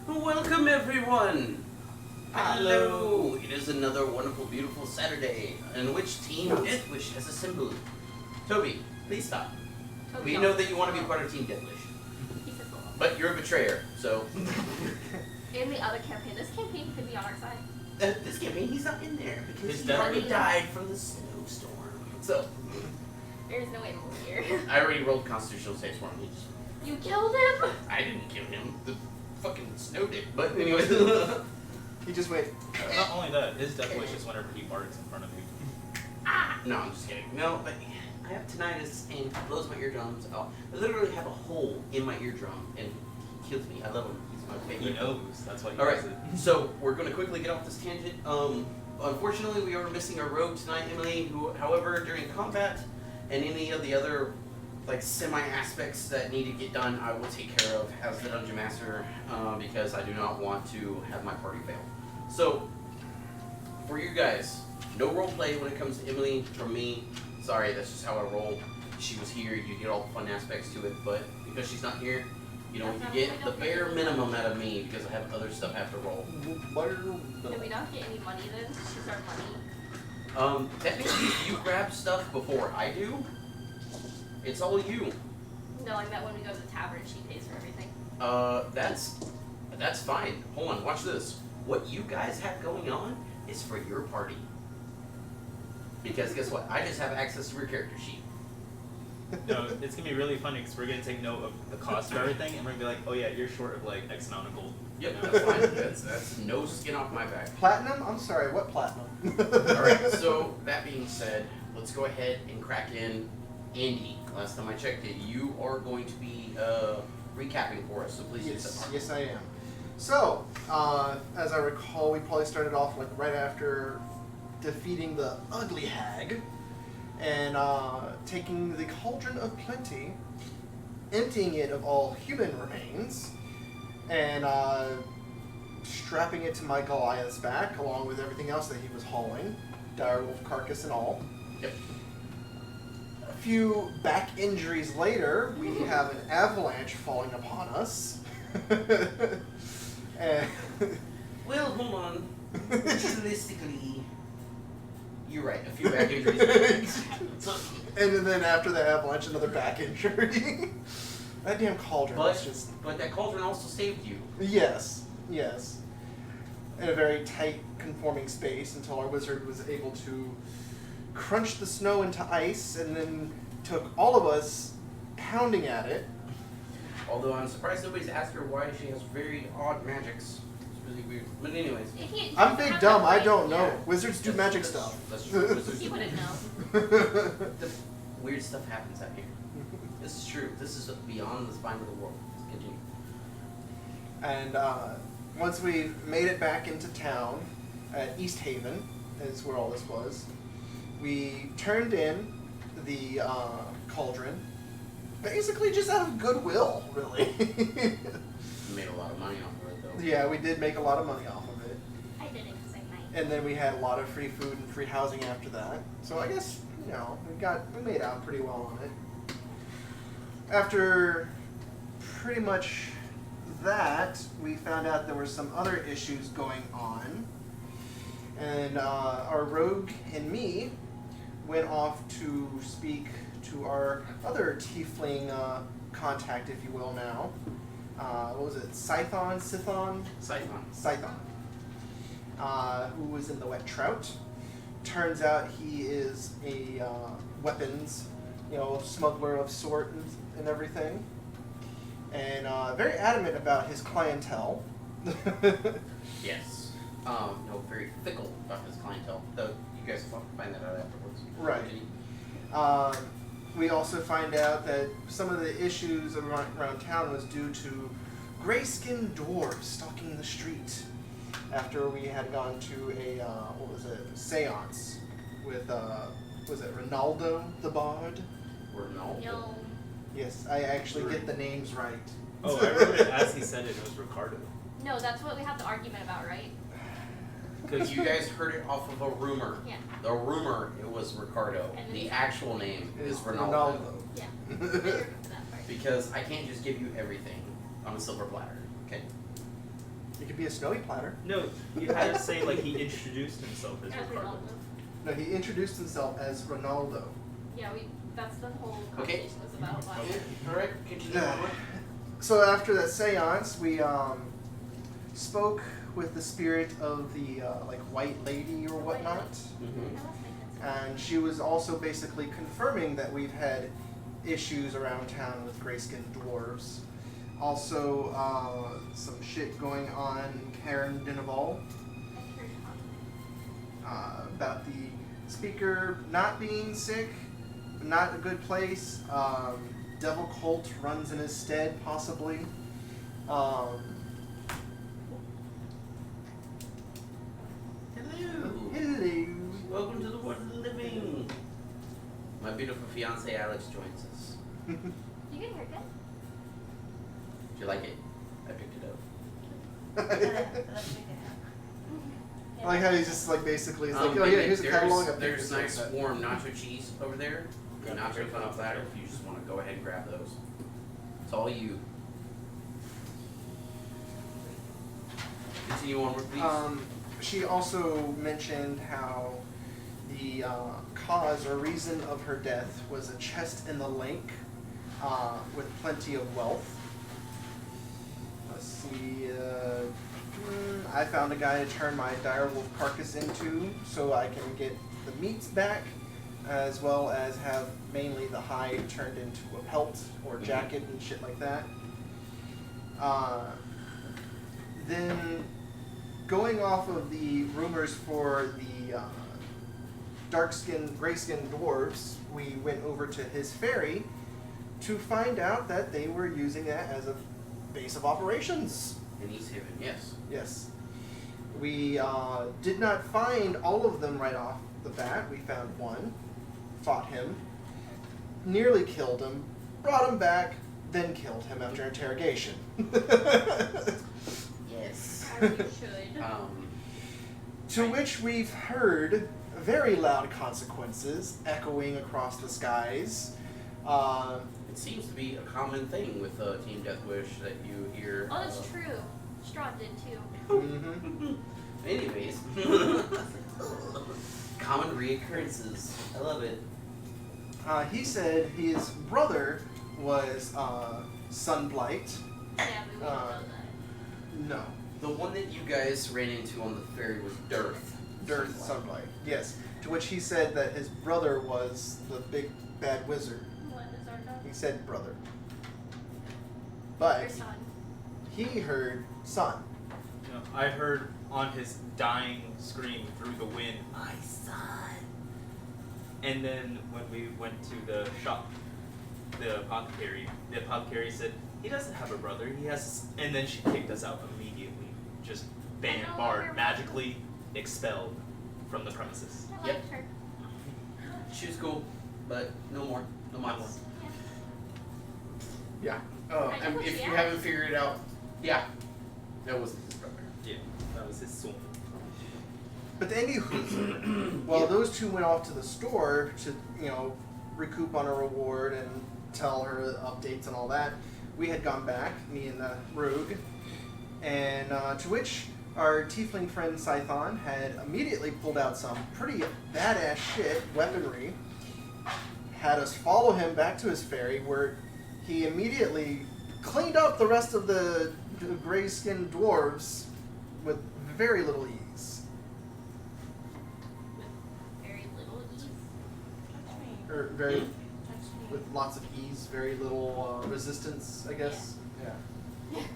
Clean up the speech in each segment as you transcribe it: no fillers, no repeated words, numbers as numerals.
Welcome everyone! Hello! It is another wonderful, beautiful Saturday in which Team Deathwish has assembled. Toby, please stop. We know that you want to be part of Team Deathwish. But you're a betrayer, so... In the other campaign, this campaign could be on our side. This campaign, he's not in there because he already died from the snowstorm. So... There's no way to move here. I already rolled constitutional saves for him. You killed him? I didn't kill him. The fucking snow did. But anyway... He just wait. Not only that, his death wish is whenever he barks in front of you. No, I'm just kidding. No, but I have tinnitus and he blows my eardrums out. I literally have a hole in my eardrum and he kills me. I love him. He's my favorite. He knows. That's why he Alright, does it. so we're going to quickly get off this tangent. Unfortunately, we are missing our rogue tonight, Emily, who, however, during combat and any of the other like semi-aspects that need to get done, I will take care of as the Dungeon Master because I do not want to have my party fail. So, for you guys, no role play when it comes to Emily from me. Sorry, that's just how I roll. She was here, you get all the fun aspects to it, but because she's not here, you know, you get the bare minimum out of me because I have other stuff I have to roll. Did we not get any money then? She's our money. Technically, you grab stuff before I do. It's all you. No, I meant when we go to the tavern, she pays for everything. That's fine. Hold on, watch this. What you guys have going on is for your party. Because guess what? I just have access to your character sheet. No, it's gonna be really funny because we're gonna take note of the cost of everything, and we're gonna be like, oh yeah, you're short of like X amount of gold. Yep, that's fine. That's no skin off my back. Platinum? I'm sorry, what platinum? Alright, so that being said, let's go ahead and crack in Andy. Last time I checked it, you are going to be recapping for us, so please do so. Yes, I am. So, as I recall, we probably started off like right after defeating the ugly hag and taking the Cauldron of Plenty, emptying it of all human remains, and strapping it to my Goliath's back along with everything else that he was hauling, direwolf carcass and all. Yep. A few back injuries later, we have an avalanche falling upon us. And Well, hold on. Realistically, you're right. A few back injuries. and then after the avalanche, another back injury. That damn cauldron was just... But that cauldron also saved you. Yes, yes. In a very tight, conforming space until our wizard was able to crunch the snow into ice and then took all of us pounding at it. Although I'm surprised nobody's asked her why she has very odd magics. It's really weird. But anyways. I'm big dumb, I don't know. Yeah. Wizards do magic stuff. That's true. Wizards He do wouldn't magic. know. The weird stuff happens out here. This is true. This is beyond the spine of the world. Let's continue. And once we made it back into town at East Haven, is where all this was, we turned in the cauldron, basically just out of goodwill, really. You made a lot of money off of it, though. Yeah, we did make a lot of money off of it. I did it because I might. And then we had a lot of free food and free housing after that. So I guess, you know, we made out pretty well on it. After pretty much that, we found out there were some other issues going on. And our rogue and me went off to speak to our other tiefling contact, if you will, now. What was it? Scython? Scython. Who was in the Wet Trout. Turns out he is a weapons, smuggler of sort and everything. And very adamant about his clientele. Yes. No, very fickle about his clientele. Though you guys will find that out afterwards. Right. We also find out that some of the issues around town was due to gray-skinned dwarves stalking the street after we had gone to a, seance with, was it Ronaldo the Bard? Ronaldo? No. Yes, I actually get the names right. Oh, I remember it as he said it was Ricardo. No, that's what we had the argument about, right? Because you guys heard it off of a rumor. Yeah. The rumor, it was Ricardo. And The then- actual name is Ronaldo. Yeah. I remember that part. Because I can't just give you everything on a silver platter. Okay? It could be a snowy platter. No, you had to say like he introduced himself as As Ricardo. Ronaldo. No, he introduced himself as Ronaldo. Yeah, that's the whole Okay. conversation was about last Yeah, week. alright, continue onward. So after that seance, we spoke with the spirit of the like white lady or whatnot, and she was also basically confirming that we've had issues around town with gray-skinned dwarves. Also, some shit going on in Caer-Dineval about the speaker not being sick, not a good place. Devil cult runs in his stead, possibly. Hello. Hello. Welcome to the world of the living. My beautiful fiance Alex joins us. You get a haircut? Do you like it? I picked it up. I like how he's just like basically he's like, oh Baby, yeah, here's a catalog of there's pictures nice like that. warm nacho cheese over there. And nachos on a platter if you just want to go ahead and grab those. It's all you. Continue onward, please. She also mentioned how the cause or reason of her death was a chest in the lake with plenty of wealth. Let's see. I found a guy to turn my direwolf carcass into so I can get the meats back, as well as have mainly the hide turned into a pelt or jacket and shit like that. Then, going off of the rumors for the dark-skinned, gray-skinned dwarves, we went over to his ferry to find out that they were using that as a base of operations. In East Haven, yes. Yes. We did not find all of them right off the bat. We found one, fought him, nearly killed him, brought him back, then killed him after interrogation. Yes. As you should. To which we've heard very loud consequences echoing across the skies. It seems to be a common thing with Team Deathwish that you hear. Oh, that's true. Strahd did too. Mhm. Anyways. Common reoccurrences. I love it. He said his brother was Sunblight. Yeah, we wouldn't know that. No. The one that you guys ran into on the ferry was Dearth. Dearth Sunblight. Yes. To which he said that his brother was the big bad wizard. What is our dog? He said brother. Your But son. he heard son. You know, I heard on his dying scream through the wind, "My son!" And then when we went to the shop, the apothecary said, "He doesn't have a brother. He has," and then she kicked us out immediately. Just banned, barred, magically expelled from the premises. I Yep. liked her. She was cool, but no more. No more. Yeah. Oh, I know and what if she you asked. haven't figured it out, yeah, that wasn't his brother. Yeah, that was his son. But anywho, well, those two went off to the store to, recoup on a reward and tell her updates and all that. We had gone back, me and the rogue, and to which our tiefling friend Scython had immediately pulled out some pretty badass shit, weaponry, had us follow him back to his ferry, where he immediately cleaned up the rest of the gray-skinned dwarves with very little ease. With very little ease. Touch me. Or very, Touch me. with lots of ease, very little resistance, I guess. Yeah. Yeah.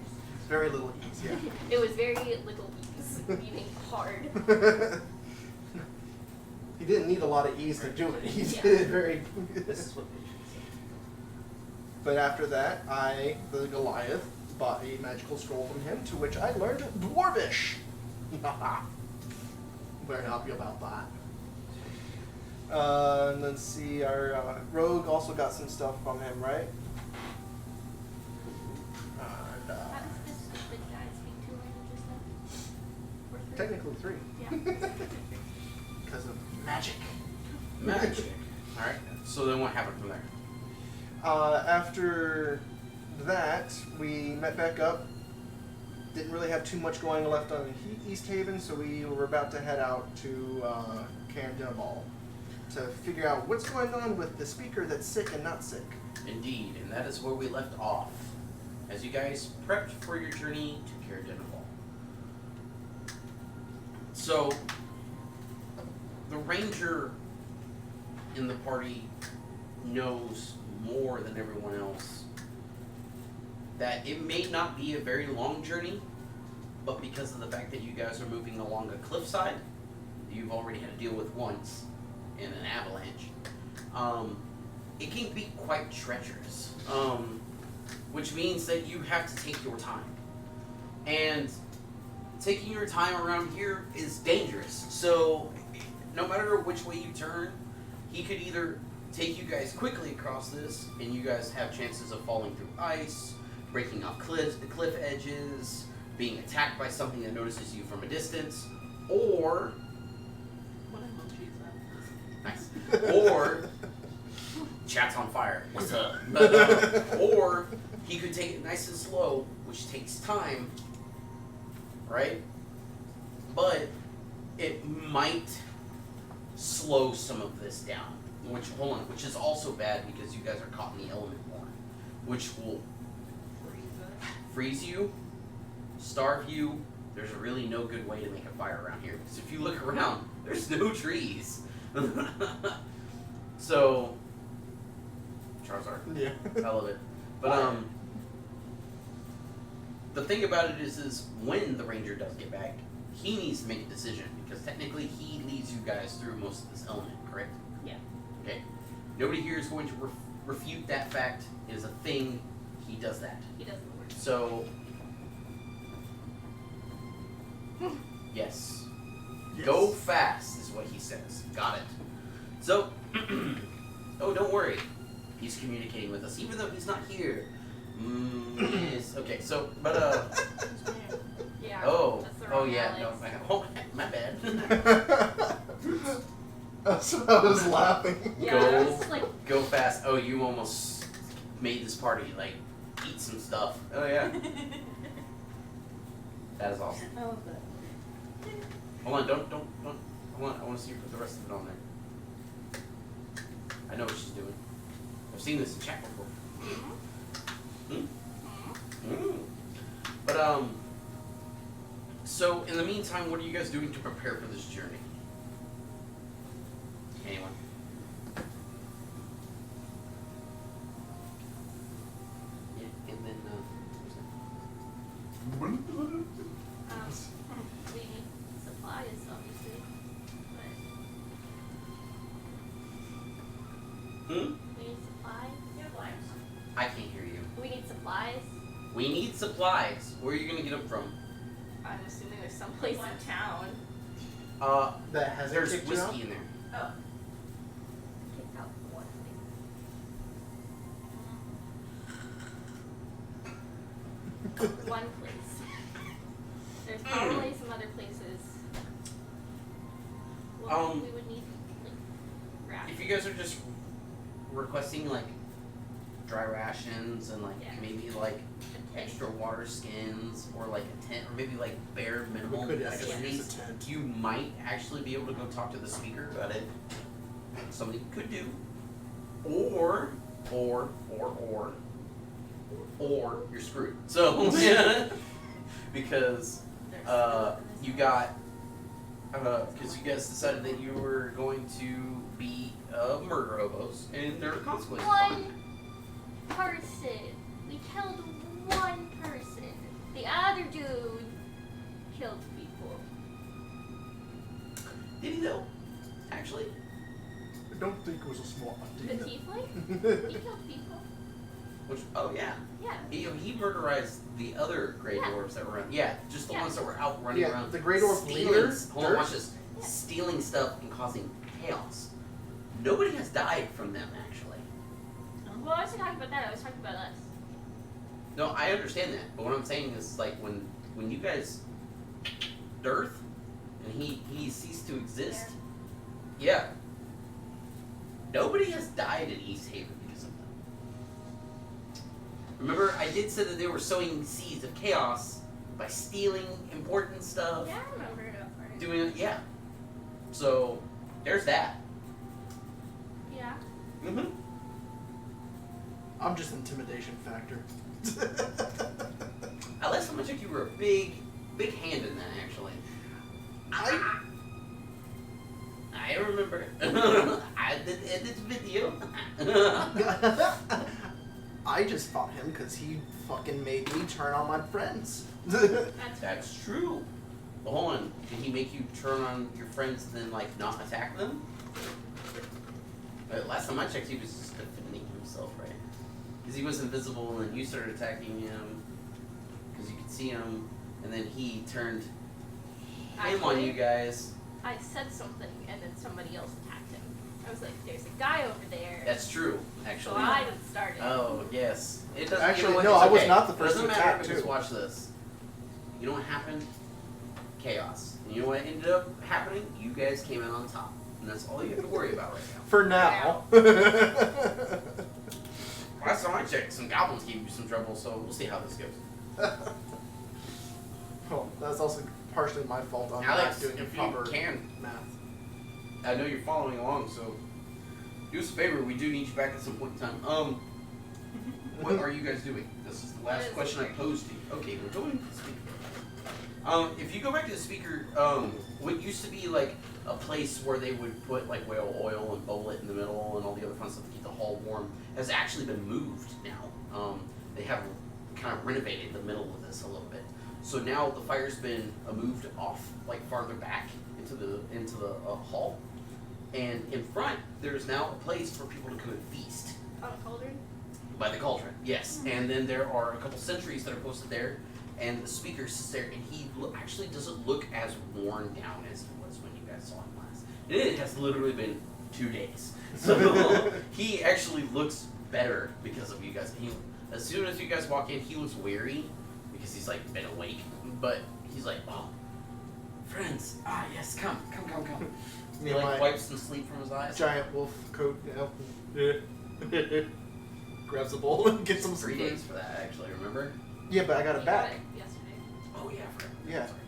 Very little ease, yeah. It was very little ease, meaning hard. He didn't need a lot of ease to do it. He Yeah. did it very. This is what patience But after that, I, the Goliath, bought a magical scroll from him, to which I learned Dwarvish. Very happy about that. And let's see, our rogue also got some stuff from him, right? And, How does this stupid guy speak to her just then? Or three? technically 3. Yeah. Because of magic. Magic. Alright, so then what happened from there? After that, we met back up didn't really have too much going left on East Haven, so we were about to head out to Caer-Dineval to figure out what's going on with the speaker that's sick and not sick. Indeed, and that is where we left off, as you guys prepped for your journey to Caer-Dineval. So, the ranger in the party knows more than everyone else that it may not be a very long journey, but because of the fact that you guys are moving along a cliffside, you've already had to deal with once in an avalanche. It can be quite treacherous, which means that you have to take your time. And taking your time around here is dangerous. So, no matter which way you turn, he could either take you guys quickly across this, and you guys have chances of falling through ice, breaking off cliff edges, being attacked by something that notices you from a distance, or... What emoji is that? Nice. Or... chat's on fire. What's up? But, or he could take it nice and slow, which takes time, right? But it might slow some of this down. Which is also bad because you guys are caught in the element more, which will freeze you, starve you. There's really no good way to make a fire around here because if you look around, there's no trees. So, Charizard. Yeah. I love it. But the thing about it is when the ranger does get back, he needs to make a decision because technically he leads you guys through most of this element, correct? Yeah. Okay. Nobody here is going to refute that fact. It is a thing. He does that. He doesn't work. So, yes. Yes. Go fast is what he says. Got it. So, oh, don't worry. He's communicating with us, even though he's not here. Yes. Okay. So, but Yeah. oh, That's the oh wrong yeah. Alex. No, my bad. That's what I was laughing. Yeah, Go. I was just like, Go fast. Oh, you almost made this party like eat some stuff. Oh yeah. That is awesome. I love that. Hold on, don't. Hold on, I want to see her put the rest of it on there. I know what she's doing. I've seen this in chat before. But so in the meantime, what are you guys doing to prepare for this journey? Anyone? Yeah, and then We need supplies, obviously. But we need supplies. I can't hear you. We need supplies. We need supplies. Where are you gonna get them from? I'm assuming there's someplace in town. That has There's kicked you out? whiskey in there. Oh. Kicked out one thing. One place. There's probably some other places. Well, we would need like rations. If you guys are just requesting like dry rations and like Yeah. maybe like A tent. extra water skins or like a tent or maybe like bare minimum We could actually necessities, use a tent. you might actually be able to go talk to the speaker about it. Something you could do. Or you're screwed. So because you got because you guys decided that you were going to be murder hobos and there are consequences. One person. We killed one person. The other dude killed people. Did he though? Actually? I don't think it was a small The idea. tiefling? He killed people. Which oh yeah. Yeah. He murderized the other Grey Yeah. Dwarves that were around. Yeah, just the Yeah. ones that were out running Yeah, around. the Grey Dwarf stealing, leader, hold on, Dirk. watch this. Yeah. Stealing stuff and causing chaos. Nobody has died from them actually. Well, I wasn't talking about that. I was talking about us. No, I understand that, but what I'm saying is like when you guys Dearth and he ceased to exist. Yeah. Nobody has died in East Haven because of them. Remember, I did say that they were sowing seeds of chaos by stealing important stuff. Yeah, I remember that part. Doing it, yeah. So there's that. Yeah. Mm-hmm. I'm just intimidation factor. I last time I checked, you were a big hand in that, actually. I remember. I did this video. I just fought him because he fucking made me turn on my friends. That's true. But hold on, did he make you turn on your friends and then, like, not attack them? Last time I checked, he was just defending himself, right? Because he was invisible, and then you started attacking him because you could see him, and then he turned him on you guys. I said something, and then somebody else attacked him. I was like, "There's a guy over there." That's true, actually. So I didn't start it. Oh, yes. It doesn't. Actually, it's no, I was okay. not the first Doesn't to matter attack, because too. watch this. You know what happened? Chaos. And you know what ended up happening? You guys came out on top. And that's all you have to worry about right now. For now. Last time I checked, some goblins gave you some trouble, so we'll see how this goes. Well, that's also partially my fault. I'm Alex, not doing if proper you can, math. I know you're following along, so do us a favor. We do need you back at some point in time. What are you guys doing? This is the last question I posed to you. Okay, we're going to the speaker. If you go back to the speaker, what used to be like a place where they would put like whale oil and bowl it in the middle and all the other fun stuff to keep the hall warm has actually been moved now. They have kind of renovated the middle of this a little bit. So now the fire's been moved off, like farther back into the hall, and in front there's now a place for people to come and feast. On a cauldron? By the cauldron, yes. And then there are a couple sentries that are posted there, and the speaker sits there, and he actually doesn't look as worn down as he was when you guys saw him last. And it has literally been 2 days, so he actually looks better because of you guys. As soon as you guys walk in, he looks weary because he's like been awake, but he's like, "Oh, friends, yes, come." He Me and like my wipes some sleep from his eyes. giant wolf coat, grabs a bowl and gets some 3 food. days for that, actually. Remember? Yeah, but I got it You back. got it yesterday. Oh yeah, I forgot. Yeah. Sorry.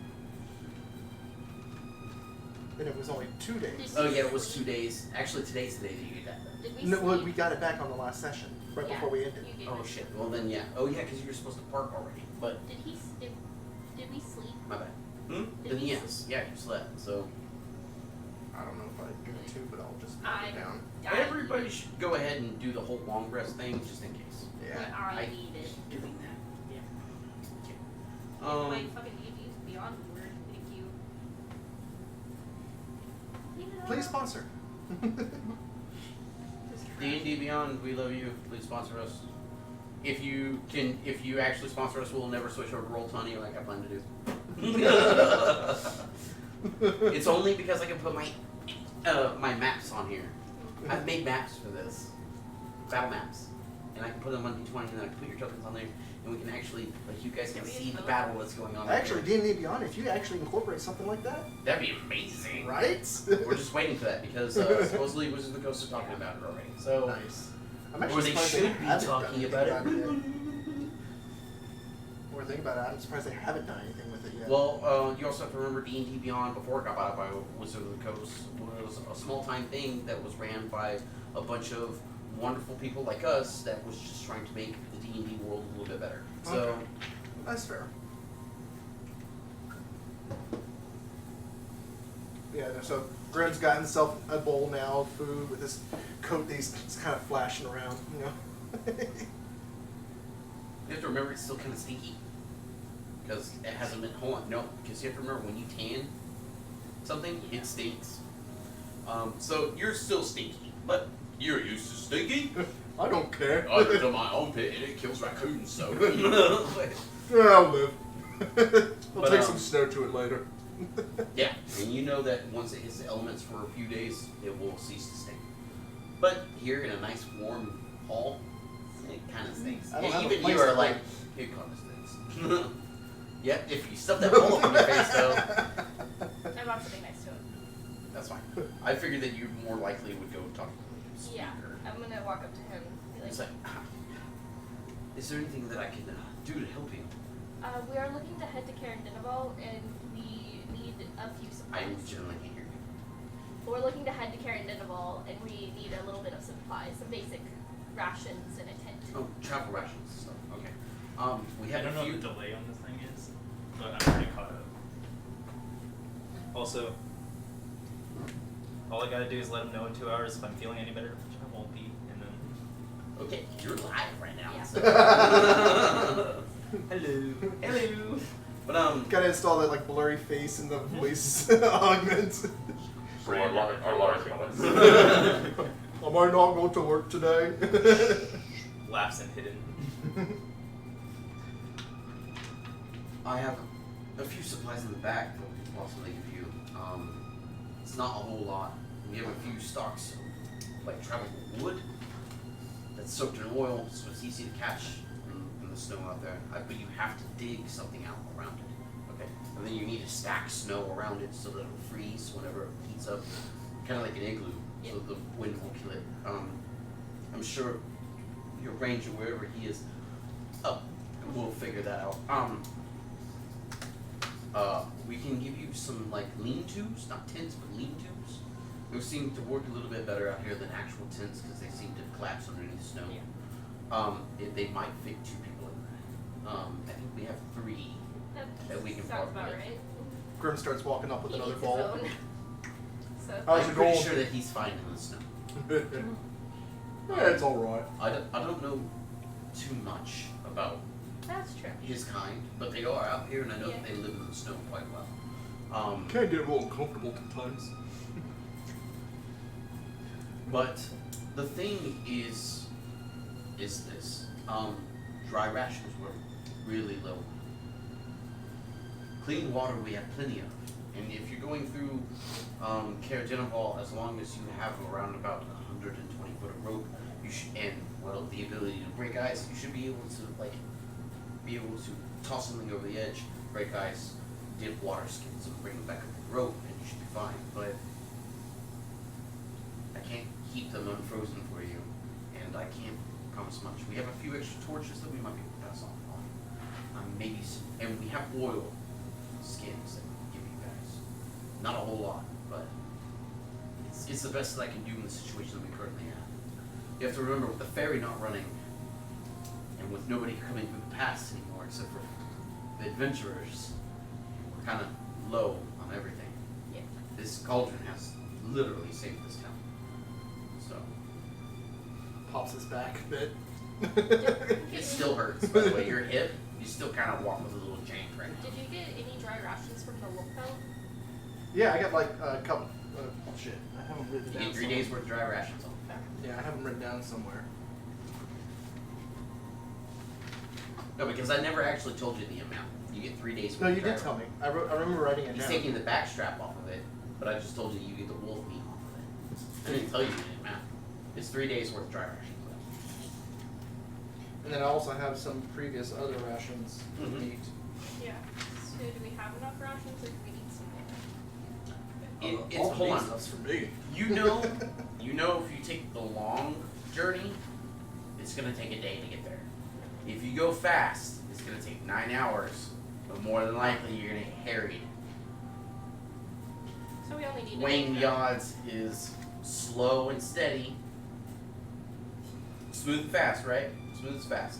And it was only 2 days. Oh yeah, it was 2 days. Actually, today's the day that you get that. Did we No, well, sleep? we got it back on the last session, right Yeah, before we ended. you gave Oh it. shit. Well then, yeah. Oh yeah, because you were supposed to park already. But Did we sleep? my bad. Did Then we yes, yeah, you slept. So I don't know if I do it too, but I'll just put I- it down. everybody should go ahead and do the whole long rest thing, just in case. Yeah. I I- need it. Doing that. Yeah. My Okay. fucking AG's beyond word. Thank you. Leave it Please alone. sponsor. Just D&D Beyond, we love you. Please sponsor us. If you actually sponsor us, we'll never switch over to Roll20 like I plan to do. It's only because I can put my my maps on here. I've made maps for this, battle maps, and I can put them on D20, and then I can put your tokens on there, and we can actually, like, you guys can see the battle that's going on. Actually, here. D&D Beyond, if you actually incorporate something like that, That'd be amazing. right? We're just waiting for that because supposedly Wizards of the Coast are talking about it already. So. Nice. I'm Or they surprised should be haven't done talking anything about it. yet. More think about it, I'm surprised they haven't done anything with it yet. Well, you also have to remember D&D Beyond, before it got bought out by Wizards of the Coast, was a small-time thing that was ran by a bunch of wonderful people like us that was just trying to make the D&D world a little bit better. So, Okay. That's fair. Yeah, no, so Grim's got himself a bowl now of food with his coat that he's kind of flashing around, you know. you have to remember it's still kind of stinky. Because it hasn't been, hold on, no, because you have to remember when you tan something, it stinks. So you're still stinky, but you're used to stinky. I don't care. I do my own pit and it kills raccoons, so. Yeah, I'll live. I'll But, take some snow to it later. Yeah, and you know that once it hits the elements for a few days, it will cease to stink. But here in a nice warm hall, it kind of stinks. I don't Yeah, have a even place you are to like, put it kind of stinks. Yeah, if you stuff that bowl up on your face though, I'm not sitting next to him. that's fine. I figured that you more likely would go talk to the speaker. Yeah, I'm gonna walk up to him and be It's like, like, is there anything that I can do to help you? We are looking to head to Caer-Dineval, and we need a few I supplies. legitimately can't hear you. We're looking to head to Caer-Dineval, and we need a little bit of supplies, some basic rations and a tent. Oh, travel rations. So, okay. We I have don't a know few. what the delay on this thing is, but I'm pretty caught up. Also, all I gotta do is let them know in 2 hours if I'm feeling any better, which I won't be, and then. Okay, you're live right now. Yeah. So. Hello. Hello. But Gotta install that like blurry face and the voice augment. So our lives comments. Am I not going to work today? Laughs and hidden. I have a few supplies in the back that we can possibly give you. It's not a whole lot. We have a few stocks of like travelable wood that's soaked in oil, so it's easy to catch in the snow out there. But you have to dig something out around it. Okay, and then you need to stack snow around it so that it'll freeze whenever it heats up, kind of like an igloo, so the wind won't kill it. I'm sure your ranger, wherever he is, we'll figure that out. We can give you some like lean-tos, not tents, but lean-tos. Those seem to work a little bit better out here than actual tents because they seem to collapse underneath snow. Yeah. They might fit 2 people in that. I think we have 3 that we can sounds park about with. right. Grim starts walking up with He another needs his ball. own. So How's I'm it pretty going? sure that he's fine in the snow. Yeah, it's alright. I don't know too much about that's true. his kind, but they are out here, and I know Yeah. that they live in the snow quite well. Can get a little uncomfortable sometimes. But the thing is this. Dry rations were really low. Clean water we have plenty of. And if you're going through Caer-Dineval, as long as you have around about 120 foot of rope, you should, and well, the ability to break ice, you should be able to toss something over the edge, break ice, dip water skins, and bring them back up with the rope, and you should be fine. But I can't keep them unfrozen for you, and I can't promise much. We have a few extra torches that we might be able to pass on. Maybe some, and we have oil skins that we can give you guys. Not a whole lot, but it's the best that I can do in the situation that we currently have. You have to remember, with the ferry not running, and with nobody coming through the pass anymore except for the adventurers, we're kind of low on everything. Yeah. This cauldron has literally saved this town. So Pops his back a bit. it still hurts. By the way, your hip, you still kind of walk with a little jank right now. Did you get any dry rations from the wolf pelt? Yeah, I got like a couple. Shit, I have them written You down. get 3 days worth of dry rations on the back. Yeah, I have them written down somewhere. No, because I never actually told you the amount. You get 3 days worth No, of you dry did tell me. rations. I remember writing it He's down. taking the back strap off of it, but I just told you you get the wolf meat off of it. I didn't tell you the amount. It's 3 days worth of dry rations. And then I also have some previous other rations of Mhm. meat. Yeah. So do we have enough rations, or do we need some more? It's hold on. Stuff's for me. You know if you take the long journey, it's gonna take a day to get there. If you go fast, it's gonna take 9 hours, but more than likely you're gonna get harried. So we only need. Weighing the odds is slow and steady. Smooth and fast, right? Smooth is fast.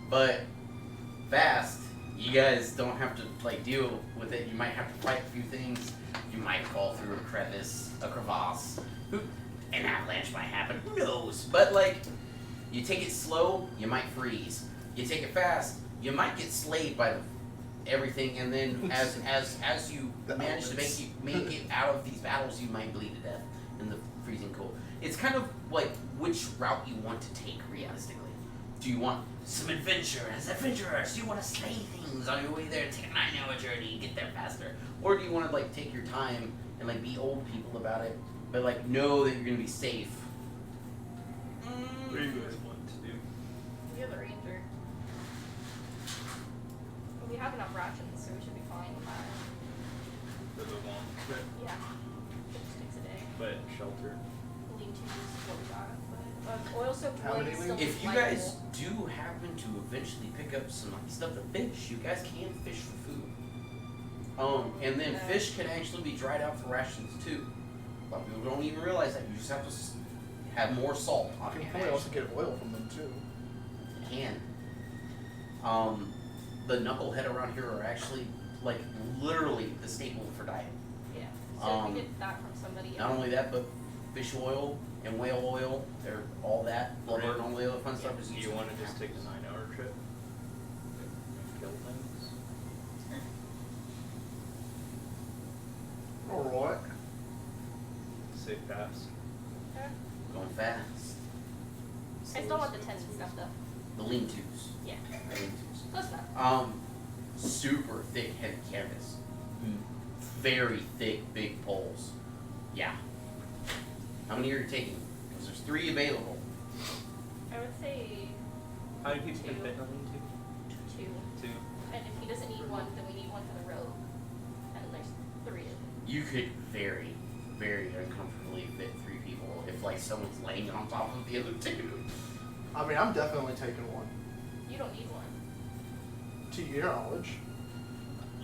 But fast, you guys don't have to like deal with it. You might have to fight a few things. You might fall through a crevice, a crevasse. An avalanche might happen. Who knows? But like, you take it slow, you might freeze. You take it fast, you might get slayed by everything. And then as you The manage to elements. make it out of these battles, you might bleed to death in the freezing cold. It's kind of like which route you want to take realistically. Do you want some adventure as adventurers? Do you want to slay things on your way there, take a 9-hour journey, get there faster? Or do you want to like take your time and like be old people about it, but like know that you're gonna be safe? What do you guys want to do? You're the ranger. We have enough rations, so we should be fine with that. For the long trip, Yeah. It just takes a day. but shelter. Lean to is what we got, but. Oil soaked How wood many is still If you flammable. guys do happen to eventually pick up some stuff to fish, you guys can fish for food. And then Okay. fish can actually be dried out for rations too. A lot of people don't even realize that. You just have to have more salt on You it. can probably also get oil from them too. You can. The knucklehead around here are actually like literally the staple for diet. Yeah. So if we get that from somebody Not else. only that, but fish oil and whale oil, they're all that, blubber and all the other fun stuff is Do used you in want to it. just take a 9-hour trip? Kill things? Alright. Save fast. Going fast. I still want the tents and stuff though. The lean-tos. Yeah. The lean-tos. Close enough. Super thick, heavy canvas. Very thick, big poles. Yeah. How many are you taking? Because there's 3 available. I would say How many people can Two. fit in a lean-to? 2. 2. And if he doesn't need one, then we need one for the road. And there's 3 of them. You could very, very uncomfortably fit 3 people if like someone's laying on top of the other 2. I mean, I'm definitely taking one. You don't need one. To your knowledge.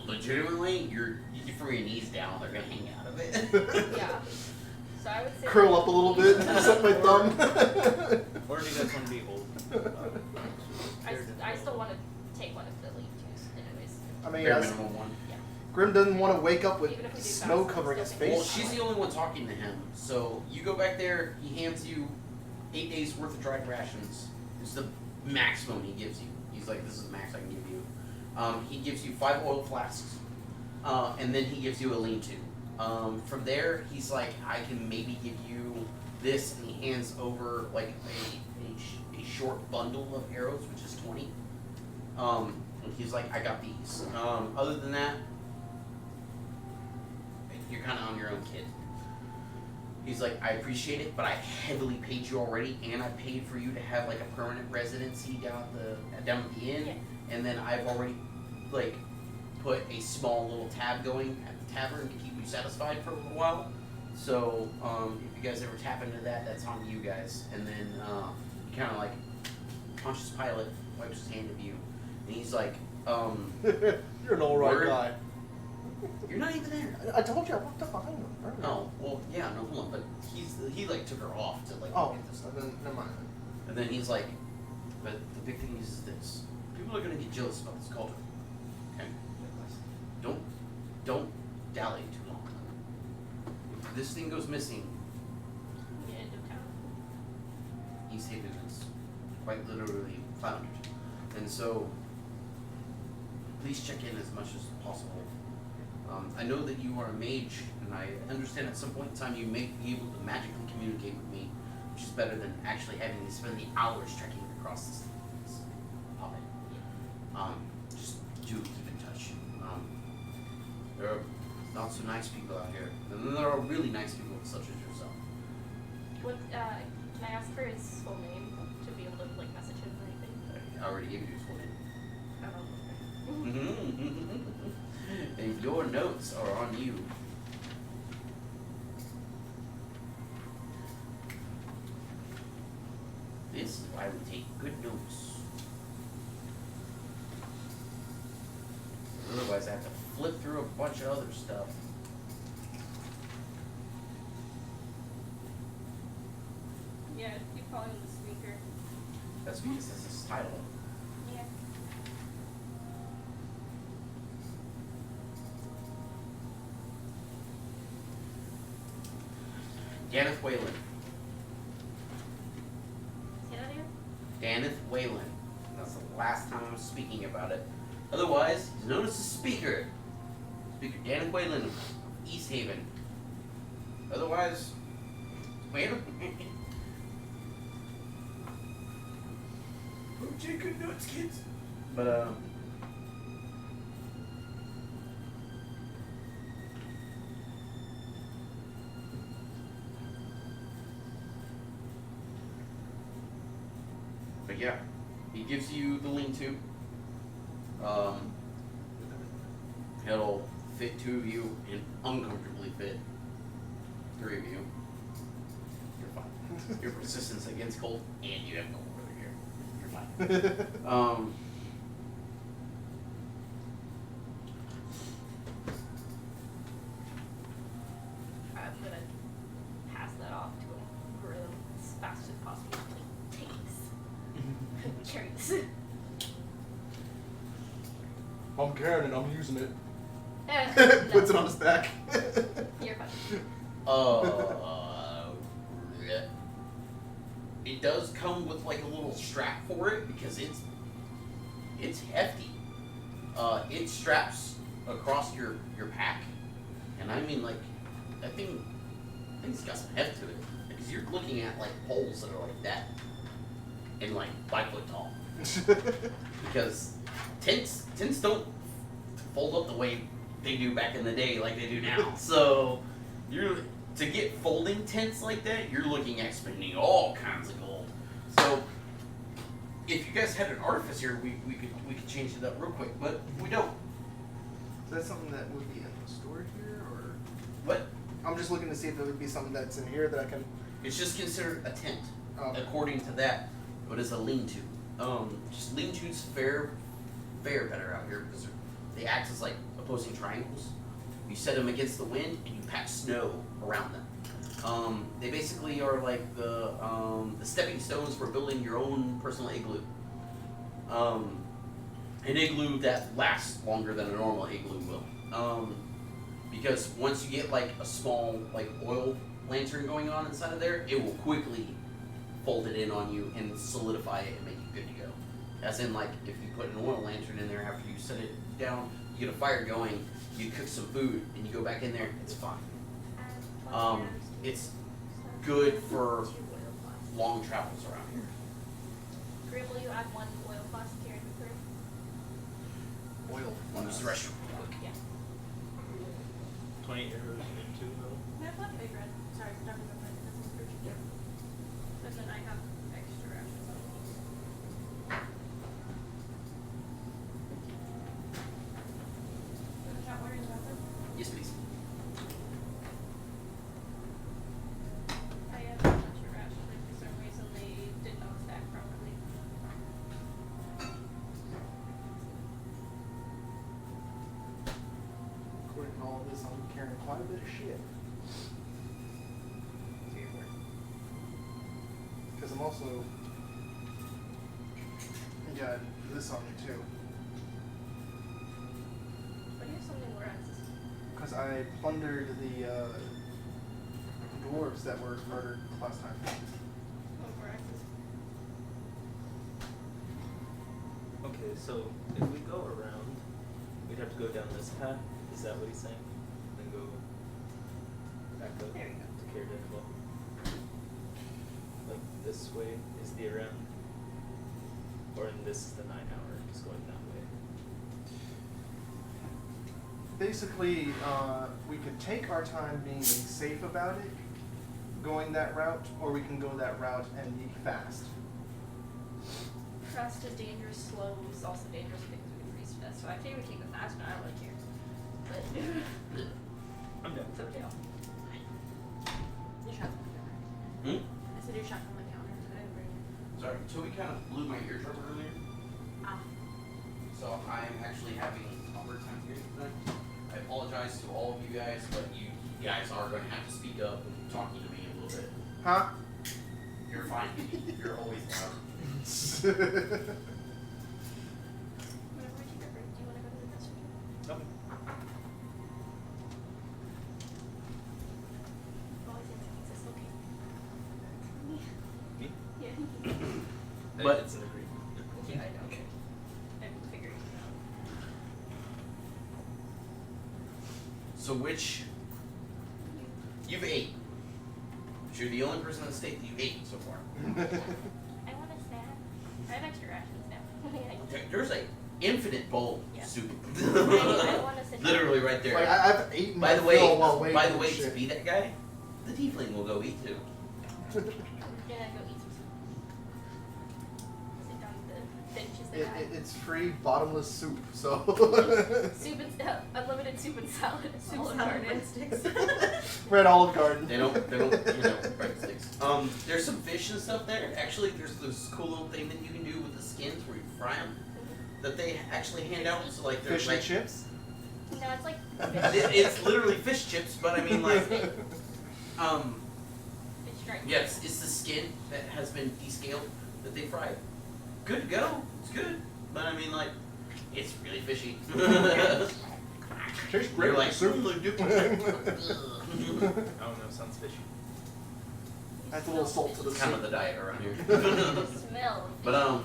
Legitimately, you throw your knees down, they're gonna hang out of it. Yeah. So I would say Curl up a little bit, suck my thumb. Or do you guys want to be old? I still want to take one of the lead twos, anyways. I mean, Bare as minimum one. Grim doesn't want to wake up with Even if we do snow fast, covering we'll his still face. Well, she's the only one talking to him. So you go back there, he hands you 8 days worth of dried rations. It's the maximum he gives you. He's like, this is the max I can give you. He gives you 5 oil flasks, and then he gives you a lean-to. From there, he's like, I can maybe give you this, and he hands over like a short bundle of arrows, which is 20. And he's like, I got these. Other than that, you're kind of on your own, kid. He's like, I appreciate it, but I heavily paid you already, and I paid for you to have like a permanent residency down at the inn, Yeah. and then I've already like put a small little tab going at the tavern to keep you satisfied for a little while. So if you guys ever tap into that, that's on you guys. And then he kind of like Pontius Pilate wipes his hand at you, and he's like, You're an alright Word. guy. you're not even there. I told you I walked up behind him. earlier. Oh, well, yeah, no, hold on, but he like took her off to like Oh, get this stuff. then never mind. And then he's like, but the big thing is this. People are gonna get jealous about this culture. Okay? Don't dally too long. If this thing goes missing, the end of town. East Haven is quite literally floundered. And so please check in as much as possible. I know that you are a mage, and I understand at some point in time you may be able to magically communicate with me, which is better than actually having to spend the hours trekking across this hobbit. Just do keep in touch. There are not so nice people out here, and then there are really nice people such as yourself. What, can I ask for his full name to be able to, like, message him or anything? I already gave you his full name. I don't know. And your notes are on you. This is why we take good notes. Otherwise, I have to flip through a bunch of other stuff. Yeah, keep calling him the speaker. That's because that's his title. Yeah. Daneth Whalen. Say that again? Daneth Whalen. That's the last time I'm speaking about it. Otherwise, he's known as the Speaker. Speaker Daneth Whalen of East Haven. Otherwise, Whalen. Oh, take good notes, kids. But, But yeah, he gives you the lean-to. It'll fit 2 of you and uncomfortably fit 3 of you. You're fine. your resistance against cold, and you have gold over here. You're fine. I'm gonna pass that off to a groom as fast as possible. Like, take this. Carry this. I'm Caern and I'm using it. No. Puts it on his back. You're fine. It does come with like a little strap for it because it's hefty. It straps across your pack, and I mean like that thing's got some heft to it because you're looking at like poles that are like that and like 5 foot tall. Because tents don't fold up the way they do back in the day like they do now. So to get folding tents like that, you're looking at spending all kinds of gold. So if you guys had an artificer, we could change it up real quick, but we don't. Is that something that would be in the store here, or? What? I'm just looking to see if it would be something that's in here that I can. It's just considered a tent. Okay. According to that, what is a lean-to? Just lean-tos fare better out here because they act as like opposing triangles. You set them against the wind and you pack snow around them. They basically are like the stepping stones for building your own personal igloo. An igloo that lasts longer than a normal igloo will. Because once you get like a small like oil lantern going on inside of there, it will quickly fold it in on you and solidify it and make you good to go. As in like if you put an oil lantern in there after you set it down, you get a fire going, you cook some food, and you go back in there, it's fine. It's good for long travels around here. Grim, will you add 1 oil flask to your inventory? Oil. Use the restroom. Yeah. 20 arrows into though. I have one big red. Sorry, not big red. That's a fruit. Yeah. And then I have extra rations on these. Shot warrior's weapon. Yes, please. I have a bunch of rations, and for some reason they did not stack properly. According to all of this, I'm carrying quite a bit of shit. Because I'm also. I got this on me too. But here's something more access. Because I plundered the dwarves that were murdered last time. Oh, for access. Okay, so if we go around, we'd have to go down this path. Is that what he's saying? Then go back up There you go. to Caer-Dineval. Like this way is the around, or in this is the 9 hour, just going that way. Basically, we could take our time being safe about it, going that route, or we can go that route and be fast. Fast is dangerous, slow is also dangerous because we can freeze to death. So I think we take the fast one, I don't really care. But I'm down. it's up to y'all. You shot from the counter. Hmm? I said you shot from the counter today, right? Sorry, Toby kind of blew my eardrum earlier, Ah. so I'm actually having a hard time hearing tonight. I apologize to all of you guys, but you guys are going to have to speak up and talking to me a little bit. Huh? You're fine, you're always loud. Whenever we take our break, do you want to go to the restroom? Okay. Always in it's okay. Me? Yeah. But- It's an agreement. Yeah, I know. Okay. I'm figuring it out. So which you've ate. But you're the only person in the state that you've ate so far. I want a snack. I have extra rations now. There's a infinite bowl Yeah. of soup. I want to sit down. Literally right there. Like, I've eaten by the my way, fill while waiting for to shit. be that guy, the tiefling will go eat too. I'm gonna go eat some soup. Sit down at the benches they have. It's free bottomless soup, so. Soup and unlimited soup and salad. Soup, Olive salad, Garden. breadsticks. Red Olive Garden. They don't breadsticks. There's some fish and stuff there. Actually, there's this cool little thing that you can do with the skins where you fry them. That they actually hand out. So like they're Fish like, and chips? No, it's like It's literally fish chips, but I mean like, fish stripes. yes, it's the skin that has been descaled that they fry. Good to go. It's good, but I mean like, it's really fishy. Tastes You're great. like, soup. I don't know, sounds fishy. Adds a little salt to the It's kind of soup. the diet around here. Smell. But all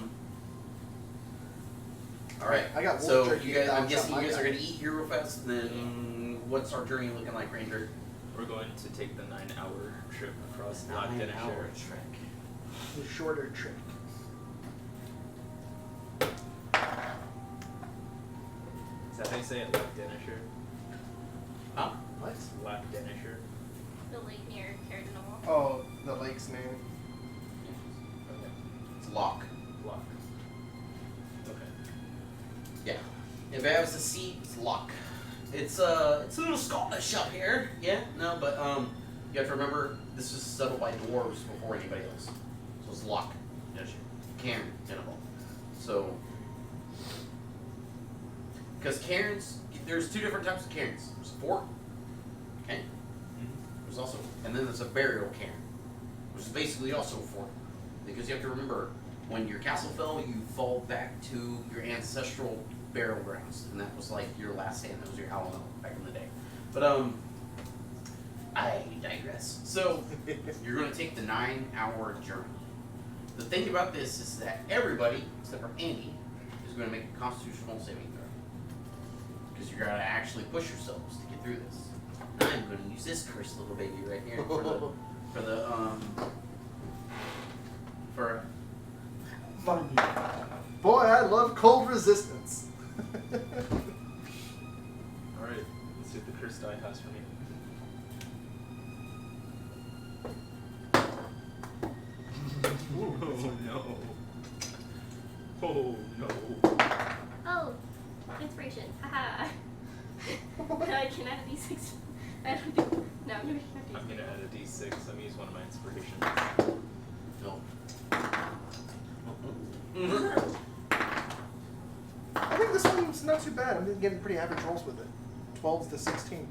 right. I got wolf So jerky you guys, I'm dogs guessing on you my guys are back. gonna eat here real fast, and then what's our journey looking like, Ranger? We're going to take the 9-hour trip across 9 Black Dennis hour Shore. trek. The shorter trick. Is that how you say it? Black Dennis Shore? Huh? What? Black Dennis Shore? The lake near Caer-Dineval. Oh, the lake's name. Okay. It's lock. Block. Okay. Yeah. If I was to see, it's lock. It's a little Scottish up here. Yeah. No, but you have to remember this was settled by dwarves before anybody else. So it's lock. Yes. Caern-Dineval. So. Because Cairns, there's two different types of Cairns. There's a fort, okay? There's also, and then there's a burial cairn, which is basically also a fort. Because you have to remember, when your castle fell, you fall back to your ancestral burial grounds. And that was like your last stand, that was your Alamo back in the day. But, I digress. So, you're going to take the 9-hour journey. The thing about this is that everybody, except for Andy, is going to make a constitutional saving throw. Because you're going to actually push yourselves to get through this. I'm going to use this cursed little baby right here for Fun. Boy, I love cold resistance. Alright, let's see what the cursed die has for me. Oh no. Oh no. Oh, inspiration. Haha. I can add a d6. I don't do. No, I'm gonna I'm gonna add a d6. I'm gonna use one of my inspirations. no. I think this one's not too bad. I'm getting pretty average rolls with it. 12s to 16.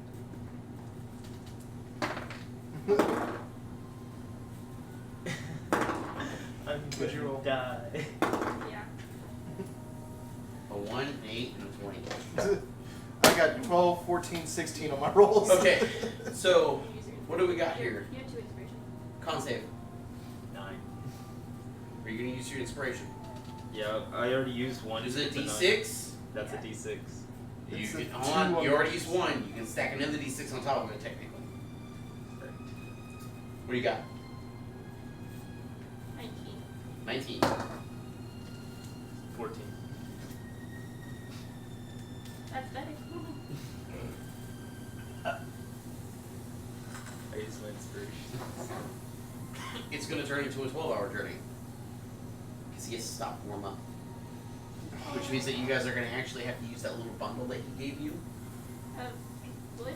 I'm What'd you roll? die. Yeah. A 1, an 8, and a 20. I got 12, 14, 16 on my rolls. Okay, so what do we got here? You have 2 inspiration. Con save. 9. Are you going to use your inspiration? Yeah, I already used one. Is it It's a d6? That's a d6. You It's a can, 2 hold on, on you already the- used 1. You can stack another d6 on top of it, technically. What do you got? 19. 19. 14. That's better. I used my inspiration. It's going to turn into a 12-hour journey. Because he has to stop warm up. Which means that you guys are going to actually have to use that little bundle that he gave you. Wood?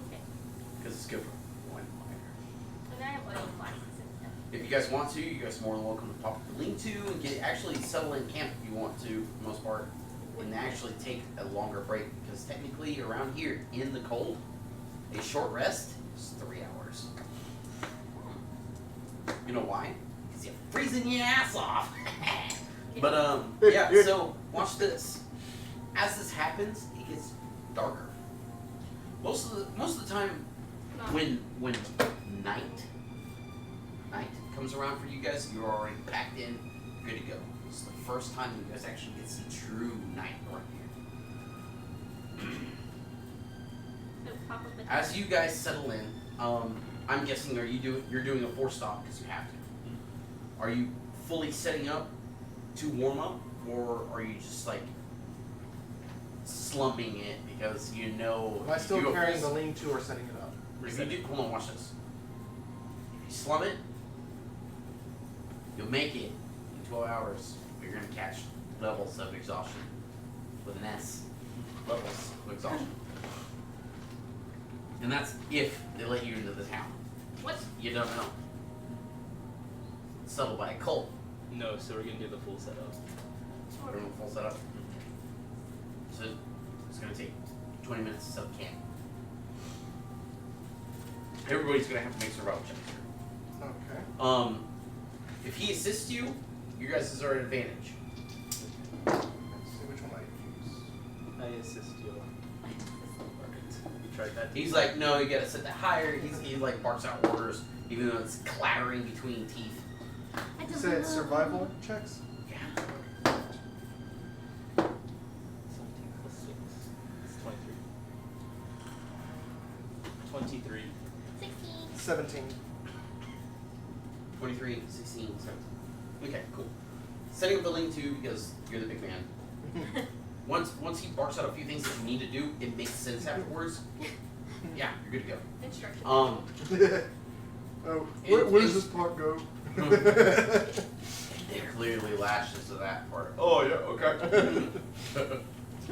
Okay. Because it's good for 1 fire. And I have oil flasks and stuff. If you guys want to, you guys are more than welcome to pop up the link to and get actually settle in camp if you want to, for the most part, and actually take a longer break because technically around here in the cold, a short rest is 3 hours. You know why? Because you're freezing your ass off. But yeah. So watch this. As this happens, it gets darker. Most of the time, when night comes around for you guys, you're already packed in, good to go. It's the first time you guys actually get to see true night around here. So pop up a As you guys settle in, I'm guessing you're doing a 4-stop because you have to. Are you fully setting up to warm up, or are you just like slumping it because you know? Am I still if you go carrying full- the lean-to or setting it up? If you do, hold on, watch this. If you slum it, you'll make it in 12 hours. You're gonna catch levels of exhaustion with an S. Levels of exhaustion. And that's if they let you into the town. What? You don't know. settled by a cult. No, so we're gonna do the full setup. We're doing a full setup. So it's gonna take 20 minutes to set up camp. Everybody's gonna have to make survival checks here. Okay. If he assists you, you guys are at advantage. Let's see which one I use. I assist you. You tried that? He's like, no, you gotta set that higher. He like barks out orders, even though it's clattering between teeth. I You don't say it's know. survival checks? Yeah. 17 plus 6. It's 23. 23. 16. 17. 23, 16, 17. Okay, cool. Setting up building 2 because you're the big man. Once he barks out a few things that you need to do, it makes sense afterwards. Yeah, you're good to go. Instruction. Oh, It- where does it's- this part go? It clearly lashes to that part. Oh yeah, okay.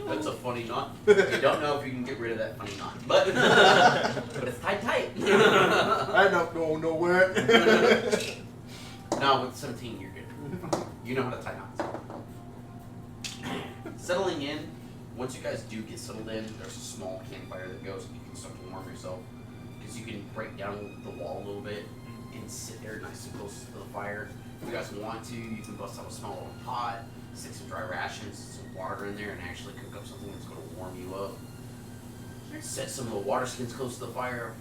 That's a funny knot. You don't know if you can get rid of that funny knot, but but it's tight. I don't go nowhere. No, with 17 you're good. You know how to tie knots. Settling in. Once you guys do get settled in, there's a small campfire that goes, and you can start to warm yourself because you can break down the wall a little bit and sit there nice and close to the fire. If you guys want to, you can bust out a small little pot, stick some dry rations, some water in there, and actually cook up something that's going to warm you up. Set some of the water skins close to the fire.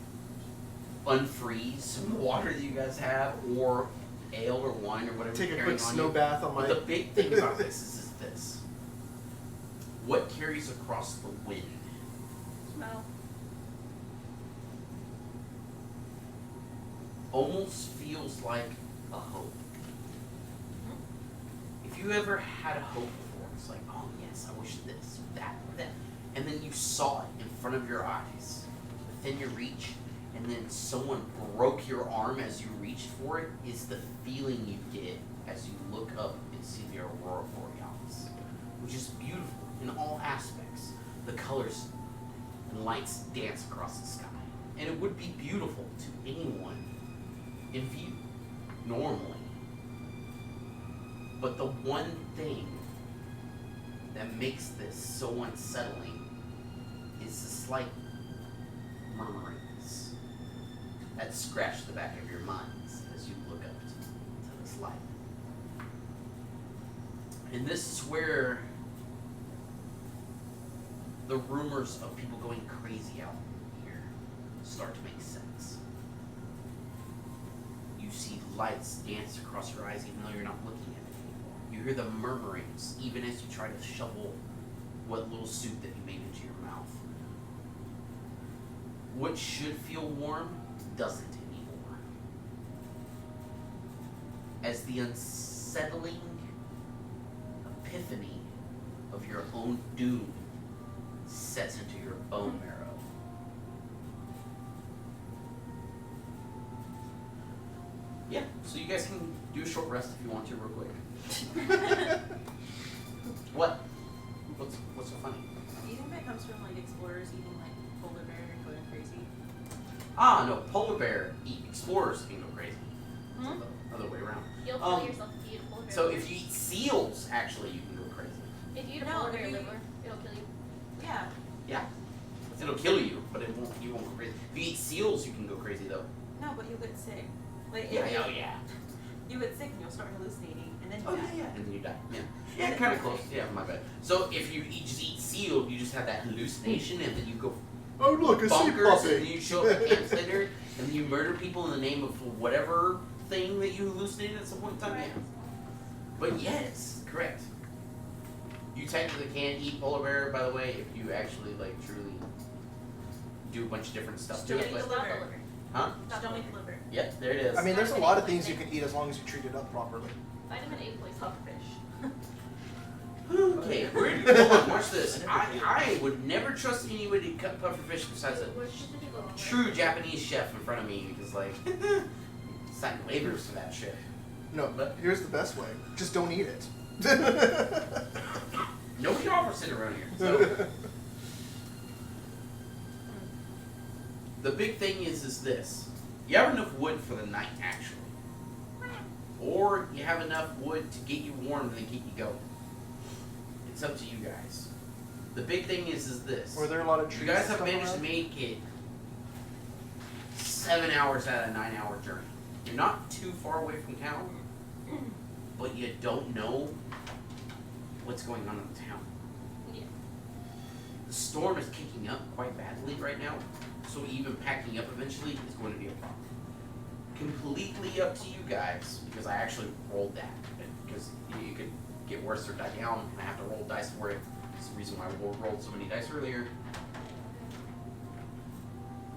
Unfreeze some of the water that you guys have, or ale or wine or whatever Take you're a carrying quick on snow you. bath on But my. the big thing about this is this. What carries across the wind? Smell. Almost feels like a hope. If you ever had a hope before, it's like, oh yes, I wish this, that, that. And then you saw it in front of your eyes, within your reach, and then someone broke your arm as you reached for it, is the feeling you get as you look up and see the aurora borealis, which is beautiful in all aspects. The colors and lights dance across the sky. And it would be beautiful to anyone in view, normally. But the one thing that makes this so unsettling is the slight murmurings that scratch the back of your minds as you look up to this light. And this is where the rumors of people going crazy out here start to make sense. You see lights dance across your eyes even though you're not looking at it anymore. You hear the murmurings even as you try to shovel what little soup that you made into your mouth. What should feel warm doesn't anymore. As the unsettling epiphany of your own doom sets into your bone marrow. Yeah, so you guys can do a short rest if you want to real quick. What? What's so funny? Do you think that comes from like explorers eating like polar bear and going crazy? Ah, no, polar bear eat explorers can go crazy. Hmm? It's the other way around. You'll kill yourself if you eat a polar bear. So if you eat seals, actually, you can go crazy. If you eat a No, polar bear if you- liver, it'll kill you. Yeah. Yeah. It'll kill you, but you won't go crazy. If you eat seals, you can go crazy though. No, but you'll get sick. Like Yeah, if you, oh yeah. you get sick and you'll start hallucinating and then you Oh die. yeah, yeah. And then you die. Yeah. Yeah, kind of close. Yeah, my bad. So if you just eat seal, you just have that hallucination, and then you go Oh look, a sea bonkers, and then puppy. you show up at camp later, and then you murder people in the name of whatever thing that you hallucinated at some point in time. Right. Yeah. But yes, correct. You technically can eat polar bear, by the way, if you actually like truly do a bunch of different stuff to Don't it. eat But, the Not the liver. liver. huh? Just don't eat the liver. Yep, there it is. I mean, there's a lot of things you can eat as long as you treat it up properly. Vitamin A poison. Pufferfish. Okay, hold on, watch this. I would never trust anybody to cut pufferfish besides a true Japanese chef in front of me because like sign waivers for that shit. No, But- here's the best way. Just don't eat it. Nobody offers it around here. So the big thing is this. You have enough wood for the night actually. or you have enough wood to get you warm and keep you going. It's up to you guys. The big thing is this. Were there a lot of trees? You guys and have stuff managed to around? make it 7 hours out of a 9-hour journey. You're not too far away from town, but you don't know what's going on in the town. Yeah. The storm is kicking up quite badly right now, so even packing up eventually is going to be a problem. Completely up to you guys, because I actually rolled that, because you could get worse or die down, and I have to roll dice for it. That's the reason why I rolled so many dice earlier.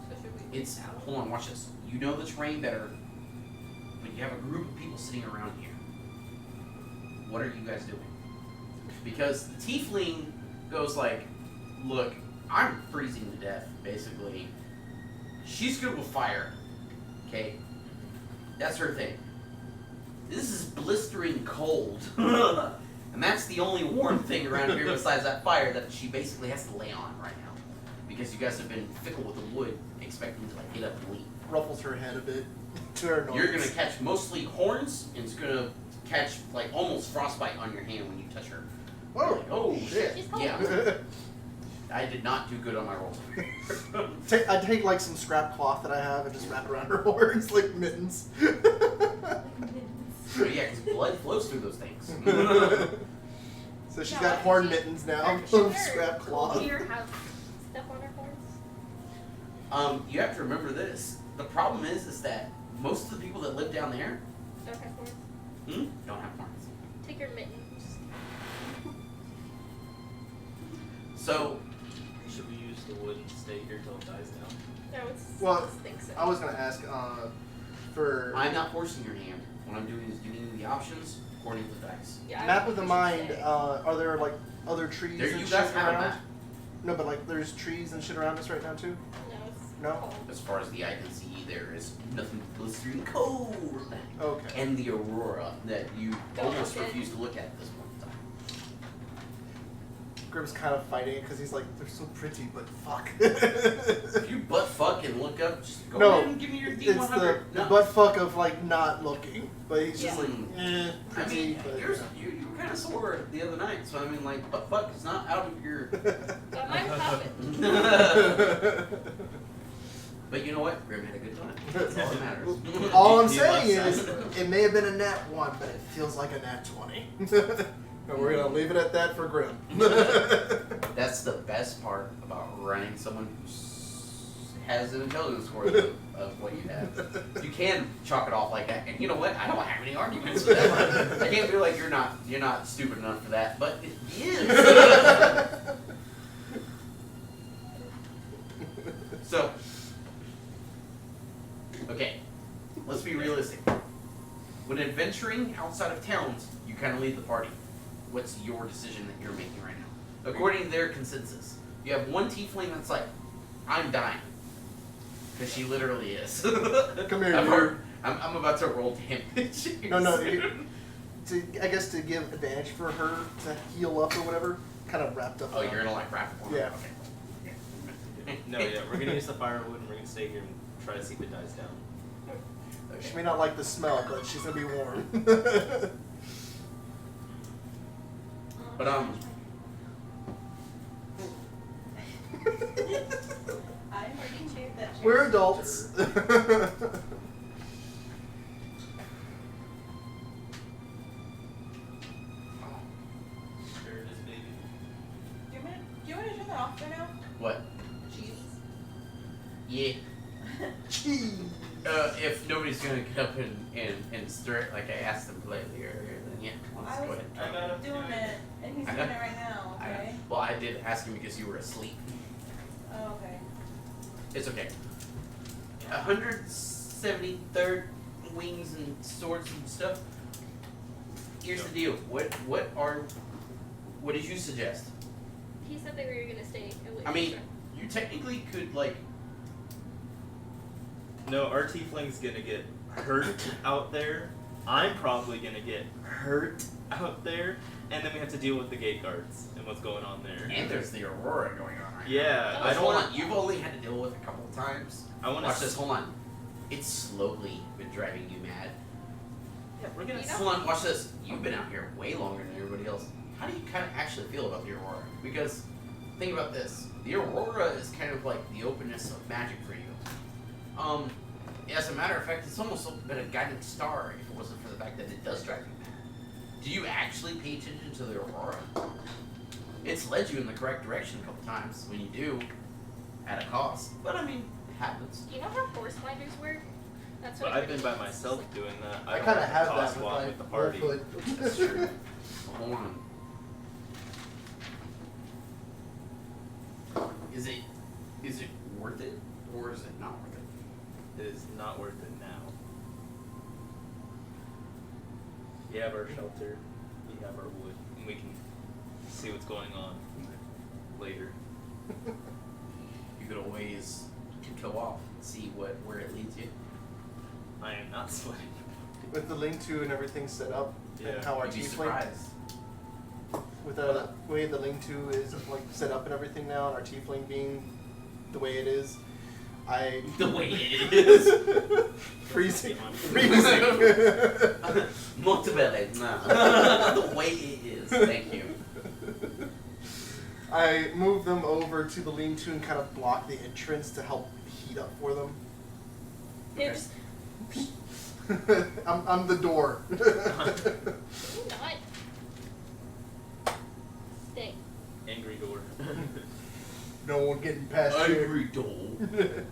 So should we It's, hold on, watch this. You know the terrain better, but you have a group of people sitting around here. What are you guys doing? Because the tiefling goes like, look, I'm freezing to death, basically. She's good with fire, okay? That's her thing. This is blistering cold. And that's the only warm thing around here besides that fire that she basically has to lay on right now. Because you guys have been fickle with the wood, expecting to like get up and leave. Ruffles her head a bit to her nose. You're gonna catch mostly horns, and it's gonna catch like almost frostbite on your hand when you touch her. Whoa! Like, oh shit! She's cold. Yeah, I did not do good on my roll. I take like some scrap cloth that I have and just wrap it around her horns like mittens. So yeah, because blood flows through those things. So she's Yeah, got why horn does she- mittens now Should of her scrap cloth. deer have stuff on her horns? You have to remember this. The problem is that most of the people that live down there, Don't have horns? don't have horns. Take your mittens. So Should we use the wood and stay here till it dies down? No, it's Well, just think so. I was gonna ask for I'm not forcing your hand. What I'm doing is giving you the options according to the dice. Yeah, I map think of the we should mind. stay. Are there like other trees There, and you shit guys have a around? map. No, but like there's trees and shit around us right now too. No, it's No? cold. As far as the eye can see, there is nothing but blistering cold. Okay. And the aurora that you Don't almost look it. refuse to look at this one time. Grim's kind of fighting it because he's like, they're so pretty, but fuck. If you butt fuck and look up, just go No, ahead and give me your it's D100. the butt fuck of like not looking, but he's just Yeah. like, I pretty. mean, but, you were kind of sore the other night, so I mean, like, butt fuck is not out of your. But mine happened. But you know what? Grim had a good time. That's all that matters. All I'm He saying loves is, that. it may have been a nat 1, but it feels like a nat 20. And we're gonna leave it at that for Grim. That's the best part about running someone who has an intelligence score of what you have. You can chalk it off like that, and you know what? I don't have any arguments with that. I can't feel like you're not stupid enough for that, but it is. So, okay, let's be realistic. When adventuring outside of towns, you kind of lead the party. What's your decision that you're making right now? According to their consensus, you have one tiefling that's like, I'm dying. Because she literally is. Come here, I've you. heard, I'm about to roll damage. No, I guess to give advantage for her to heal up or whatever, kind of wrapped up. Oh, around you're gonna like wrap it on? Yeah. Okay. No, yeah, we're gonna use the firewood and we're gonna stay here and try to see if it dies down. She may not like the smell, but she's gonna be warm. But I'm ready to that. We're adults. Sure it is, baby. Do you want to turn that off for now? what? Cheese. Yeah. Cheese. If nobody's gonna get up and stir it like I asked them politely earlier, then yeah, let's I go was ahead. I got it. doing it, and he's I doing know. it right now, okay? Well, I did ask him because you were asleep. Oh, okay. It's okay. 173rd wings and swords and stuff. Here's the deal. What did you suggest? He said that we were gonna stay and wait. I mean, you technically could like. No, our tiefling's gonna get hurt out there. I'm probably gonna get hurt out there, and then we have to deal with the gate guards and what's going on there. And there's the aurora going on right Yeah, now. I don't Hold want. on. You've only had to deal with it a couple of times. I want Watch to. this. Hold on. It's slowly been driving you mad. Yeah, we're gonna. You know? Hold on, watch this. You've been out here way longer than everybody else. How do you kind of actually feel about the Aurora? Because think about this: the Aurora is kind of like the openness of magic for you. As a matter of fact, it's almost been a guiding star if it wasn't for the fact that it does drive you mad. Do you actually pay attention to the Aurora? It's led you in the correct direction a couple times when you do, at a cost. But I mean, it happens. Do you know how Frostmaidens work? That's But what I've been by everybody myself says. doing that. I don't kind of wanna have that cost with swap my with the party. foot. That's true. Hold on. Is it worth it or is it not worth it? It is not worth it now. We have our shelter, we have our wood, and we can see what's going on later. You could always tiptoe off and see where it leads you. I am not sweating. With the lean-to and everything set up, Yeah. and how our You'd be tiefling, surprised. with the way the lean-to is like set up and everything now, and our tiefling being the way it is, The way it is. freezing. Molto bene. No. The way it is. Thank you. I move them over to the lean-to and kind of block the entrance to help heat up for them. They're Okay. just I'm the door. not. Stay. Angry door. No one getting past Angry door. here.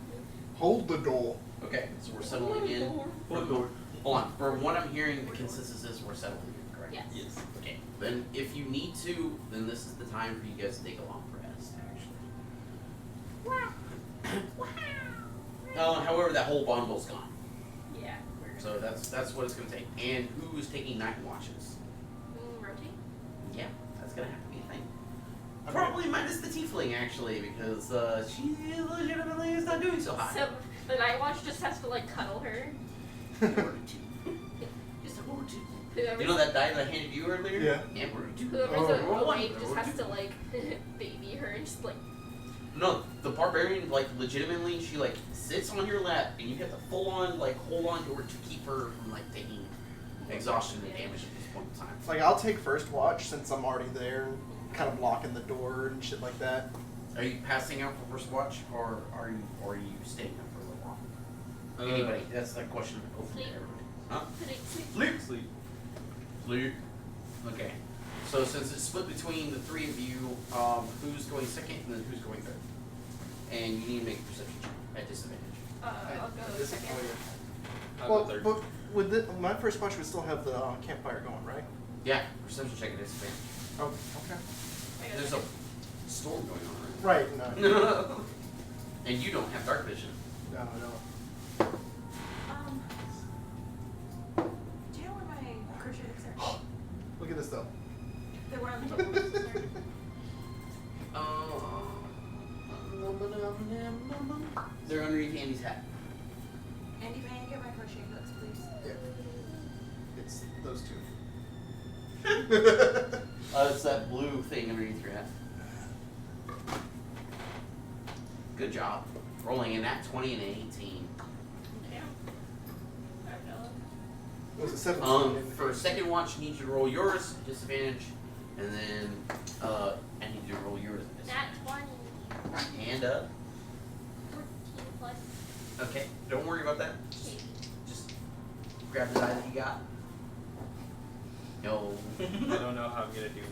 Hold the door. Okay, so we're settling in. Hold on. For what I'm hearing, the consensus is we're settling in, correct? Yes. Yes. Okay. Then if you need to, then this is the time for you guys to take a long rest, actually. However, that whole bundle's gone. Yeah. We're So that's what it's going to take. And who is taking night watches? rotate. Yeah, that's going to have to be a thing. I mean- Probably minus the tiefling, actually, because she legitimately is not doing so hot. So the night watch just has to like cuddle her. Just a word two. Whoever's, You know that die that I handed you earlier? Yeah. Yeah, word two. whoever's Roll one, awake just roll has two. to like baby her and just like. No, the barbarian, like, legitimately, she, like, sits on your lap, and you have to full on, like, hold on to her to keep her from, like, taking exhaustion and damage at this point in time. Like, I'll take first watch since I'm already there, kind of blocking the door and shit like that. Are you passing out for first watch, or are you staying up for a little while? Anybody? That's the question open to Sleep. everybody. Huh? Sleep. Sleep. Sleep. Okay. So since it's split between the three of you, who's going second and then who's going third? And you need to make a perception check at disadvantage. I'll go This- second. oh, yeah. I'll Well, go third. but with my first watch would still have the campfire going, right? Yeah, perception check at disadvantage. Oh, okay. I go There's a second. storm going on, Right, no. right? And you don't have dark vision. No, no. Do you know where my crochet hooks are? Look at this though. They're one of the tables. They're underneath Andy's hat. Andy, may I get my crochet hooks, please? Yeah. It's those two. It's that blue thing underneath your hat. Good job. Rolling in that 20 and an 18. Damn. I don't know. It was a 17. For second watch, you need you to roll yours, disadvantage, and then I need you to roll yours at Nat disadvantage. 20. And 14 plus okay, don't worry about that. 8. Just grab the die that you got. No. I don't know how I'm gonna do.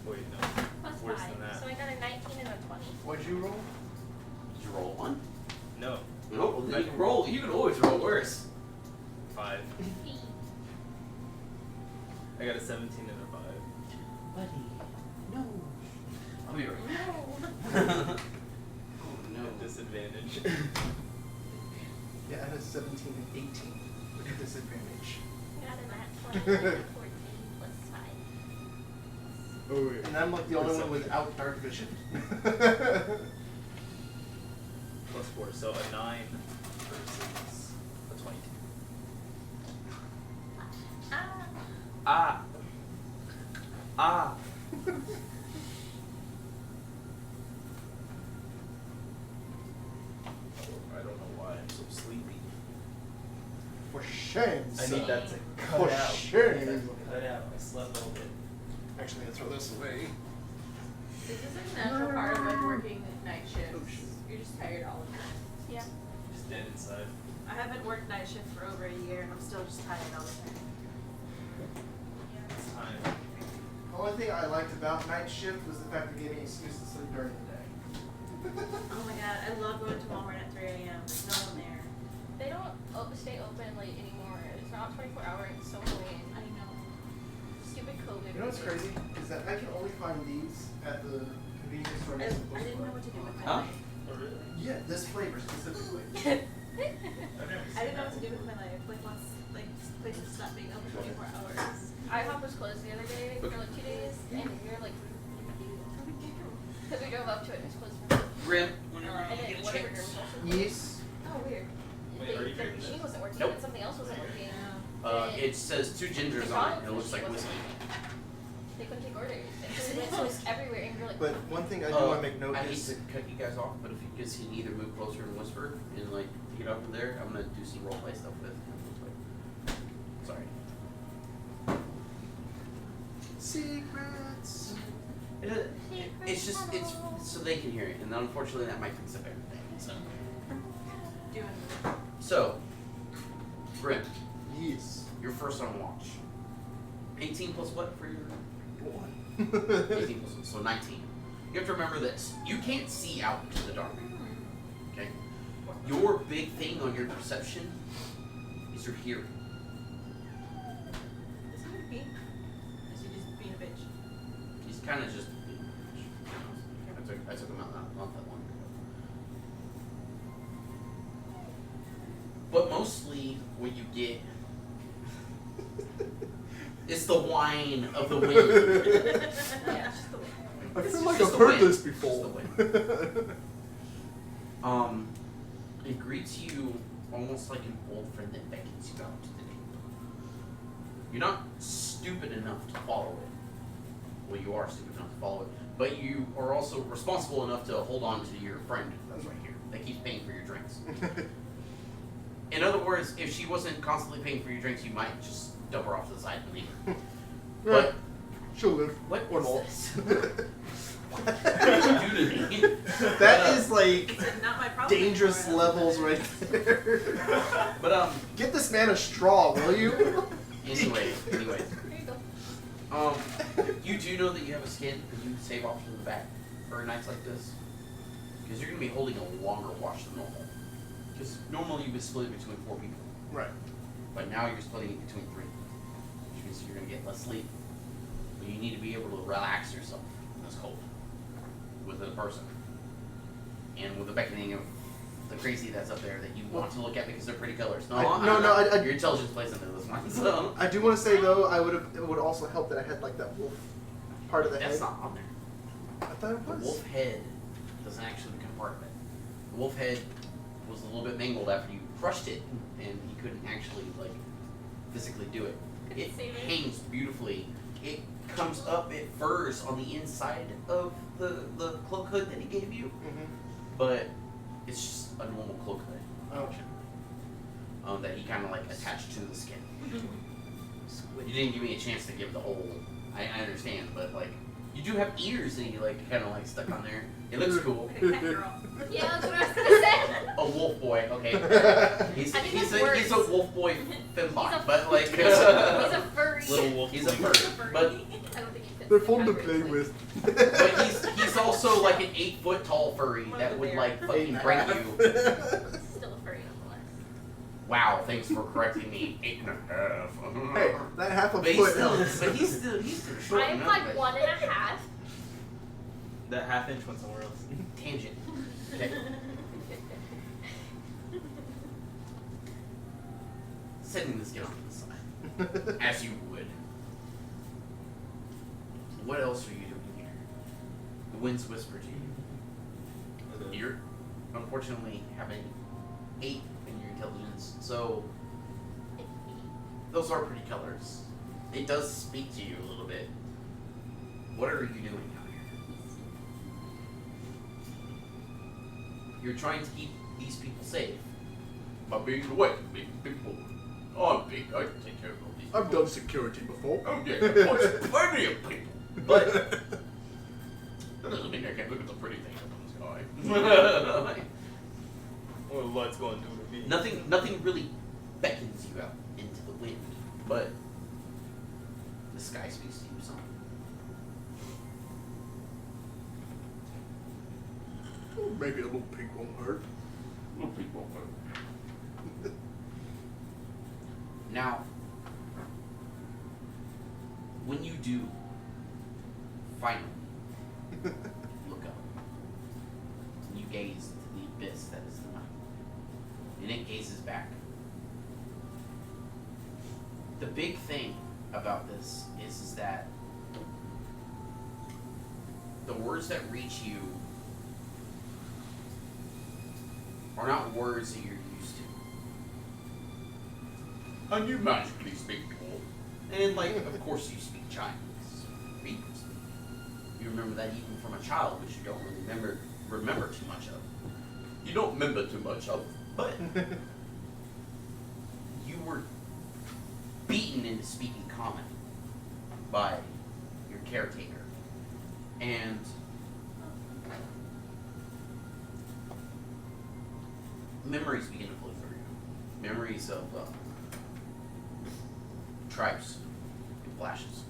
Wait, no. Plus Worse 5. than that. So I got a 19 and a 20. What'd you roll? Did you roll one? No. No, well, then you can roll. You can always roll worse. 5. 8. I got a 17 and a 5. Buddy, no. I'll be right No. back. Oh no. Disadvantage. Yeah, I had a 17 and 18 with a disadvantage. Got a nat 20 and a 14 plus 5. Oh, yeah. And I'm like the only one without dark vision. Plus 4, so a 9 versus a 22. Ah. Ah! I don't know why I'm so sleepy. For shame. I need that to For cut out. shame. Cut out. I slept all day. Actually, I'm gonna throw this away. Is this like a natural part of like working night shifts? Oh, shit. You're just tired all the time. Yeah. Just dead inside. I haven't worked night shift for over a year and I'm still just tired all the time. It's time. The only thing I liked about night shift was the fact it gave me an excuse to sleep during the day. Oh my god, I love going to Walmart at 3 a.m. There's no one there. They don't stay open late anymore. It's not 24 hours. It's so annoying. I know. Stupid COVID. You know what's crazy? Is that I can only find these at the convenience store. I next to the didn't know bookstore. what to do with my Huh? life. Oh really? Yeah, this flavor specifically. I've never I didn't know what to do with my life. Like once like places stopped being open 24 hours. IHOP was closed the other day for like 2 days, and we were like, because we drove up to it and it was closed. Grim. And then whatever drink was also closed. Yes. Oh weird. Wait, are you The drinking machine this? wasn't working, Nope. and something else wasn't working. It says 2 gingers on it. It looks like whiskey. They couldn't take orders. And it was everywhere, and we were like, But one thing I do want to make note I hate is to cut you guys off, but if you guys can either move closer and whisper and like get up to there, I'm gonna do some roleplay stuff with. Sorry. secrets. It's just it's so they can hear it, and unfortunately that might fix up everything. So, Grim, Yes. you're first on watch. 18 plus what for your? One. 18 plus so 19. You have to remember this. You can't see out into the dark. Okay. Your big thing on your perception is your hearing. Is he a bee? Is he just being a bitch? He's kind of just. I took him out not that long ago. But mostly, what you get is the whine of the wind. Yeah, it's just the way. I It's feel like just I've the heard wind. this before. It greets you almost like an old friend that beckons you out to the deep. You're not stupid enough to follow it. Well, you are stupid enough to follow it, but you are also responsible enough to hold on to your friend that's right here that keeps paying for your drinks. In other words, if she wasn't constantly paying for your drinks, you might just dump her off to the side and leave her. But She'll live. what Or is not. this? What did you do to me? That is like He said, not my problem. dangerous anymore." levels right there. But Get this man a straw, will you? anyway. here you go. You do know that you have a skin that you save off to the back for nights like this? Because you're going to be holding a longer watch than normal. Because normally you would split it between 4 people. Right. But now you're splitting it between 3. Which means you're going to get less sleep. But you need to be able to relax yourself in this cold. With a person. And with the beckoning of the crazy that's up there that you want to look at because they're pretty colors. No, your intelligence plays into this one. So. I do want to say though, it would also help that I had like that wolf part of the That's head. not on there. I thought it The was. wolf head doesn't actually become part of it. The wolf head was a little bit mangled after you crushed it, and you couldn't actually like physically do it. It Couldn't save it. hangs beautifully. It comes up, it furs on the inside of the cloak hood that he gave you, Mm-hmm. but it's just a normal cloak hood. Oh. That he kind of like attached to the skin. You didn't give me a chance to give the whole. I understand, but like you do have ears that you like kind of like stuck on there. It looks cool. Like a cat girl. Yeah, that's what I was gonna say. A wolf boy, okay. He's I think he's that's a worse. wolf boy fembot, He's a- but like He's a furry. Little wolf. he's a fling. furry, but I don't think he fits. They're the fun to category. play with. but he's also like an 8-foot tall furry One that of the would bear. like fucking bring you. Still a furry nonetheless. Wow, thanks for correcting me. 8.5. Hey, that half a But he's foot still, helps. but he's still short I'm enough. like but- 1.5. That half inch went somewhere else. Tangent. Okay. Setting this guy on the side, as you would. What else are you doing here? The winds whisper to you. You're unfortunately having 8 in your intelligence, so those are pretty colors. It does speak to you a little bit. What are you doing out here? You're trying to keep these people safe by being away from these people. Oh, I'm big. I can take care of all these. I've done security before. Oh, yeah. There's plenty of people. But That doesn't mean I can't look at the pretty things up in the sky. Or what's going through the beat. nothing really beckons you out into the wind, but the sky speaks to you some. Maybe a little pink won't hurt. Little people. Now, when you do finally look up, and you gaze into the abyss that is the night, and it gazes back. The big thing about this is that the words that reach you are not words that you're used to. And you magically speak dwarf. And, like, of course you speak Chinese. Previously. You remember that even from a child, which you don't really remember too much of. You don't remember too much of. But you were beaten into speaking common by your caretaker. And memories begin to flow through you. Memories of tribes and flashes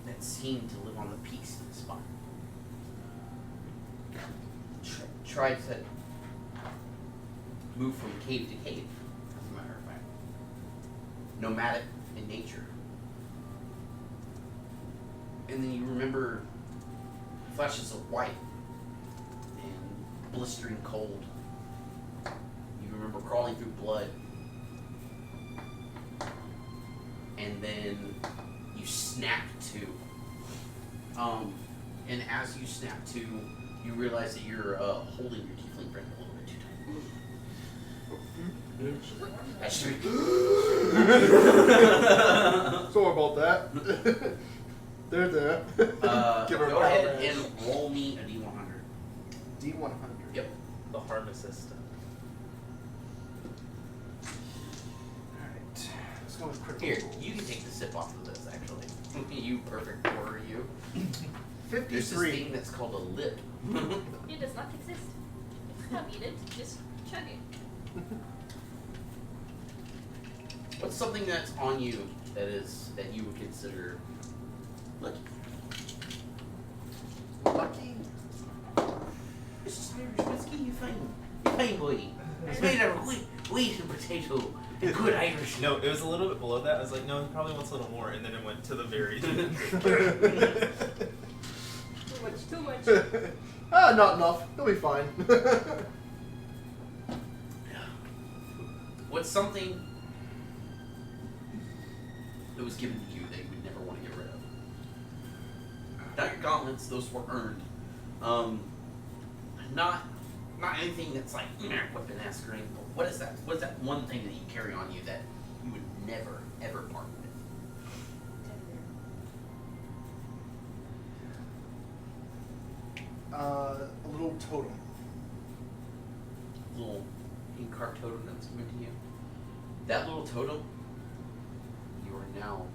that seem to live on the peaks of the spine. Tribes that move from cave to cave, as a matter of fact. Nomadic in nature. And then you remember flashes of white and blistering cold. You remember crawling through blood. And then you snap to. And as you snap to, you realize that you're holding your tiefling friend a little bit too tight. That's true. Sorry about that. There. Give her Go a ahead power and roll me a D100. D100. Yep. The harm assistant. Alright. Let's go with critical. Here, you can take the sip off of this, actually. You perfect pour, you. There's this 53. thing that's called a lip. It does not exist. It's not needed. Just chug it. What's something that's on you that you would consider lucky? Lucky. It's just Irish whiskey, you fine boy. It's made out of wheat and potato and good Irish. No, it was a little bit below that. I was like, no, he probably wants a little more, and then it went to the very. Too much. Not enough. He'll be fine. What's something that was given to you that you would never want to get rid of? Not your gauntlets; those were earned. Not anything that's like weapon-esque or anything. But what is that? What is that one thing that you carry on you that you would never ever part with? A little totem. Little in-cart totem that's given to you. That little totem you are now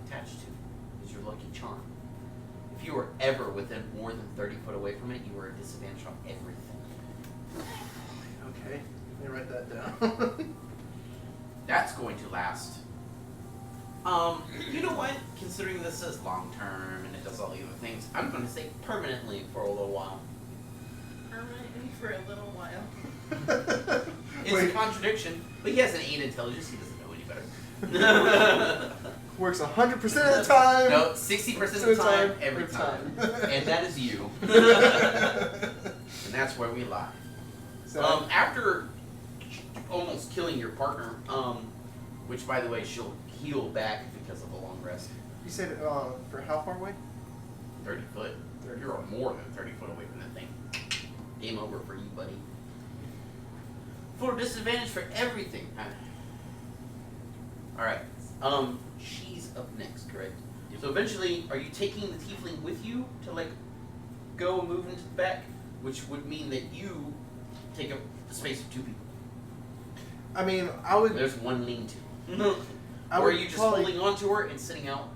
attached to is your lucky charm. If you are ever within more than 30 foot away from it, you are at a disadvantage on everything. Okay. Let me write that down. That's going to last. You know what? Considering this is long term and it does all the other things, I'm going to say permanently for a little while. Permanently for a little while. It's a Wait. contradiction, but he has an 8 intelligence. He doesn't know any better. Works 100% of the time. No, 60% of the time, every time. And that is you. And that's where we lie. So, After almost killing your partner, which by the way, she'll heal back because of a long rest. you said for how far away? 30 foot. You're more than 30 foot away from that thing. Game over for you, buddy. Full disadvantage for everything. Alright. She's up next, correct? So eventually, are you taking the tiefling with you to like go and move into the back? Which would mean that you take up the space of 2 people. I mean, I would. There's one lean-to. I Or are would you just probably- holding onto her and sitting out,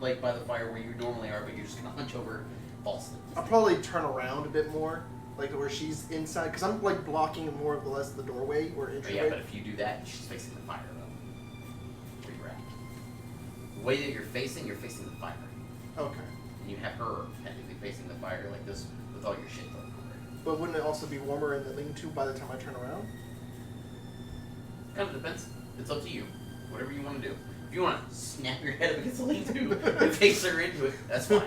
like by the fire where you normally are, but you're just gonna hunch over, fall asleep. I'll probably turn around a bit more, like where she's inside, because I'm like blocking more of the less of the doorway or Oh, entryway. yeah, but if you do that, she's facing the fire though. Where you're at. The way that you're facing the fire. Okay. And you have her technically facing the fire like this with all your shit thrown over it. But wouldn't it also be warmer in the lean-to by the time I turn around? Kind of depends. It's up to you. Whatever you want to do. If you want to snap your head up against the lean-to and face her into it, that's fine.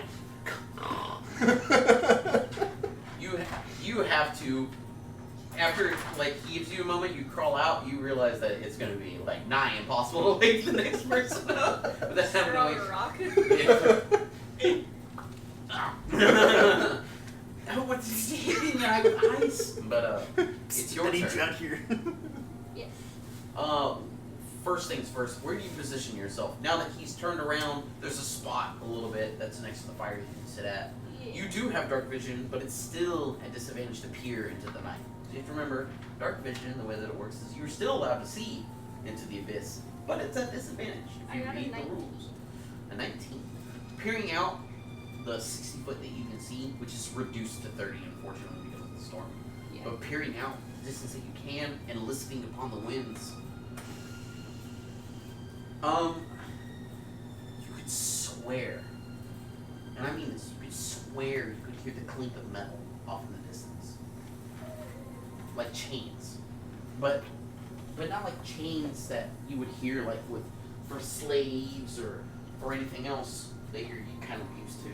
You have to, after like he gives you a moment, you crawl out, you realize that it's going to be like nigh impossible to wake the next person up without having Throw to a rock. wake. Oh, what's hitting me with ice? But it's your I need you turn. out here. Yes. First things first, where do you position yourself? Now that he's turned around, there's a spot a little bit that's next to the fire you can sit at. Yeah. You do have dark vision, but it's still a disadvantage to peer into the night. So you have to remember, dark vision, the way that it works is you're still allowed to see into the abyss, but it's at disadvantage if I you got a read the 19. rules. A 19. Peering out the 60 foot that you can see, which is reduced to 30 unfortunately because of the storm. Yeah. But peering out the distance that you can and listening upon the winds. You could swear, and I mean this, you could swear you could hear the clink of metal off in the distance. Like chains. But not like chains that you would hear like for slaves or anything else that you're kind of used to.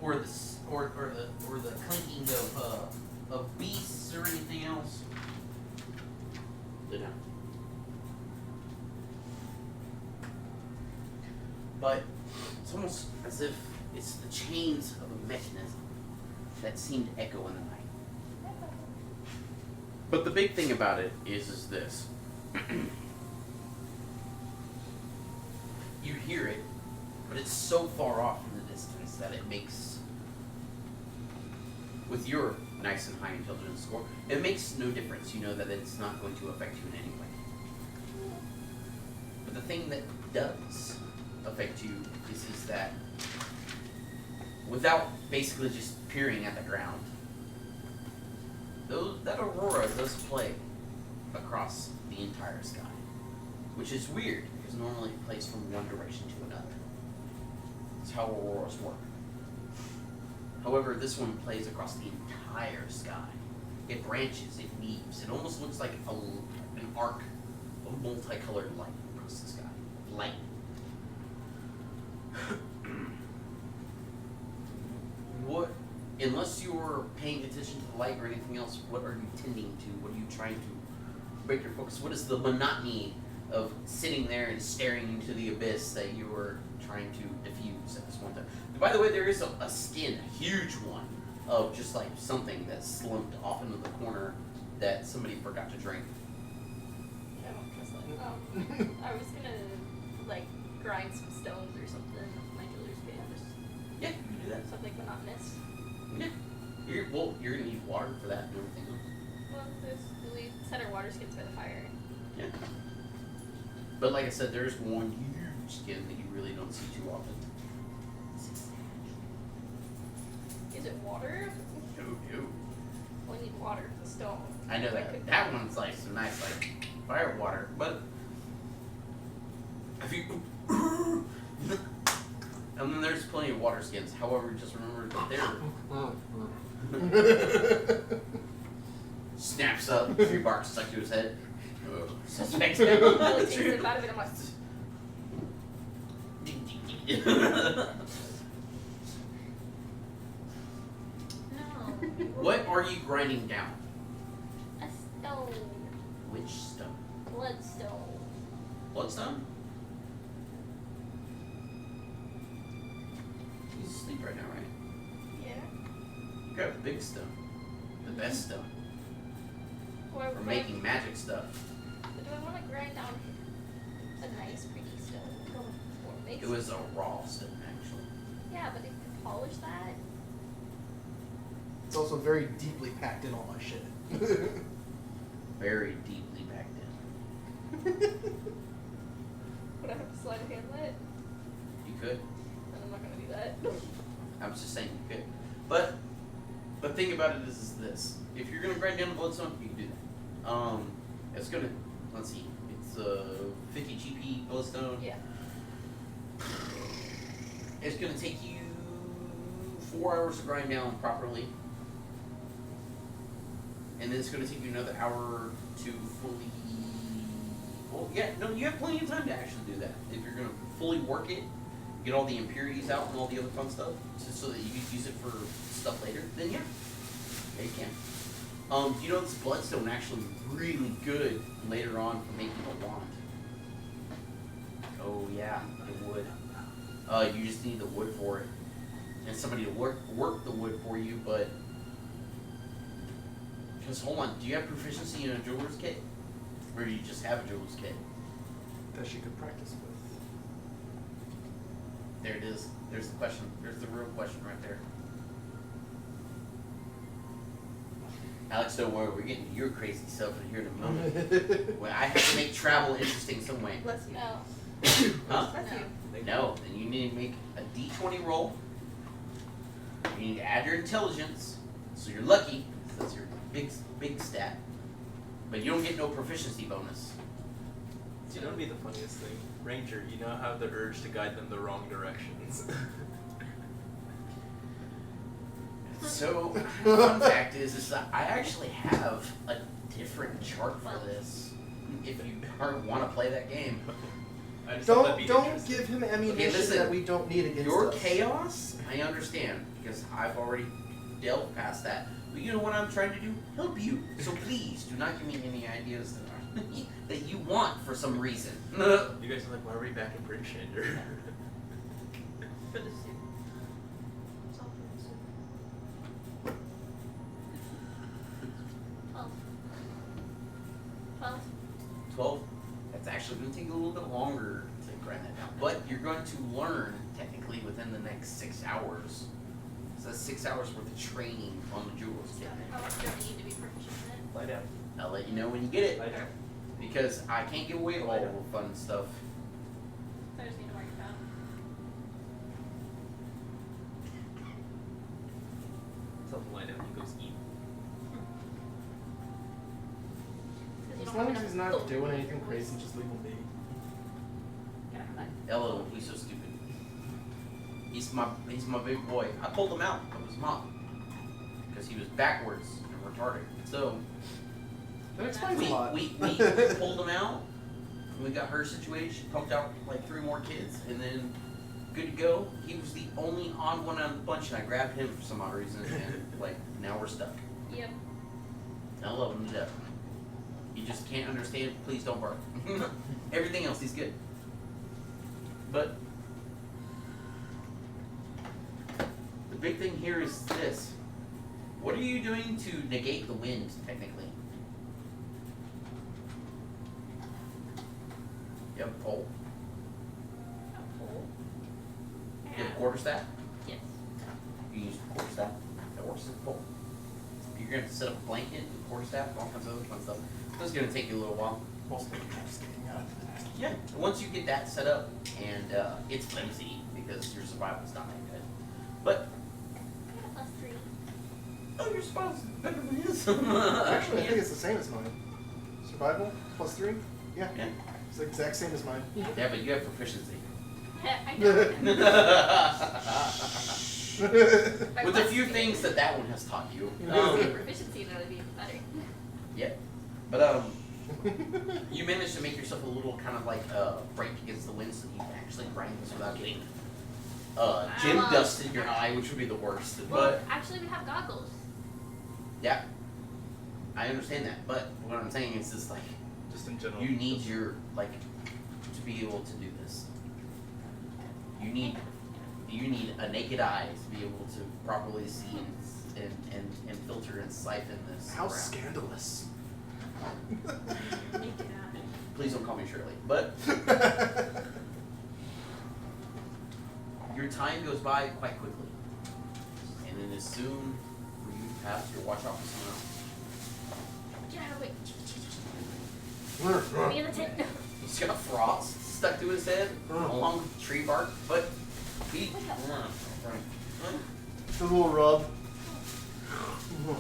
Or the clinking of beasts or anything else. They don't. But it's almost as if it's the chains of a mechanism that seem to echo in the night. But the big thing about it is this. You hear it, but it's so far off in the distance that it makes, with your nice and high intelligence score, it makes no difference. You know that it's not going to affect you in any way. But the thing that does affect you is that without basically just peering at the ground, that aurora does play across the entire sky, which is weird because normally it plays from one direction to another. That's how auroras work. However, this one plays across the entire sky. It branches, it weaves, it almost looks like an arc of multicolored light across the sky. Light. What, unless you're paying attention to the light or anything else, what are you tending to? What are you trying to break your focus? What is the monotony of sitting there and staring into the abyss that you are trying to diffuse at this one time? By the way, there is a skin, a huge one, of just like something that's slumped off into the corner that somebody forgot to drink. Yeah, I don't trust that. I was gonna like grind some stones or something with my jeweler's kit. Just Yeah, you can do that. something monotonous. Yeah. You're gonna need water for that and everything else. Well, we set our water skins by the fire. Yeah. But like I said, there's one huge skin that you really don't see too often. Is it water? No. Well, I need water for the stone. I know I that. could- That one's like some nice like fire water, but if you and then there's plenty of water skins. However, just remember that they're snaps up, 3 barks stuck to his head. Suspects him. I like tasted about it, and I'm like, no. What are you grinding down? A stone. Which stone? Bloodstone. Bloodstone? He's asleep right now, right? Yeah. You grab the big stone. The best stone. Or For making magic stuff. But do I want to grind down a nice, pretty stone? Or make It was a raw stone, actually. Yeah, but if you polish that, It's also very deeply packed in all my shit. very deeply back then. Would I have to slide a hand that? You could. And I'm not gonna do that. I was just saying you could. But the thing about it is this. If you're gonna grind down the bloodstone, you can do that. It's gonna, let's see, it's 50 GP bloodstone. Yeah. It's gonna take you 4 hours to grind down properly. And then it's gonna take you another hour to fully, well, yeah, no, you have plenty of time to actually do that. If you're gonna fully work it, get all the impurities out and all the other fun stuff, so that you can use it for stuff later, then yeah, you can. You know, this bloodstone actually really good later on for making a wand. Oh yeah, it would. You just need the wood for it, and somebody to work the wood for you. But because hold on, do you have proficiency in a jeweler's kit, or do you just have a jeweler's kit? That she could practice with. There it is. There's the question. There's the real question right there. Alex, don't worry. We're getting to your crazy self in here in a moment. Well, I have to make travel interesting some way. Bless you. No. Huh? Bless you. No, then you need to make a D20 roll. You need to add your intelligence, so you're lucky. That's your big stat. But you don't get no proficiency bonus. You know what would be the funniest thing? Ranger, you now have the urge to guide them the wrong directions. So, fun fact is that I actually have a different chart for this. If you want to play that game. I just thought that'd be Don't interesting. give him ammunition listen, that we don't need against Your us. chaos, I understand, because I've already delved past that. But you know what I'm trying to do? Help you. So please, do not give me any ideas that you want for some reason. You guys are like, why are we back in British Ender? For the soup. It's all for the soup. 12. 12. 12? That's actually going to take a little bit longer to grind that down. But you're going to learn, technically, within the next 6 hours. So that's 6 hours worth of training on the jewels kit. How much do I need to be proficient in it? Lie down. I'll let you know when you get it. Lie down. Because I can't give away all the fun stuff. I just need to mark it down. Tell him to lie down, he goes eat. 'Cause you As don't long have as he's enough not gold. doing anything crazy, just leave him be. Can I have that? Ella, he's so stupid. He's my big boy. I pulled him out of his mom. Because he was backwards and retarded. So That explains we a lot. we pulled him out. We got her situation. She pumped out like 3 more kids, and then good to go. He was the only odd one out of the bunch, and I grabbed him for some odd reason, and like now we're stuck. Yep. I love him to death. You just can't understand. Please don't bark. Everything else, he's good. But the big thing here is this. What are you doing to negate the wind, technically? You have a pole? A pole. You have a quarterstaff? Yes. You use the quarterstaff. That works as a pole. You're going to set up a blanket, a quarterstaff, all kinds of other fun stuff. This is going to take you a little while. Yeah. Once you get that set up, and it's flimsy because your survival's not that good. But I got a +3. oh, your survival's better than his. Actually, I think it's the same as mine. Survival +3? Yeah. Yeah. It's the exact same as mine. Yeah, but you have proficiency. I know. With a few things that one has taught you. Proficiency, that would be better. Yeah. But you managed to make yourself a little kind of like break against the wind, so you can actually grind this without getting gem Well, dust in your eye, which would be the worst. Well, But actually, we have goggles. yeah, I understand that. But what I'm saying is just like Just in general. you need your like to be able to do this. You need a naked eye to be able to properly see and filter and siphon this. How around. scandalous. Naked eye. Please don't call me Shirley. But your time goes by quite quickly. And then as soon as you pass your watch off to someone else. Get out of the way. Me in the tent. He's got frost stuck to his head along with tree bark, but he. Wake up. It's a little rub. Wake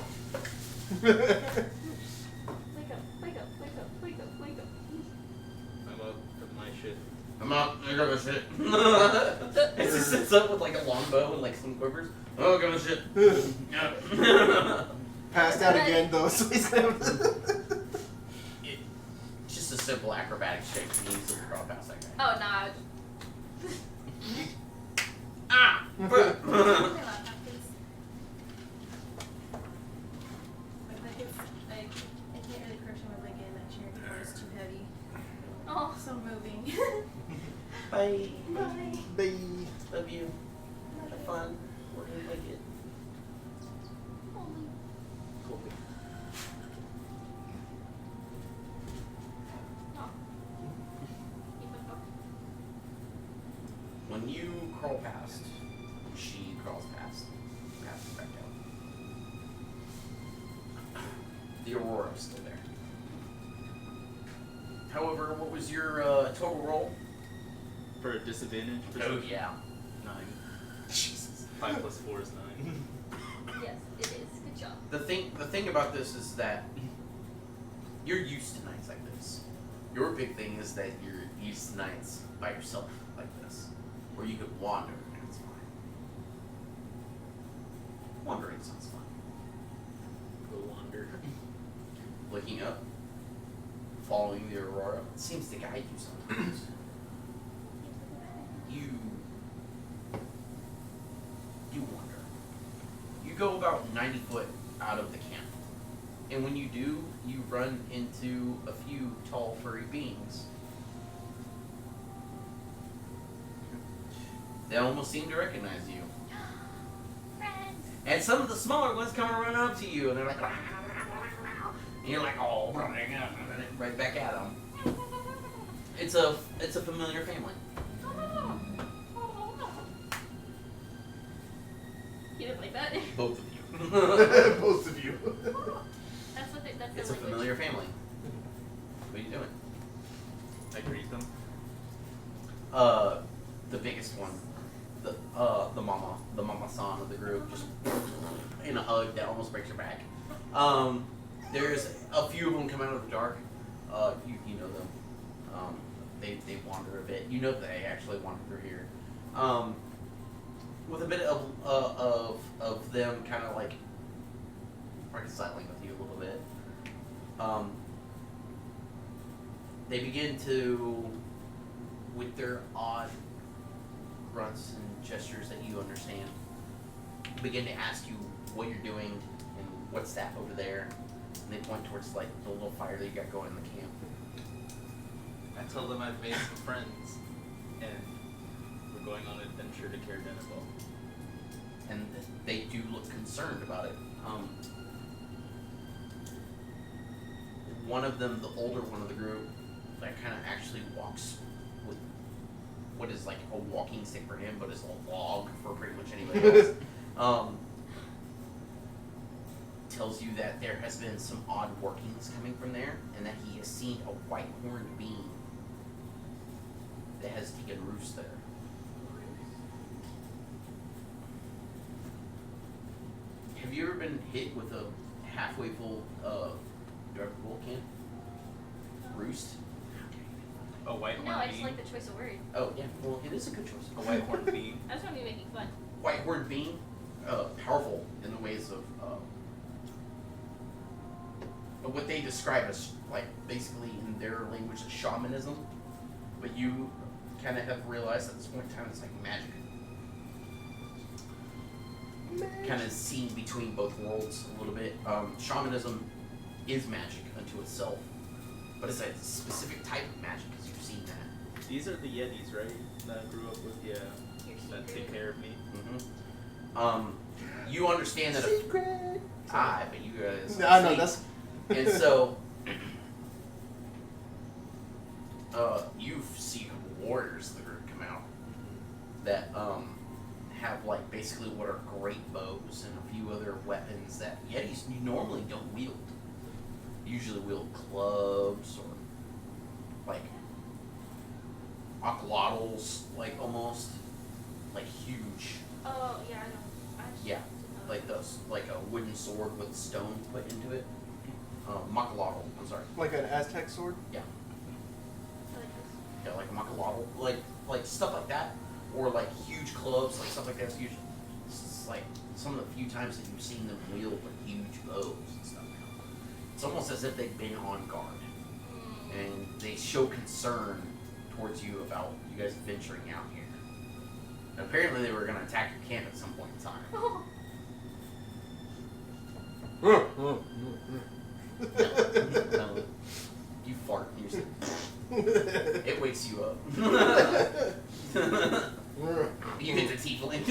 up, wake up, wake up, wake up, wake up. I'm up with my shit. I'm out. I got my shit. As he sits up with like a longbow and like some quivers. Oh, I got my shit. Yeah. Passed out again though, so he's It's just a simple acrobatic shake. He needs to crawl past that guy. Oh, nah. Ah! My laptop is. My blankets, I can't really crochet my blanket, and that Caer-Dineval is too heavy. Oh. So I'm moving. Bye. Bye. Bye. Love you. Have fun. We're gonna make it. Cool. Oh. Keep it up. When you crawl past, she crawls past, passes back out. The Aurora's still there. However, what was your total roll? For a disadvantage? Oh yeah. 9. Jesus. 5 plus 4 is 9. Yes, it is. Good job. The thing about this is that you're used to nights like this. Your big thing is that you're used to nights by yourself like this, where you could wander and it's fine. Wandering sounds fun. Go wander. Looking up, following the Aurora, it seems to guide you sometimes. You wander. You go about 90 foot out of the camp. And when you do, you run into a few tall, furry beings. They almost seem to recognize you. Friends. And some of the smaller ones come and run up to you, and they're like, and you're like, oh, right back at them. It's a familiar family. You didn't like that? Both of you. Both of you. That's what that's It's a their language. familiar family. What are you doing? I greet them. The biggest one, the mama san of the group, just in a hug that almost breaks your back. There's a few of them come out of the dark. You know them. They wander a bit. You know that they actually wander through here. With a bit of them kind of like reconciling with you a little bit. They begin to, with their odd grunts and gestures that you understand, begin to ask you what you're doing and what's that over there. And they point towards like the little fire that you got going in the camp. I tell them I've made some friends, and we're going on an adventure to Caer-Dineval. And they do look concerned about it. One of them, the older one of the group, that kind of actually walks with what is like a walking stick for him, but is a log for pretty much anybody else. Tells you that there has been some odd workings coming from there, and that he has seen a white-horned being that has taken roost there. Have you ever been hit with a halfway full dark volcan? Roost? A white No, horned I just being. like the choice of word. Oh, yeah, well, it is a good choice. A white horned being. I just want to be making fun. White-horned being, powerful in the ways of what they describe as, like, basically in their language, shamanism. But you kind of have realized at this point in time it's like magic. Kind of seen between both worlds a little bit. Shamanism is magic unto itself, but it's a specific type of magic because you've seen that. These are the Yetis, right? That I grew up with, yeah. That take care of me. You understand that. Secret. But you guys. No, no, that's. And so, you see warriors of the group come out that have like basically what are great bows and a few other weapons that Yetis normally don't wield. usually wield clubs or like axolotls, like almost like huge, Oh, yeah, I know. I actually yeah, did know like that. those, like a wooden sword with stone put into it. Macolotl, I'm sorry. Like an Aztec sword? Yeah, I like this. yeah, like a macolotl, like stuff like that, or like huge clubs, like stuff like that's usually. It's like some of the few times that you've seen them wield like huge bows and stuff now. It's almost as if they've been on guard, and they show concern towards you about you guys venturing out here. And apparently, they were going to attack your camp at some point in time. Oh, No, you fart and you're it wakes you up. You hit the tiefling,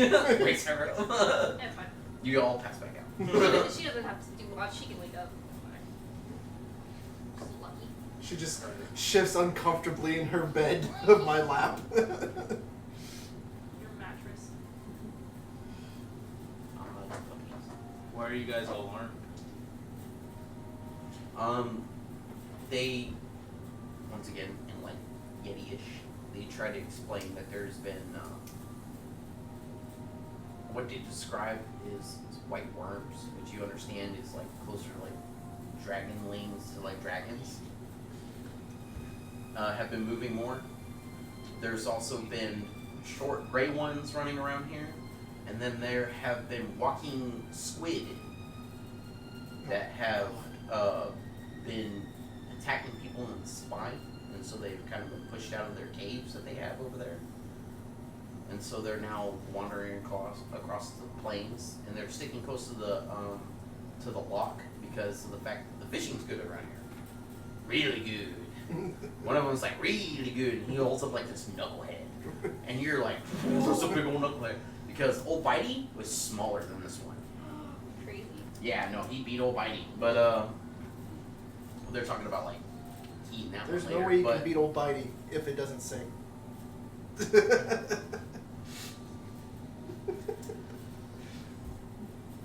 wakes her up. that's fine. You all pass back out. She doesn't have to do a lot. She can wake up. She's lucky. She just shifts uncomfortably in her bed of my lap. Your mattress. Why are you guys all armed? They, once again, in like Yeti-ish, they try to explain that there's been, what they describe is white worms, which you understand is like closer to like dragonlings to like dragons, have been moving more. There's also been short gray ones running around here, and then there have been walking squid that have been attacking people in the spine, and so they've kind of been pushed out of their caves that they have over there, and so they're now wandering across the plains, and they're sticking close to the lock because of the fact that the fishing's good around here, really good. One of them's like really good, and he holds up like this knucklehead, and you're like, "There's a big old knucklehead," because old Bitey was smaller than this one. Crazy. Yeah, no, he beat old Bitey, but they're talking about like eating that There's one no later. way you but can beat old Bitey if it doesn't sing.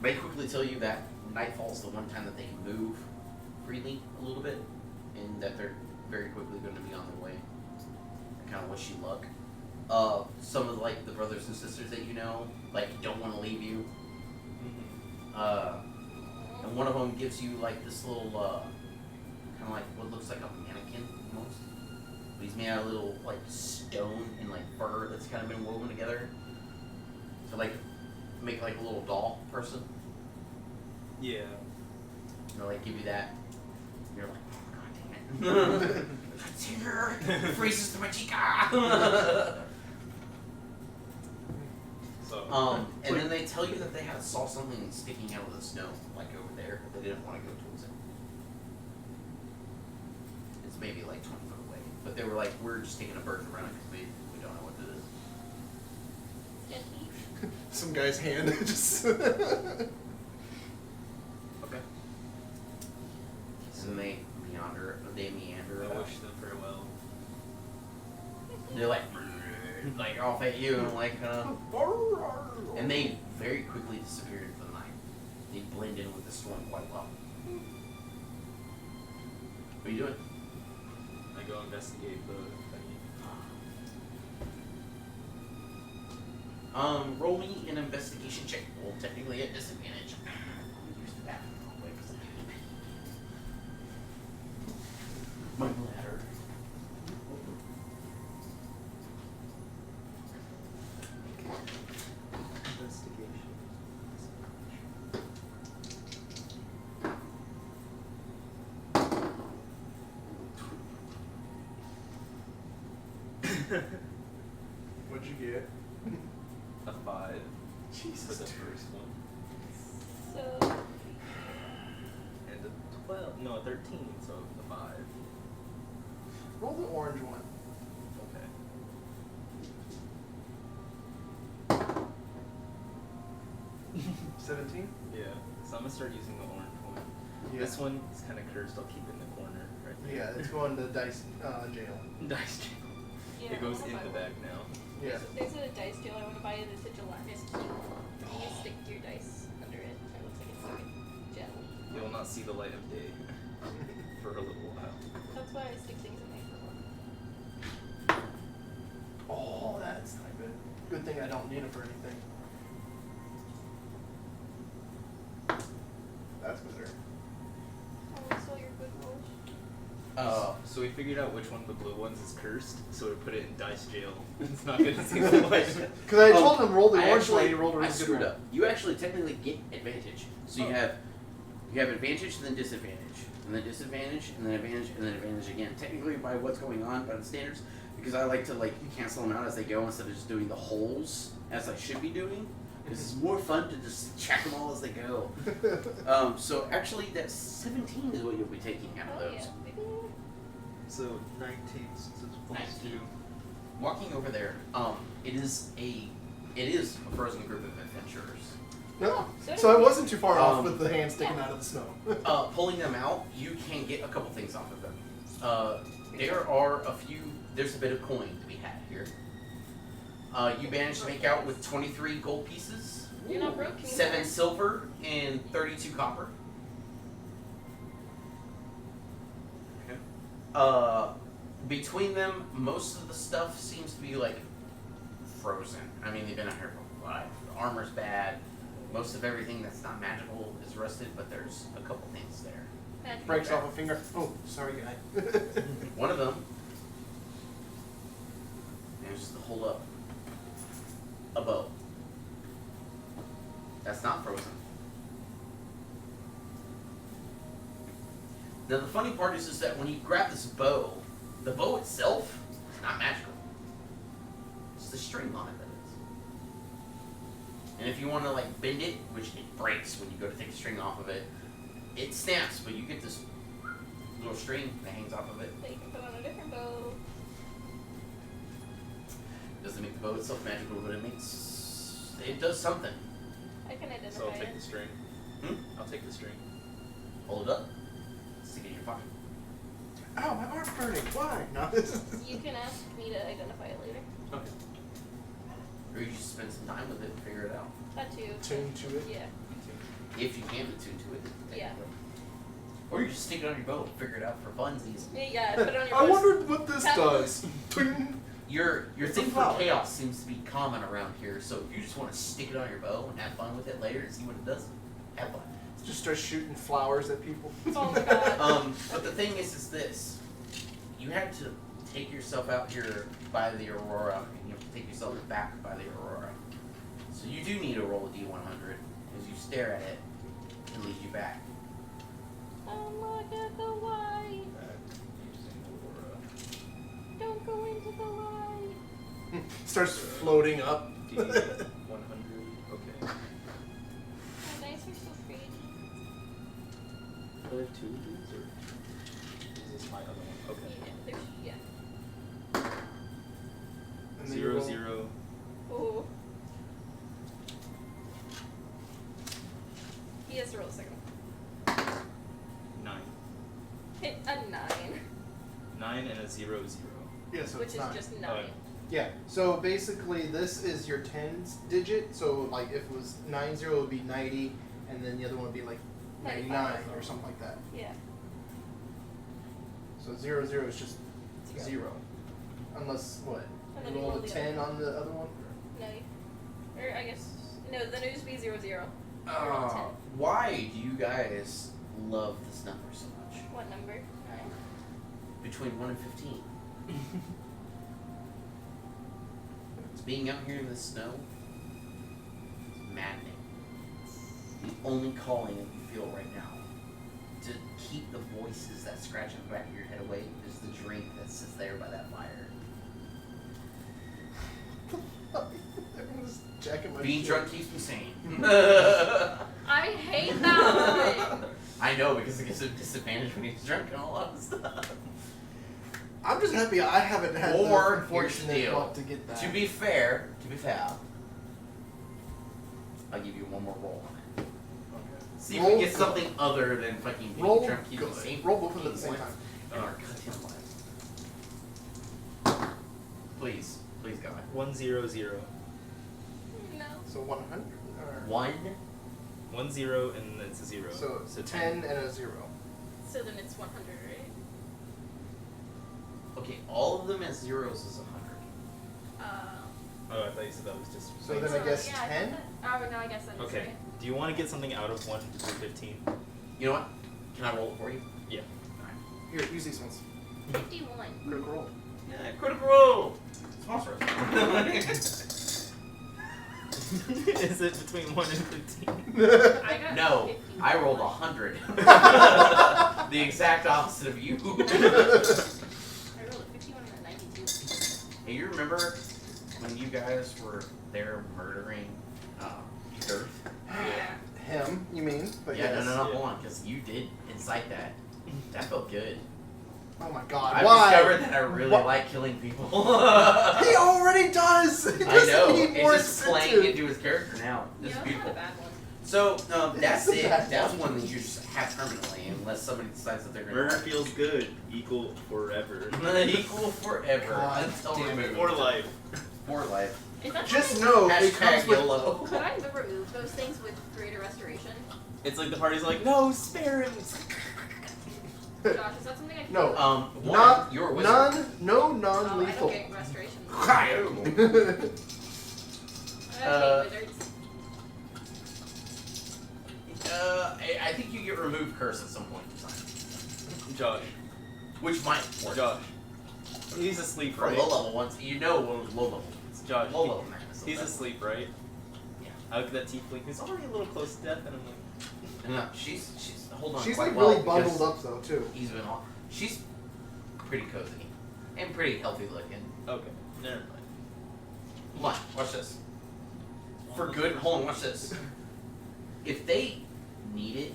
they quickly tell you that nightfall's the one time that they can move freely a little bit, and that they're very quickly going to be on their way. I kind of wish you luck. Some of like the brothers and sisters that you know, like don't want to leave you. And one of them gives you like this little, kind of like what looks like a mannequin almost. But he's made out of little like stone and like fur that's kind of been woven together. So like make like a little doll person. Yeah. You know, like give you that. You're like, oh, god damn it. It's here. Freezes to my chica. So. And then they tell you that they saw something sticking out of the snow, like over there, but they didn't want to go towards it. It's maybe like 20 foot away. But they were like, we're just taking a bird around it because we don't know what it is. Sketchy. Some guy's hand just. Okay. And then they meander I about. wish them farewell. They're like off at you and like and they very quickly disappeared into the night. They blend in with the storm quite well. What are you doing? I go investigate the thing. Roll me an investigation check. Well, technically at disadvantage. I'm used to that. I'll wait for the my ladder. What'd you get? A 5 for Jesus. the first one. So, And a 12. No, a 13, so the 5. Roll the orange one. Okay. 17? Yeah. So I'm gonna start using the orange one. Yeah. This one is kind of cursed. I'll keep it in the corner right there. Yeah, it's going to dice jail. Dice jail. yeah, It goes I in wanna the buy bag one. now. Yeah. There's a dice jail I want to buy you that's a gelatinous cube. You can stick your dice under it. It looks like it's like a gel. You will not see the light of day. for a little while. That's why I stick things in my drawer. Oh, that's not good. Good thing I don't need it for anything. That's better. Oh, so your good rolls. So we figured out which one of the blue ones is cursed, so we put it in dice jail. It's not gonna see the light. Because I told him roll the I orange one, actually, he rolled a I really good screwed roll. up. You actually technically get advantage. So you have advantage and then disadvantage, and then disadvantage, and then advantage, and then advantage again. Technically, by what's going on by the standards, because I like to cancel them out as they go instead of just doing the holes as I should be doing. Because it's more fun to just check them all as they go. So actually, that 17 is what you'll be taking out of Oh, those. yeah. So 19 since it's plus 19. Walking over there, it is a frozen group of adventurers. No. So So I wasn't too far off Um, with the hand sticking yeah. out of the snow. Pulling them out, you can get a couple things off of them. There are a few. There's a bit of coin to be had here. You managed to make out with 23 gold pieces, You're not broke anymore. 7 silver, and 32 copper. Between them, most of the stuff seems to be frozen. I mean, they've been out here for a while. The armor's bad. Most of everything that's not magical is rusted, but there's a couple things there. Magic Breaks number. off a finger. Oh, sorry, guy. One of them manages to hold up a bow. That's not frozen. Now the funny part is that when you grab this bow, the bow itself is not magical. It's the string on it that is. And if you want to bend it, which it breaks when you go to take the string off of it, it snaps, but you get this little string that hangs off of it. That you can put on a different bow. Doesn't make the bow itself magical, but it does something. I can identify So I'll take it. the string. I'll take the string. Hold it up. Stick it in your pocket. Ow, my arm's burning. Why? No. You can ask me to identify it later. Okay. Or you just spend some time with it and figure it out. That too. Tune to it. Yeah. If you can be tuned to it. Yeah. Or you just stick it on your bow and figure it out for funsies. Yeah, put it on your I bow. wondered what this Tap- does. Your It's a thing for flower. chaos seems to be common around here, so if you just want to stick it on your bow and have fun with it later and see what it does, have fun. Just start shooting flowers at people. Oh my god. But the thing is this. You had to take yourself out here by the Aurora, and you have to take yourself back by the Aurora. So you do need to roll a D100, as you stare at it, and lead you back. Look at the light. Using Aurora. Don't go into the light. Starts floating up. D100. Okay. My dice are so pretty. Do I have 2 of these, or is this my other one? Okay. Yeah. And then you 0, roll- 0. Oh. He has to roll a second. 9. Hit a 9, 9 and a 0, 0. Yeah, so which it's is 9. just 9. Yeah, so basically this is your tens digit, so if it was 90 it would be 90, and then the other one would be 99 or something like that. Yeah. So 0, 0 is just 0. Unless, what? And then You you roll roll a the 10 on the other one? No. Or I guess no. Then it would just be 0, 0. Roll a 10. Why do you guys love this number so much? What number? 9. Between 1 and 15. Being out here in the snow is maddening. The only calling that you feel right now to keep the voices that scratch in the back of your head away is the drink that sits there by that fire. Everyone's jacking my Being shit. drunk keeps me sane. I hate that one. I know, because it gives a disadvantage when he's drunk and all that stuff. I'm just happy I haven't had Or, the here's the unfortunate deal. luck to get that. To be fair, I'll give you one more roll on it. See if we Roll get good. something other than fucking being Roll drunk keeping good. the same. Roll both of them at the same time. And our goddamn lives. Please, God. 1, 0, 0. No. So 100? Or 1, 1, 0, and it's a 0. so 10 and a 0. So then it's 100, right? Okay, all of them as zeros is 100. Oh, I thought you said that was just. So then I guess yeah, 10? Oh, no, I guess that is Okay. right. Do you want to get something out of 1 through 15? You know what? Can I roll it for you? Yeah. Here, use these ones. 51. Critical roll. Yeah, critical roll. Sponsor us. Is it between 1 and 15? I got No, 51. I rolled 100. The exact opposite of you. I rolled a 51 and a 92. Hey, you remember when you guys were there murdering Girth? Yeah. Him, you mean? But Yeah, yes. no, hold on, because you did incite that. That felt good. Oh my god, I why? discovered that I really Why- like killing people. He already does! He I doesn't know. need It's more just playing incentive. into his character now. This Yeah, is that's not beautiful. a bad one. So that's It's a it. bad That's one. one that you just have permanently, unless somebody decides that they're gonna Murder feels good. Equal forever. equal forever God until damn it. removed. For life. For life. Is that Just how know it comes Hashtag with YOLO. Could I remove those things with greater restoration? It's like the party's like, no, spare him. Josh, is that something I can No. do? One, Not, you're a wizard. no Oh, I non-lethal. don't get restoration. Uh, Okay, wizards. I think you get removed curse at some point in time, Josh. which might work. Josh. He's asleep, For right? low level ones, you know what was low level ones. Josh. Low level madness. He's asleep, right? Yeah. I look at that tiefling. He's already a little close to death, and I'm like, No, she's hold on. She's quite like well really bundled because up though, too. He's been on. She's pretty cozy and pretty healthy looking. okay, never mind. Hold on, watch this. For good, hold on, watch this. If they need it,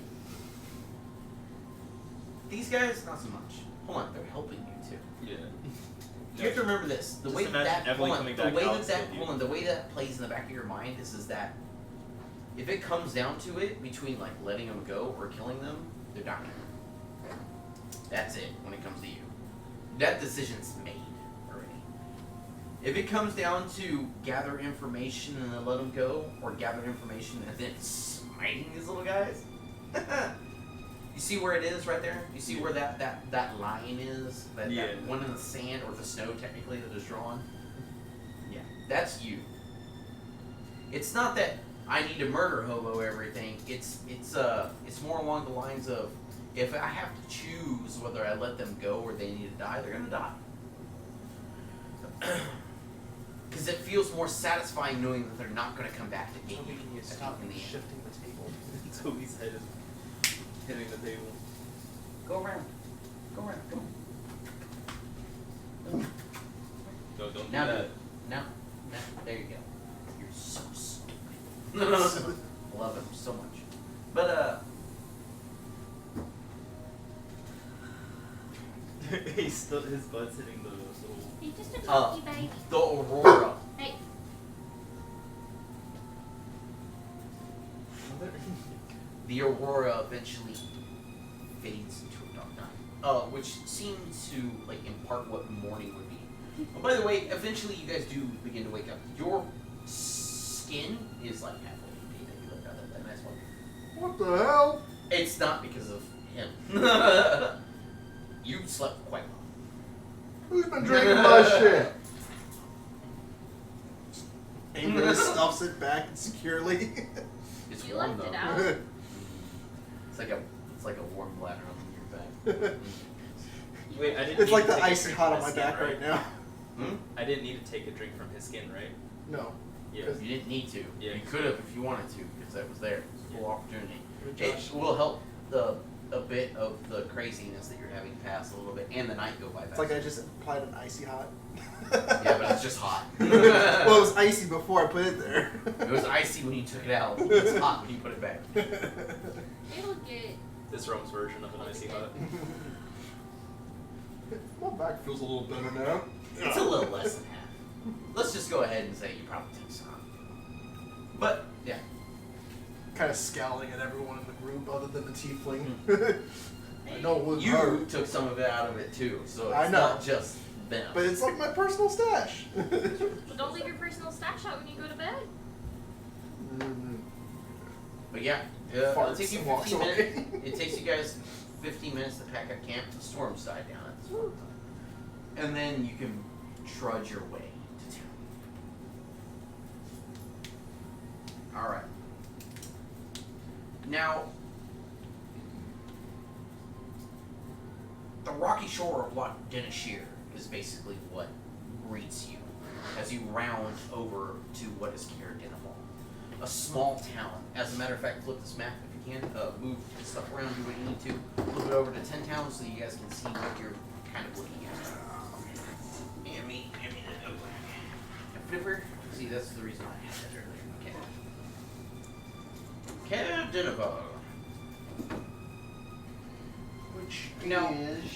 these guys not so much. Hold on, they're helping you too. Yeah. You have to remember this. The Just way imagine that Evelyn hold on, coming the back way out that to that save you. hold on, the way that plays in the back of your mind is that if it comes down to it, between like letting them go or killing them, they're dying. That's it when it comes to you. That decision's made already. If it comes down to gather information and then let them go, or gather information and then smiting these little guys, you see where it is right there? You see where that line is? That one in the sand or the snow technically that is drawn? Yeah, that's you. It's not that I need to murder hobo everything. It's more along the lines of if I have to choose whether I let them go or they need to die, they're gonna die. Because it feels more satisfying knowing that they're not gonna come back to get you. Can you I stop think in the end. shifting the table? Toby's head is hitting the table. Go around. Go around. Come on. No, don't Now do do that. it. Now. There you go. You're so stupid. I love him so much. But He's still, his butt's hitting the little. He's just a talky baby. the Aurora. Hey, The Aurora eventually fades into a dark night, which seems to like impart what morning would be. Oh, by the way, eventually you guys do begin to wake up. Your skin is like halfway painted. You look at that nice one. What the hell? It's not because of him. You slept quite well. Who's been drinking my shit? Angrily stuffs it back securely. It's You warm left though. it out. It's like a warm bladder on your back. Wait, I didn't. It's need like to the take a icy drink hot from on my his skin, back right now. Hmm? I didn't need to take a drink from his skin, right? No. Yeah. You didn't need to. Yeah. You could have if you wanted to, because that was there. It's a full opportunity. Josh. It will help a bit of the craziness that you're having pass a little bit, and the night go by It's fast. like I just applied an icy hot. Yeah, but it's just hot. Well, it was icy before I put it there. It was icy when you took it out. It's hot when you put it back. it'll get. This Rome's version of an icy hot. My back feels a little better now. It's a little less than half. Let's just go ahead and say you probably took some. But yeah, Kind of scowling at everyone in the group other than the tiefling. I know it wouldn't you hurt, took some of it out of it too, so it's I know. not just them. but it's like my personal stash. Well, don't leave your personal stash out when you go to bed. Mm. But yeah, it'll Farts take you and walks 15 away. minutes. It takes you guys 15 minutes to pack up camp. The storms died down at this point in time. And then you can trudge your way to town. Alright. Now, the rocky shore of Loch Denishir is basically what greets you as you round over to what is Caer-Dineval. A small town. As a matter of fact, flip this map if you can. Move stuff around, do what you need to. Flip it over to 10 towns so you guys can see what you're kind of looking at. Hand me that notebook. Flipper. See, that's the reason I had that earlier. Okay. Caer-Dineval. Which No. is...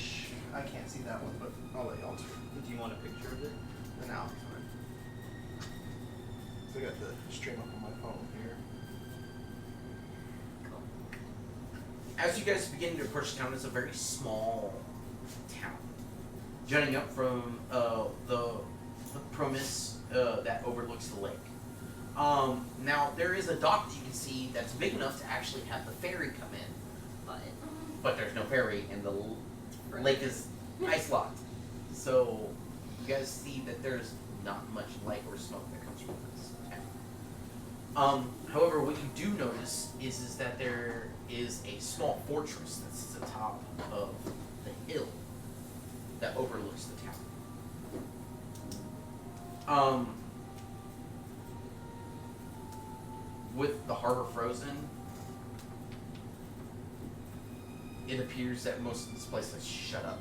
I can't see that one, but I'll let y'all do it. Do you want a picture of it? And now I'll be fine. So I got the stream up on my phone here. As you guys begin to approach town, it's a very small town. Jutting up from the premise that overlooks the lake. Now, there is a dock that you can see that's big enough to actually have the ferry come in. But there's no ferry, and the lake is ice locked. So, you guys see that there's not much light or smoke that comes from this town. However, what you do notice is that there is a small fortress that sits atop of the hill that overlooks the town. With the harbor frozen, it appears that most of this place has shut up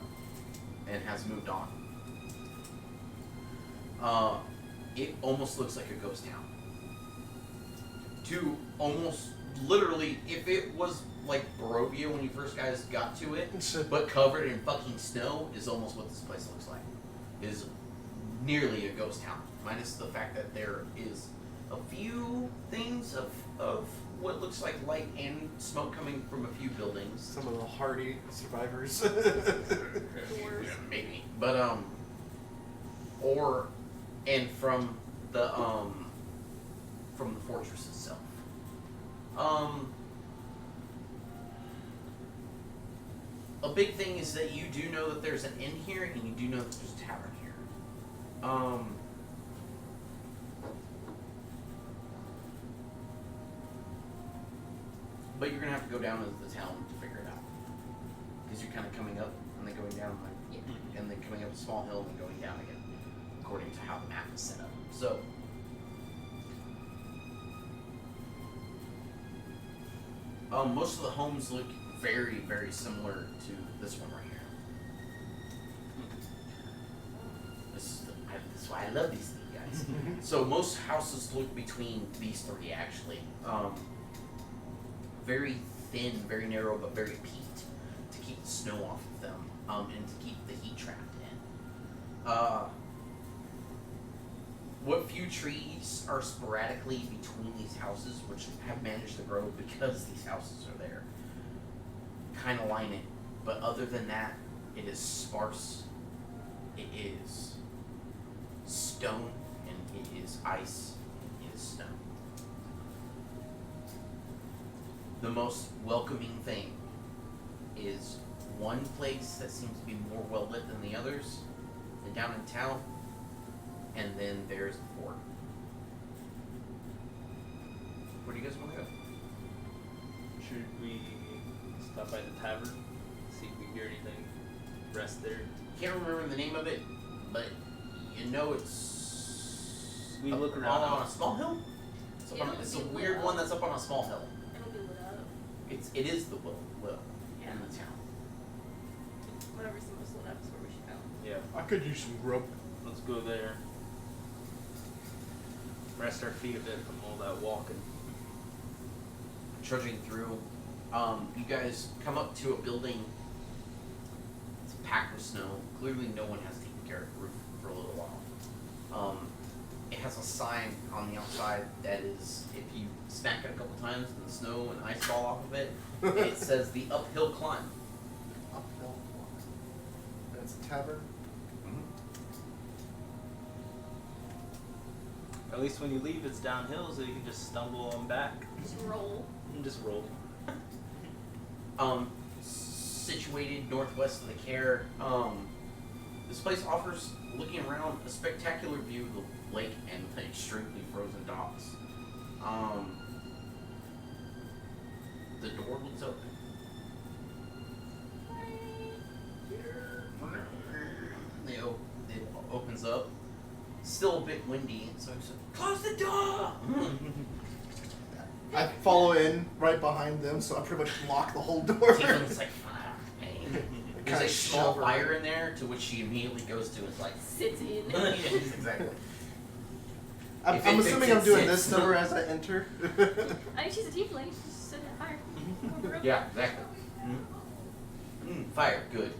and has moved on. It almost looks like a ghost town. To almost literally, if it was like Barovia when you first guys got to it, but covered in fucking snow, is almost what this place looks like. It is nearly a ghost town, minus the fact that there is a few things of what looks like light and smoke coming from a few buildings. Some of the hardy survivors. Yeah, maybe. But and from the fortress itself. A big thing is that you do know that there's an inn here, and you do know that there's a tavern here. But you're gonna have to go down into the town to figure it out, because you're kind of coming up and then going down, like, and then coming up a small hill and then going down again, according to how the map is set up. So, most of the homes look very, very similar to this one right here. This is why I love these guys. So most houses look between these three actually. Very thin, very narrow, but very peaked to keep the snow off of them, and to keep the heat trapped in. What few trees are sporadically between these houses, which have managed to grow because these houses are there, kind of line it. But other than that, it is sparse. It is stone, and it is ice, and it is snow. The most welcoming thing is one place that seems to be more well lit than the others, and down in town, and then there's the fort. Where do you guys want to go? Should we stop by the tavern, see if we hear anything? Rest there. Can't remember the name of it, but you know it's. We up look around. on a small hill. It's a weird one that's up on a small hill. It'll be lit up. It is the will Yeah. in the town. Whatever's the most lit up is where we should go. Yeah, I could use some grub. let's go there. Rest our feet a bit from all that walking. Trudging through, you guys come up to a building. It's packed with snow. Clearly, no one has taken care of the roof for a little while. It has a sign on the outside that is, if you smack it a couple times and the snow and ice fall off of it, it says the uphill climb. Uphill climb. That's a tavern. At least when you leave, it's downhill, so you can just stumble on back Just roll. and just roll. situated northwest of the Caer. This place offers, looking around, a spectacular view of the lake and the extremely frozen docks. The door looks open. It opens up. Still a bit windy, so it's like, close the door! I follow in right behind them, so I pretty much lock the whole door. Tiefling's like, fuck, man. There's a small fire in there, to which she immediately goes to. It's like, Sits in. yes, exactly. I'm If it assuming fits, I'm doing it this sits. to her as I enter. I mean, she's a tiefling. She's just sitting at fire. Yeah, exactly. Fire, good.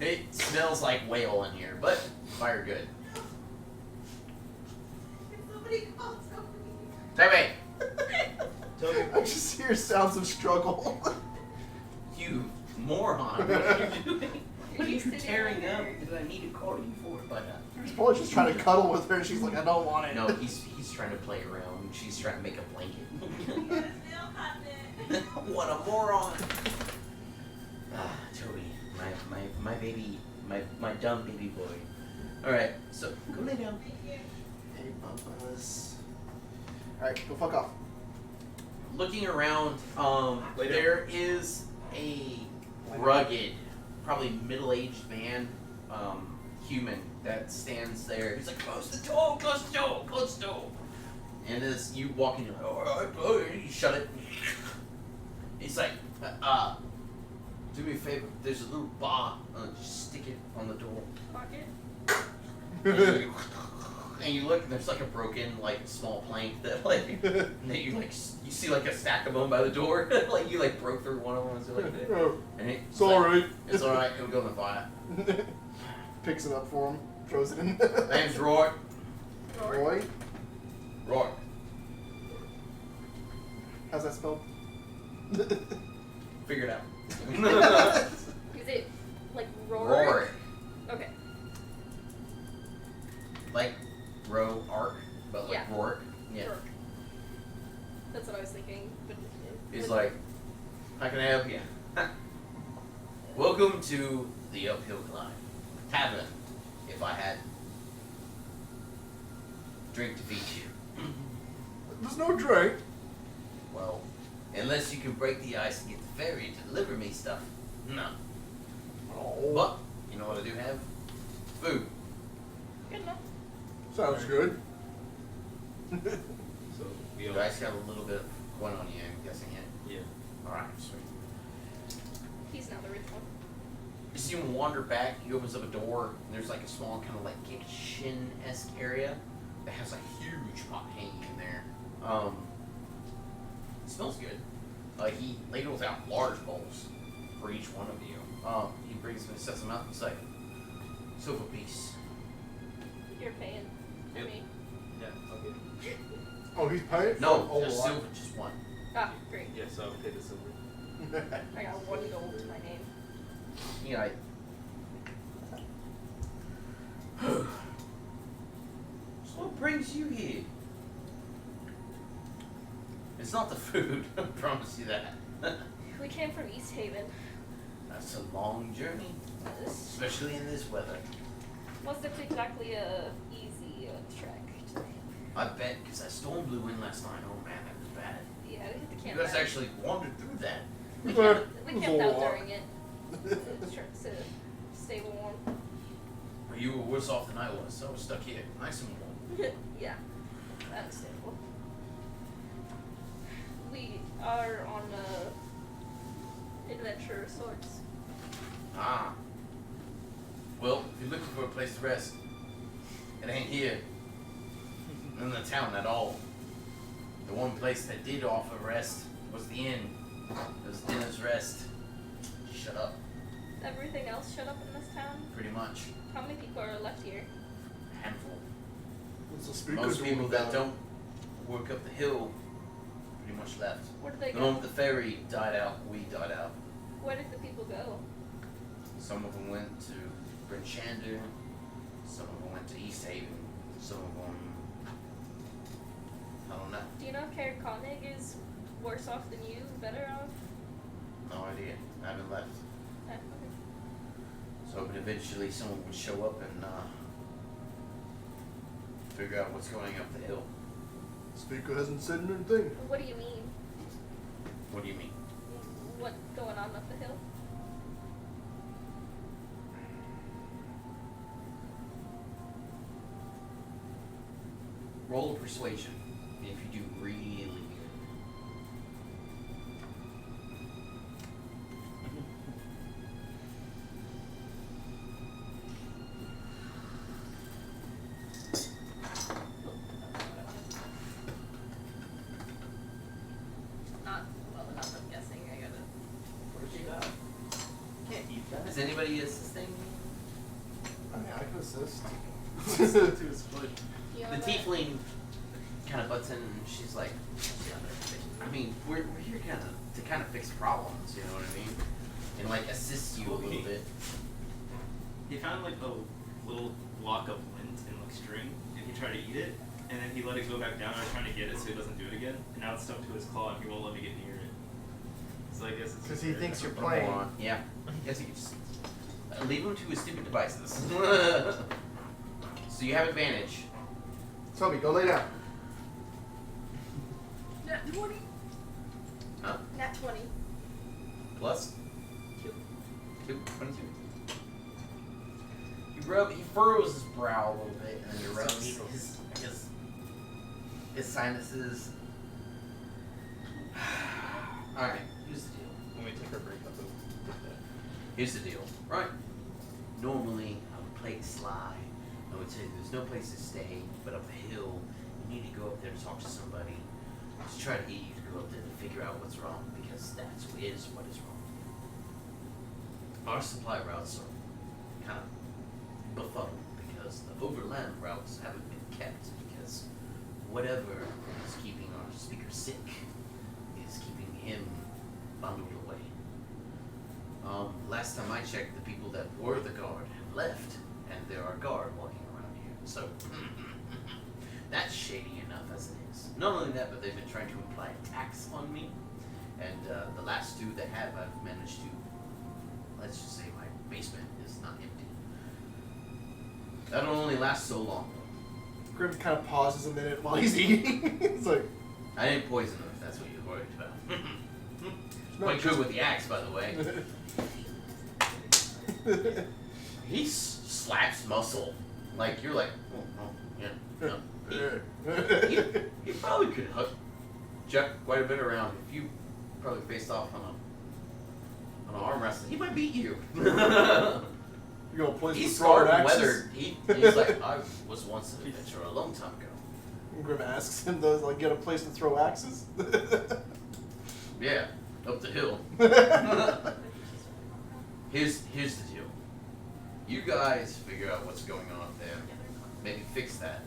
It smells like whale in here, but fire good. Somebody calls over Toby! I just hear sounds of struggle. You moron. What are you doing? What are you Sitting tearing there. up? Did I need to call you for it? But, He's probably just trying to cuddle with her, and she's like, I don't want it. no, he's trying to play around. She's trying to make a blanket. What a moron! Ah, Toby, my baby, my dumb baby boy. Alright, so go lay down. Hey, Bumpus. Alright, go fuck off. Looking around, Lay down. there is a rugged, probably middle-aged man, human that stands there. He's like, close the door, close the door, close the door. And as you walk in, you're like, oh, you shut it. He's like, do me a favor, there's a little bar, just stick it on the door. Pocket. And you look, and there's like a broken, like, small plank that, like, and then you, like, you see, like, a stack of them by the door. Like, you, like, broke through one of them and so like that. Oh, And it's alright. It's alright, it'll go in the fire. Picks it up for him, throws it in. Name's Roy. Roy? Roy. How's that spelled? Figure it out. Is it like roar? Rory. Okay. Like, row arc, but like Yeah. Rourke. Yeah. Roar. That's what I was thinking. But He's like, how can I help you? Welcome to the uphill climb. Tavern, if I had drink to feed you. There's no drink. Well, unless you can break the ice and get the ferry to deliver me stuff. No. Oh, But, you know what I do have? Food. good enough. sounds good. So we You all. guys got a little bit going on you, I'm guessing, yeah? Yeah. Alright, sweet. He's not the rich one. You see him wander back, he opens up a door, and there's like a small kind of like kitchen-esque area that has a huge pot hanging in there. It smells good. He ladles out large bowls for each one of you. He brings them and sets them out, and he's like, silver piece. You're paying for Yep. me. Yeah. Okay. Oh, he's paying? No, for a just lot. silver, just one. Ah, great. Yeah. So I'll pay the silver. I got 1 gold to my name. You know, so what brings you here? It's not the food, I promise you that. We came from East Haven. That's a long journey, This especially in this weather. wasn't exactly a easy trek to make. I bet, because that storm blew in last night. Oh man, that was bad. Yeah, we had to You camp guys out. actually wandered through that. We It was camped a out lot. during it to stay warm. But you were worse off than I was, so I was stuck here, nice and warm. Yeah, understandable. We are on a adventure of sorts. Ah. Well, if you're looking for a place to rest, it ain't here. In the town at all. The one place that did offer rest was the inn. It was dinner's rest. Shut up, Everything else shut up in this town. pretty much. How many people are left here? Handful. What's the speaker Most doing people that about it? don't work up the hill pretty much left. Where did they The go? moment the ferry died out, we died out. Where did the people go? Some of them went to Brinchander, some of them went to East Haven, some of them, I don't know. Do you know if Caer-Dineval is worse off than you, better off? No idea. I haven't left. Okay. So hoping eventually someone would show up and figure out what's going up the hill. Speaker hasn't said anything. What do you mean? What do you mean? What's going on up the hill? Roll a persuasion. If you do really good. Not well enough, I'm guessing. I gotta. Where'd you go? Can't eat that. Is anybody assisting? I mean, I can assist. To his foot. You The know tiefling kind of butts in and she's like, I mean, we're here to fix problems, you know what I mean? And like assist you a little bit. He found like a little block of lint and like string, and he tried to eat it, and then he let it go back down. I was trying to get it so he doesn't do it again, and now it's stuck to his claw, and he won't let me get near it. So I guess it's Because he just thinks you're Come playing. on. Yeah. Yes, you just leave him to his stupid devices. So you have advantage. Toby, go lay down. Nat 20. Huh? Nat 20. Plus 2. 22. He furrows his brow a little bit, and then he rubs his sinuses. Alright, here's the deal. when we take our break, I'll go take that. Here's the deal. Right. Normally, I would play it sly. I would say there's no place to stay but up a hill. You need to go up there to talk to somebody. To try to get you to go up there to figure out what's wrong, because that's what is wrong. Our supply routes are kind of befuddled because the overland routes haven't been kept, because whatever is keeping our speaker sick is keeping him bundled away. Last time I checked, the people that were the guard have left, and there are guard walking around here. So that's shady enough as it is. Not only that, but they've been trying to apply a tax on me, and the last two they have, I've managed to. Let's just say my basement is not empty. That'll only last so long. Grim kind of pauses a minute while he's eating. It's like, I didn't poison him, if that's what you're worried about. No, Quite good with the axe, by the way. He slaps muscle. Like, you're like, oh, yeah. No. He probably could chuck quite a bit around. If you probably faced off on an arm wrestling, he might beat you. You got a place He's to throw scarred and axes? weathered. He's like, I was once an adventurer a long time ago. Grim asks him, does like get a place to throw axes? Yeah, up the hill. Here's the deal. You guys figure out what's going on up there. Maybe fix that.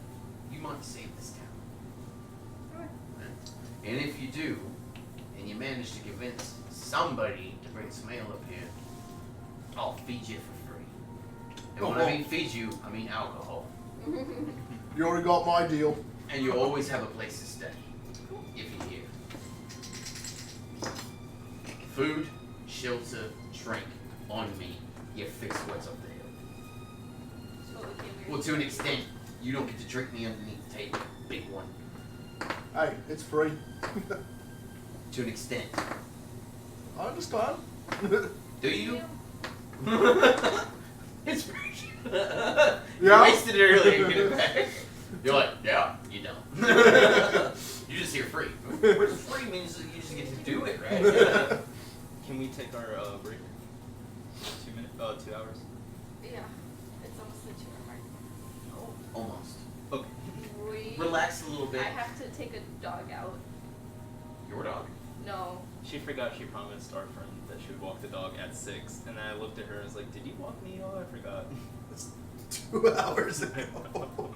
You might save this town. And if you do, and you manage to convince somebody to bring some ale up here, I'll feed you for free. And Oh, when well. I mean feed you, I mean alcohol. You already got my deal. And you always have a place to stay, if you're here. Food, shelter, drink, on me. You fix what's up the hill. So we came here. Well, to an extent, you don't get to drink me underneath the table. Big one. Hey, it's free. To an extent. I understand. Do you? It's free. Yeah? You wasted it earlier and get it back. You're like, yeah, you don't. You just hear free. Where's free means that you just get to do it, right? Can we take our break? 2 minutes? 2 hours? Yeah. It's almost the 2-hour mark. Almost. Okay. We. Relax a little bit. I have to take a dog out. Your dog. No. She forgot she promised our friend that she would walk the dog at 6, and then I looked at her and was like, did you walk me? Oh, I forgot. It's 2 hours ago.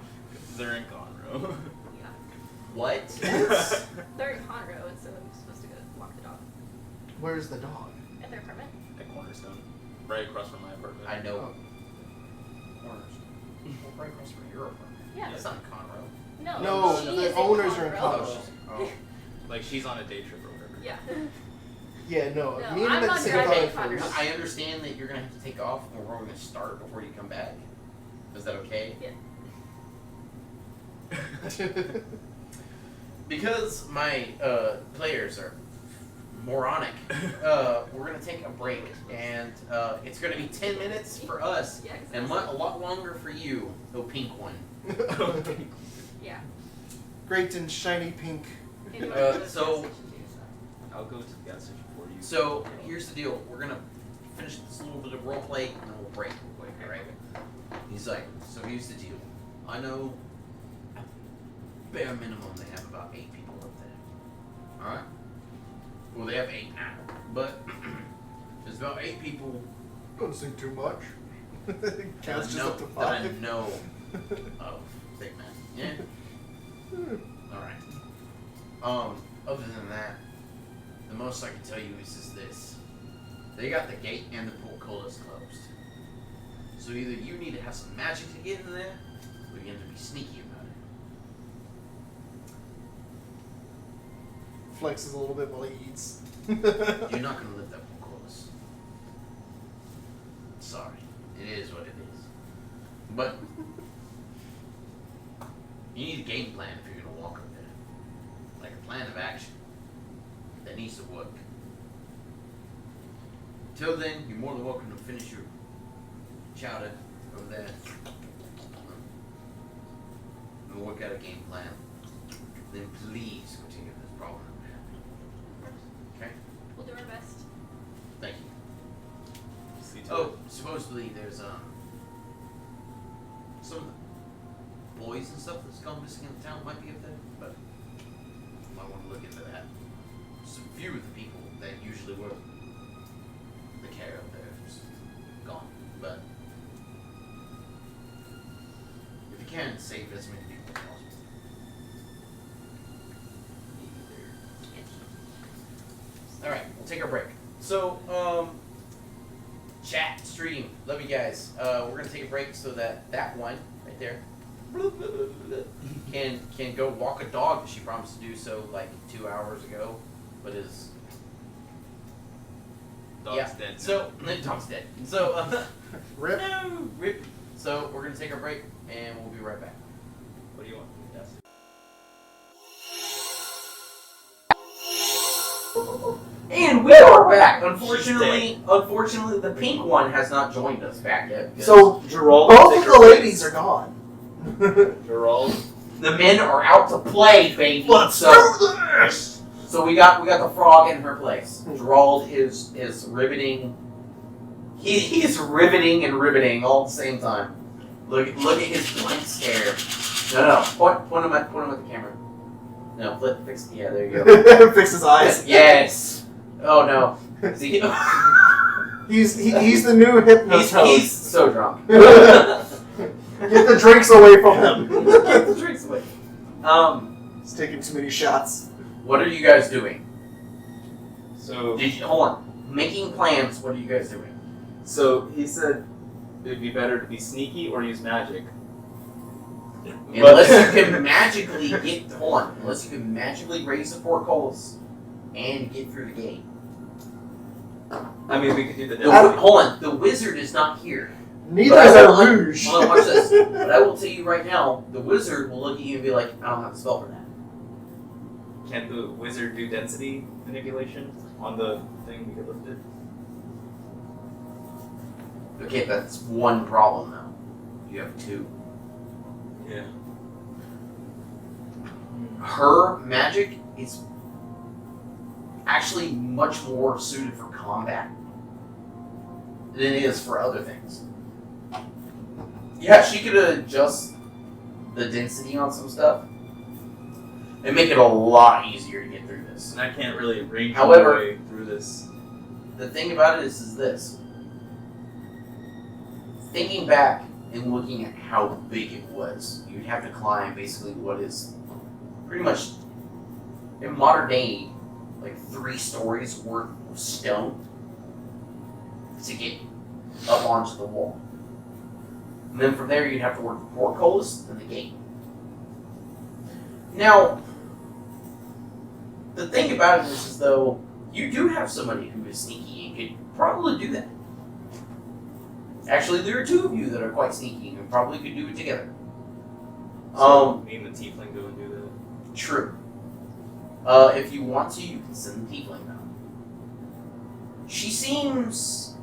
They're in Conroe. Yeah. What? They're in Conroe, and so I'm supposed to go walk the dog Where's the dog? at their apartment. At Cornerstone. Right across from my apartment. I know. Oh. Corners. Well, right across from your apartment. Yeah. That's not Conroe. No. No, she the is owners are in Conroe. Conroe. Oh, Oh. Like, she's on a day trip or whatever. Yeah. Yeah, no. No, Me and I'm him at on the same your time iPad. first. I understand that you're gonna have to take off and we're gonna start before you come back. Is that okay? Because my players are moronic, we're gonna take a break, and it's gonna be 10 minutes for us, Yeah, and a lot longer for you, oh pink one. Yeah. Great and shiny pink. And you wanna go to the so- gas station too, so. I'll go to the gas station for you. So here's the deal: we're gonna finish this little bit of role play, and then we'll break. All right? He's like, so here's the deal. I know, at bare minimum, they have about 8 people up there. All right. Well, they have 8 now, but there's about 8 people. Don't sing too much. Counts just know, up to that I 5. know of. Big man. Yeah. All right. Other than that, the most I can tell you is this: they got the gate and the portcullis closed. So either you need to have some magic to get in there, or you have to be sneaky about it. Flexes a little bit while he eats. You're not gonna lift that portcullis. Sorry, it is what it is. But you need a game plan if you're gonna walk up there, like a plan of action that needs to work. Till then, you're more than welcome to finish your chowder over there. And we'll work out a game plan. Then please continue this problem that we're having. Okay? We'll do our best. Thank you. See to Oh, it. supposedly there's some of the boys and stuff that's gone missing in the town might be up there, but I might want to look into that. Some few of the people that usually were the care up there is gone, but if you can, save as many people as possible. All right, we'll take our break. So, chat, stream, love you guys. We're gonna take a break so that one right there can go walk a dog. She promised to do so like 2 hours ago, but is Dog's dead. So the dog's dead. So Rip. no, rip. So we're gonna take our break and we'll be right back. What do you want? Yes. And we are back. Unfortunately, the pink one has not joined us back yet. because So Gerald, both take of her the place. ladies are gone. Gerald. the men are out to play, baby. Let's so, do this. So we got the frog in her place. Gerald is riveting. He is riveting and riveting all at the same time. Look at his blank stare. No. Point him at the camera. No, fix. Yeah, there you go. Fix his eyes. Yes. Oh no. See, He's the new hypnotoad. he's so drunk. Get the drinks away from him. Get the drinks away. He's taking too many shots. What are you guys doing? So Hold on. Making plans. What are you guys doing? he said it'd be better to be sneaky or use magic. Unless you can magically unless you can magically raise the portcullis and get through the gate. I mean, we could do the Hold on. The wizard is not here. Neither But is I a will- rouge. Hold on, watch this. But I will tell you right now, the wizard will look at you and be like, I don't have a spell for that. Can't the wizard do density manipulation on the thing we could lift it? Okay, that's one problem though. You have 2. Yeah. Her magic is actually much more suited for combat than it is for other things. Yeah, she could adjust the density on some stuff and make it a lot easier to get through this. And I can't really range However- my way through this. The thing about it is this. Thinking back and looking at how big it was, you'd have to climb basically what is pretty much, in modern day, like 3 stories worth of stone to get up onto the wall. And then from there you'd have to work the portcullis and the gate. Now, the thing about it is though, You do have somebody who is sneaky and could probably do that. Actually, there are two of you that are quite sneaky and probably could do it together. So me and the tiefling go and do that. True. If you want to, you can send the tiefling now. She seems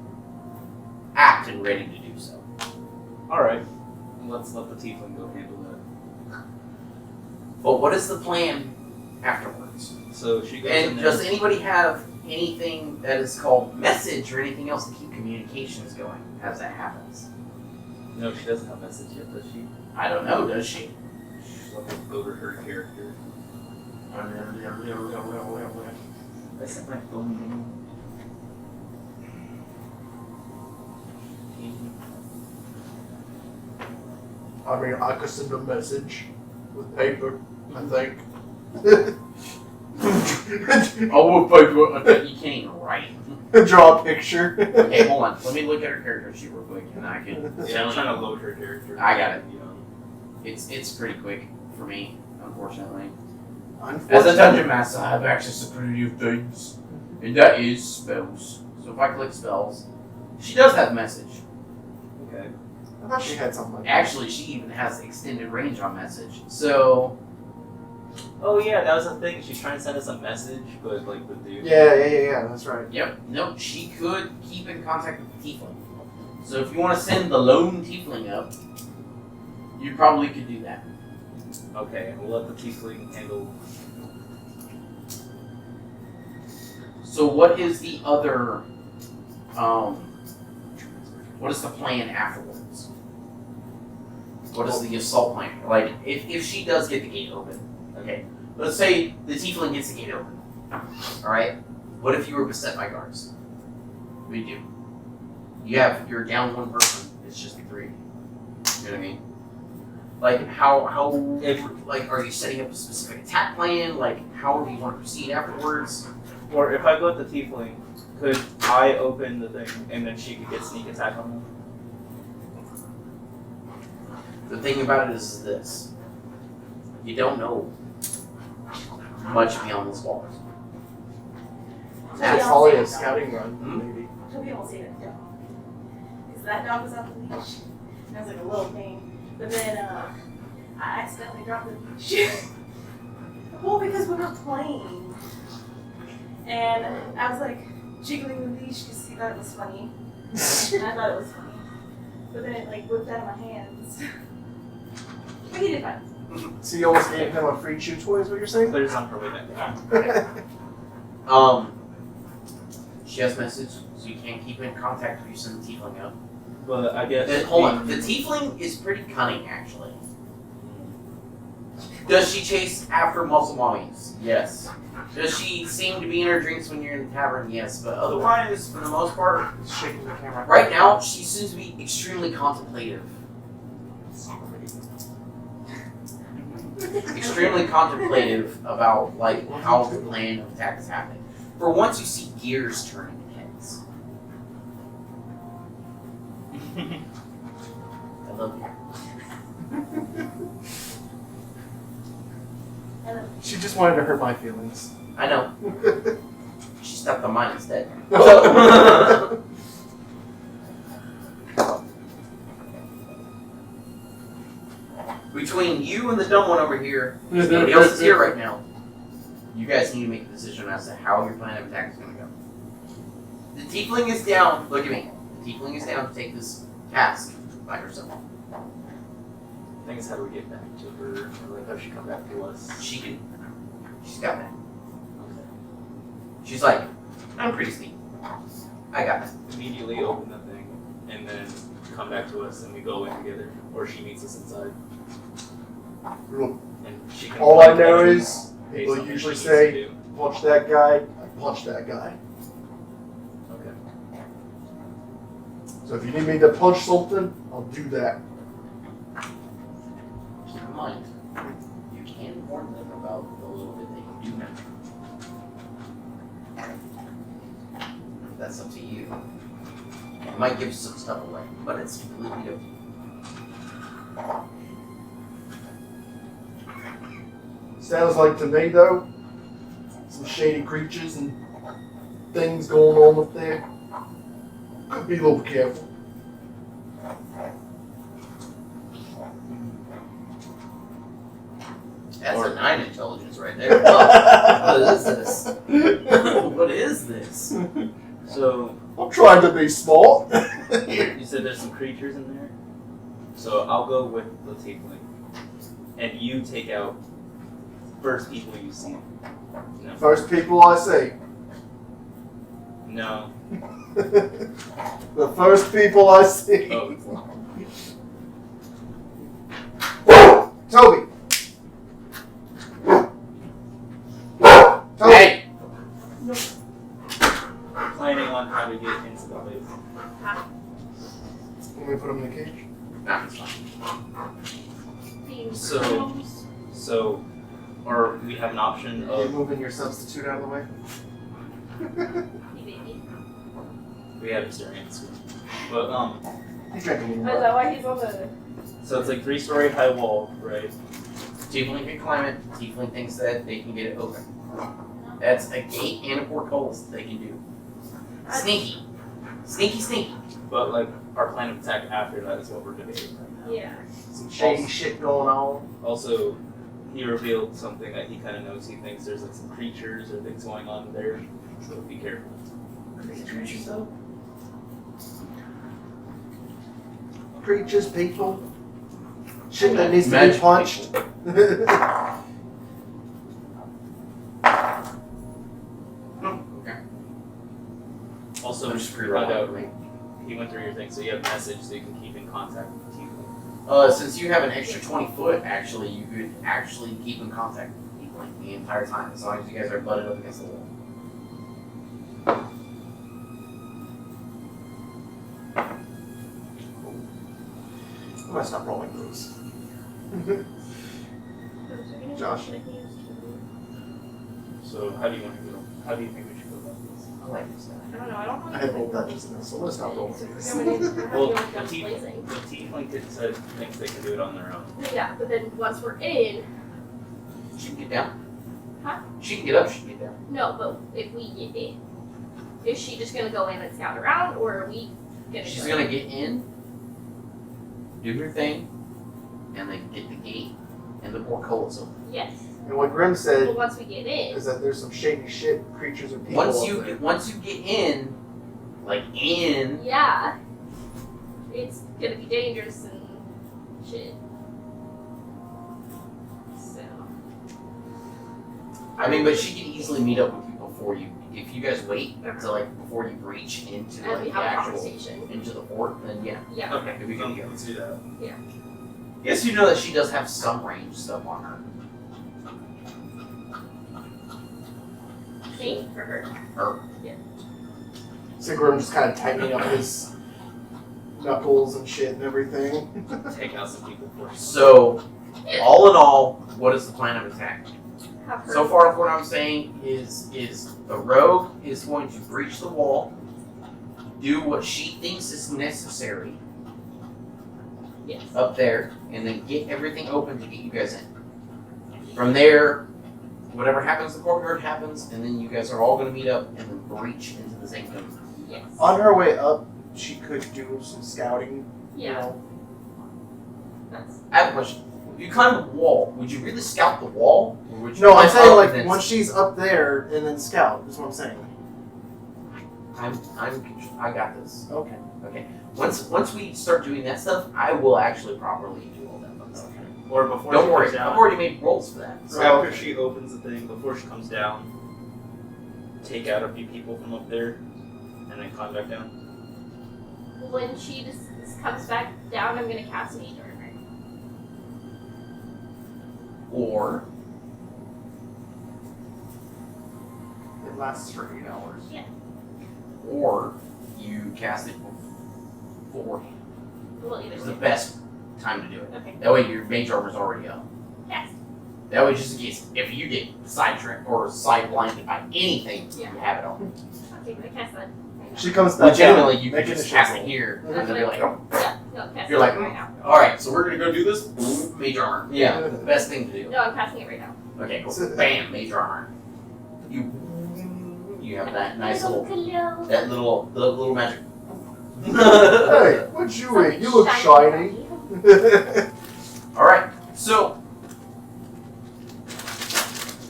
apt and ready to do so. Alright. Let's let the tiefling go handle that. But what is the plan afterwards? So she goes in And there. does anybody have anything that is called message or anything else to keep communications going as that happens? No, she doesn't have message yet, does she? I don't know, does she? She's looking over her character. I sent my phone. I mean, I could send a message with paper, I think. Oh, with paper, I bet you can't even write. Draw a picture. Okay, hold on. Let me look at her character sheet real quick, and I can Yeah, tell I'm trying to you. load her character. I got it. You know. It's pretty quick for me, unfortunately. As a Unfortunately. dungeon master, I have access to plenty of things, and that is spells. So if I click spells, she does have message. Okay. I thought she had something like that. Actually, she even has extended range on message. So Oh yeah, that was the thing. She's trying to send us a message, but like the dude. Yeah, that's right. yep, nope, she could keep in contact with the tiefling. So if you want to send the lone tiefling up, you probably could do that. Okay, we'll let the tiefling handle. So what is the other? What is the plan afterwards? What is the assault plan? Like, if she does get the gate open, okay. Let's say the tiefling gets the gate open. All right. What if you were beset by guards? What do? You're down one person. It's just the three. You know what I mean? Like how like are you setting up a specific attack plan? Like how do you want to proceed afterwards? Or if I go with the tiefling, could I open the thing and then she could get sneak attack on them? The thing about it is this: you don't know much beyond these walls. That's probably a scouting run, maybe. Hope you don't see that dog. Because that dog was off the leash. And I was like a little pain. But then I accidentally dropped the leash. Well, because we were playing. And I was like jiggling the leash because he thought it was funny. And I thought it was funny. But then it like whipped out of my hands. But he did fine. So you almost gave him a free chew toy, is what you're saying? There's on her way back. She has message, so you can't keep in contact if you send the tiefling up. But I guess. Hold on, the tiefling is pretty cunning, actually. Does she chase after muscle mommies? Yes. Does she seem to be in her drinks when you're in the tavern? Yes, but otherwise, for the most part, He's shaking the camera. right now, she seems to be extremely contemplative. Extremely contemplative about like how the plan of attack is happening. For once, you see gears turning in heads. I love you. She just wanted to hurt my feelings. I know. She stuck the mine instead. Between you and the dumb one over here, nobody else is here right now. You guys need to make a decision as to how your plan of attack is going to go. The tiefling is down. Look at me. The tiefling is down to take this task by herself. Thing is, how do we get back to her? Or like, how does she come back to us? She can. She's got that. She's like, I'm pretty sneaky. I got that. Immediately open the thing and then come back to us and we go in together. Or she meets us inside. And she can All I play know casual is based people on what she usually needs say, to do. punch that guy, I punch that guy. Okay. So if you need me to punch something, I'll do that. Keep in mind, you can warn them about the little bit that you do know. That's up to you. It might give some stuff away, but it's completely up to you. Sounds like to me though, some shady creatures and things going on up there. Could be a little careful. That's a 9 intelligence right there. What is this? What is this? So I'm trying to be smart. you said there's some creatures in there. So I'll go with the tiefling, and you take out first people you see. No. First people I see. No. The first people I see. Oh, it's not. Toby. Toby. Hey! Planning on how to get into the place. Let me put him in a cage. Nah, it's fine. So, or we have an option You're of moving your substitute out of the way. we have experience, but He's drinking Is water. that why he's on the? so it's like 3-story high wall, right? Tiefling can climb it. Tiefling thinks that they can get it open. That's a gate and a portcullis they can do. Sneaky. Sneaky, sneaky. But like our plan of attack after that is what we're debating right now. Yeah. Some shady shit going on. Also, he revealed something that he kind of knows. He thinks there's like some creatures or things going on there, so be careful. Creatures though? Creatures, people. Shit that needs to be Magic punched. Oh, okay. Also, I'm screwed found around out with me. he went through your thing, so you have a message so you can keep in contact with people. Since you have an extra 20 foot, actually, you could actually keep in contact with people like the entire time, as long as you guys are butted up against the wall. I'm gonna stop rolling those. Josh. So how do you want to go? How do you think we should go about this? I like this stuff. I don't know. I don't know. I had rolled Dungeons in this, so let's stop rolling So if these. we're going in, Well, we're the having tiefling, blazing. the tiefling kid said thinks they can do it on their own. Yeah, but then once we're in, She can get down. Huh? She can get up, she can get down. no. But if we get in, is she just gonna go in and scout around, or are we gonna? She's go gonna in? get in, do her thing, and then get the gate and the portcullis open. Yes. And what Grim But said once we get in, is that there's some shady shit, creatures and people Once up you there. once you get in, like in, yeah, it's gonna be dangerous and shit. So. I mean, but she can easily meet up with you before you. If you guys wait until like before you breach into And like we the have a actual conversation. into the fort, then yeah. Yeah. Okay, If we can go. let's do that. Yes, you know that she does have some range stuff on her. Me or her? Her. So Grim just kind of tightening up his knuckles and shit and everything. Take out some people first. So, all in all, what is the plan of attack? Have her. So far, what I'm saying is the rogue is going to breach the wall, do what she thinks is necessary Yes. up there, and then get everything open to get you guys in. From there, whatever happens in the courtyard happens, and then you guys are all going to meet up and then breach into the sanctum. Yes. On her way up, she could do some scouting. You Yeah. know. That's. I have a question. If you climb the wall, would you really scout the wall? Or would you No, I'm climb saying up like and then once she's up there and then scout is what I'm saying. I got this. Okay. Okay. Once we start doing that stuff, I will actually properly do all that fun stuff. Or before Don't she worry, comes down. I've already made rolls for that. So after she opens the thing, before she comes down, take out a few people from up there, and then climb back down. When she just comes back down, I'm gonna cast Mage Armor. Or It lasts for 8 hours. or you cast it beforehand. Well, either It's the way. best time to do it. Okay. That way your mage armor's already up. Yes. That way, just in case if you get sidetracked or side blinded by anything, Yeah. you have it on. Okay, I cast that. She comes back Legitimately, down. you Make can just initiative cast it roll. here, and That's then be like, oh, Yeah. No, cast You're it like, right now. all right, so we're gonna go do this. Boom, mage armor. Yeah, the best thing to do. No, I'm casting it right now. Okay, cool. Bam, mage armor. You you have that nice little, Hello. that little magic. Hey, what'd you eat? You look shiny. All right, so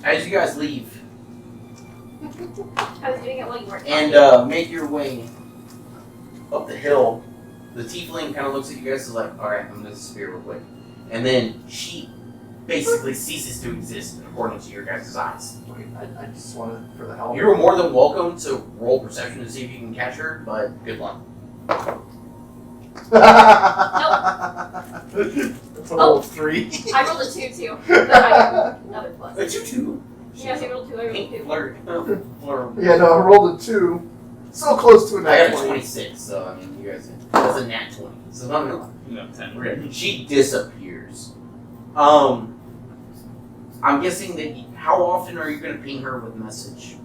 as you guys leave I was doing it while you were and make your way up the hill, the tiefling kind of looks at you guys and is like, all right, I'm gonna disappear real quick, and then she basically ceases to exist according to your guys' eyes. Wait, I just wanted for the hell of it. You're more than welcome to roll perception to see if you can catch her, but good luck. That's a roll of 3. I rolled a 2 too, but I got another plus. But you two. Yeah, he rolled 2, I rolled Pink 2. flirt. Or Yeah, no, I rolled a 2. So close to a I nat got a 20. 26, so I mean, you guys. That's a nat 20. So not gonna lie. No, 10. Okay. She disappears. I'm guessing that. How often are you gonna ping her with a message?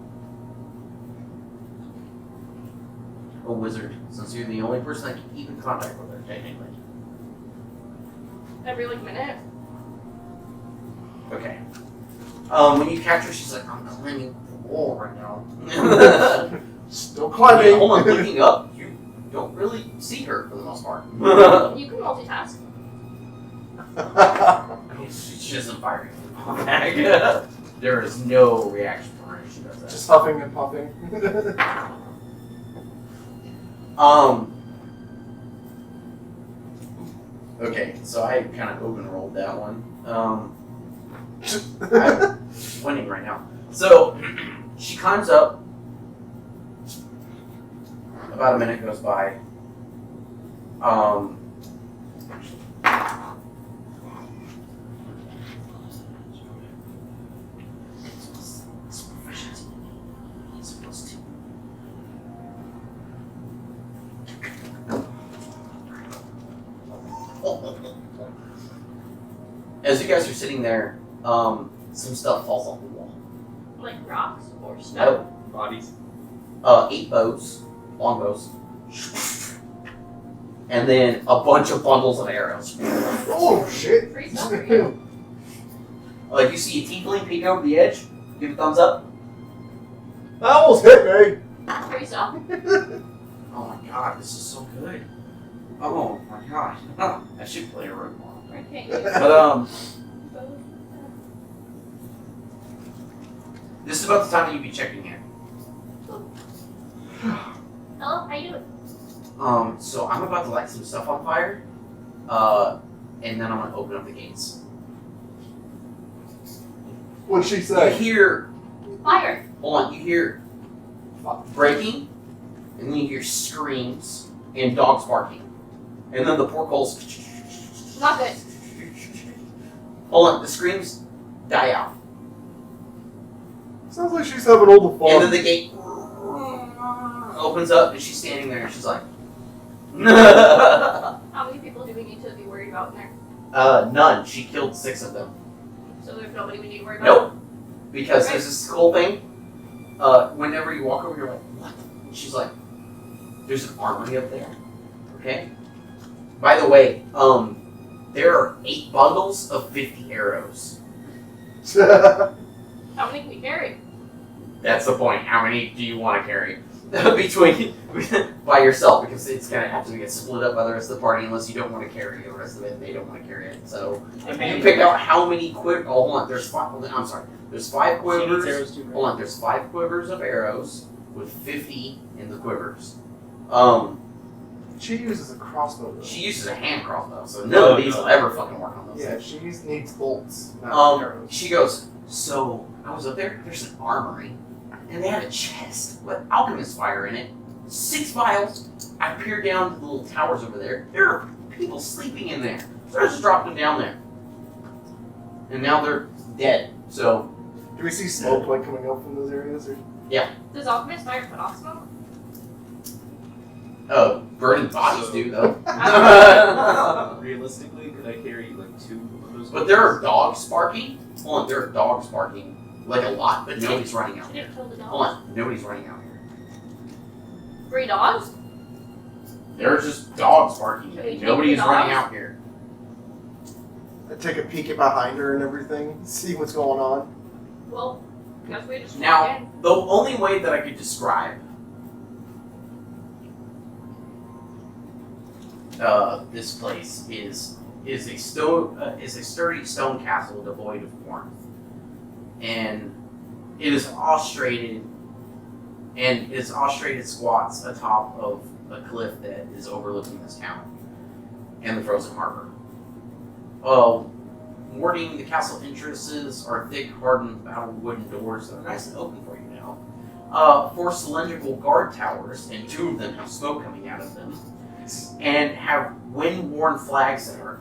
A wizard, since you're the only person that can keep in contact with her, technically. Every like minute. Okay. When you catch her, she's like, I'm climbing the wall right now. Still I mean, climbing. hold on, looking up, you don't really see her for the most part. You can multitask. She doesn't fire anything back. There is no reaction from her if she does that. Just huffing and puffing. Okay, so I kind of open rolled that one. I'm winning right now. So she climbs up. About a minute goes by. As you guys are sitting there, some stuff falls off the wall. Like rocks or snow. Bodies. 8 bows, long bows, and then a bunch of bundles of arrows. Oh, shit. Free stuff for you. Like you see a tiefling peek over the edge, give a thumbs up. That almost hit me. Free stuff. Oh my god, this is so good. Oh my god. I should play a rogue more. Right, can't you? But this is about the time that you'd be checking in. Hello, how you doing? So I'm about to light some stuff on fire, and then I'm gonna open up the gates. What'd she You say? hear, Fire. hold on, you hear breaking, and then you hear screams and dogs barking, and then the portholes. Not good. Hold on, the screams die out, Sounds like she's having all the fun. and then the gate opens up, and she's standing there, and she's like, How many people do we need to be worried about in there? none. She killed 6 of them. So there's nobody we need to worry about? Nope. Because there's this cool thing. Whenever you walk over, you're like, what? And she's like, there's an armory up there. Okay? By the way, there are 8 bundles of 50 arrows. How many can we carry? That's the point. How many do you want to carry? Between by yourself, because it's gonna have to get split up by the rest of the party unless you don't want to carry the rest of it. They don't want to carry it. So you pick out how many quiver. Oh, hold on. There's 5. I'm sorry. There's 5 She needs quivers. arrows too, right? Hold on. There's 5 quivers of arrows with 50 in the quivers. She uses a crossbow. Though. She uses a hand crossbow, so none of these will ever fucking work on those. Yeah, she needs bolts, not arrows. She goes, so I was up there. There's an armory, and they had a chest with alchemist fire in it. 6 vials. I peered down to the little towers over there. There are people sleeping in there. So I just dropped them down there, and now they're dead. So Do we see smoke like coming up from those areas? Or? Does alchemist fire put off smoke? burning bodies do though. Realistically, could I carry like 2 of those? But there are dogs barking. Hold on, there are dogs barking like a lot, but nobody's running out She here. didn't kill the Hold dog. on, nobody's running out here. 3 dogs? There are just dogs barking. Should we take Nobody the is running dogs? out here. I take a peek at behind her and everything, see what's going on. Well, Guess we just Now, walk in. the only way that I could describe this place is a sturdy stone castle devoid of warmth, and it is austrated, and its austrated squats atop of a cliff that is overlooking this town and the frozen harbor. Warding the castle entrances are thick, hardened, battled wooden doors that are nice and open for you now. 4 cylindrical guard towers, and 2 of them have smoke coming out of them, and have wind-worn flags that are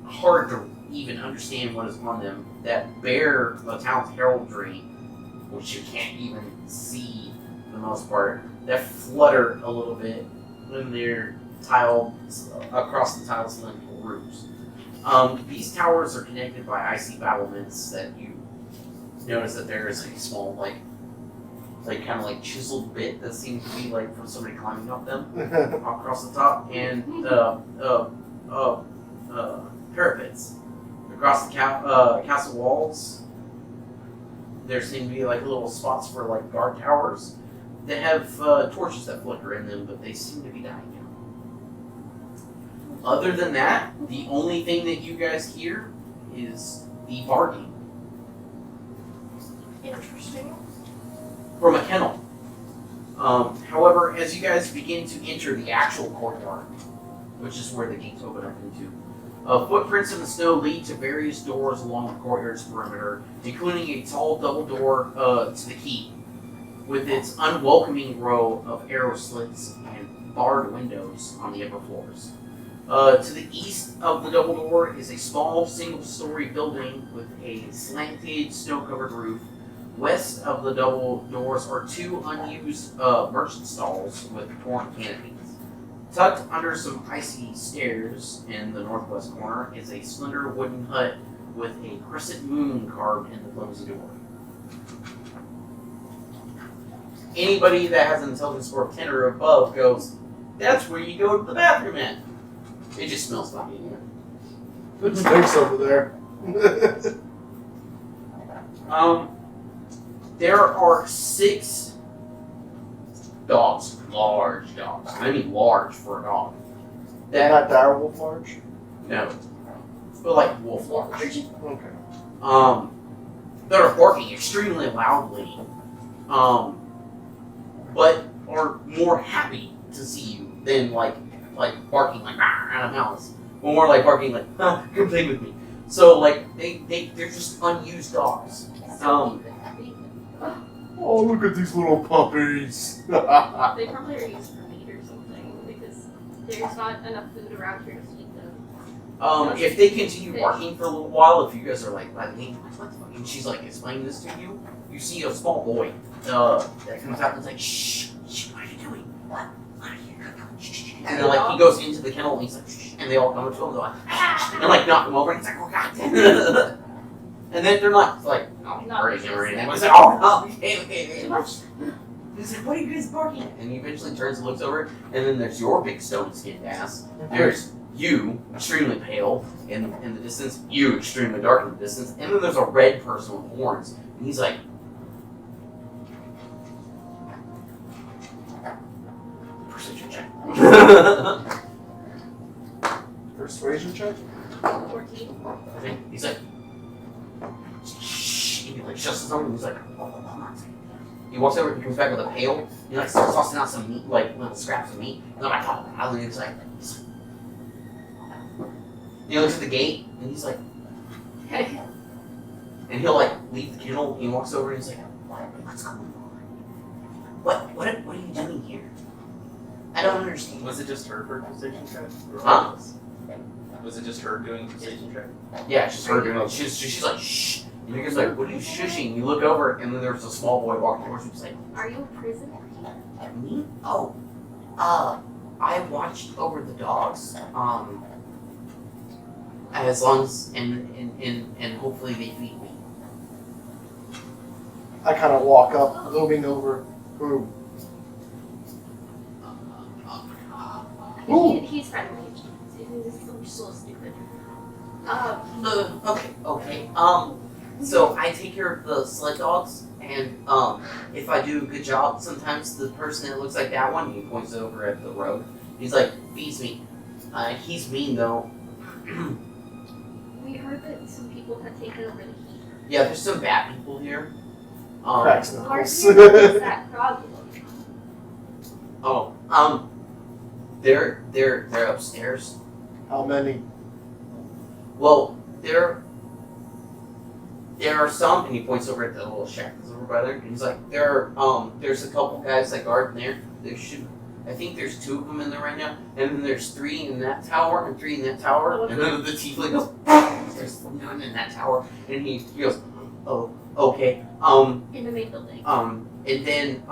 hard to even understand what is on them, that bear the town's heraldry, which you can't even see for the most part, that flutter a little bit when they're tiled across the tiled cylindrical roofs. These towers are connected by icy battlements that you notice that there is a small, kind of like chiseled bit that seems to be like from somebody climbing up them across the top, and parapets across the castle walls. There seem to be like little spots for like guard towers that have torches that flicker in them, but they seem to be dying out. Other than that, the only thing that you guys hear is the barking Interesting. from a kennel. However, as you guys begin to enter the actual courtyard, which is where the gates open up into, footprints in the snow lead to various doors along the courtyard's perimeter, including a tall double door to the keep, with its unwelcoming row of arrow slits and barred windows on the upper floors. To the east of the double door is a small single-story building with a slanted, snow-covered roof. West of the double doors are 2 unused merchant stalls with torn canopies. Tucked under some icy stairs in the northwest corner is a slender wooden hut with a crescent moon carved in the flimsy door. Anybody that has an intelligence score of 10 or above goes, that's where you go to the bathroom at. It just smells like it. Good snakes over there. There are 6 dogs, large dogs. I mean large for a dog. Not direwolf large? No, but like wolf large. Okay. That are barking extremely loudly, but are more happy to see you than like barking like out of malice. More like barking like, come play with me. So like they're just unused dogs. Oh, look at these little puppies. They probably are used for meat or something because there's not enough food around here to feed them. If they continue barking for a little while, if you guys are like, and she's like explaining this to you, you see a small boy that comes out and is like, shh, what are you doing? What are you doing? Shh. And then like he goes into the kennel and he's like, shh, and they all come up to him, they're like, ah, and like knock him over, and he's like, oh god. And then they're not like hurting him or anything. He's like, oh, okay. He's like, what are you guys barking at? And he eventually turns and looks over, and then there's your big stone-skinned ass. There's you, extremely pale, in the distance. You, extremely dark in the distance. And then there's a red person with horns. And he's like, persuasion check. Persuasion check? 14. Okay. He's like, shh. He like shuts his own, and he's like, oh. He walks over, he comes back with a pail, he like starts tossing out some meat, like little scraps of meat, and I'm like, oh, and he's like, he looks at the gate, and he's like, and he'll like leave the kennel, and he walks over, and he's like, what's going on? What are you doing here? I don't understand. Was it just her for persuasion check? Huh? Was it just her doing persuasion check? Yeah, it's just her doing it. She's like, shh. And you guys like, what are you shushing? You look over, and then there's a small boy walking towards you. He's like, Are you a prisoner? me? Oh, I watched over the dogs. As long as and hopefully they feed me. I kind of walk up, looming over. Who? He's friendly. He's so stupid. Okay. So I take care of the sled dogs, And if I do a good job, sometimes the person that looks like that one, he points over at the road. He's like, feeds me. He's mean though. We heard that some people had taken over the heat. Yeah, there's some bad people here. Cracks Our knuckles. here is that problem. They're upstairs. How many? Well, there are some, and he points over at the little shack that's over by there, and he's like, there's a couple guys that guard in there. I think there's 2 of them in there right now, and then there's 3 in that tower, and 3 in that tower, and then the tiefling goes, there's none in that tower, and he goes, oh, okay, In the main building. and then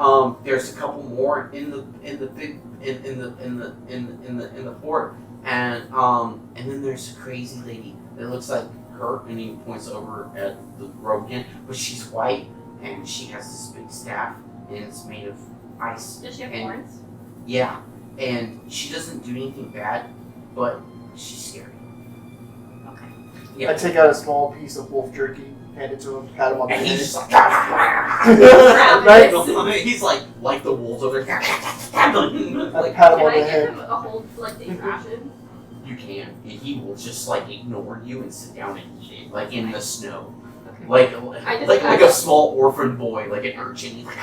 there's a couple more in the fort, and then there's a crazy lady that looks like her, and he points over at the robe again, but she's white, and she has this big staff, and it's made of ice. Does she have and- horns? Yeah, and she doesn't do anything bad, but she's scary. Okay. Yeah. I take out a small piece of wolf jerky, hand it to him, pat him on the And head. he's just like, Right? he's like the wolves over there. I Like, pat him Can on I the give head. him a whole like day ration? you can, and he will just like ignore you and sit down and eat it, like in the snow, Okay. like I just like a small orphan boy, like an urchin. He's like,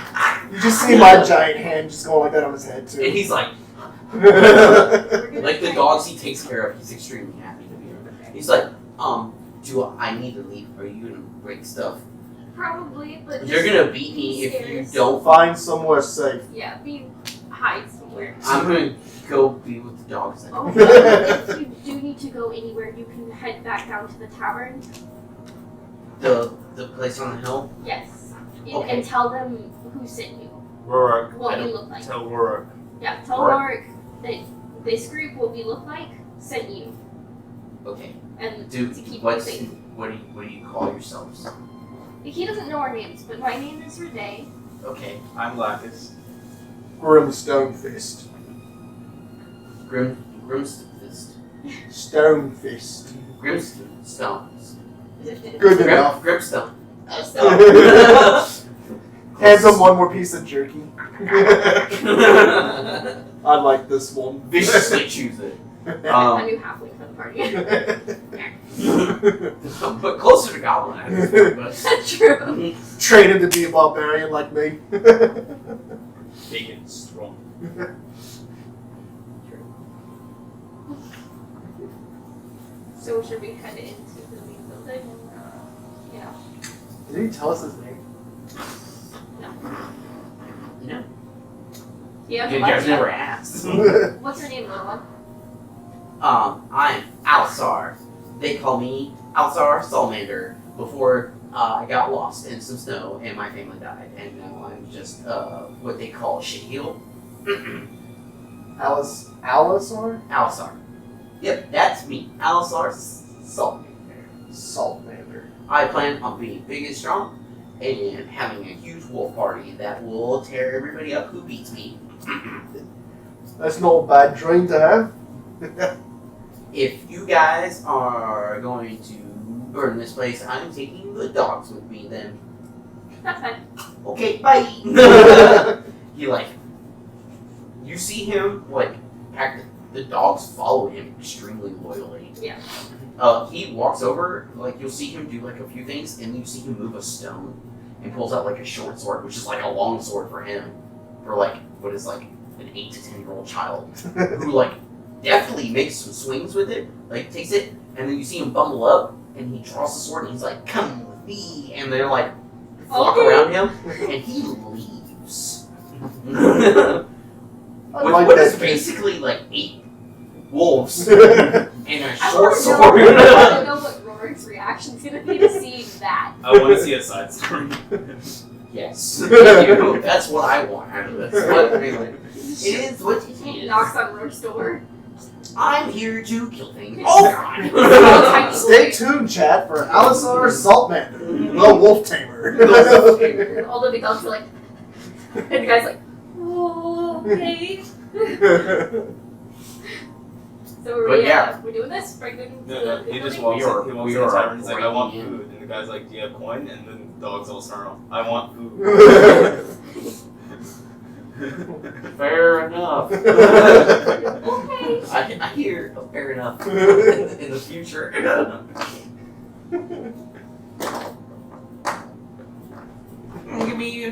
You just see my giant hand just going like that on his head too. and he's like, We're gonna like the try- dogs he takes care of, he's extremely happy to be around. Okay. He's like, do I need to leave? Are you gonna break stuff? Probably, but You're just gonna beat me if you stairs. don't. Find somewhere safe. Yeah, hide somewhere. I'm gonna go be with the dogs then. Oh, but if you do need to go anywhere, you can head back down to the tavern. The place on the hill. Yes. Okay. And tell them who sent you. Rorak. What you look like. Tell Rorak. Yeah, tell Alright. Mark that this group, what we look like, sent you. Okay. And Do to keep you what's safe. what do you call yourselves? He doesn't know our names, but my name is Renee. Okay. I'm Lacus. Grim Stone Fist. Grimstist. Stone Fist. Grimstones. Good enough. Grimstone. So, Hands him one more piece of jerky. I like this one. Viciously choose it. a new halfling for the party. But closer to goblin at this point, but True. Train him to be a barbarian like me. Big and strong. So should we head into the main building? Yeah. Did he tell us his name? no. Yeah. You guys never asked. What's your name, little one? I'm Alsar. They call me Alsar Salamander before I got lost in some snow and my family died, and now I'm just what they call a shitheel. Alisar? Alsar. Yep, that's me. Alsar Salamander. Saltmander. I plan on being big and strong and having a huge wolf party that will tear everybody up who beats me. That's no bad dream to have. If you guys are going to burn this place, I'm taking the dogs with me then. That's fine. Okay, bye! You see him, the dogs follow him extremely loyally. Yeah. He walks over, you'll see him do, a few things, and you see him move a stone and pulls out, a short sword, which is, a long sword for him. For, what is, an 8 to 10-year-old child. Who, definitely makes some swings with it, takes it, and then you see him bundle up, and he draws the sword, and he's like, come with me, and they're flock Okay. around him, and he leaves. I With like what that is basically 8 wolves kid. and a I short want to know, sword. I want to know what Rorik's reaction's gonna be to seeing that. I want to see a side story. Yes. Thank you. That's what I want out of this. It is what it He is. knocks on Rorik's door. I'm here to kill things. Oh Tiny god! Stay tuned, chat, for Alisar Saltmander, the Wolf Tamer. All the big dogs are like, and the guy's like, oh, okay. So But yeah. we're doing this? Breaking No, the he just building? walks in. He walks in the tavern. He's like, I want breaking in. food. And the guy's like, "Do you have coin?" And then the dogs all snarl, "I want food." Fair enough. Okay. I hear fair enough in the future. Give me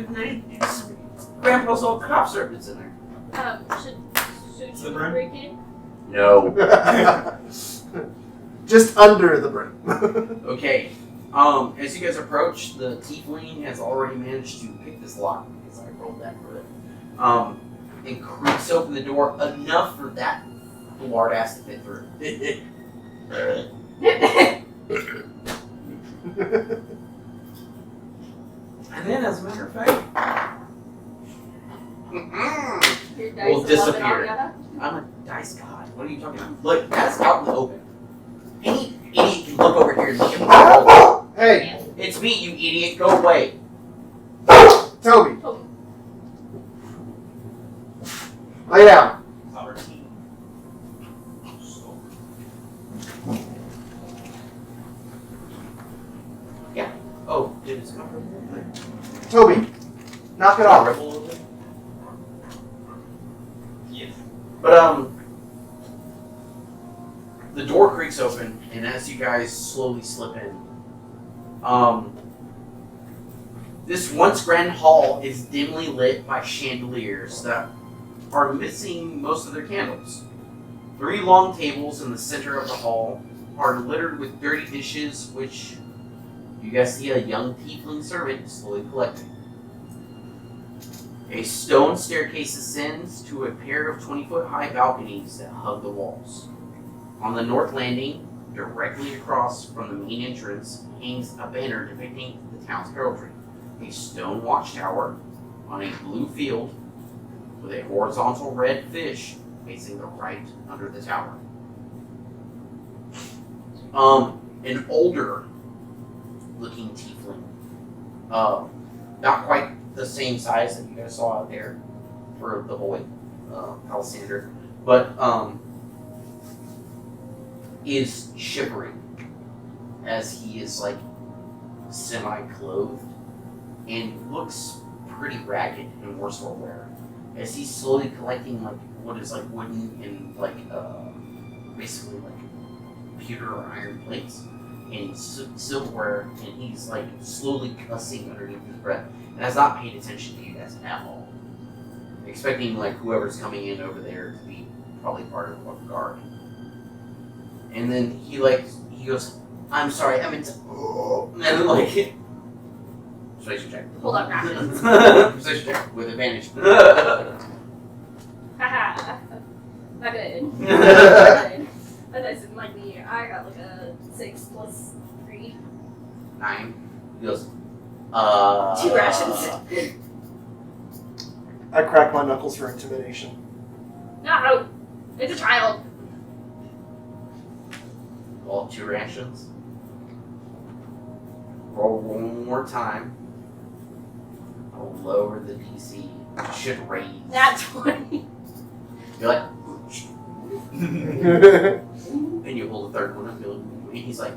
Grandpa's old cough syrup in there. Should The you brim? break in? No. Just under the brim. Okay. As you guys approach, the tiefling has already managed to pick this lock because I rolled that for it. And creaks open the door enough for that lard ass to fit through. And then, as a matter of fact, Your dice will 11 disappear. altogether? I'm a dice god. What are you talking about? Look, that's out in the open. Any idiot can look over here and look at me. Hey, It's me, you idiot. Go away. Toby, Oh, lay down. Our team. Oh, did it come from Toby, knock it off. Ripple a little bit? Yes. But the door creaks open, and as you guys slowly slip in, this once grand hall is dimly lit by chandeliers that are missing most of their candles. 3 long tables in the center of the hall are littered with dirty dishes, which you guys see a young tiefling servant slowly collecting. A stone staircase ascends to a pair of 20-foot high balconies that hug the walls. On the north landing, directly across from the main entrance, hangs a banner depicting the town's heraldry. A stone watchtower on a blue field with a horizontal red fish facing the right under the tower. An older looking tiefling, not quite the same size that you guys saw out there for the boy, Alessander, but is shivering as he is like semi-clothed and looks pretty ragged and worse for wear as he's slowly collecting like what is like wooden and like basically like pewter or iron plates and silverware, and he's like slowly cussing underneath his breath and has not paid attention to you guys at all, expecting like whoever's coming in over there to be probably part of a guard. And then he goes, "I'm sorry, I meant to," and then like persuasion check. hold up, rations. Persuasion check with advantage. Haha. Not good. Not good. That dice didn't like me. I got like a 6 plus 3. 9. He goes, 2 rations. I crack my knuckles for intimidation. No! It's a child. all 2 rations. Roll one more time. I'll lower the DC. It should raise. That's 20. You're like, and you hold the third one up, and he's like,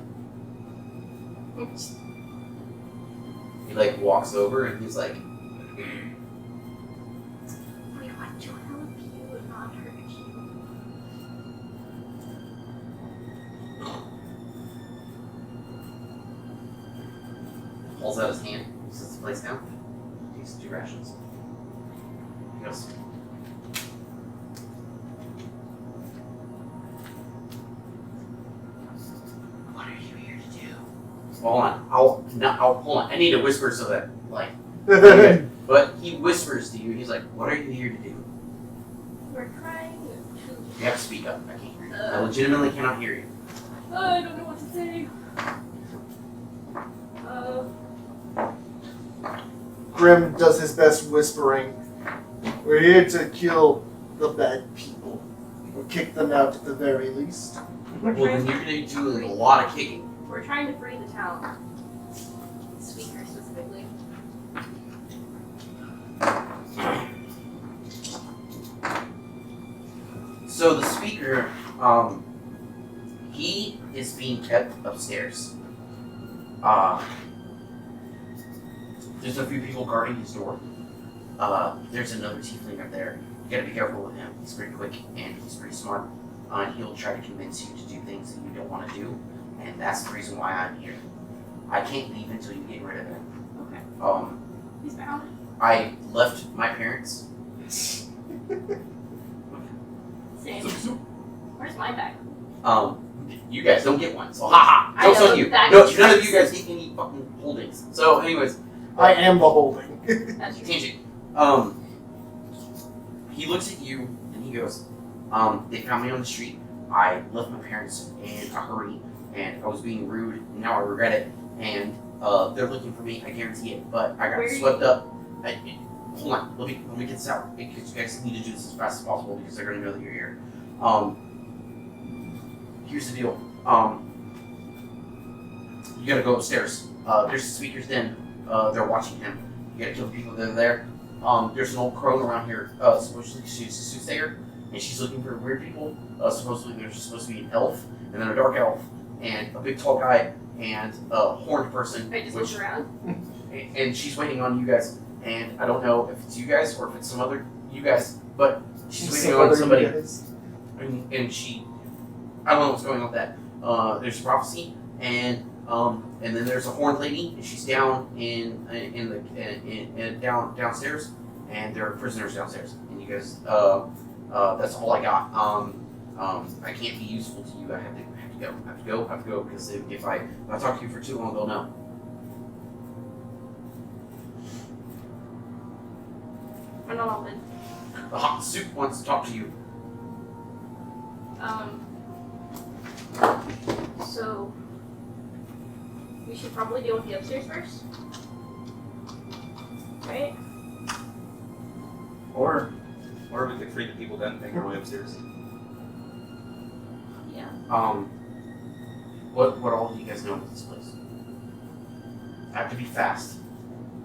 he like walks over and he's like, We want to help you, not hurt you. pulls out his hand, sets the place down, takes 2 rations. He goes, what are you here to do? Hold on, hold on. I need to whisper so that, like, but he whispers to you. He's like, what are you here to do? We're trying to. You have to speak up. I can't hear you. I legitimately cannot hear you. I don't know what to say. Grim does his best whispering. We're here to kill the bad people. Or kick them out at the very least. We're Well, trying then you're going to do a lot of kicking. We're trying to free the town. Speaker specifically. So the speaker, he is being kept upstairs. There's a few people guarding his door. There's another tiefling up there. You gotta be careful with him. He's pretty quick and he's pretty smart. And he'll try to convince you to do things that you don't want to do. And that's the reason why I'm here. I can't leave until you get rid of him. Okay. He's bound. I left my parents. Same. Where's my bag? You guys don't get one, so haha. I Joke's know, on you. that No, is none of true. you guys get any fucking holdings. So, anyways, I am the holding. That's true. tangent. He looks at you and he goes, they found me on the street. I left my parents in a hurry and I was being rude and now I regret it. And they're looking for me, I guarantee it. But I got Where are swept up. Hold on, let me get this out because you guys need to do this as fast as possible because they're gonna know that you're here. Here's the deal. You gotta go upstairs. There's the speaker's den. They're watching him. You gotta kill the people that are there. There's an old crone around here. Supposedly she's a soothsayer, and she's looking for weird people. Supposedly there's supposed to be an elf, and then a dark elf, and a big tall guy, and a horned person. I just looked around. And she's waiting on you guys. And I don't know if it's you guys or if it's some other you guys, but she's waiting on somebody. And she, I don't know what's going on with that. There's a prophecy, and then there's a horned lady, and she's down in downstairs, and there are prisoners downstairs. And you guys, that's all I got. I can't be useful to you. I have to go because if I talk to you for too long, they'll know. I'm not open. The hot soup wants to talk to you. So we should probably deal with the upstairs first, right? Or we could free the people then and make our way upstairs. Yeah. What all do you guys know about this place? I have to be fast,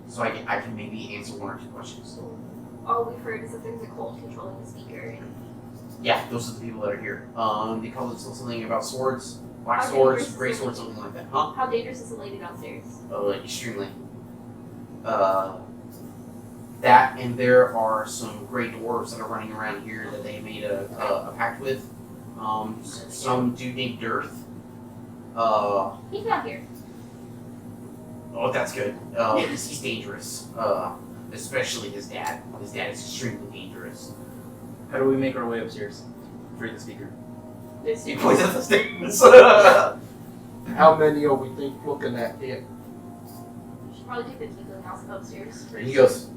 so I can maybe answer one or two questions. All we've heard is that there's a cult controlling the speaker. And Yeah, those are the people that are here. They call it something about swords, black How swords, dangerous gray is it? swords, something like that. Huh? how dangerous is the lady downstairs? Extremely. That and there are some gray dwarves that are running around here that they made a pact with. Some dude named Dearth. He's not here. Oh, that's good. He's dangerous. Especially his dad. His dad is extremely dangerous. How do we make our way upstairs? Free the speaker. This He points at the stairs. How many are we think looking at here? We should probably take the tiefling house upstairs first. He goes,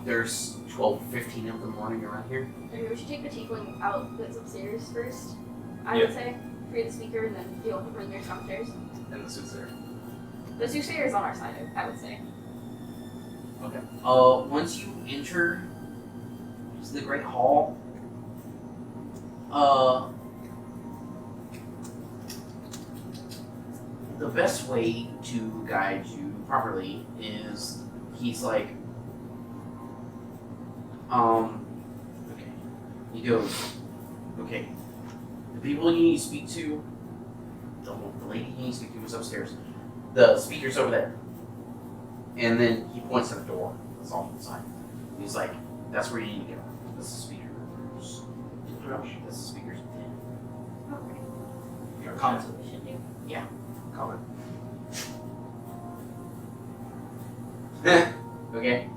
there's 12, 15 of them running around here. Maybe we should take the tiefling out that's upstairs first. I Yeah. would say. Free the speaker and then deal with the prisoners downstairs. And the suit's there. The soothsayer is on our side, I would say. Okay. Once you enter the Great Hall, the best way to guide you properly is he's like, okay. He goes, okay. The people you need to speak to, the lady you need to speak to is upstairs. The speaker's over there. And then he points to the door that's off to the side. He's like, that's where you need to go. That's the speaker's. That's the speaker's den. Okay. Your That's comment. what we should do. Comment. Okay?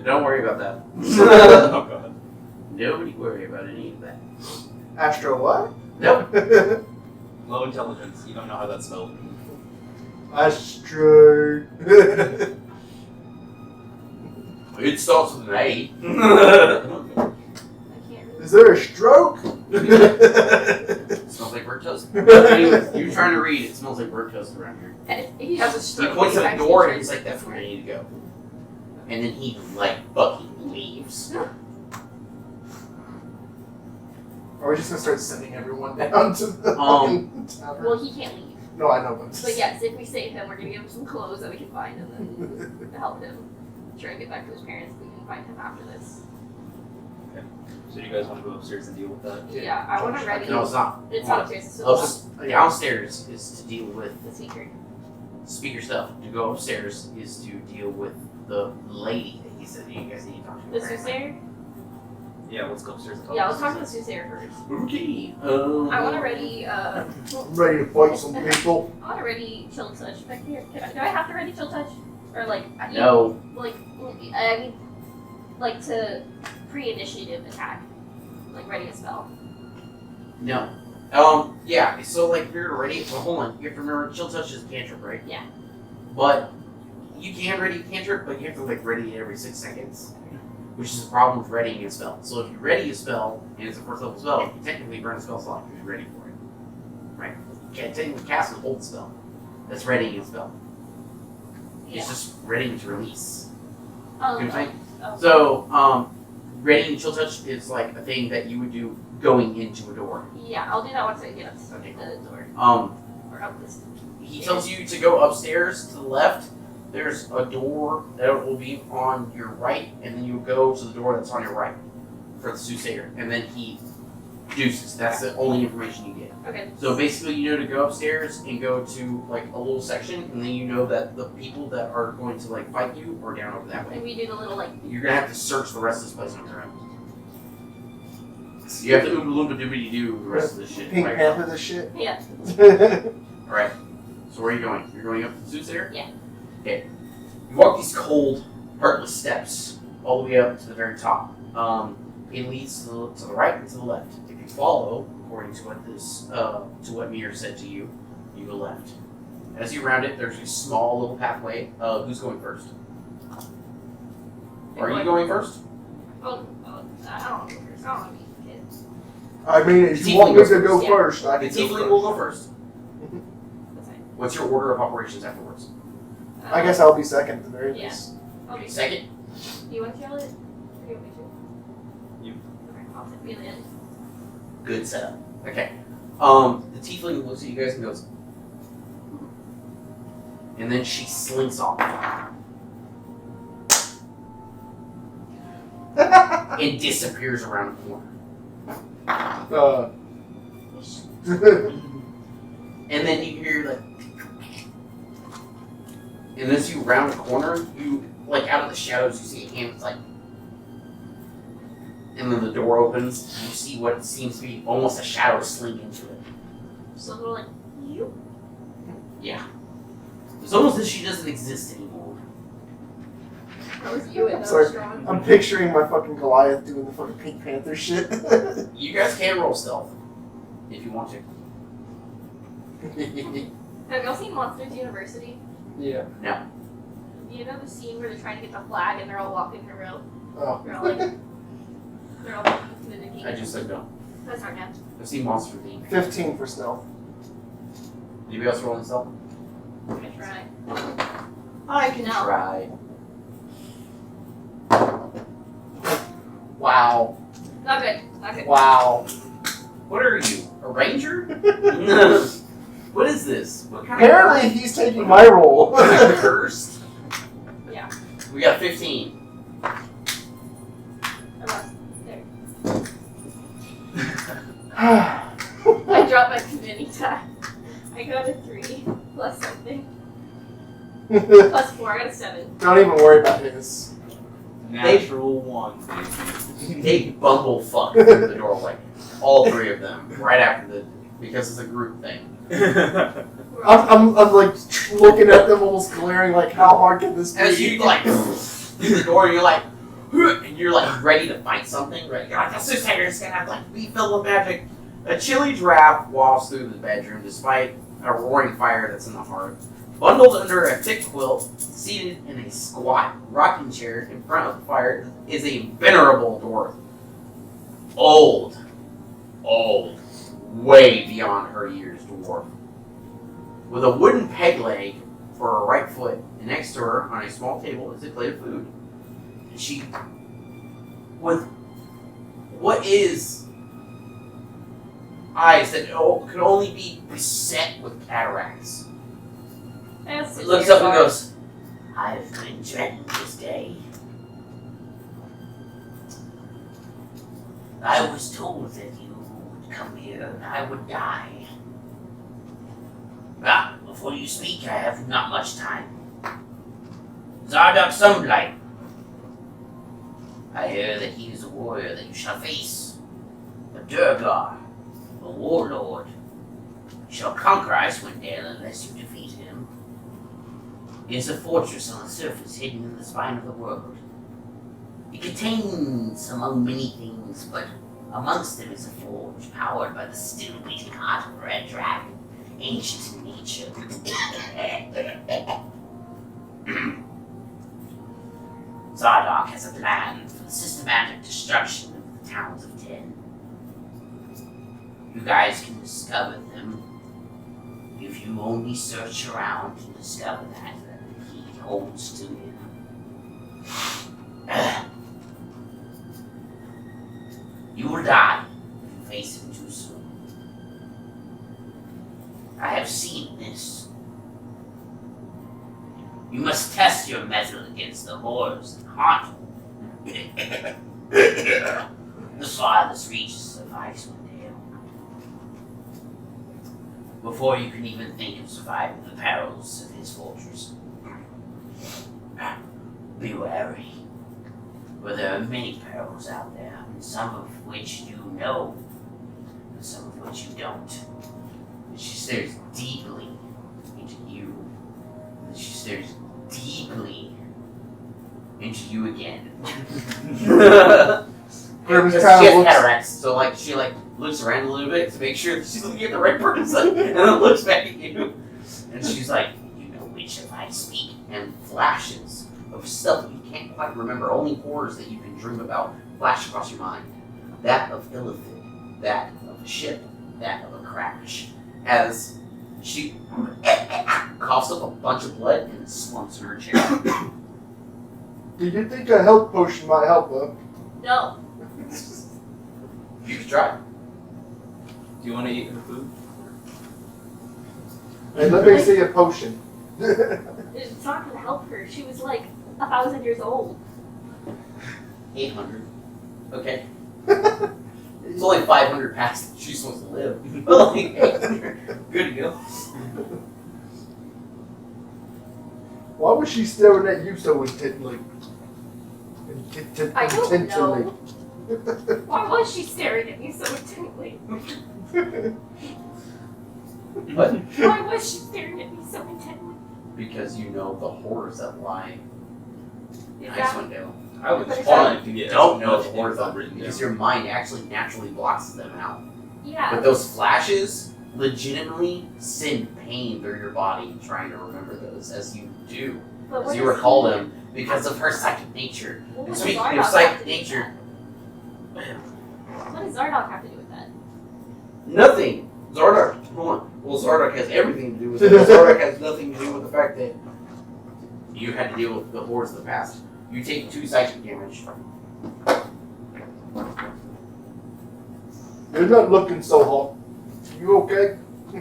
Don't worry about that. Oh god. Nobody worry about any of that. Astro what? Nope. Low intelligence. You don't know how that's spelled. Astro. It starts with an A. I can't really. Is there a stroke? It smells like burnt toast. Anyways, you're trying to read, it smells like burnt toast around here. And if he has a He stroke. points he's at the actually door trying and he's to- like, that's where I need to go. And then he, like, fucking leaves. Are we just gonna start sending everyone down to the fucking tavern? Well, he can't leave. No, I know, but But yes, if we save him, we're gonna give him some clothes that we can find and then help him try and get back to his parents. We can find him after this. So do you guys want to go upstairs and deal with that? Yeah, I want to ready. No, it's not. It's not upstairs. It's still Downstairs is to deal with the secret. speaker stuff. To go upstairs is to deal with the lady that he said you guys need to talk to. The soothsayer? Yeah, let's go upstairs and talk. Yeah, let's talk to the soothsayer first. Okay. I want to ready. I'm ready to fight some people. I want to ready chill touch back here. Do I have to ready chill touch, or like? No. Like, I mean, like to pre-initiative attack, like ready a spell. No. Yeah, so like you're ready, but hold on, you have to remember chill touch is a cantrip, right? Yeah. But you can ready a cantrip, but you have to like ready it every 6 seconds. Which is the problem with readying a spell. So if you ready a spell and it's a first level spell, you technically burn a spell slot because you're ready for it. Right? You can't technically cast and hold spell. That's readying a spell. Yeah. It's just readying to release. Oh, You know what I'm saying? oh. So, readying chill touch is like a thing that you would do going into a door. Yeah, I'll do that once I get up Okay. the door or up this. He tells you to go upstairs to the left. There's a door that will be on your right, and then you go to the door that's on your right for the soothsayer, and then he deuces. That's the only information you get. Okay. So basically, you know to go upstairs and go to like a little section, and then you know that the people that are going to like fight you are down over that way. And we do the little like. You're gonna have to search the rest of this place on your own. You have to oompa loompa doobity doo the rest of this shit. Pink by Panther this shit. Yeah. Alright. So where are you going? You're going up to the soothsayer? Yeah. Okay. You walk these cold, heartless steps all the way up to the very top. It leads to the right and to the left. If you follow, according to what Mir said to you, you go left. As you round it, there's a small little pathway. Who's going first? Are you going first? Oh, I don't want to go first. I don't want to be a kid. I mean, if The you want me tiefling to goes go first. first, I The can go tiefling will first. go first. That's fine. What's your order of operations afterwards? I guess I'll be second at the very Yeah. least. Okay. Second? Do you want to yell it? Or do you want me to? You. Okay, I'll take me in. Good setup. Okay. The tiefling looks at you guys and goes, and then she slinks off and disappears around the corner. And then you hear like, and as you round the corner, you like out of the shadows you see a hand that's like, and then the door opens. You see what seems to be almost a shadow sling into it. Just a little like you. Yeah. It's almost as if she doesn't exist anymore. That was you and I'm that sorry. was strong. I'm picturing my fucking Goliath doing the fucking Pink Panther shit. You guys can roll stealth if you want to. Have y'all seen Monsters University? Yeah. You know the scene where they're trying to get the flag and they're all walking in a row? Oh. They're all like, they're all walking to the king. I just said no. That's our nap. I've seen Monster Theme. 15 for stealth. Anybody else rolling stealth? I'm gonna try. I can No. try. Wow. Not good. Not good. Wow. What are you? A ranger? What is this? What kind Apparently, he's taking my role. of cursed? Yeah. We got 15. I lost. There. I I dropped my committee die. I got a 3 plus something. Plus 4. I got a 7. Don't even worry about his. Natural 1, baby. They bumble fuck through the doorway. All three of them. Right after because it's a group thing. I'm like looking at them, almost glaring, like, how hard can this be? As you like through the door, you're like, and you're like ready to fight something. Right? You're like, the soothsayer's gonna have like be filled with magic. A chilly draft wafts through the bedroom, despite a roaring fire that's in the hearth. Bundled under a thick quilt, seated in a squat rocking chair in front of the fire, is a venerable dwarf. Old, way beyond her years dwarf. With a wooden peg leg for her right foot, and next to her on a small table is a plate of food. And she, with what is eyes that could only be beset with cataracts, That's looks up and goes, "I've been dreading this day. I was told that you would come here and I would die. Ah, before you speak, I have not much time. Zardoc Sunblight. I hear that he is a warrior that you shall face. A Durgar, a warlord. You shall conquer Icewind unless you defeat him. It is a fortress on the surface hidden in the spine of the world. It contains, among many things, but amongst them is a forge powered by the still beating heart of a red dragon, ancient in nature. Zardoc has a plan for the systematic destruction of the towns of Ten. You guys can discover them if you only search around to discover that he holds to him. You will die if you face him too soon. I have seen this. You must test your mettle against the horrors that haunt the farthest reaches of Icewind. Before you can even think of surviving the perils of his fortress. Be wary, for there are many perils out there, and some of which you know, and some of which you don't. And she stares deeply into you, and she stares deeply into you again. Grim's She kind has of looks. cataracts, so like she looks around a little bit to make sure that she's looking at the right person, and then looks back at you, and she's like, "You know which of I speak," and flashes of stuff that you can't quite remember, only horrors that you can dream about flash across your mind. That of Illithid, that of a ship, that of a crash. As she coughs up a bunch of blood and slumps in her chair. Do you think a health potion might help her? No. You could try. Do you want to eat her food? And let me see a potion. It's not going to help her. She was like 1,000 years old. 800. Okay. It's only 500 past that she's supposed to live. But like 800. Good to go. Why was she staring at you so intently? I don't Intentionally. know. Why was she staring at me so intently? What? Why was she staring at me so intently? Because you know the horrors that lie in Is that- Icewind Dale. I would But is try to get Don't know as the much horrors info that written because down. your mind actually naturally blocks them out. Yeah. But those flashes legitimately send pain through your body trying to remember those as you do. But As what you does recall he- them because of her psychic nature. Well, what And does speaking Zardoc of have psychic to do with nature, that? What does Zardoc have to do with that? nothing. Zardoc, hold on. Well, Zardoc has everything to do with it. But Zardoc has nothing to do with the fact that you had to deal with the horrors of the past. You take 2 psychic damage. You're not looking so hot. You okay? I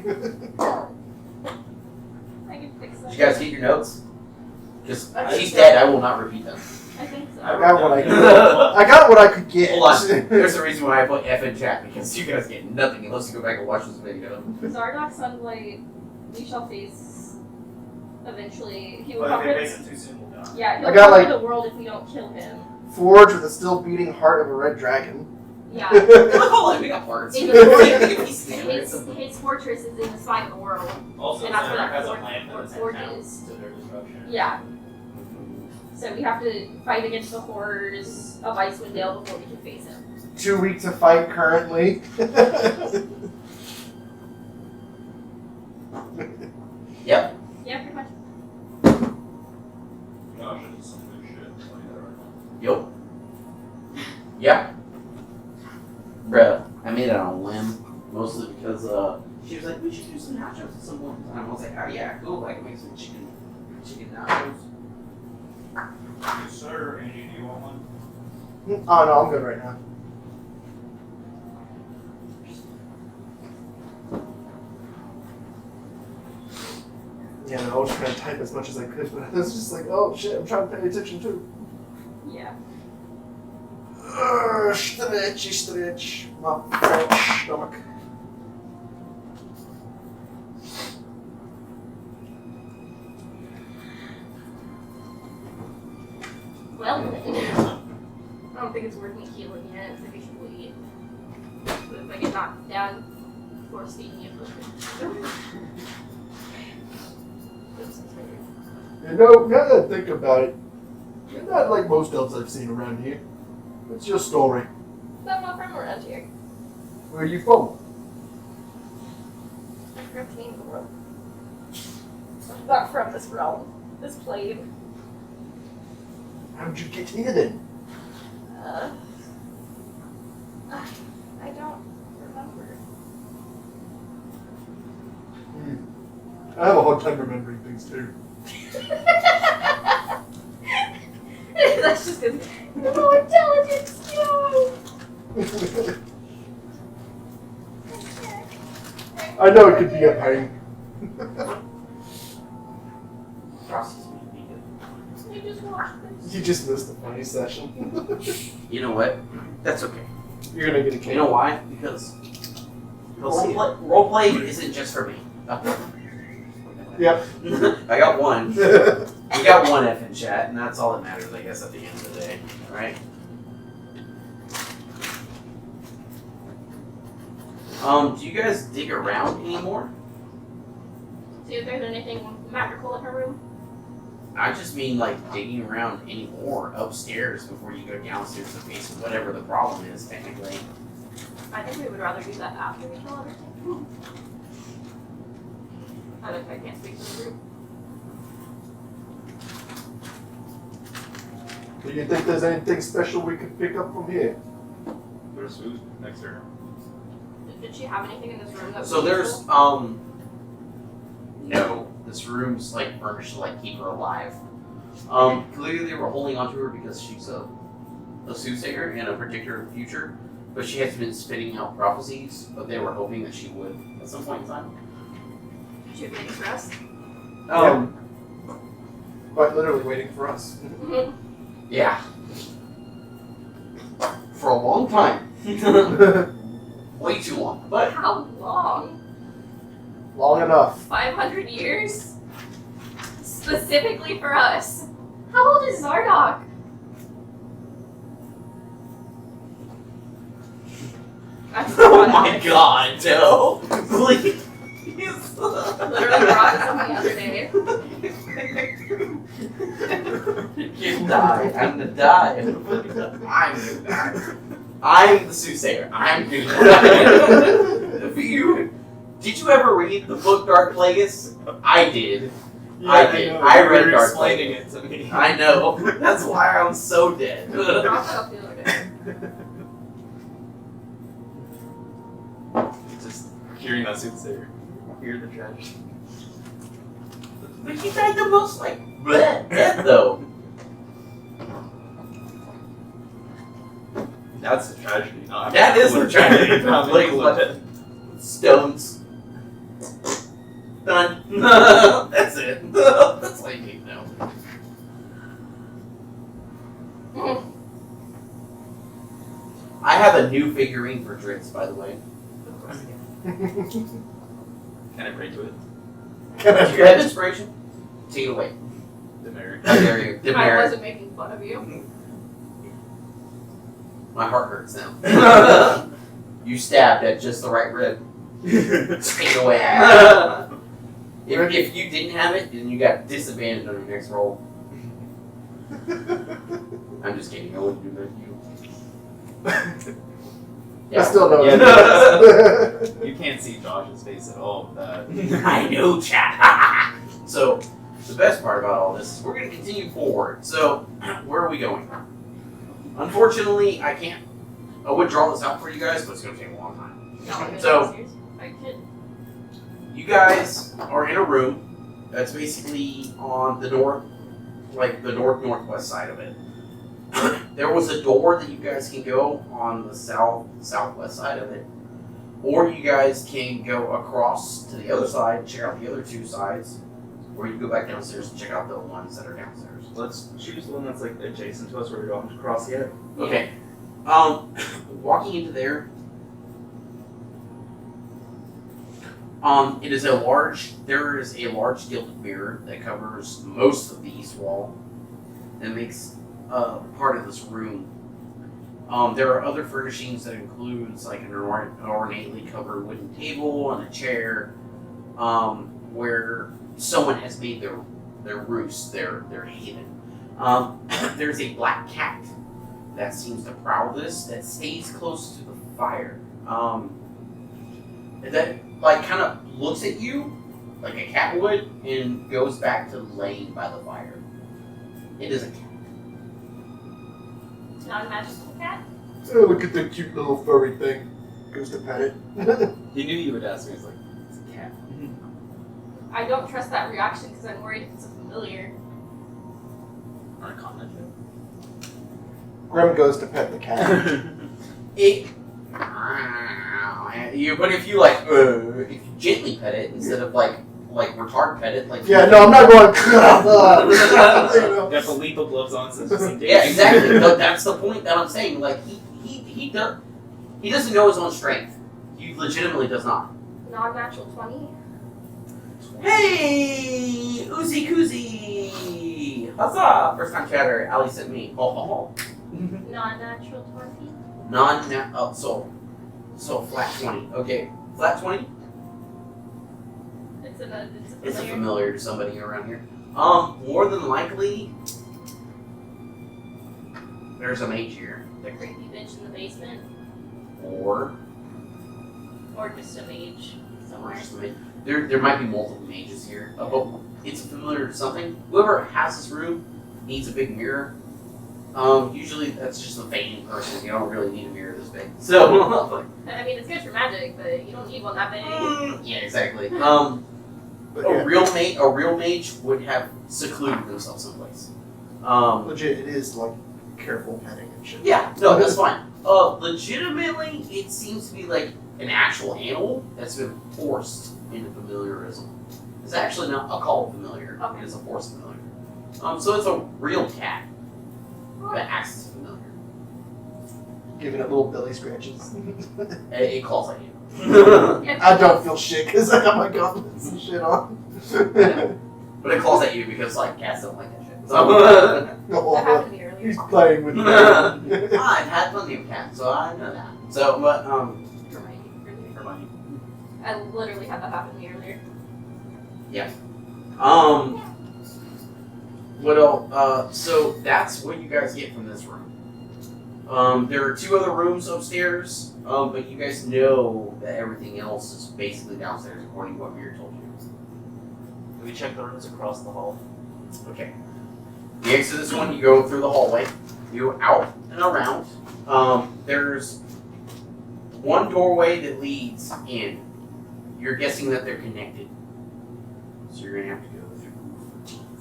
can fix that. Did you guys get your notes? Because she's dead. I will not repeat them. I think so. I got what I could. Hold I got what I could get. on. There's a reason why I put F in chat because you guys get nothing unless you go back and watch this video. Zardoc Sunlight, we shall face eventually. He will But if conquer. we face it too soon, we'll die. Yeah, he'll I got, conquer like- the world if we don't kill him. Forge with a still beating heart of a red dragon. Yeah. Hold on, we got parts. In We the can piece together his, something. his fortress is in the spine of the world. Also, And that's where Zardoc that has a forge- plan for the 10 forge towns is. to their destruction. Yeah. So we have to fight against the horrors of Icewind Dale before we can face him. 2 weeks to fight currently. Yep. Yeah, pretty much. Gosh, it's some good shit. I'll tell you that right now. Yep. Yep. Bruh, I made it on a whim. Mostly because she was like, we should do some nachos at some point in time. I was like, oh yeah, cool, I can make some chicken nachos. Yes, sir. Andy, do you want one? Oh no, I'm good right now. Yeah, no, I was trying to type as much as I could, but I was just like, oh shit, I'm trying to pay attention too. Yeah. Stretch my French stomach. Well, then. I don't think it's worth me healing yet. I think I should wait. But if I get knocked down before speaking it, You know, now that I think about it, you're not like most elves I've seen around here. What's your story? I'm not from around here. Where are you from? I'm from Caer-Dineval. I'm not from this realm, this plane. How'd you get here then? I don't remember. I have a hard time remembering things too. That's just because no intelligence, no. I know it could be a pain. You just watched this. You just missed the funny session. You know what? That's okay. You're gonna get a cake. You know why? Because roleplay isn't just for me. Yep. I got one. We got one F in chat, and that's all that matters, I guess, at the end of the day. Right? Do you guys dig around anymore? See if there's anything magical in her room. I just mean like digging around anymore upstairs before you go downstairs to face whatever the problem is, technically. I think we would rather do that after we kill everything. I can't speak for the group. Do you think there's anything special we could pick up from here? There's food next to her. Did she have anything in this room that was So there's useful? no. This room's like furnished to like keep her alive. Clearly they were holding on to her because she's a soothsayer in a particular future, but she has been spitting out prophecies, but they were hoping that she would at some point in time. She was stressed. Quite literally waiting for us. Yeah. For a long time. Way too long. But How long? Long enough. 500 years? Specifically for us. How old is Zardoc? oh my god, no. Please. Literally brought some the other day. You die. I'm gonna die. I'm gonna die. I'm the soothsayer. I'm gonna die. Did you ever read the book Dark Plagueis? I did. Yeah, I did. know. I read You're Dark explaining Plagueis. it to me. I know. That's why I'm so dead. Dropped it off the other day. Just hearing that soothsayer. Hear the tragedy. But you died the most like bleh, dead though. That's the tragedy. Not That is the tragedy. Not Like, being like, dead. stones. Done. That's it. That's all you need to know. I have a new figurine for Dritz, by the way. Can I pray to it? Do you have inspiration? Take it away. The Mary. How dare you? I Demerit. wasn't making fun of you. My heart hurts now. You stabbed at just the right rib. Take it away. If you didn't have it, then you got disadvantaged on your next roll. I'm just kidding. I wouldn't do that to you. I still don't. Yeah, you can't see Josh's face at all. I know, chat. So, the best part about all this is we're going to continue forward. So, where are we going? Unfortunately, I can't. I would draw this out for you guys, but it's going to take a long time. So, I kid. you guys are in a room that's basically on the north, like the northwest side of it. There was a door that you guys can go on the southwest side of it, or you guys can go across to the other side and check out the other two sides, or you can go back downstairs and check out the ones that are downstairs. Let's choose the one that's like adjacent to us where we don't have to cross yet. Okay. Walking into there, there is a large gilded mirror that covers most of the east wall and makes part of this room. There are other furnishings that includes like an ornately covered wooden table and a chair, where someone has made their roost, their haven. There's a black cat that seems to prowl this, that stays close to the fire. That like kind of looks at you like a cat would and goes back to laying by the fire. It is a cat. It's not a magical cat. Oh, look at the cute little furry thing. Goes to pet it. He knew you would ask me. He's like, it's a cat. I don't trust that reaction because I'm worried if it's a familiar. Arcana check. Grim goes to pet the cat. But if you like, if you gently pet it instead of like retard pet it, like Yeah, no, I'm not going. Got the lethal gloves on, so it's just in yeah, exactly. But that's the point that I'm saying. Like he doesn't know his own strength. He legitimately does not. Non-natural 20. Hey, Uzi Koozie! Huzzah! First time chatter. Ali sent me. Ho ho ho. Non-natural 20. So flat 20. Okay, flat 20. It's a familiar to somebody around here. More than likely, there's a mage here. The creepy bitch in the basement. Or just a mage somewhere. There might be multiple mages here, but it's familiar to something. Whoever has this room needs a big mirror. Usually that's just a fainting person. You don't really need a mirror this big. So, I mean, it's good for magic, but you don't need one that big. yeah, exactly. But yeah, A real mage would have secluded themselves someplace. legit, it is like careful petting and shit. Yeah, no, that's fine. Legitimately, it seems to be like an actual animal that's been forced into familiarism. It's actually not a called familiar. Okay. It is a forced familiar. So it's a real cat that acts as familiar. Giving it little belly scratches. It calls at you. I don't feel shit because I got my gauntlets and shit on. But it calls at you because like cats don't like that shit. So That happened No, to me earlier. he's playing with me. I've had plenty of cats, so I know that. So, but Hermione. I literally had that happen to me earlier. what else? So that's what you guys get from this room. There are two other rooms upstairs, but you guys know that everything else is basically downstairs according to what Mir told you. We check the rooms across the hall. Okay. You exit this one, you go through the hallway, you go out and around. There's one doorway that leads in. You're guessing that they're connected. So you're gonna have to go through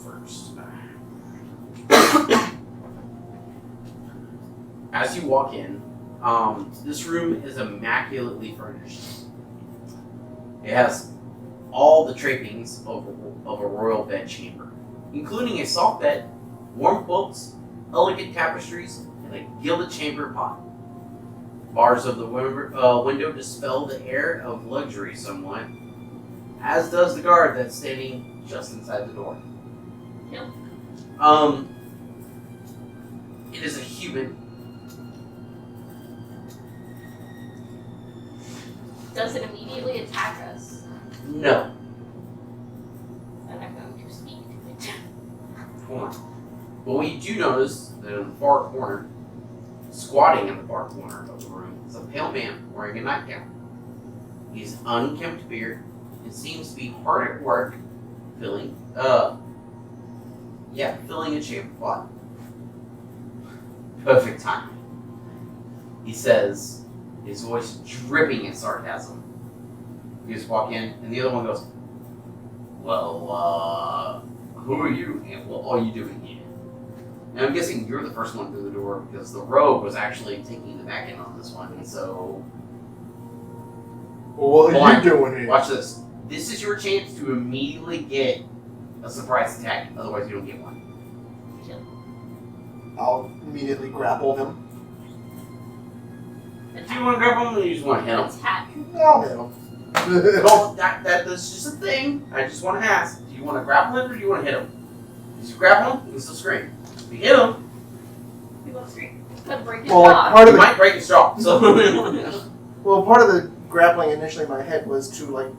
first. As you walk in, this room is immaculately furnished. It has all the trappings of a royal bedchamber, including a soft bed, warm quilts, elegant tapestries, and a gilded chamber pot. Bars of the window dispel the air of luxury somewhat, as does the guard that's standing just inside the door. Yep. It is a human. Does it immediately attack us? No. Then I'm going to speak to it. Hold on. But what you do notice that in the far corner, squatting in the far corner of the room, is a pale man wearing a nightgown. He's unkempt beard and seems to be hard at work filling a chamber pot. Perfect timing. He says, his voice dripping in sarcasm. You just walk in, and the other one goes, well, who are you, and what are you doing here? And I'm guessing you're the first one through the door, because the rogue was actually taking the back end on this one, and so... Well, what are you doing here? Watch this. This is your chance to immediately get a surprise attack, otherwise you don't get one. I'll immediately grapple him. Do you want to grab him or you just want to hit him? Attack. I'll hit him. Well, that's just a thing. I just want to ask. Do you want to grapple him or do you want to hit him? If you grapple him, you can still scream. If you hit him, We won't scream. But break his Well, like, jaw. part of you the might break his jaw. So, part of the grappling initially in my head was to like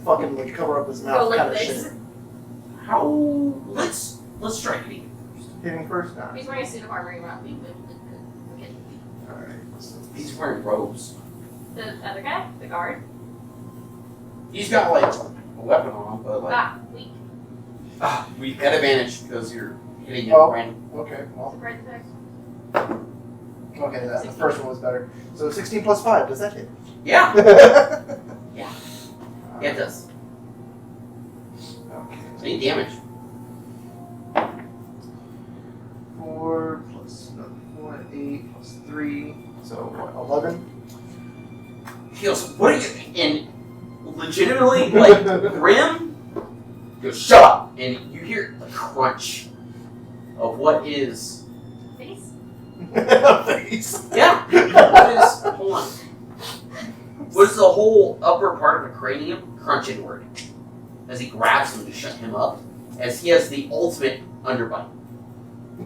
fucking like cover up his Go mouth like kind of this. shit. how? Let's strike it even first. Hitting first? Nah. He's wearing a suit of armor. You're not being good. Okay. Alright. He's wearing robes. The other guy, the guard. He's got like a weapon on him, but like Weak. We at advantage because you're hitting him Oh. random. Okay, well. Right there. Okay, the first one was better. So 16 plus 5, does that hit? Yeah, Okay. yeah, it does. Any damage? 4 plus 4, 8 plus 3, so what, 11? He goes, what are you? And legitimately, like Grim goes, shut up! And you hear the crunch of what is. Face. Face. Yeah. What is? Hold on. What is the whole upper part of the cranium crunch inward as he grabs him to shut him up? As he has the ultimate underbite,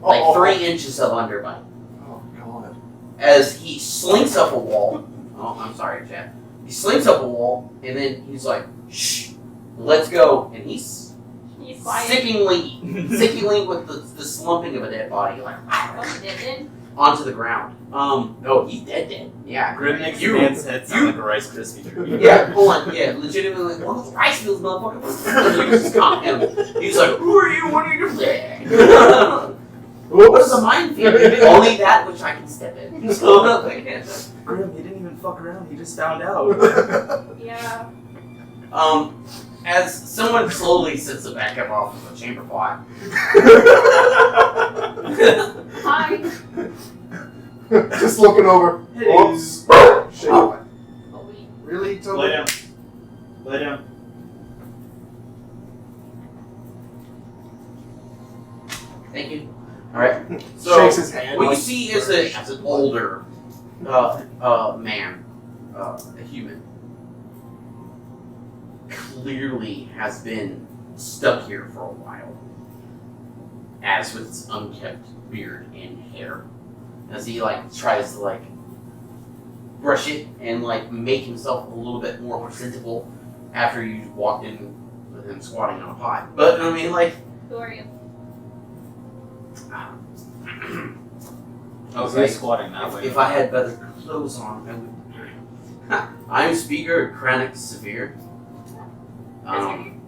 like 3 inches of underbite. Oh, God. As he slinks up a wall. Oh, I'm sorry, Chad. He slinks up a wall, and then he's like, "Shh, let's go." And he's He's quiet. sickeningly with the slumping of a dead body, like Oh, he did. onto the ground. Oh, he's dead. Yeah, Grim makes You- the man's head sound you- like a Rice Krispie treat. Yeah, hold on. Yeah, legitimately, one of those rice fields, motherfucker. You just caught him. He's like, "Who are you? What are you doing?" What is a minefield? Only that which I can step in. So, Grim, he didn't even fuck around. He just found out. Yeah. as someone slowly sits it back up off of a chamber pot. Hi. Just looking over. Hey. Oops. Shake it. Oh, we. Really, Toby? Lay down. Lay down. Thank you. All right. So Shakes his hand. what you like- see is an older man, a human, clearly has been stuck here for a while, as with his unkept beard and hair, as he like tries to like brush it and like make himself a little bit more presentable after you walked in with him squatting on a pot. But I mean, like. Who are you? Oh, Okay. he's squatting that way. If I had better clothes on, I would. I'm Speaker Chronic Severe. I'm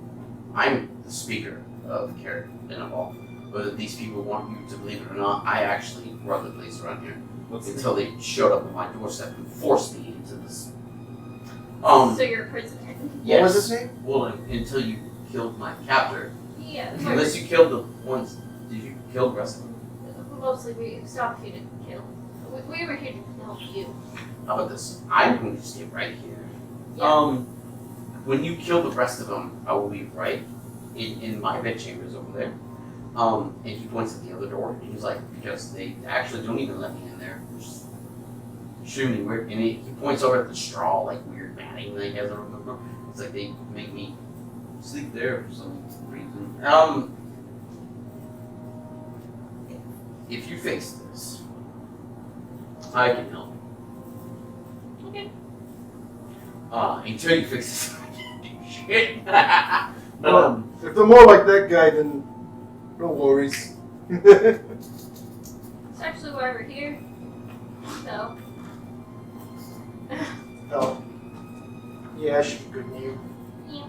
the Speaker of Caer-Dineval. Whether these people want you to believe it or not, I actually run the place around here What's the until they showed up on my doorstep and forced me into this. So you're a prisoner. Yes. What was his name? Well, until you killed my captor. Yeah. Unless you killed the ones. Did you kill the rest of them? Mostly we stopped you to kill. We were here to help you. How about this? I'm going to stay right here. Yeah. When you kill the rest of them, I will be right in my bed chambers over there. And he points at the other door. And he's like, because they actually don't even let me in there. Just shoot me weird. And he points over at the straw, like weird matting they have over the door. It's like they make me sleep there for some reason. If you fix this, I can help. Okay. Until you fix this, I can't do shit. If they're more like that guy, then no worries. It's actually why we're here. So. Oh. Yeah, she's a good name. Yeah.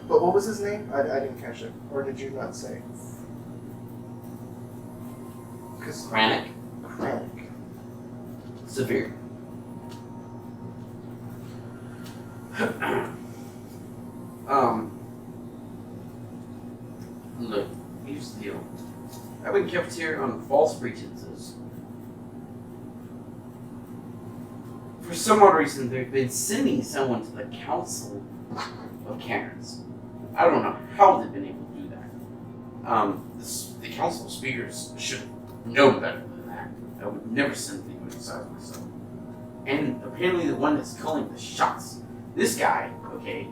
But what was his name? I didn't catch it. Or did you not say? Chronic, Chronic. severe. Look, here's the deal. I've been kept here on false pretenses. For some odd reason, they've been sending someone to the Council of Cairns. I don't know how they've been able to do that. The Council of Speakers should have known better than that. I would never send anyone inside myself. And apparently the one that's calling the shots, this guy, okay,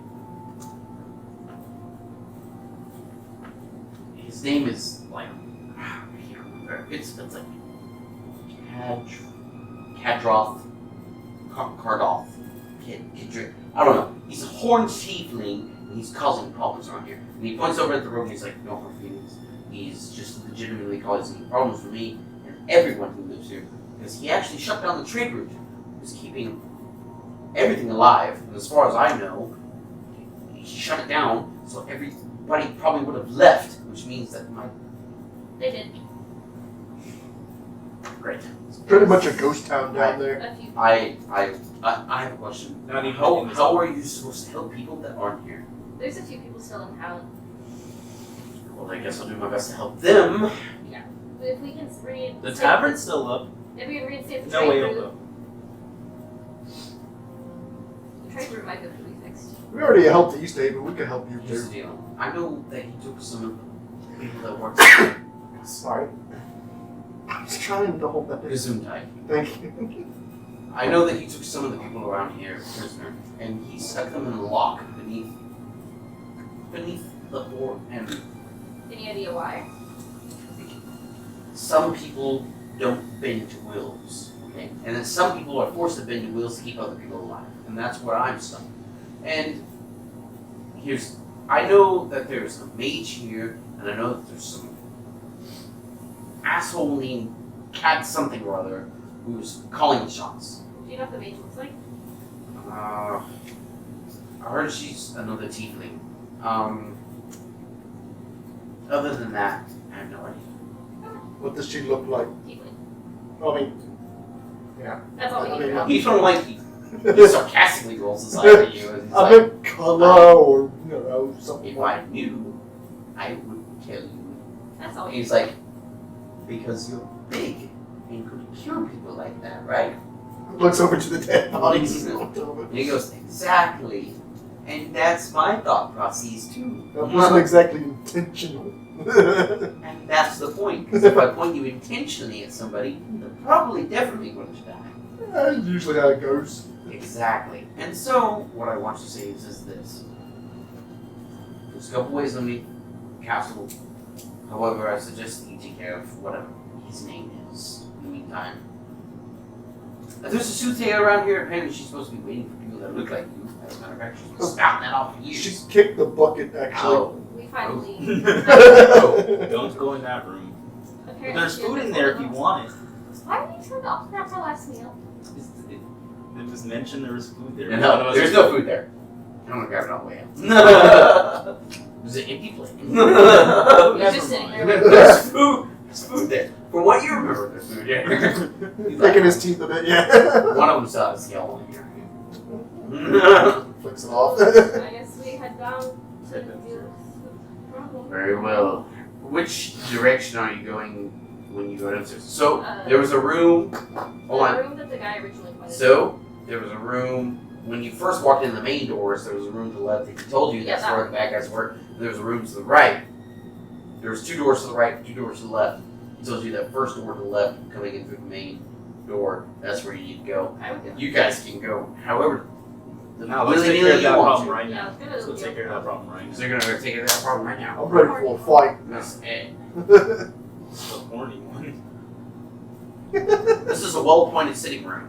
his name is like, I can't remember. It's like Kadroth, Cardoth, I don't know. He's a horned tiefling, and he's causing problems around here. And he points over at the room, and he's like, no hard feelings. He's just legitimately causing problems for me and everyone who lives here. Because he actually shut down the trade route. He was keeping everything alive. And as far as I know, he shut it down, so everybody probably would have left, which means that They did. Great. It's pretty much a ghost town down there. A few. I have a question. Not even How are you supposed to help people that aren't here? There's a few people still in town. Well, I guess I'll do my best to help them. But if we can reinstate The tavern's still up. if we can reinstate the No trade way route, though. the trade route might be able to be fixed. We already helped East Haven. We can help you Here's too. the deal. I know that he took some of the people that worked Sorry. I was trying to hold that in. Gesundheit. Thank you. I know that he took some of the people around here prisoner, and he stuck them in a lock beneath the board. And Any idea why? some people don't bend to wills, okay? And then some people are forced to bend to wills to keep other people alive, and that's where I'm stuck. And I know that there's a mage here, and I know that there's some asshole named Cat something or other who's calling the shots. Do you know what the mage looks like? I heard she's another tiefling. Other than that, I have no idea. What does she look like? Tiefling. I mean, yeah. That's all we I need to mean, know. He from like he sarcastically rolls his eye at you and he's I like, meant color or something. if I knew, I would kill you. That's all And we need he's like, because you're big and could kill people like that, right? Looks over to the dead bodies. And he goes, exactly. And that's my thought process too. That wasn't exactly intentional. And that's the point, because if I point you intentionally at somebody, they're probably definitely going to die. That's usually how it goes. Exactly. And so, what I want to say is this. There's a couple ways to meet Castle. However, I suggest that you take care of whatever his name is in the meantime. There's a soothsayer around here. Apparently, she's supposed to be waiting for people that look like you. As a matter of fact, she's been spouting that off for years. She kicked the bucket, actually. Oh. We finally. Don't go in that room. Apparently There's she food has in been there if holding you on. want it. Why did you turn off that for last meal? It was mentioned there was food there. No, there's no food there. I'm gonna grab it all the way out. There's an empty plate. You're just sitting there. There's food. There's food there. From what you remember, there's food there. He's licking his teeth a bit, yeah. One of them saw a scale in here. Flicks it off. I guess we head down to deal with the problem. Very well. Which direction are you going when you go downstairs? So, Uh, there was a room. Hold The on. room that the guy originally pointed So, there was a room. When you first walked in the main doors, there was a room to the left. He told you Yeah, that's that where one. the bad guys were. There was a room to the right. There was 2 doors to the right, 2 doors to the left. He told you that first door to the left, coming in through the main door, that's where you need to go. I would go. You guys can go however Now let's take willy-nilly care of you that want problem to. right Yeah, now. let's go to Let's the go take care of that problem right So now. you're gonna take that problem right now. I'm ready for a fight. That's it. It's the horny one. This is a well-appointed sitting room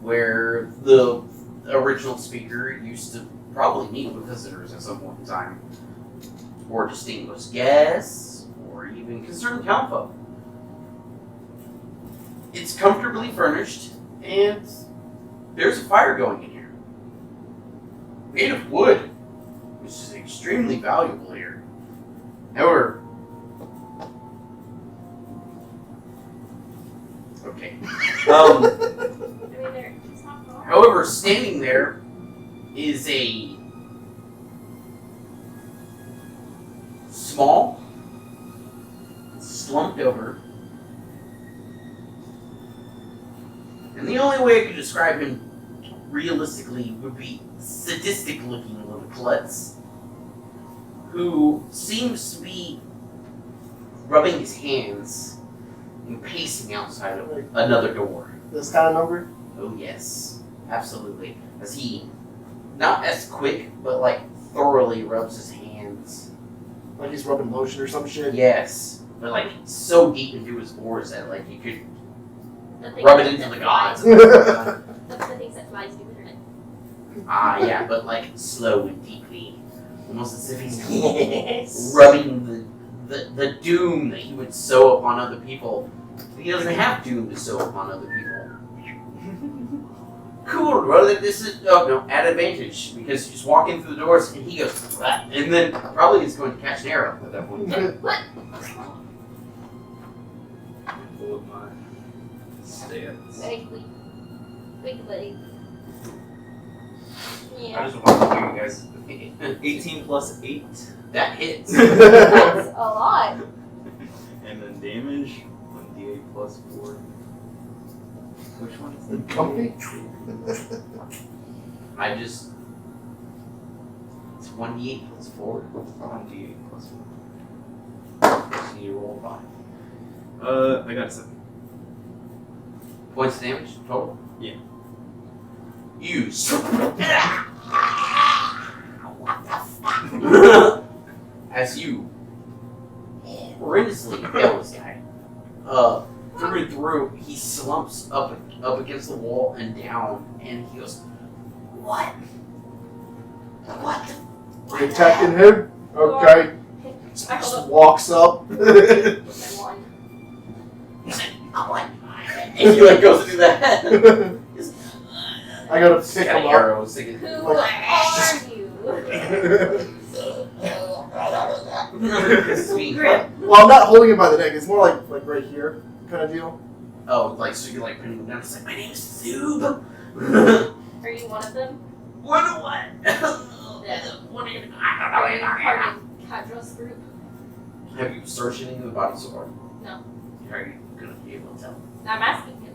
where the original speaker used to probably meet with visitors at some point in time, or distinguished guests, or even concerned townfolk. It's comfortably furnished, and there's a fire going in here. Made of wood, which is extremely valuable here. However, okay. I mean, it's not far. However, standing there is a small, slumped over, and the only way I could describe him realistically would be sadistic looking little klutz who seems to be rubbing his hands and pacing outside of another door. This kind of number? Oh yes, absolutely. As he, not as quick, but like thoroughly rubs his hands. Like he's rubbing lotion or some shit? Yes, but like so deep into his pores that like you could The thing rub it that into the flies- gods. That's the things that flies do internet. Ah, yeah, but like slow and deeply, almost as if he's rubbing the doom that he would sow upon other people. He doesn't have doom to sow upon other people. Cool, brother. This is at advantage because you just walk in through the doors and he goes, "What?" And then probably he's going to catch an arrow at that point. What? Full of my stats. Vaguely. Vaguely. I Yeah. just want to hear you guys. 18 plus 8. That hits. That's a lot. And then damage, 1d8 plus 4. Which one is the Comfy? I just. It's 1d8 plus 4. 1d8 plus So you roll 5. 4. I got 7. Points of damage total? Yeah. You. What the fuck? As you horrendously impale this guy, through and through, he slumps up against the wall and down, and he goes, "What? What the? What You the attacking hell?" him? Okay. Just walks up. With my wand. He's like, "Oh, what?" And he like goes to do that. He's I gotta He's pick got him up. arrows sticking. Who Like- are you? Sweet. Well, I'm not holding him by the neck. It's more like right here kind of deal. Oh, like so you're like putting him down. It's like, my name's Zoob. Are you one of them? What? What? Are you I part don't of Kadros group? know. Have you searched any of the bodies so far? No. Are you gonna be able to tell? I'm asking him.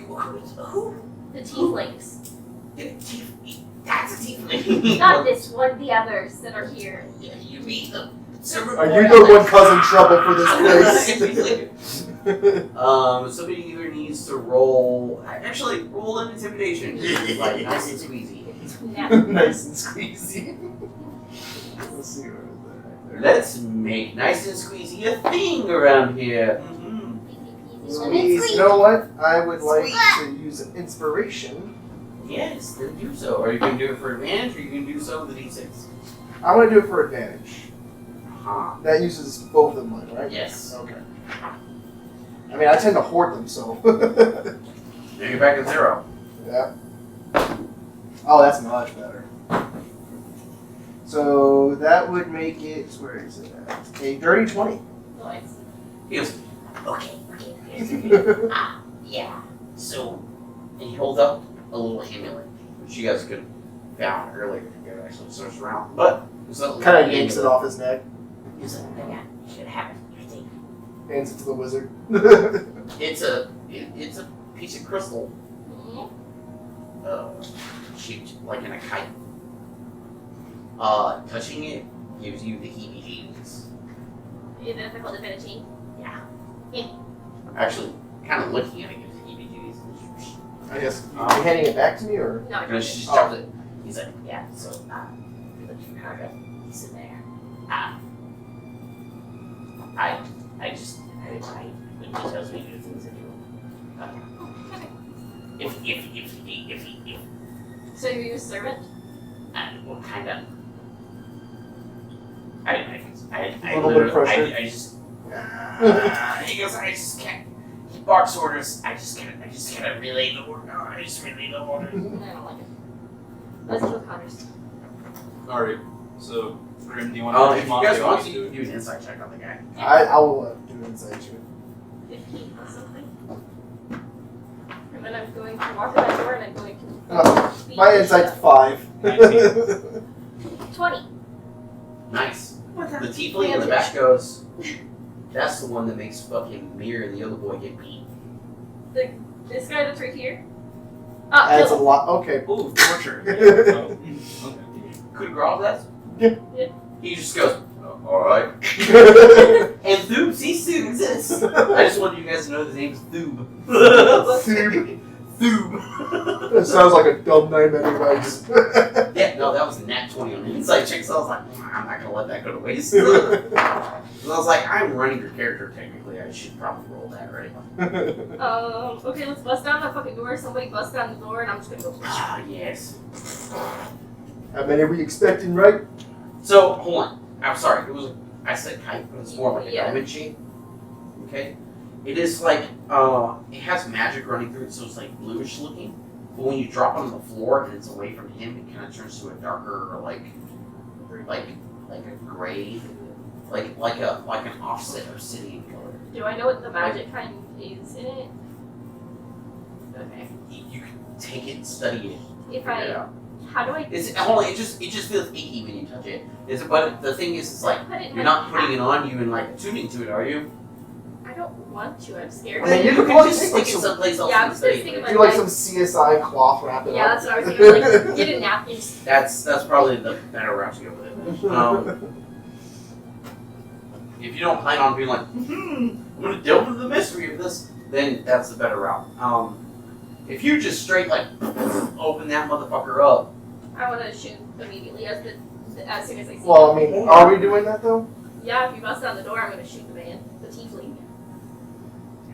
Who? The tieflings. That's a tiefling. Not this one, the others that are here. Yeah, you mean the. Are you the one causing trouble for this place? Somebody either needs to roll. Actually, roll an intimidation. Like nice and squeezy. Nah. Nice and squeezy. Let's see what is there. Let's make nice and squeezy a thing around here. Squeeze. You know what? I would like to use an inspiration. Yes, then do so. Or you can do it for advantage, or you can do so with the d6. I want to do it for advantage. Huh. That uses both of mine, right? Yes. Okay. I mean, I tend to hoard them, so. Now you're back at 0. Yeah. Oh, that's much better. So that would make it. Where is it at? A dirty 20. Nice. He goes, okay. Yeah. So, and he holds up a little amulet, which you guys could have found earlier together, actually searched around. But it's not Kind of yanks it off his neck. He's like, yeah, you should have it. Your thing. Hands it to the wizard. It's a piece of crystal, Mhm. shaped like in a kite. Touching it gives you the heebie-jeebies. Is it a called divinity? Actually, kind of looking at it gives you heebie-jeebies. I guess. Are you handing it back to me, or? No, I No, don't. she just dropped it. He's like, yeah, so, you kind of he's in there. When he tells me to do things, I do. If So you're your servant? well, kind of. I Little bit of pressure. I just. He goes, I just can't. He barks orders. I just can't relay the order. No, I just relay the orders. I don't like it. Let's kill Connors. Alright, so, Grim, do you want to If you guys want to, you can do an insight check on the guy. I will do an insight check. 15 or something. And then I'm going to walk to that door and I'm going to. My insight's 5. 20. Nice. The tiefling in the back goes, that's the one that makes fucking Mir and the other boy get beat. This guy that's right here? Ah, That's a kill him. lot. Okay. Ooh, torture. Oh, okay. Could grab that? He just goes, alright. And Thoob ceases to exist. I just wanted you guys to know his name's Thoob. Thoob. Thoob. That sounds like a dumb name anyways. Yeah, no, that was a nat 20 on the inside check, so I was like, I'm not gonna let that go to waste. So I was like, I'm running your character technically, I should probably roll that, right? Okay, let's bust down that fucking door. Somebody bust down the door, and I'm just gonna go. Ah, yes. How many are we expecting, right? So, hold on. I'm sorry, I said kite, but it's more like a Yeah. diamond shape. Okay? It is like, it has magic running through it, so it's like bluish looking. But when you drop it on the floor and it's away from him, it kind of turns to a darker, like a gray, like an offset obsidian color. Do I know what the magic kind is in it? Okay. You can take it and study it. If figure it I, out. how do I? It's only it just feels icky when you touch it. But the thing is, it's like put it in you're my not putting it hat. on you and like attuning to it, are you? I don't want to. I'm scared. I mean, you You could can probably just take stick like it some, someplace else Yeah, I'm and just gonna study stick it. it do like some CSI cloth wrap it Yeah, up. that's what I was thinking. Like, get a napkin. That's probably the better route to go with it. If you don't plan on being like, I'm gonna delve into the mystery of this, then that's the better route. If you just straight like open that motherfucker up, I want to shoot immediately as soon as I see Well, I him. mean, are we doing that though? Yeah, if you bust down the door, I'm gonna shoot the man, the tiefling.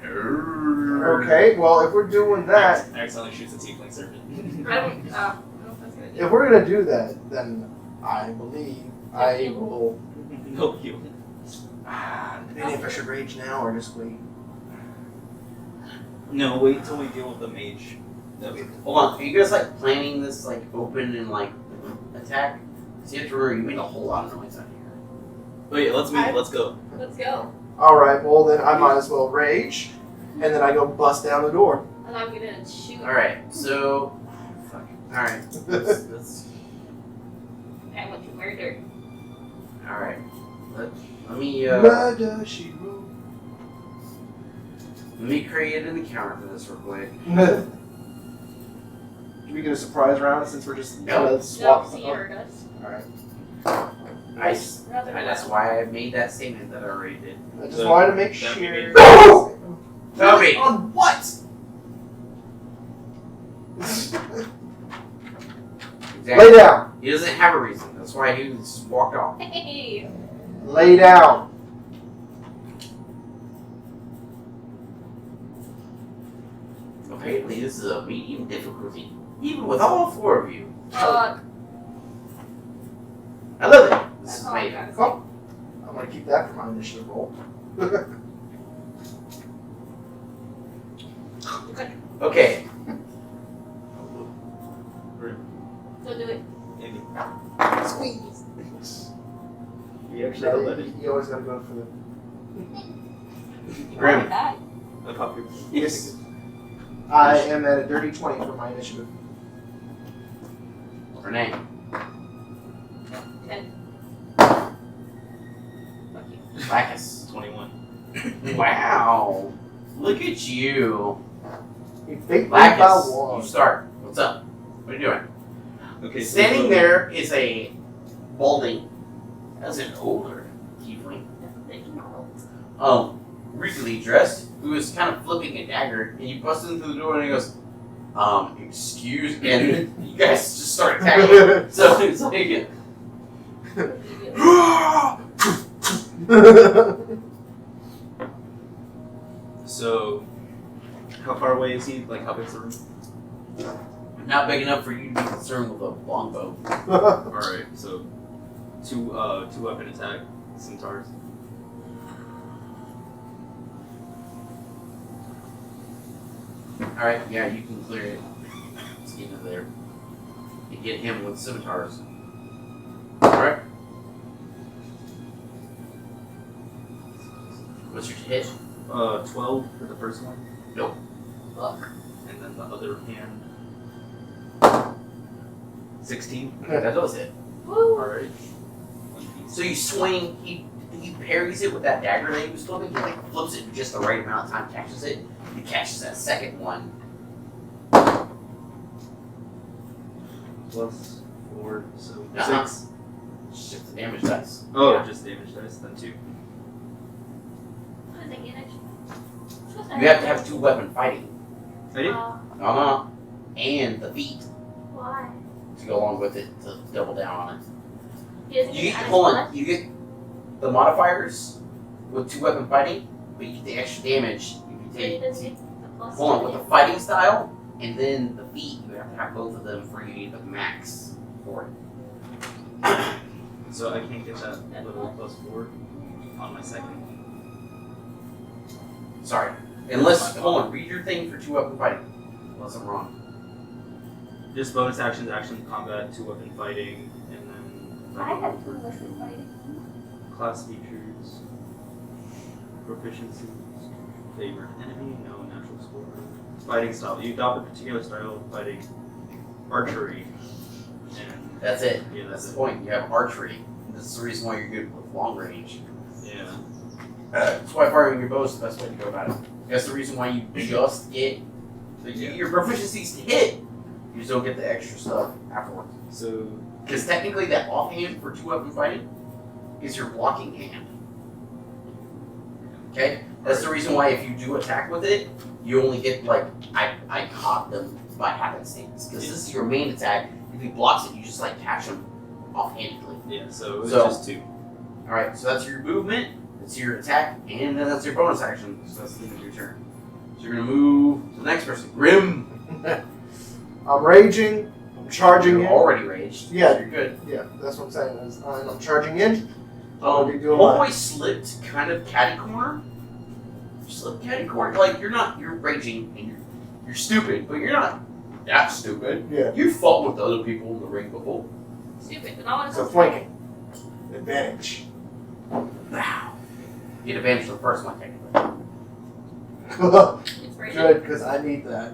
Okay, well, if we're doing that, Accidentally shoots a tiefling serpent. I don't know if that's gonna do. if we're gonna do that, then I believe I will. No, you. Maybe if I should rage now or just wait. No, wait until we deal with the mage. hold on. Are you guys like planning this like open and like attack? Because you have to remember, you made a whole lot of noise out here. Wait, let's move. Let's go. Let's go. Alright, well then I might as well rage, and then I go bust down the door. And I'm gonna shoot. All right, so fuck. All right, let's I want to murder. all right. Let me Murder, she wrote. let me create an encounter for this real quick. Can we get a surprise round since we're just No. gonna No, swap? see you heard us. Alright. Nice. Rather And that's well. why I made that statement that I already did. I just So, wanted to make that sure. means- Tell me. On what? Exactly. Lay down. He doesn't have a reason. That's why he just walked off. Hey. Lay down. Apparently, this is a medium difficulty, even with all four of you. Uh, I love it. This is oh, amazing. God. Oh, I'm gonna keep that for my initiative roll. Okay. Don't do it. Andy. Squeeze. You actually have to let it. You always gotta go for the. Grim. That. The puppy. Yes. I am at a dirty 20 for my initiative. Renee. 10. Fuck you. Lacus. 21. Wow. Look at you. You think Lacus. by You one. start. What's up? What are you doing? Okay. So Standing there is a balding, as an older tiefling, regally dressed, who is kind of flipping a dagger, and you bust into the door and he goes, excuse, and you guys just start attacking. So it's like, So, how far away is he? Like, how big's the room? not big enough for you to be concerned with a longbow. Alright, so two weapon attack centaurs. Alright, yeah, you can clear it. Let's get into there. You get him with scimitars. Alright. What's your hit? 12 for the first one. Nope. Fuck. And then the other hand. 16. That does hit. Woo. Alright. So you swing, he parries it with that dagger that he was flipping, he like flips it just the right amount of time, catches it, he catches that second one. Plus 4, so Uh-huh. 6. It's just the damage dice. Oh, Yeah. just damage dice, then 2. What is it, damage? You have to have 2 weapon fighting. I do? Uh-huh. And the feet Why? to go along with it to double down on it. He doesn't You get get, added hold on, bonus? you get the modifiers with 2 weapon fighting, but you get the extra damage if you But he take. doesn't get the plus Hold on, two with the damage. fighting style and then the feet, you have to have both of them for you need the max for it. So I can't get that little +4 on my second. Sorry. Unless, hold on, read your thing for 2 weapon fighting. Unless I'm wrong. Just bonus actions, action, combat, 2 weapon fighting, and then I have 2 weapon fighting. class features, proficiencies, favorite enemy, no natural score, fighting style. You adopt a particular style of fighting, archery, and That's it. yeah, That's that's the it. point. You have archery. This is the reason why you're good with long range. Yeah. That's why firing your bow is the best way to go about it. That's the reason why you just get your proficiencies to hit. You just don't get the extra stuff afterwards. So Because technically that offhand for 2 weapon fighting is your blocking hand. Okay? That's the reason why if you do attack with it, you only get like, I caught them by happenstance. Because this is your main attack. If he blocks it, you just like catch him offhandedly. yeah, so it's So- just 2. Alright, so that's your movement, that's your attack, and then that's your bonus action. So that's the end of your turn. So you're gonna move to the next person. Grim! I'm raging. I'm charging You're in. already raged. Yeah. So you're good. Yeah, that's what I'm saying. And I'm charging in. I'll be doing Homeboy mine. slipped kind of catty corner. You slipped catty corner. Like, you're raging and you're stupid, but you're not that stupid. Yeah. You fought with other people in the ring before. Stupid, but not when it So comes to flanking. Advantage. Wow. You get advantage for the first one, technically. inspiration. Good, because I need that.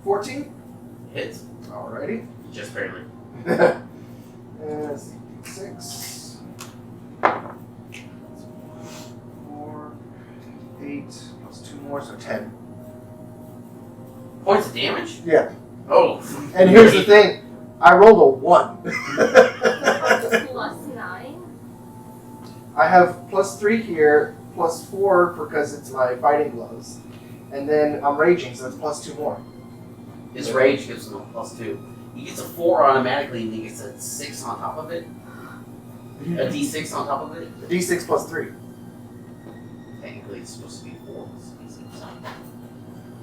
14? Hits. Alrighty. Just barely. And 6. 4, 8, plus 2 more, so 10. Points of damage? Yeah. Oh. And here's the thing, I rolled a 1. Plus 9. I have plus 3 here, plus 4 because it's my fighting gloves. And then I'm raging, so that's plus 2 more. His rage gives him a +2. He gets a 4 automatically and he gets a 6 on top of it. A d6 on top of it. A d6 plus 3. Technically, it's supposed to be 4.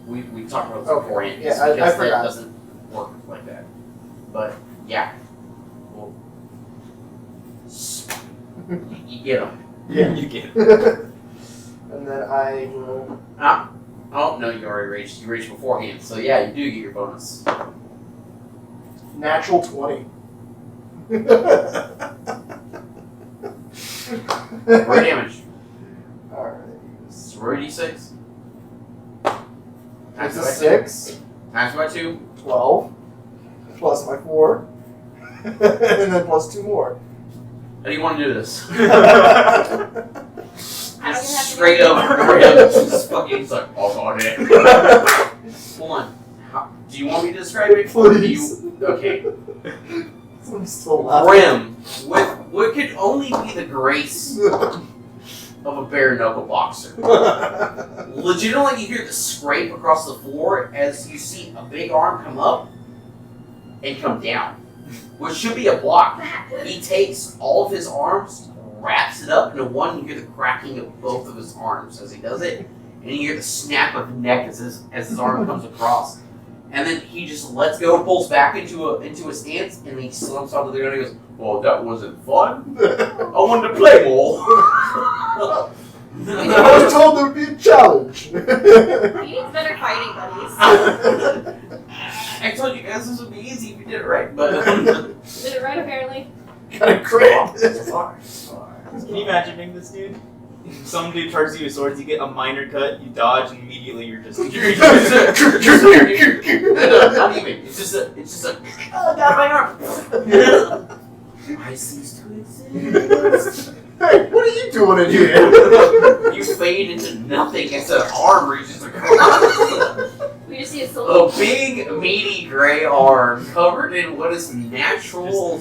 We talked about this Okay. beforehand. Yeah, It's I because forgot. that doesn't work like that. But yeah, well, you get them. Yeah. You get it. And then I will. Oh no, you already raged. You raged beforehand, so yeah, you do get your bonus. Natural 20. Roll damage. Alright. So roll d6. That's Times a by 6, 2. Times by 2. 12, plus my 4, and then plus 2 more. How do you want to do this? I don't even have to Straight do up, it. right up. Just fucking. It's like, oh god, damn. Hold on. Do you want me to describe it? Or do Please. you, okay. I'm still laughing. Grim, with what could only be the grace of a bare knuckle boxer. Legitimately, you hear the scrape across the floor as you see a big arm come up and come down, which should be a block. He takes all of his arms, wraps it up into one. You hear the cracking of both of his arms as he does it, and you hear the snap of the neck as his arm comes across. And then he just lets go, pulls back into a stance, and he slumps onto the ground and he goes, "Well, that wasn't fun. I wanted to play more." I was told there would be a challenge. He needs better fighting buddies. I told you guys this would be easy if you did it right, but Did it right, apparently. Got a crit. Can you imagine being this dude? Some dude charges you with swords, you get a minor cut, you dodge, and immediately you're just. not even. It's just a. Oh, got my arm. I cease to exist. Hey, what are you doing in here? You You fade into nothing as an arm reaches across. We just see a silhouette. A big, meaty gray arm covered in what is natural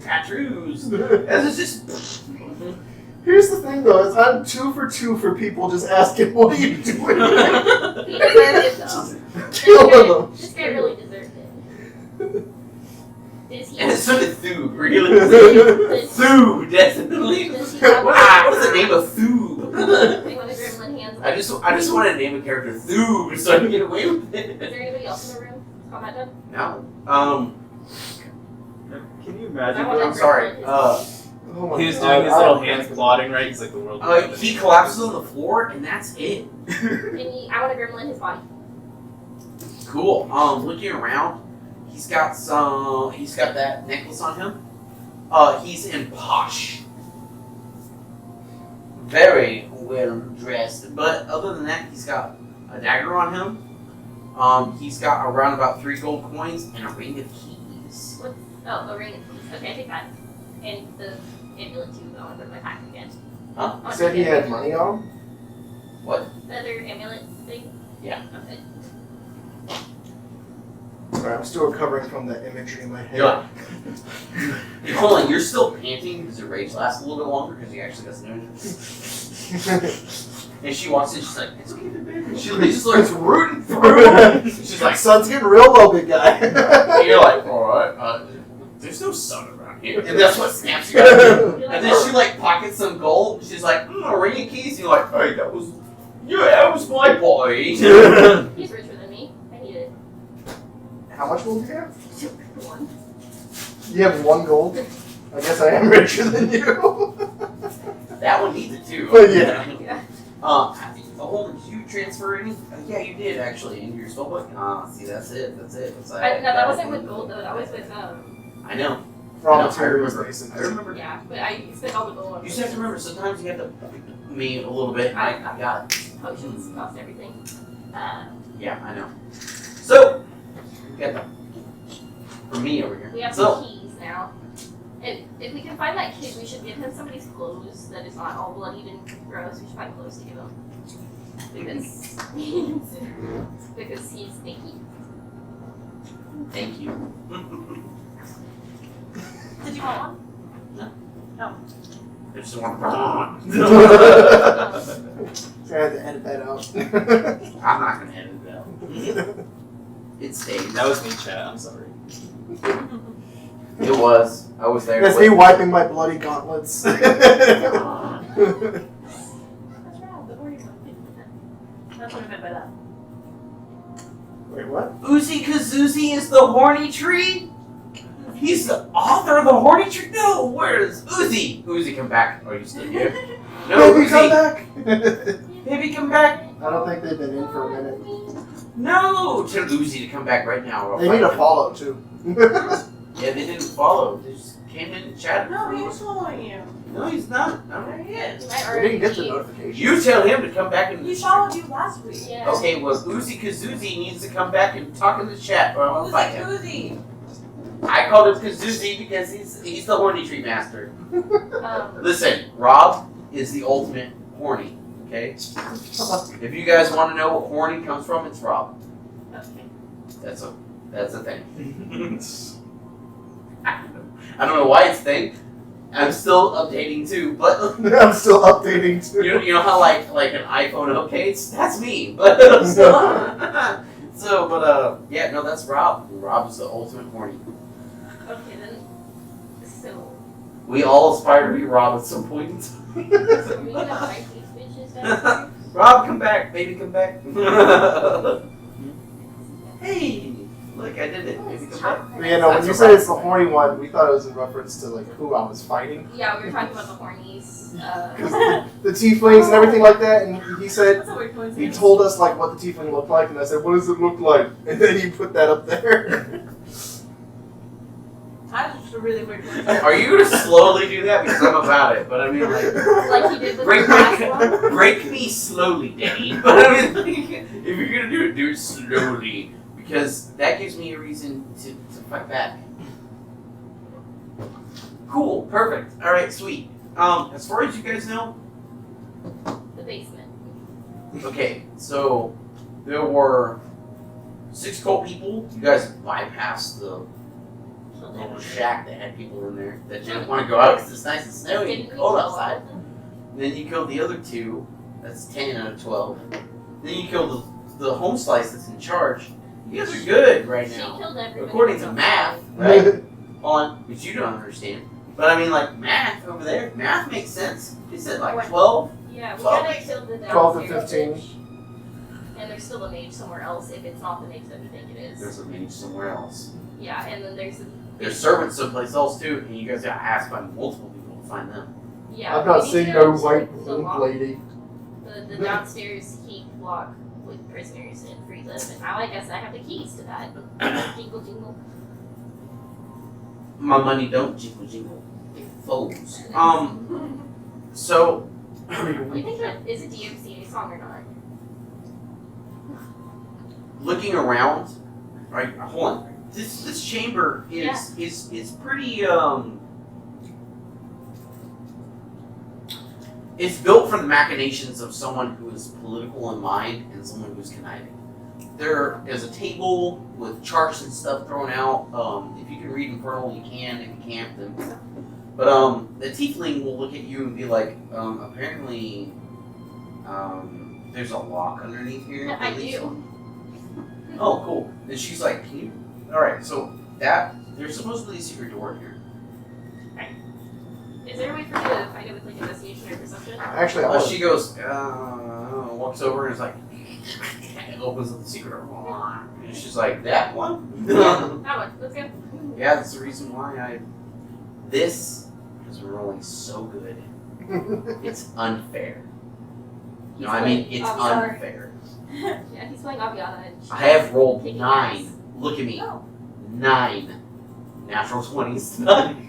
tattoos. As it's just. Here's the thing, though, is I'm 2 for 2 for people just asking, "What are you doing?" He deserved it though. Killing them. This guy really deserved it. Is he? And so did Thoob, really. Does Thoob, definitely. does he have What is the name of Thoob? They want to gremlin hands. I just want to name a character Thoob so I can get away with Is it. there anybody else in the room? Combat done? No. Can you imagine? I want I'm sorry. Oh my He was God, doing his I little don't hands think- plotting, right? He's like the world. He collapses on the floor and that's it. I want to gremlin his body. Cool. Looking around, he's got that necklace on him. He's in posh. Very well dressed. But other than that, he's got a dagger on him. He's got around about 3 gold coins and a ring of keys. Oh, a ring of keys. Okay, I take that. And the amulet too. I want to put in my pack again. Huh? I want Said to he take had the money on him? What? The other amulet thing? Yeah. Okay. Sorry, I'm still recovering from that imagery in my head. You're like, hold on, you're still panting because your rage lasts a little bit longer because you actually got some energy. And she walks in, she's like, it's getting better. She just starts rooting through. She's like, Sun's getting real low, big guy. and you're like, alright, there's no sun around here. And that's what snaps you out of it. You're And like, then she like pockets some gold. She's like, a ring of keys. And you're like, hey, that was my boy. he's richer than me. I need it. How much gold do you have? 1. You have 1 gold? I guess I am richer than you. That one needs it too. But yeah. Yeah. Hold on, did you transfer any? Yeah, you did actually into your spellbook. See, that's it. That's No, that wasn't with gold though. That was with I know. Raw I materials, remember. basically. I remember. yeah. But I spent all the gold on You just have to remember, sometimes you have to me a little bit. I got it. potions, cost everything. Yeah, I know. So, we got the for me over here. We have So, some keys now. And if we can find that kid, we should give him somebody's clothes that is not all bloodied and gross. We should find clothes to give him. Because he's stinky. thank you. Did you want one? I just want So I had to edit that out. I'm not gonna edit it out. It stays. That was me, chat. I'm sorry. It was. I was there. That's me wiping my bloody gauntlets. That's right. The warrior one. That's what I meant by that. Wait, what? Uzi Kazuzi is the horny tree? He's the author of the horny tree? No, where's Uzi? Uzi, come back. Are you still here? No, Baby, come Uzi. back! Baby, come back. I don't think they've been in for a minute. No, tell Uzi to come back right now. or I'll They fight need a him. follow, too. Yeah, they didn't follow. They just came in and chatted. No, he was following you. No, he's not. Not right yet. He might They already didn't get the be. notification. You tell him to come back and. He followed you last week. Yeah. Okay, well, Uzi Kazuzi needs to come back and talk in the chat, or I'll fight him. Koozie. I called him Kazuzi because he's the horny tree master. Um, Listen, Rob is the ultimate horny. Okay. If you guys want to know what horny comes from, it's Rob. okay. That's a thing. I don't know why it's a thing. I'm still updating too, but I'm still updating, too. you know how like an iPhone updates? That's me. But I'm still yeah, no, that's Rob. Rob is the ultimate horny. Okay, then. So, We all aspire to be Rob at some point in time. are we gonna fight these bitches downstairs? Rob, come back, baby, come back. Hey, look, I did it. Baby, come back. Yeah, no, when you said it's the horny one, we thought it was in reference to, like, who I was fighting. Yeah, we were talking about the hornies. The tieflings and everything like that, and he said, That's a weird he coincidence. told us, like, what the tiefling looked like, and I said, what does it look like? And then he put that up there. That's just a really weird coincidence. Are you gonna slowly do that? Because I'm about it. But I mean, like, like he did with break the last one. break me slowly, Danny. But I mean, like, if you're gonna do it slowly, because that gives me a reason to fight back. Cool, perfect. All right, sweet. As far as you guys know, basement. Okay, so there were 6 cult people. You guys bypassed the little shack that had people in there that didn't want to go out because it's nice and snowy and Didn't we cold kill all outside. of them? Then you killed the other 2. That's 10 out of 12. Then you killed the home slice that's in charge. You guys are good right She now. killed everybody. According to except math, for right? Hold on, which you don't understand. But I mean, like, math over there, math makes sense. It said like 12. Yeah, we 12 gotta kill the 12 to downstairs 15. bitch. And there's still a mage somewhere else if it's not the mage that we think it is. There's a mage somewhere else. Yeah, and then there's There's servants someplace else too, and you guys got asked by multiple people to find them. yeah. I've not we need seen to no check white the link lock. lady. The downstairs keep lock with prisoners and free them, and now I guess I have the keys to that. Jingle jingle. My money don't jingle jingle. It folds. So Do you think that is a DMCA song or not? looking around, right? Hold on. This chamber is pretty It's built for the machinations of someone who is political in mind and someone who's conniving. There is a table with charts and stuff thrown out. If you can read Infernal, you can. If you can't, then. But the tiefling will look at you and be like, apparently, there's a lock underneath here. I do. Oh, cool. And she's like, can you? All right, so there's supposedly a secret door in here. Is there a way for me to find it with like investigation or perception? Actually, She goes, walks over and is like, and opens up the secret door. And she's like, that one? That one. Let's go. Yeah, that's the reason why this is rolling so good. It's unfair. No, I mean, it's sorry. unfair. Yeah, he's playing Aviana. And she's I have rolled kicking 9. ass. Look at me. Oh. 9 natural 20s.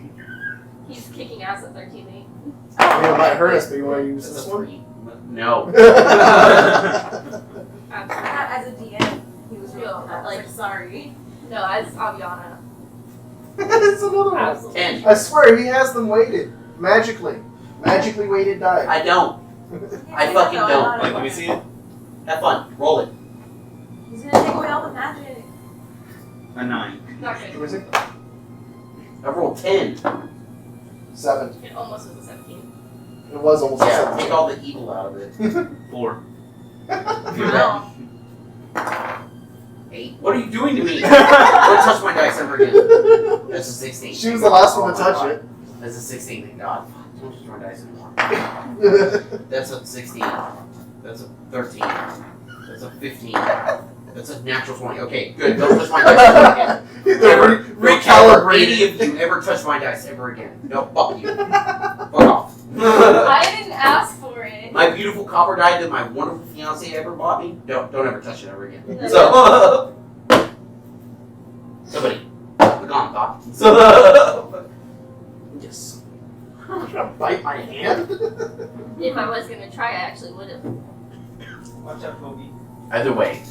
He's kicking ass at 13. it might hurt us, but you want to use That's this a one? 3. No. As a DM, he was real. Like, sorry. No, as Aviana. It's another one. Absolutely. 10. I swear, he has them weighted. Magically. Magically weighted die. I don't. I fucking don't. Wait, let me see it. Have fun. Roll it. He's gonna take away all the magic. A 9. Not What good. was it? I rolled 10. 7. It almost was a 17. It was almost a Yeah, 7. take all the evil out of it. 4. Wow. 8. What are you doing to me? Don't touch my dice ever again. That's a 16. She was the last one to touch it. That's a 16. Thank God. Don't touch my dice anymore. That's a 16. That's a 13. That's a 15. That's a natural 20. Okay, good. Don't touch my dice ever again. Never, any of you ever touch my dice ever again. No, fuck you. Fuck off. I didn't ask for it. My beautiful copper die that my wonderful fiance ever bought me. Don't ever touch it ever again. So, somebody, look on, Doc. So, just Gonna bite my hand? If I was gonna try, I actually would have. Watch out, Kobe. either way,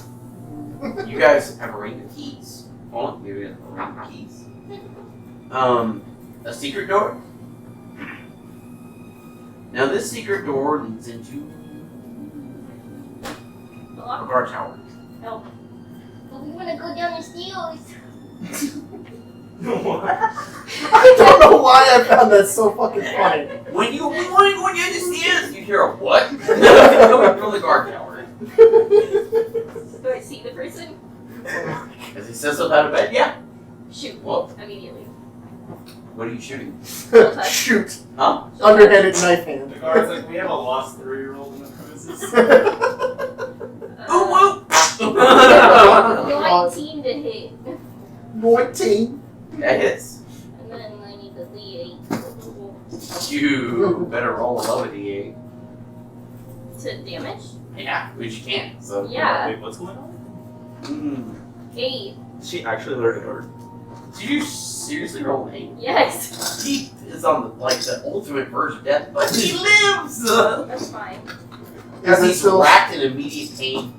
you guys have a ring of keys. Hold on, maybe a ring of keys. A secret door. Now this secret door leads into The a lock. guard tower. Help. But we wanna go down the stairs. I don't know why I found that so fucking funny. When you want to go down the stairs, you hear a what? Coming from the guard tower. Do I see the person? As he says up out of bed, yeah. Shoot. Well, Immediately. what are you shooting? Shoot. Huh? Underhanded knife hand. The guard's like, we have a lost 3-year-old in the premises. Ooh woo! 19 to hit. 19. That hits. And then I need the D8 You better roll above a d8. to damage. Yeah, which you can't. So. Yeah. Wait, what's going on? 8. She actually learned a word. Did you seriously roll an 8? Yes. He is on the ultimate verge of death, but he lives. That's fine. Because Is it he's still- racked in immediate pain.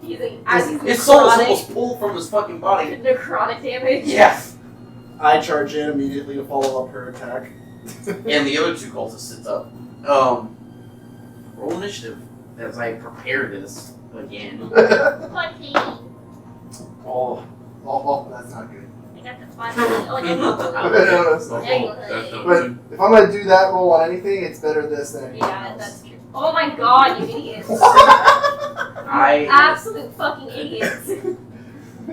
He's he's His soul is necrotic. almost pulled from his fucking body. Necrotic damage. Yes. I charge in immediately to follow up her attack. And the other 2 cultists sits up. Roll initiative as I prepare this again. 20. Oh, that's not good. I got the 20. Oh, yeah. No, that's not Yeah, good. That's not But good. if I'm gonna do that roll on anything, it's better this than anything Yeah, else. that's true. Oh my god, you idiots. I Absolute fucking idiots. Let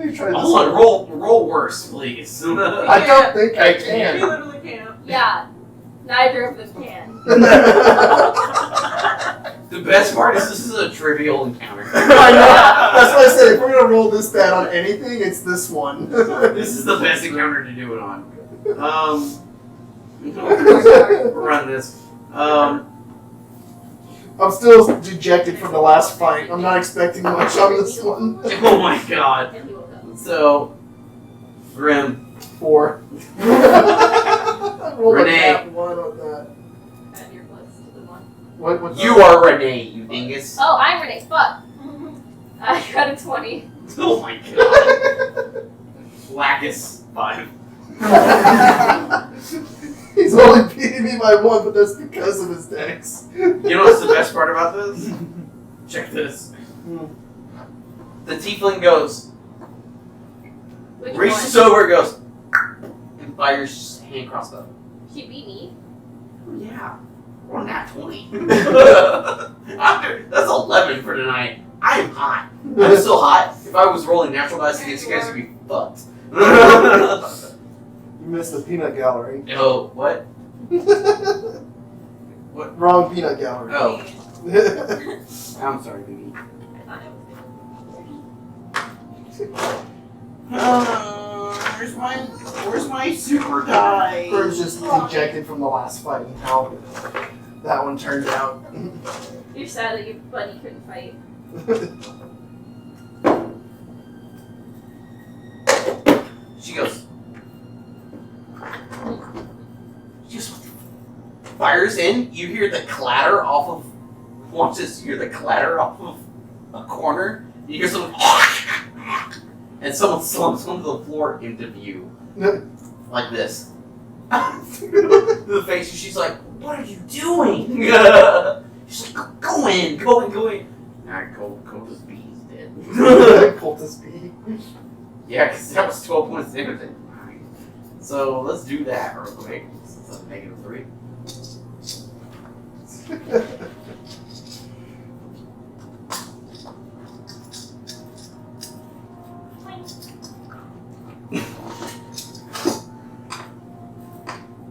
me try this hold on, one. roll worse, please. I don't think I You can. literally can't. Yeah, neither of them can. The best part is this is a trivial encounter. I know. That's why I said if we're gonna roll this bad on anything, it's this one. This is the best encounter to do it on. We'll run this. I'm still dejected from the last fight. I'm not expecting much on this one. Oh my god. And he woke up. So, Grim, 4. I rolled Renee. a nat 1 on that. Add your plus to the 1. What's you are Renee, you dingus. Oh, I'm Renee. Fuck. I got a 20. Oh my god. Lacus, 5. He's only beating me by 1, but that's because of his dex. You know what's the best part about this? Check this. The tiefling goes, Which reaches one? over and goes, and fires hand crossbow. She beat me. Yeah. We're not 20. That's 11 for tonight. I am hot. I'm so hot. If I was rolling natural dice against you guys, you'd be fucked. You missed the peanut gallery. Oh, what? Wrong peanut gallery. Oh, I'm sorry, baby. I thought it was Where's my super die? Bird's just dejected from the last fight and how that one turned out. You're sad that your buddy couldn't fight. She goes. She just fires in. You hear the clatter off of. Watch this. You hear the clatter off of a corner. You hear someone. And someone slumps onto the floor into view. Like this. The face. She's like, "What are you doing?" She's like, "Go in. Alright, Cultist B is dead. Cultist B. Yeah, because that was 12 points damage. So let's do that real quick. It's a -3.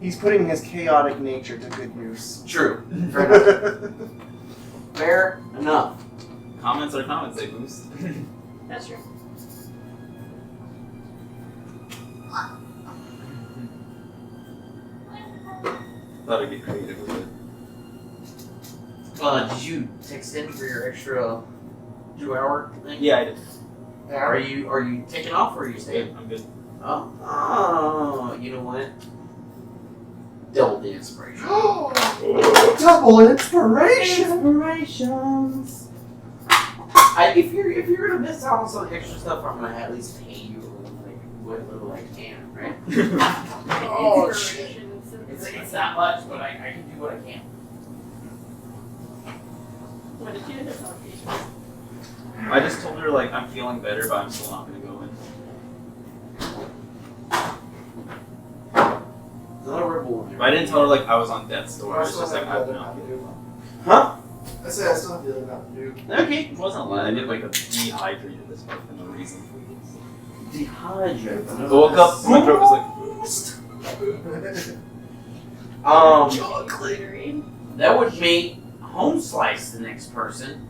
He's putting his chaotic nature to good use. True. Fair enough. Fair enough. Comments are comments, they boost. That's true. Thought I'd get creative with it. Did you text in for your extra 2-hour thing? Yeah, I did. Are you taking off or are you staying? I'm good. Oh, you know what? Double the inspiration. Double inspiration! Inspirations. If you're gonna miss out on some extra stuff, I'm gonna at least pay you like what little I can, right? Oh, shit. It's not much, but I can do what I can. What did you do? I just told her, like, I'm feeling better, but I'm still not gonna go in. Not a rebel. But I didn't tell her, like, I was on death's door. I was just like, I don't know. Huh? I said I still have the other map to do. Okay. It wasn't a lot. I did, like, a dehydrated this part for no reason. Dehydrate. I woke up, my throat was like, that would make Home Slice the next person.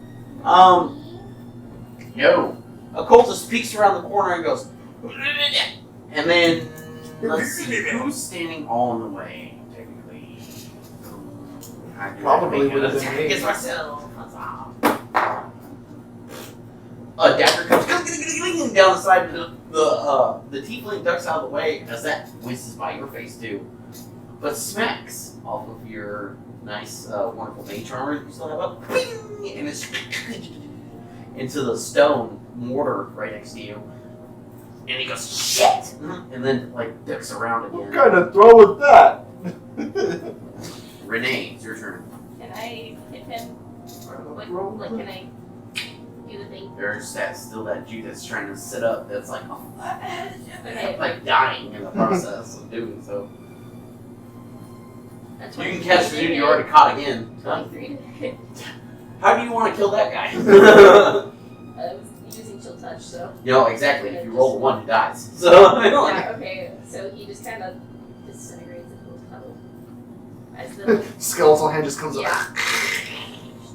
No. A cultist peeks around the corner and goes, and then let's see who's standing all in the way. Technically, Probably would have been attack me. against myself. A dagger comes down the side of the tiefling ducks out of the way as that whizzes by your face too, but smacks off of your nice, wonderful mage armor you still have up, and it's into the stone mortar right next to you, and he goes shit, and then like ducks around What again. kind of throw is that? Renee, it's your turn. Can I hit him quick? roll? Like, can I do the thing? There's still that Jew that's trying to sit up that's like, oh, Okay. like dying in the process of doing so. That's You can catch the dude you already caught again. 23. How do you want to kill that guy? I was using chill touch, so. You know, exactly. If you roll the one, he dies. So, Yeah, okay. So he just kind of disintegrates into a puddle. As the Skeletal hand just comes up. yeah,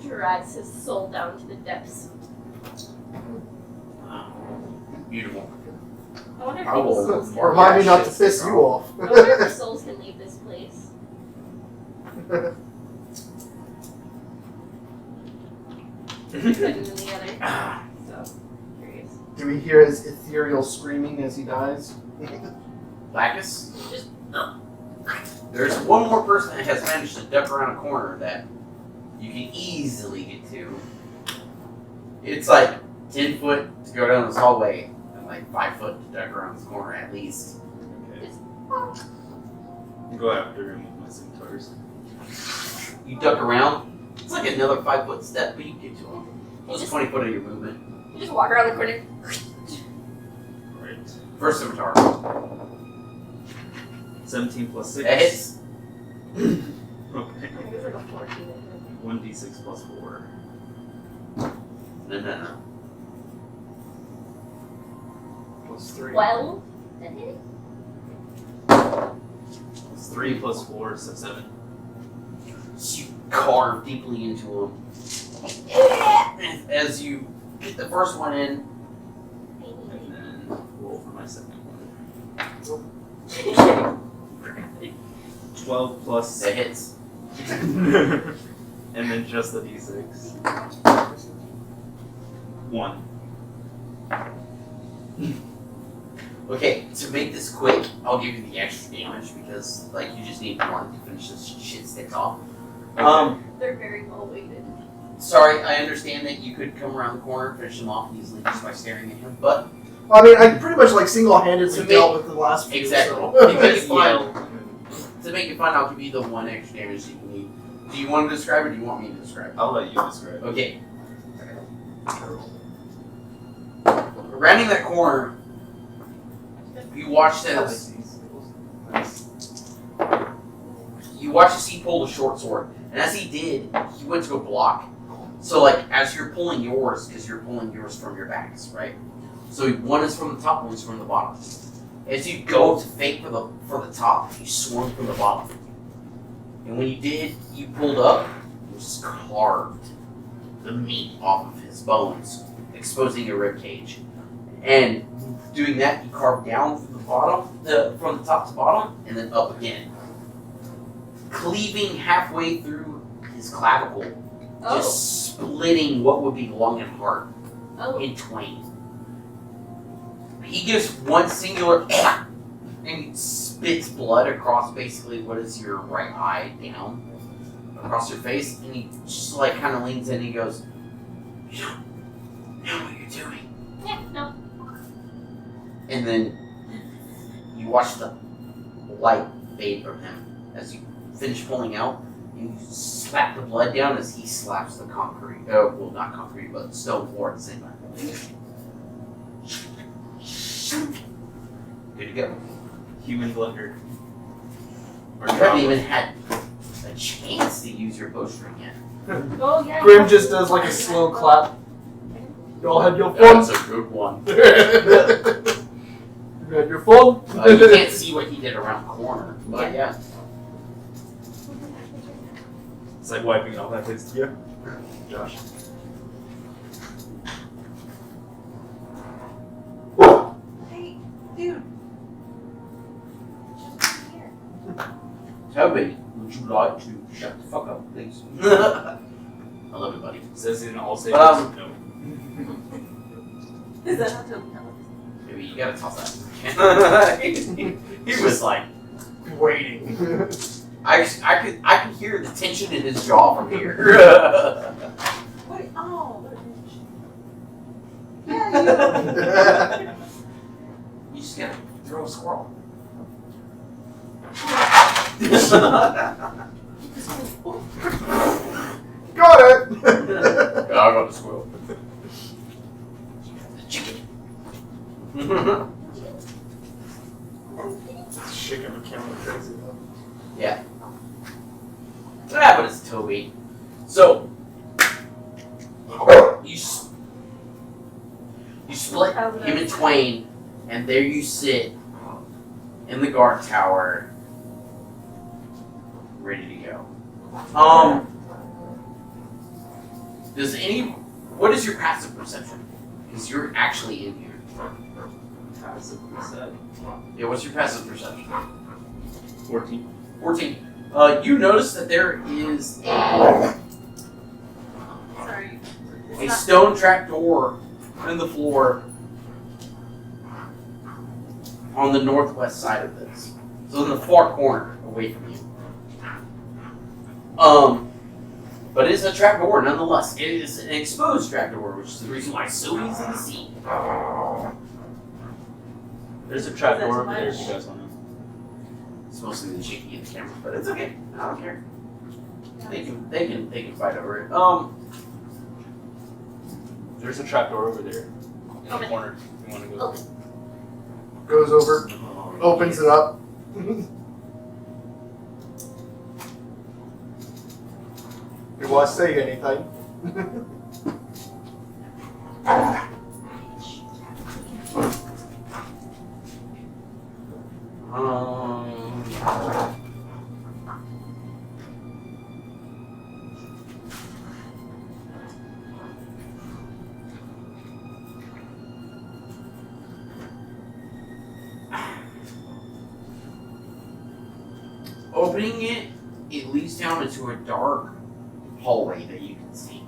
drags his soul down to the depths. Beautiful. I wonder if I maybe will souls mark can, Remind me that not shit, to piss bro. you off. I wonder if souls can leave this place. Couldn't in the other. So curious. Do we hear his ethereal screaming as he dies? Bacchus? Just There's one more person that has managed to duck around a corner that you can easily get to. It's like 10 foot to go down this hallway, and like 5 foot to duck around this corner at least. Okay. Go after him with my centaurs. You duck around, it's like another 5 foot step, but you can get to him. It's just- 20 foot of your movement. you just walk around the corner. Right. First scimitar. 17 plus 6. That hits. Okay. It was like a 14. I think. 1d6 plus 4. No. Plus 3. 12. That hit? It's 3 plus 4, so 7. So you carve deeply into him. As you get the first one in, And then roll for my second one. 12 plus. that hits. And then just the d6. 1. Okay, to make this quick, I'll give you the extra damage because, like, you just need one to finish this shit sticks off. They're very well weighted. Sorry, I understand that you could come around the corner and finish him off easily just by staring at him, but I mean, I pretty much like single-handedly To me- dealt with the last few. exactly. So. Because, It's fine. to make it fun, I'll give you the one extra damage that you need. Do you want to describe it or do you want me to describe it? I'll let you describe it. Okay. Rounding that corner, you watch as he pulled a short sword, and as he did, he went to go block. So, like, as you're pulling yours, because you're pulling yours from your backs, right? So one is from the top, one is from the bottom. As you go to fake for the top, you swung from the bottom. And when you did, you pulled up, and just carved the meat off of his bones, exposing your rib cage. And doing that, you carved down from the bottom, from the top to bottom, and then up again, cleaving halfway through his clavicle, Oh. just splitting what would be lung and heart Oh. in twain. He gives one singular and he spits blood across basically what is your right eye down across your face, and he just like kind of leans in and he goes, "You don't know what you're doing." Yeah, no. And then you watch the light fade from him as you finish pulling out, and you slap the blood down as he slaps the concrete. Well, not concrete, but stone floor at the same time. Good to go. Human blender. Or You haven't even had a chance to use your bowstring yet. Oh, yeah. Grim yeah. just does like a slow clap. Y'all had your fun. That's a good one. You had your fun. You can't see what he did around the corner, but yeah. It's like wiping it off that face. Yeah. Josh. Hey, dude. Just come here. Toby, would you like to shut the fuck up, please? I love it, buddy. Says in all savings. No. Is that how Toby tells? Maybe you gotta toss that. He was like waiting. I could hear the tension in his jaw from here. Wait, oh, what a bitch. Yeah, You just gotta throw a squirrel. Got it. I got the squirrel. The chicken. Shaking the camera crazy though. Yeah. But it's Toby. So you split him in twain, and there you sit in the guard tower, ready to go. What is your passive perception? Because you're actually in here. Passive perception. Yeah, what's your passive perception? 14. 14. You notice that there is Sorry. a stone trapdoor in the floor on the northwest side of this. So in the far corner, away from you. But it's a trapdoor nonetheless. It is an exposed trapdoor, which is the reason why it's so easy to see. There's a trapdoor over there if much? you guys want to. It's mostly the shaky in the camera, but it's okay. I don't care. They can fight over it. There's a trapdoor over there in the Okay. corner. If you want to go. Okay. Goes over, opens it up. You want to say anything? Opening it, it leads down into a dark hallway that you can see.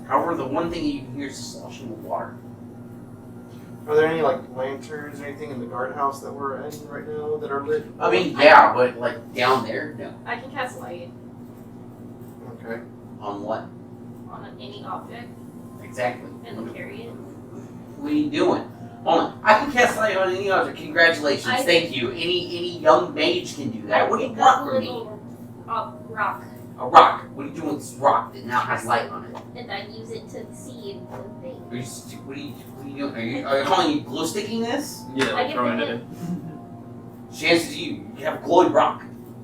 However, the one thing you can hear is the sloshing of water. Are there any like lanterns or anything in the guardhouse that we're in right now that are lit? I mean, yeah, but like down there, no. I can cast light Okay. On what? on any object Exactly. and then carry it. What are you doing? Hold on. I can cast light on any object. Congratulations. I- Thank you. Any young mage can do that. What do you I want pick from up me? a little rock A rock. What are you doing with this rock that now has light on it? and I use it to see and thing. What are you doing? Are you calling you glow sticking this? Yeah, I like get throwing the it in. Chances you have a glowing rock.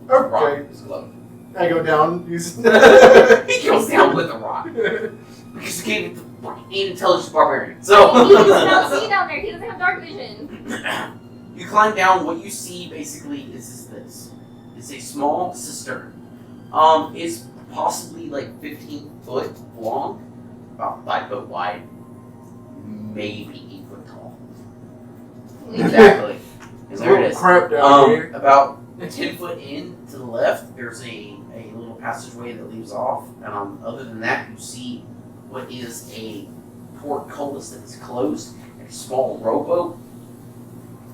Okay. Rock is glowing. I go down using. He goes down with a rock. Because you gave it the fucking intelligent barbarian. So He cannot see down there. He doesn't have dark vision. you climb down. What you see basically is this. It's a small cistern. It's possibly like 15 foot long, about 5 foot wide, maybe 8 foot tall. Exactly. There's a There it little is. crap down here. About 10 foot in to the left, there's a little passageway that leaves off. Other than that, you see what is a portcullis that is closed, and a small rowboat,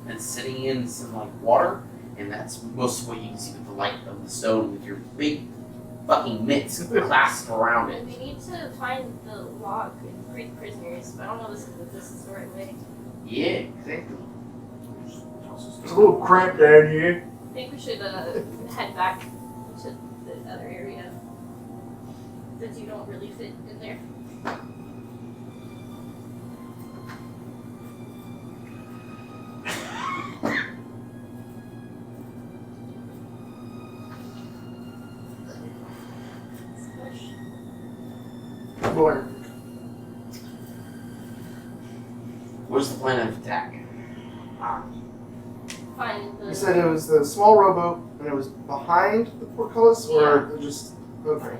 and sitting in some like water, and that's most of what you can see with the light of the stone with your big fucking mitts clasped around it. And we need to find the log and break prisoners, but I don't know if this is the right way. Yeah, exactly. There's a little cramp down here. I think we should head back to the other area, since you don't really fit in there. Boy. What's the plan of attack? Find the. You said it was the small rowboat and it was behind the portcullis, or just okay?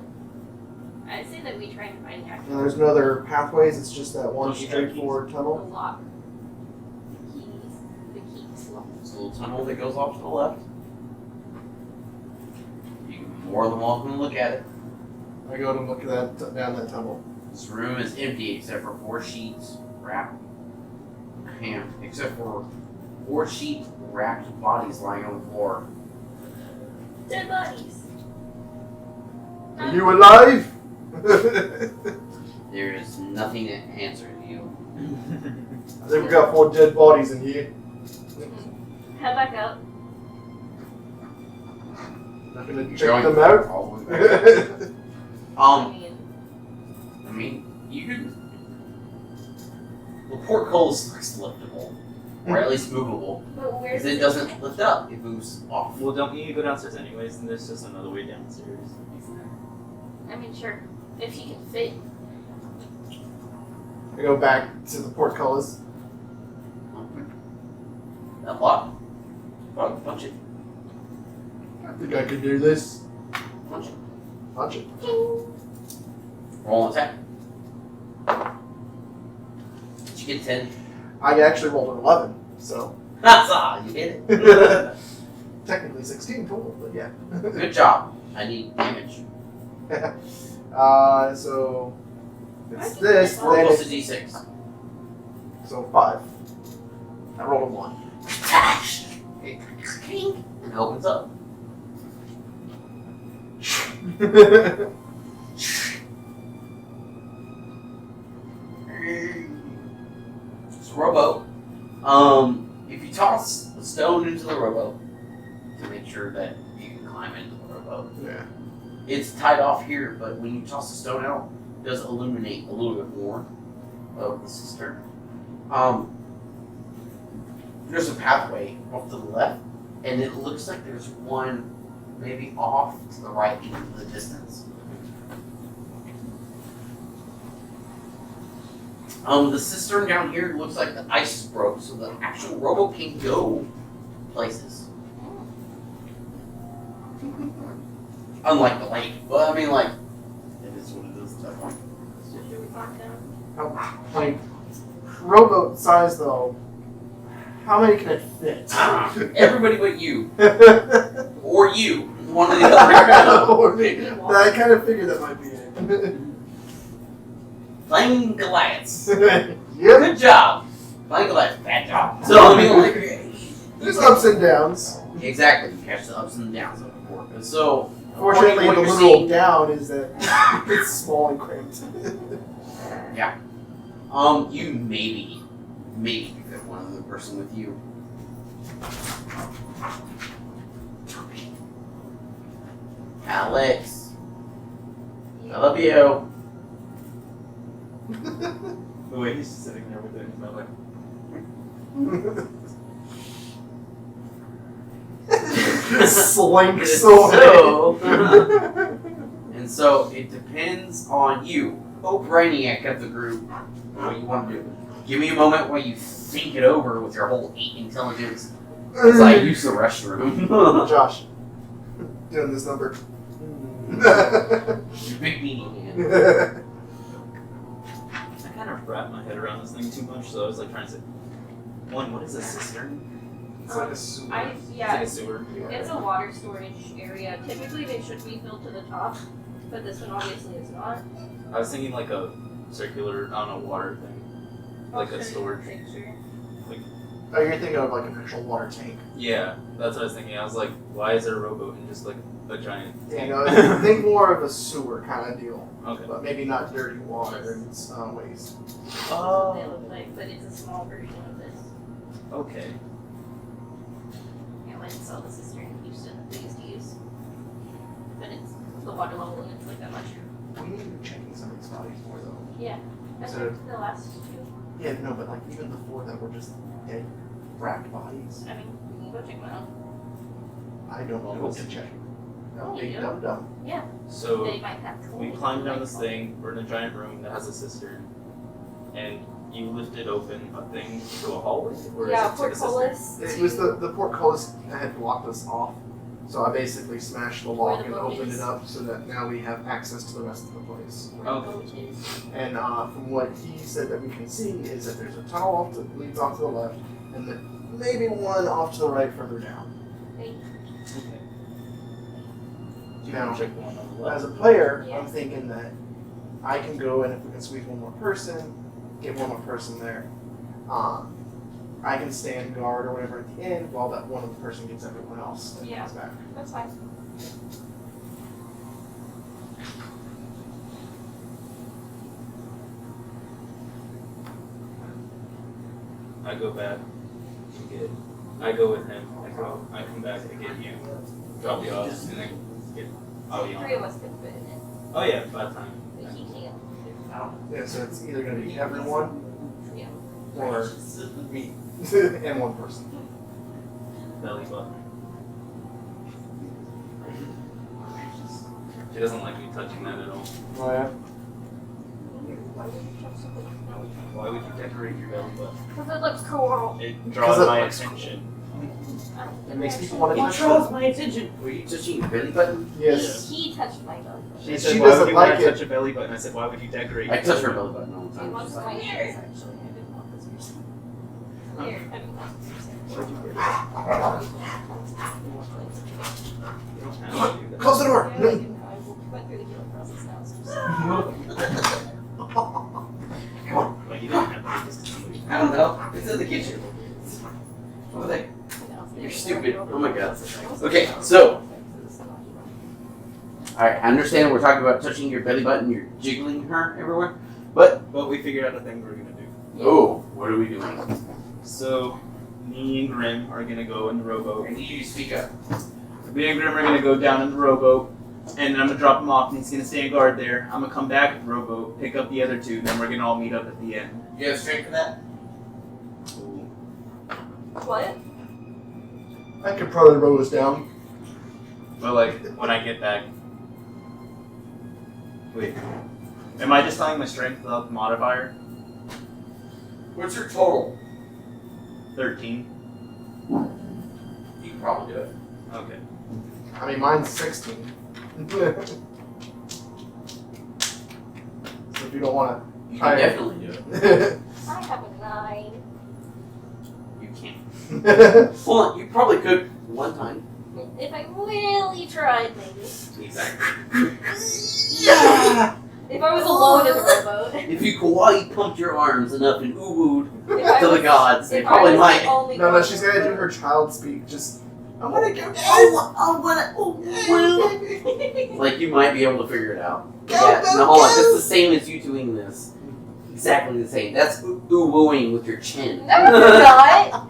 I say that we try and find actually And there's no other pathways. It's just that one Looking at straightforward the tunnel. lock. The keys. The keys lock. It's a little tunnel that goes off to the left. You're more than welcome to look at it. I go to look at that down that tunnel. This room is empty except for 4 sheets wrapped. Except for 4 sheets wrapped bodies lying on the floor. Dead bodies. Are you alive? There is nothing that answers you. I think we got 4 dead bodies in here. Head back up. Not gonna You're check going them out. all the way back. I mean, I mean, you can. The portcullis looks liftable, or at least movable. but where's Because it doesn't lift up, it moves off. Well, don't you need to go downstairs anyways, and there's just another way downstairs. I mean, sure. If he can fit. I go back to the portcullis. That lock. Punch it. I think I can do this. Punch it. Punch it. Roll an attack. Did you get 10? I actually rolled an 11, so Huzzah! You hit it. technically 16 total, but yeah. Good job. I need damage. So it's I this, think Four then plus a it's, d6. so 5. I rolled a 1. And opens up. It's a rowboat. If you toss the stone into the rowboat to make sure that you can climb into the rowboat, Yeah. it's tied off here, but when you toss the stone out, it does illuminate a little bit more of the cistern. There's a pathway off to the left, and it looks like there's one maybe off to the right in the distance. The cistern down here looks like the ice is broke, so the actual rowboat can go places. Unlike the lake. Well, I mean, like, it is what it is at that point. So should we lock down? Like, rowboat size though, how many can it fit? Everybody but you. Or you. One or the other. Or me. I kind of figured that might be it. Playing Goliaths. Yep. Good job. Playing Goliaths. Bad job. So, I mean, like... There's ups and downs. Exactly. You catch the ups and downs of the board. And so, Fortunately, the what you're literal seeing- down is that it's small and cramped. You maybe can fit one other person with you. Alex, I love you. The way he's just sitting there with it, he's like, Slink So, and so it depends on you. Oh, Brainiac of the group, what you want to do. Give me a moment while you think it over with your whole 8 intelligence as I use the restroom. Josh, doing this number. You big meanie man. I kind of wrapped my head around this thing too much, so I was like trying to say, one, what is a cistern? It's like a sewer. It's like a sewer. It's a water storage area. Typically, they should be filled to the top, but this one obviously is not. I was thinking like a circular, I don't know, water thing. Like a storage. Picture. Oh, you're thinking of like an actual water tank. Yeah, that's what I was thinking. I was like, why is there a rowboat in just like a giant You tank? know, think more of a sewer kind of deal, Okay. but maybe not dirty water and waste. That's what they look like, but it's a small version of this. Okay. I went and saw the cistern in Houston that they used to use. But it's the water level and it's like that much. We need to be checking some of these bodies more though. Yeah. I So- checked the last two. Yeah, no, but like even before that were just dead, wrapped bodies. I mean, we can go check them out. I don't know what to check. No, You big do? dum dum. So They might have we tools. climbed down this thing. We're in a giant room that has a cistern, and you lifted open a thing to a hallway, or Yeah, is it to the cistern? portcullis. It was the portcullis that had blocked us off. So I basically smashed the Where lock the and boat opened is. it up so that now we have access to the rest of the place. Where the Okay. boat is. And from what he said that we can see is that there's a tunnel off that leads off to the left, and then maybe one off to the right further down. Okay. Do you Now, want to check the one on the left? As a player, Yeah. I'm thinking that I can go and if we can squeeze one more person, get one more person there. I can stand guard or whatever at the end while that one other person gets everyone else and Yeah. comes back. That's fine. I go back to get. I go with him. I come back to get you. drop you off, and then get Ollie Three of on. us could fit in it, Oh yeah, by the time. but he can't. Yeah, so it's either going to be everyone Yeah. or me and one person. Belly button. She doesn't like me touching that at all. Oh yeah. Why would you decorate your belly button? Because it looks cool. It draws it my looks attention. It makes people want to It touch draws it. my attention. Were you touching your belly button? Yes. He touched my belly. She She said, why doesn't would you like want to it. touch a belly button? I said, why would you decorate I your touch her belly belly button all the He time. wants She's my like, ears, actually. I didn't want this person. Here, I didn't want this person. You don't have to do that. Close the door. Yeah, I didn't. I went through the healing process now. But you don't have to do this to me. I don't know. It's in the kitchen. What are they? You're stupid. Oh my god. Okay, so. Alright, I understand we're talking about touching your belly button, you're jiggling her everywhere. But, But we figured out a thing we're gonna do. oh, what are we doing? So, me and Grim are gonna go in the I rowboat. need you to speak up. Me and Grim are gonna go down in the rowboat, and I'm gonna drop him off, and he's gonna stand guard there. I'm gonna come back with the rowboat, pick up the other two, and then we're gonna all meet up at the end. You have strength for that? What? I could probably row us down. But like, when I get back. Wait. Am I just telling my strength without the modifier? What's your total? 13. You can probably do it. Okay. I mean, mine's 16. So if you don't want You Try can it. definitely do it. to. I have a 9. You can't. Well, you probably could one time. If I really tried, maybe. Exactly. Yeah! If I was alone in the rowboat. If you kawaii pumped your arms enough and ooh-wooed If I to the was- gods, they if I probably was might. the only No, person she's in the gotta do boat. her child speak. Just, I wanna go down. Like, you might be able to figure it out. Go, Yeah, go, no, hold on. go. That's the same as you doing this. Exactly the same. That's ooh-wooing with your chin. No, you're not.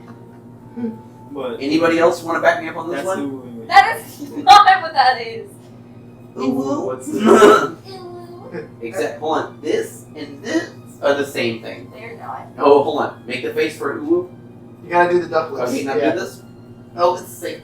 But Anybody else want to back me up on this that's one? who. That is not what that is. Ooh-woo? What's Ew. Except, hold on. This and this are the same thing. They're not. Oh, hold on. Make the face for ooh-woo. You gotta do the duck lips. Okay, now Yeah. do this. Oh, it's the same.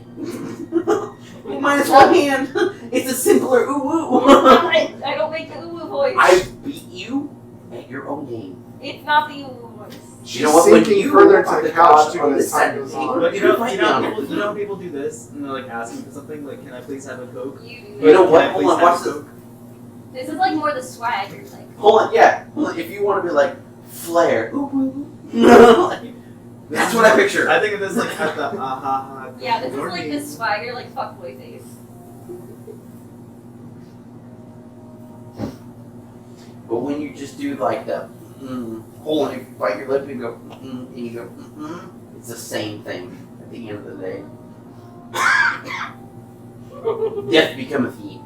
Minus one hand. It's a simpler ooh-woo. I don't make the uwu voice. I beat you at your own game. It's not the uwu voice. She's You know what? When sinking you further are to the the couch god too on as this time side of goes the on. table. But you know, Fight you me know, on people, it. you know, people do this, and they're like asking for something. Like, can I please have a Coke? You do. You know Can what? I Hold please on, have watch a this. Coke? This is like more the swagger, like. Hold on, yeah. Hold on. If you want to be like flair, ooh-woo. That's what I picture. I think of this like at the ha. Yeah, this is like this swagger, like fuckboy face. But when you just do like the, hold on, if you bite your lip and go, and you go, it's the same thing at the end of the day. Death becometh ye.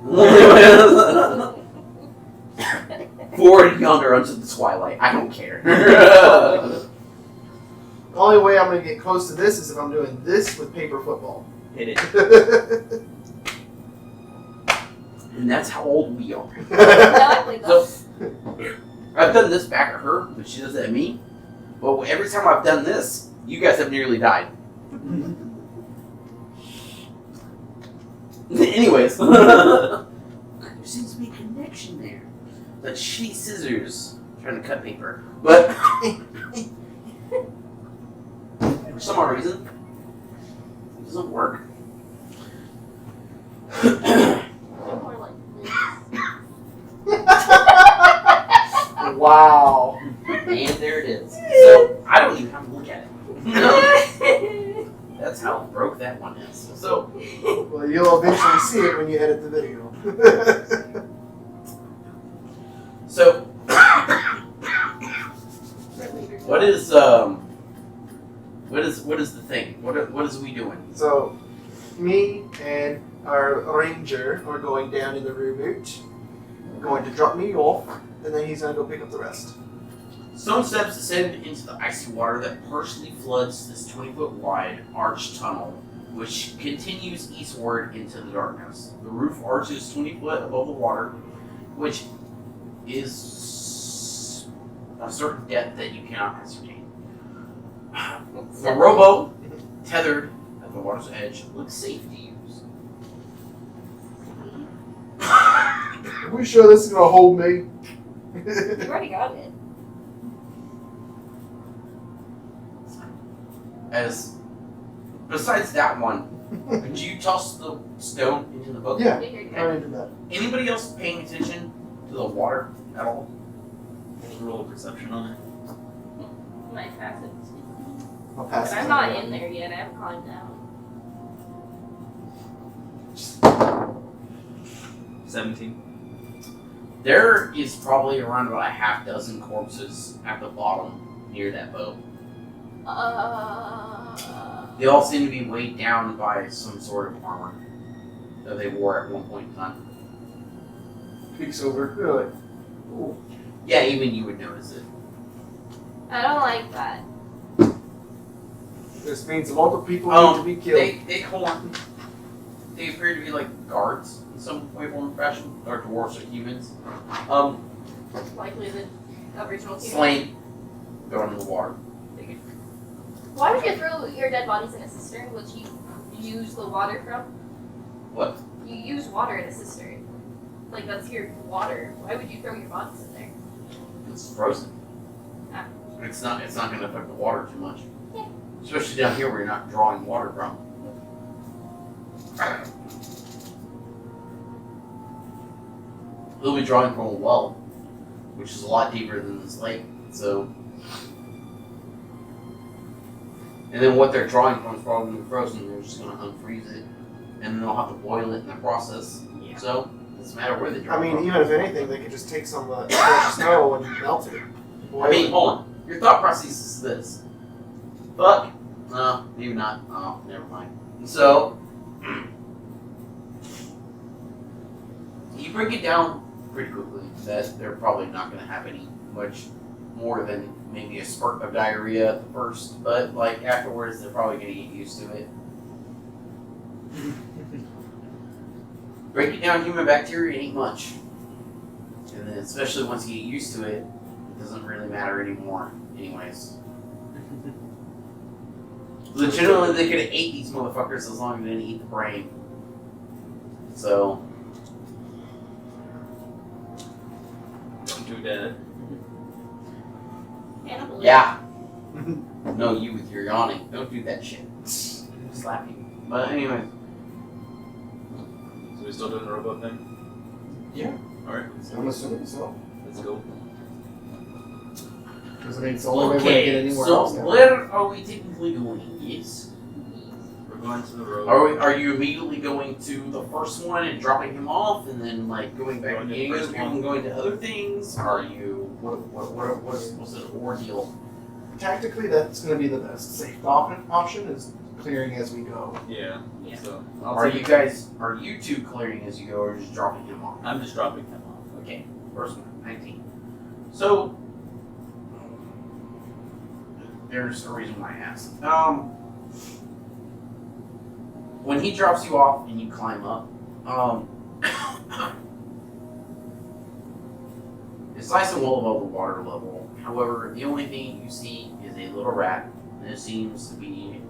Forward yonder unto the twilight. I don't care. The only way I'm gonna get close to this is if I'm doing this with paper football. Hit it. And that's how old we are. Not like So, I've done this back at her, but she does it at me. But every time I've done this, you guys have nearly died. Anyways. There seems to be a connection there. That shitty scissors trying to cut paper. But for some odd reason, it doesn't work. more like this. Wow. And there it is. So, I don't even have to look at it. That's how broke that one is. So, Well, you'll eventually see it when you edit the video. so what is the thing? What is we doing? So, me and our ranger are going down in the rowboat. Going to drop me off, and then he's gonna go pick up the rest. Stone steps descend into the icy water that partially floods this 20-foot wide arched tunnel which continues eastward into the darkness. The roof arches 20 foot above the water, which is a certain depth that you cannot ascertain. The rowboat, tethered at the water's edge, looks safe to use. Are we sure this is gonna hold me? You already got it. As besides that one, could you toss the stone into the boat? Yeah, Yeah, you're I already did that. Anybody else paying attention to the water at all? Roll a perception on it. My passive. I'll pass But it I'm to not you. in there yet. I haven't climbed down. 17. There is probably around about a half dozen corpses at the bottom near that boat. They all seem to be weighed down by some sort of armor that they wore at one point in time. Peeks over. They're like, ooh. Yeah, even you would notice it. I don't like that. This means multiple people need to be killed. They appear to be like guards in some way, form, or fashion, or dwarves or humans. Likely the original human. Slain, thrown in the water. Why would you throw your dead bodies in a cistern, which you use the water from? What? You use water in a cistern. Like, that's your water. Why would you throw your bodies in there? It's frozen. Ah. It's not going to affect the water too much. Yeah. Especially down here where you're not drawing water from. They'll be drawing from a well, which is a lot deeper than this lake. So, and then what they're drawing from is probably going to be frozen. They're just going to unfreeze it, and then they'll have to boil it in the process. Yeah. So, it doesn't matter where they draw I mean, from. even if anything, they could just take some of the snow and melt it. I mean, hold on. Your thought process is this. Fuck. No, maybe not. Oh, never mind. So, you break it down pretty quickly that they're probably not going to have any much more than maybe a spurt of diarrhea at the first, but like afterwards they're probably going to get used to it. Breaking down human bacteria ain't much, and then especially once you get used to it, it doesn't really matter anymore. Anyways, legitimately they could have ate these motherfuckers as long as they didn't eat the brain. So. Don't do that. Cannibalism. Yeah. No, you with your yawning. Don't do that shit. Slap you. But anyway. So we still doing the robot thing? Yeah. Alright, I'm assuming so. let's go. Because I mean, it's the only way we're gonna get anywhere so else now. where are we technically going? Yes. We're going to the road. Are you immediately going to the first one and dropping him off, and then like going back Going to to the the first other one. and going to other things? Are you what's the ordeal? Tactically, that's going to be the best safe option is clearing as we go. Yeah. Yeah. So Are you two clearing as you go, or just dropping him off? I'm just dropping him off. Okay, first one, 19. So, there's a reason why I asked. When he drops you off and you climb up, it's nice and well above the water level. However, the only thing you see is a little rat, and it seems to be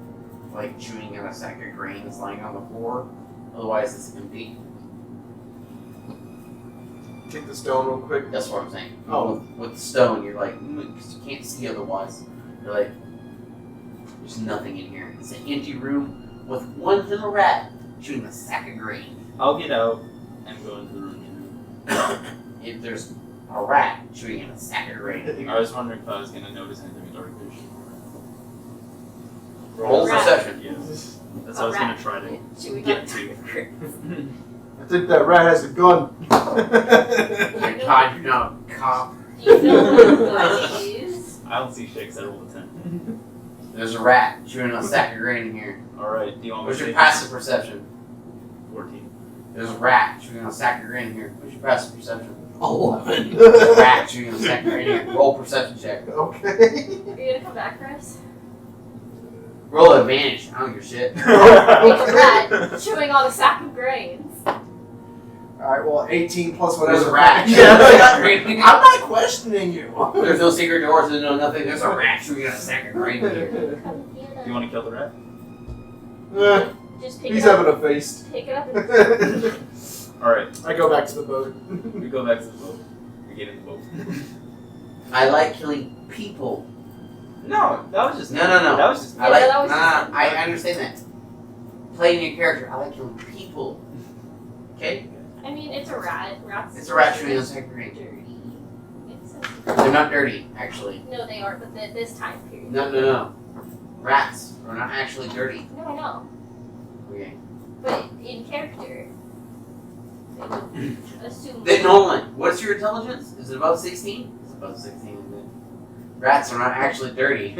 like chewing on a sack of grains lying on the floor. Otherwise, it's empty. Take the stone real quick. That's what I'm saying. Oh. With the stone, you're like, because you can't see otherwise. You're like, there's nothing in here. It's an empty room with one little rat chewing a sack of grain. I'll get out and go into the room. If there's a rat chewing in a sack of grain. I was wondering if I was going to notice anything in dark vision. Roll Rat. perception. Yeah. That's what I was going to try to Chewing get on to. I think that rat has a gun. My God, you're not a cop. You know what it is? I don't see shakes. I rolled a 10. There's a rat chewing on a sack of grain in here. Alright, do you want me What's to your take passive perception? 14. There's a rat chewing on a sack of grain in here. What's your passive perception? 11. There's a rat chewing on a sack of grain in here. Roll perception check. Okay. Are you gonna come back for us? Roll advantage. I don't give a shit. Take a rat chewing on a sack of grains. Alright, well, 18 plus There's whatever. a rat. I'm not questioning you. There's no secret doors, there's no nothing. There's a rat chewing on a sack of grain here. Come get Do it. you want to kill the rat? Just pick He's it up. having a feast. Pick it up and Alright, I go back to the boat. we go back to the boat. We get in the boat. I like killing people. No, that was just No. That was just I like. that was just- I understand that. Playing your character, I like killing people. Okay? I mean, it's a rat. Rats. It's a rat chewing on a sack of grain. Dirty. It's They're not dirty, actually. no, they are, but this time period. No. Rats are not actually dirty. No, I know. Okay. But in character, they would assume. Then Nolan, what's your intelligence? Is it above 16? It's above 16, isn't it? Rats are not actually dirty.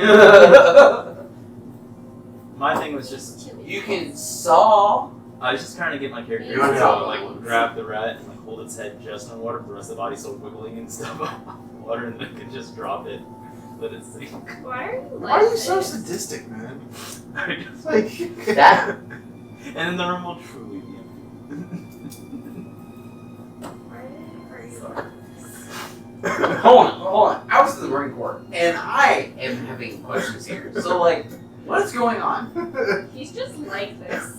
my thing was just You can saw. I was just trying to get my character You're to not like grab the rat and like hold its head just on water, but the rest of the body still wiggling and stuff on water, and then could just drop it, let it sink. Why are you Why are you like so this? sadistic, man? I just Like That. and then the room will truly be empty. Why are you Sorry. Hold on. I was in the Marine Corps, and I am having questions here. So, like, what is going on? He's just like this.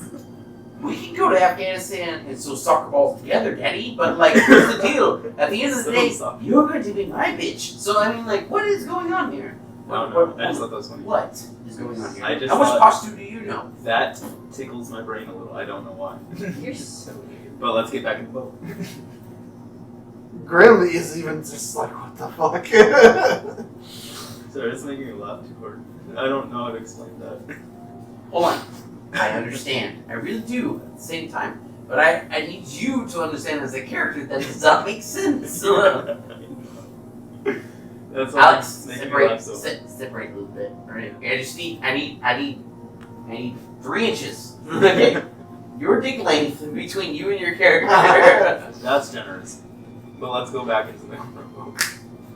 We can go to Afghanistan and sew soccer balls together, Daddy, but, like, here's the deal. At the end of the day, you're going to be my bitch. So, I mean, like, what is going on here? No, I just thought that was funny. What is going on here? I just How much thought- costume do you know? That tickles my brain a little. I don't know why. You're so weird. But let's get back in the boat. Grimly is even just like, what the fuck? Sorry, it's making me laugh too hard. I don't know how to explain that. Hold on. I understand. I really do at the same time. But I need you to understand as a character that does not make sense. That's why Alex, it's making me separate, laugh so separate a little bit. Alright. I need 3 inches. Okay? Your dick length between you and your character. That's generous. But let's go back into the boat.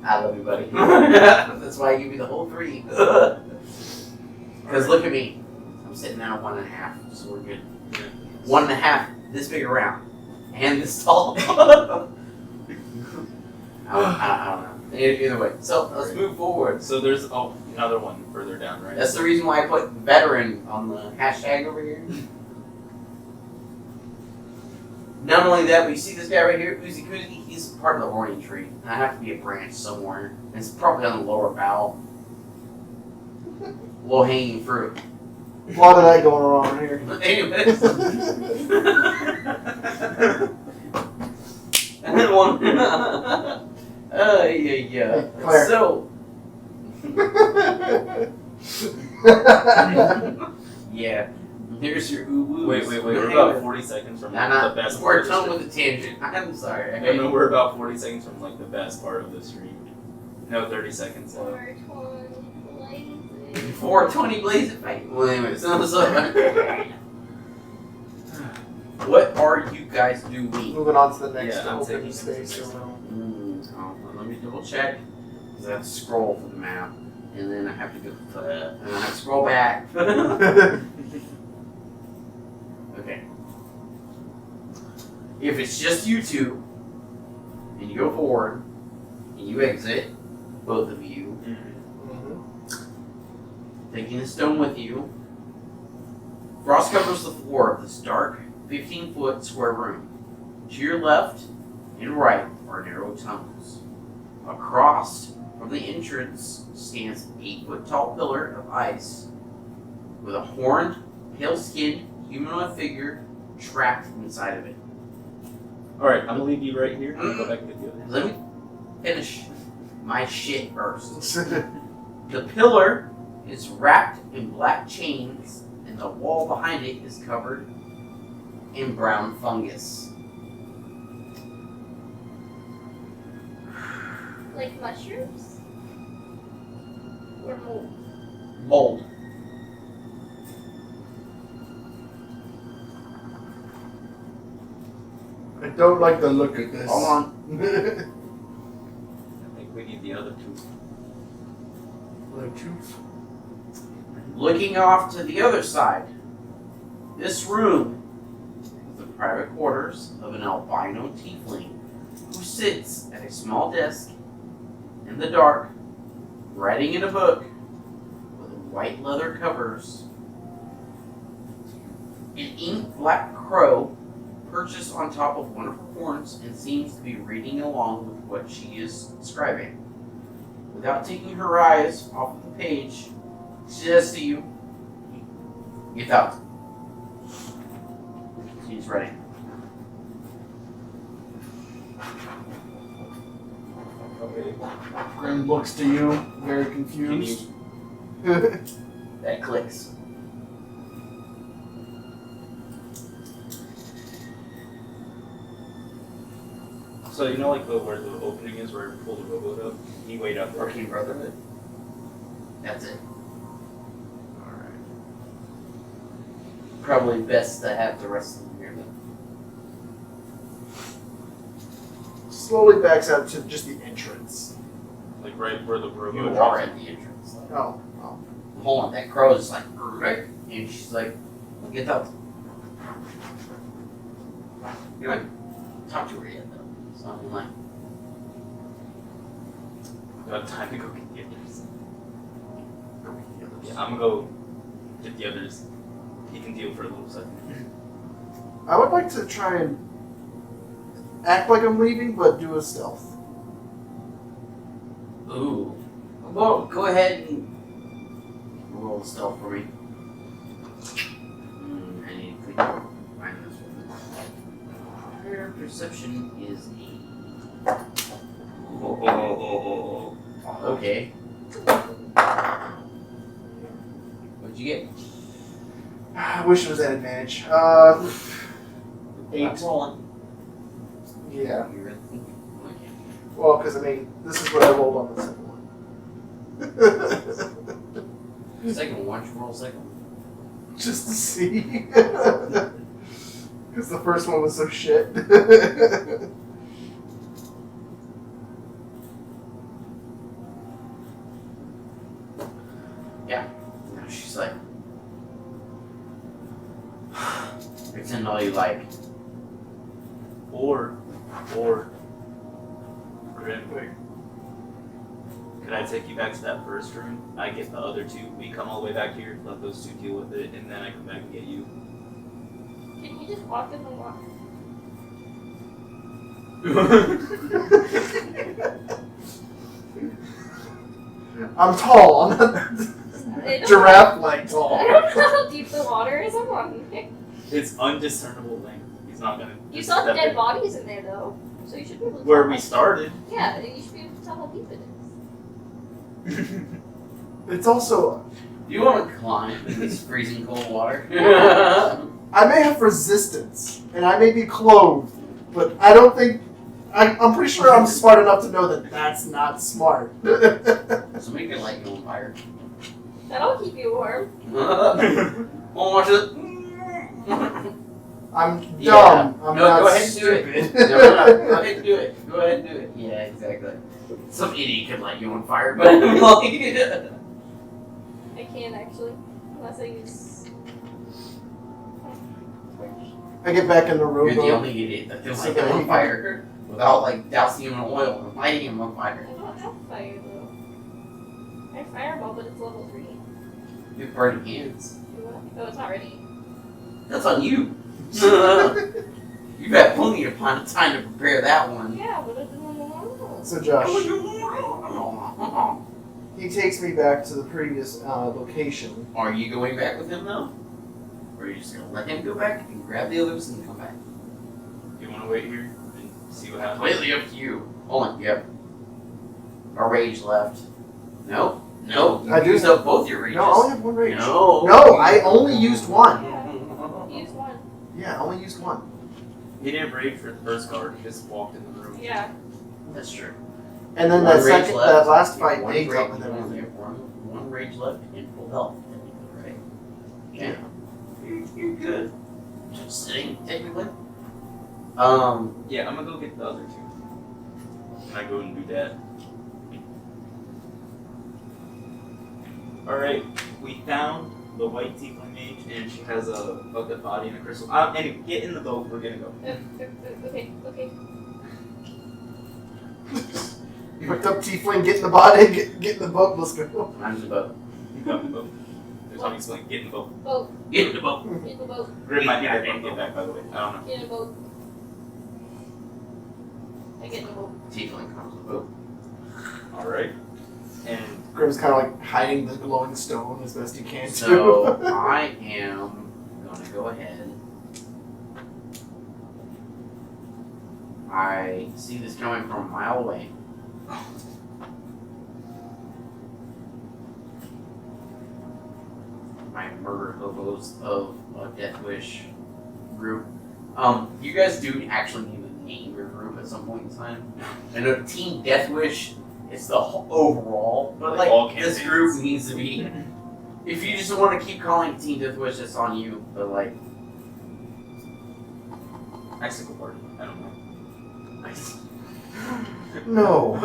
I love you, buddy. That's why I give you the whole 3. Because look at me. I'm sitting now at 1.5, so we're good. Yeah. 1.5, this big around. And this tall. I don't know. Either way. So let's move forward. So there's another one further down, right? That's the reason why I put veteran on the hashtag over here. Not only that, but you see this guy right here, Uzi Kuzi, he's part of the horny tree. And I have to be a branch somewhere. And it's probably on the lower bough. Low hanging fruit. A lot of that going around here. Anyways. And then one. Yeah. Claire. So. Yeah. There's your uwu. Wait, we're about 40 seconds from the best We're part of done the with the tangent. I'm sorry. stream. No, we're about 40 seconds from like the best part of the stream. No, 30 seconds left. 420 blaze it fight. Well, anyways, so what are you guys doing? Moving on to the next Yeah, I'm open taking space. it to the next Let me double check. Because I have to scroll for the map. And then I have to go and I have to scroll back. Okay. If it's just you two, and you go forward, and you exit, both of you, taking the stone with you, frost covers the floor of this dark, 15-foot square room. To your left and right are narrow tunnels. Across from the entrance stands an 8-foot tall pillar of ice with a horned, pale-skinned humanoid figure trapped inside of it. Alright, I'm gonna leave you right here and go back and get the others. Let me finish my shit first. The pillar is wrapped in black chains, and the wall behind it is covered in brown fungus. Like mushrooms? Or mold? Mold. I don't like the look of this. Hold on. I think we need the other two. Like two. Looking off to the other side, this room is the private quarters of an albino tiefling who sits at a small desk in the dark, writing in a book with white leather covers. An ink black crow perches on top of one of her horns and seems to be reading along with what she is scribing. Without taking her eyes off of the page, she says to you, "Get out." She's ready. Okay. Grim looks to you, very confused. That clicks. So you know, like where the opening is, where I pull the rowboat up. You wait out there. Arcane Brotherhood. That's it. Alright. Probably best to have the rest of them here then. Slowly backs out to just the entrance. Like right where the rowboat. You are at the entrance. Like, Oh. hold on, that crow is like, right? And she's like, "Get out." You haven't talked to her yet, though. So I'm like, Got time to go get the others. "Go with the others." Yeah, I'm gonna go get the others. He can deal for a little second. I would like to try and act like I'm leaving, but do a stealth. Ooh. Well, go ahead and roll stealth for me. I need to find this one. Her perception is a... Okay. What'd you get? I wish it was at advantage. 8. Not rolling. Yeah. You really think? Okay. Well, because I mean, this is what I rolled on the second one. Second one, you roll second one. Just to see. Because the first one was so shit. Yeah. And she's like, pretend all you like. Or, Grim, could I take you back to that first room? I get the other two. We come all the way back here, let those two deal with it, and then I come back and get you. Can you just walk in the water? I'm tall. I'm not giraffe-like tall. I don't know how deep the water is. I'm wondering. It's undiscernible length. He's not gonna. You saw step dead in. bodies in there though, so you should be able to Where tell we how- started. Yeah, you should be able to tell how deep it is. It's also, Do you want to climb in this freezing cold water? I may have resistance, and I may be clothed, but I don't think, I'm pretty sure I'm smart enough to know that that's not smart. Somebody can light you on fire. That'll keep you warm. Wanna watch it? I'm dumb. Yeah. I'm No, not go ahead and do stupid. it. No, go ahead and do it. Go ahead and do it. Yeah, exactly. Some idiot could light you on fire, but I'm like, I can't actually, unless I use. I get back in the you're the rowboat. only idiot that can light him on fire without like dousing him in oil and lighting him on I fire. don't have fire though. I have fireball, but it's level 3. You have burning hands. Do what? Oh, it's not ready. That's on you. You've had plenty of time to prepare that one. Yeah, but it didn't want So Josh, he takes me back to the previous location. Are you going back with him though? Or are you just gonna let him go back and grab the others and come back? You want to wait here and see what happens? Completely up to you. Hold on, yep. A rage left. No, no. You I do used up both your rages. No, I only have one rage. No. No, I only used one. Yeah, use one. Yeah, I only used one. He didn't rage for the first card. He just walked in the room. Yeah. That's true. And then One that rage second, left. that last You have fight, one they rage- dealt with you only everything. have one rage left and full health, technically, right? Okay. You're good. Just sitting, technically. Yeah, I'm gonna go get the other two. And I go and do that. Alright, we found the white tiefling mage, and she has a dead body and a crystal. Anyway, get in the boat. We're gonna go. Okay. Picked up tiefling, get in the body, get in the boat. Let's go. I'm in the boat. Get in the boat. There's how you explain. Get in the boat. Boat. Get in the boat. Get in the boat. Grim might be there when we get back, by the way. I don't know. Get in the boat. I get in the boat. Tiefling comes in the boat. Alright. And Grim's kind of like hiding the glowing stone as best he can. So I am gonna go ahead. I see this coming from a mile away. My murder hobos of Death Wish group. You guys do actually need to name your group at some point in time. I know Team Death Wish is the overall, but Like all this campaigns. group needs to be. If you just want to keep calling it Team Death Wish, that's on you. But like, Icicle Party. I don't know. No.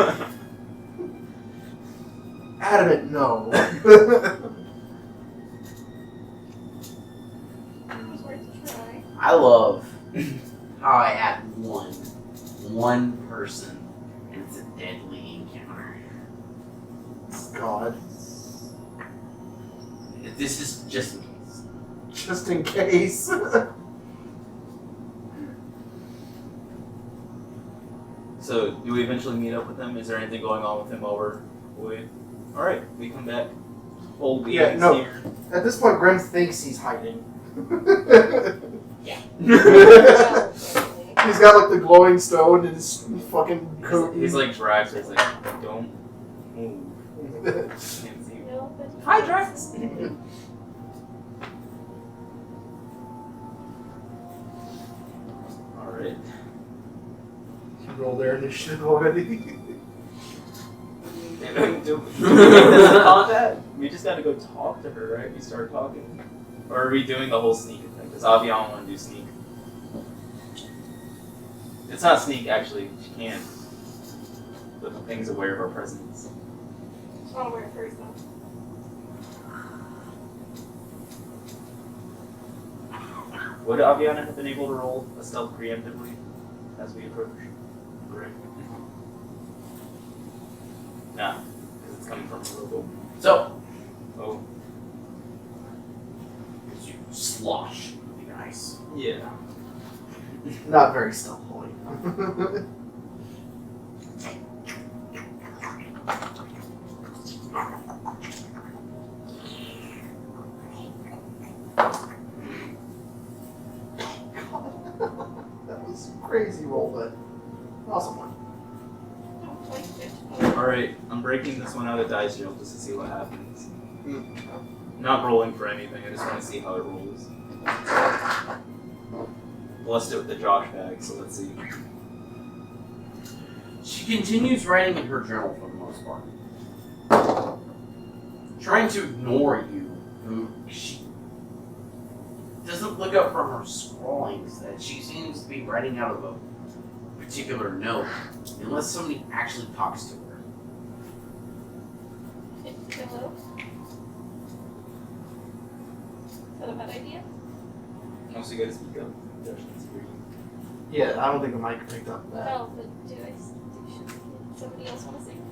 Adamant no. It was worth a try. I love how I add one person, and it's a deadly encounter. God. This is just in case. Just in case. So, do we eventually meet up with him? Is there anything going on with him while we're away? Alright, we come back. Old Yeah, Leon's no. here. At this point, Grim thinks he's hiding. Well, apparently. He's got like the glowing stone in his fucking coat. He's like Drax, so he's like, don't move. Can't see you. No, but Hi, Drax. Alright. You roll their initiative already. Combat? We just gotta go talk to her, right? We start talking. Or are we doing the whole sneaking thing? Does Avian want to do sneak? It's not sneak, actually. She can. But the thing's aware of our presence. I want to wear it first though. Would Aviana have been able to roll a stealth preemptively as we approach? Correct. Nah, because it's coming from a robo. So, Oh, as you slosh through the ice. yeah. Not very stealthily. That was a crazy roll, but awesome one. Oh, 26. Alright, I'm breaking this one out of dice jail just to see what happens. Not rolling for anything, I just want to see how it rolls. Blessed it with the Josh bag, so let's see. She continues writing in her journal for the most part. Trying to ignore you. She doesn't look up from her scrawlings that she seems to be writing out of a particular note unless somebody actually talks to her. Hello? Is that a bad idea? Also, you gotta speak up. Josh needs to hear you. Yeah, I don't think the mic picked up that. No, but should somebody else want to say anything?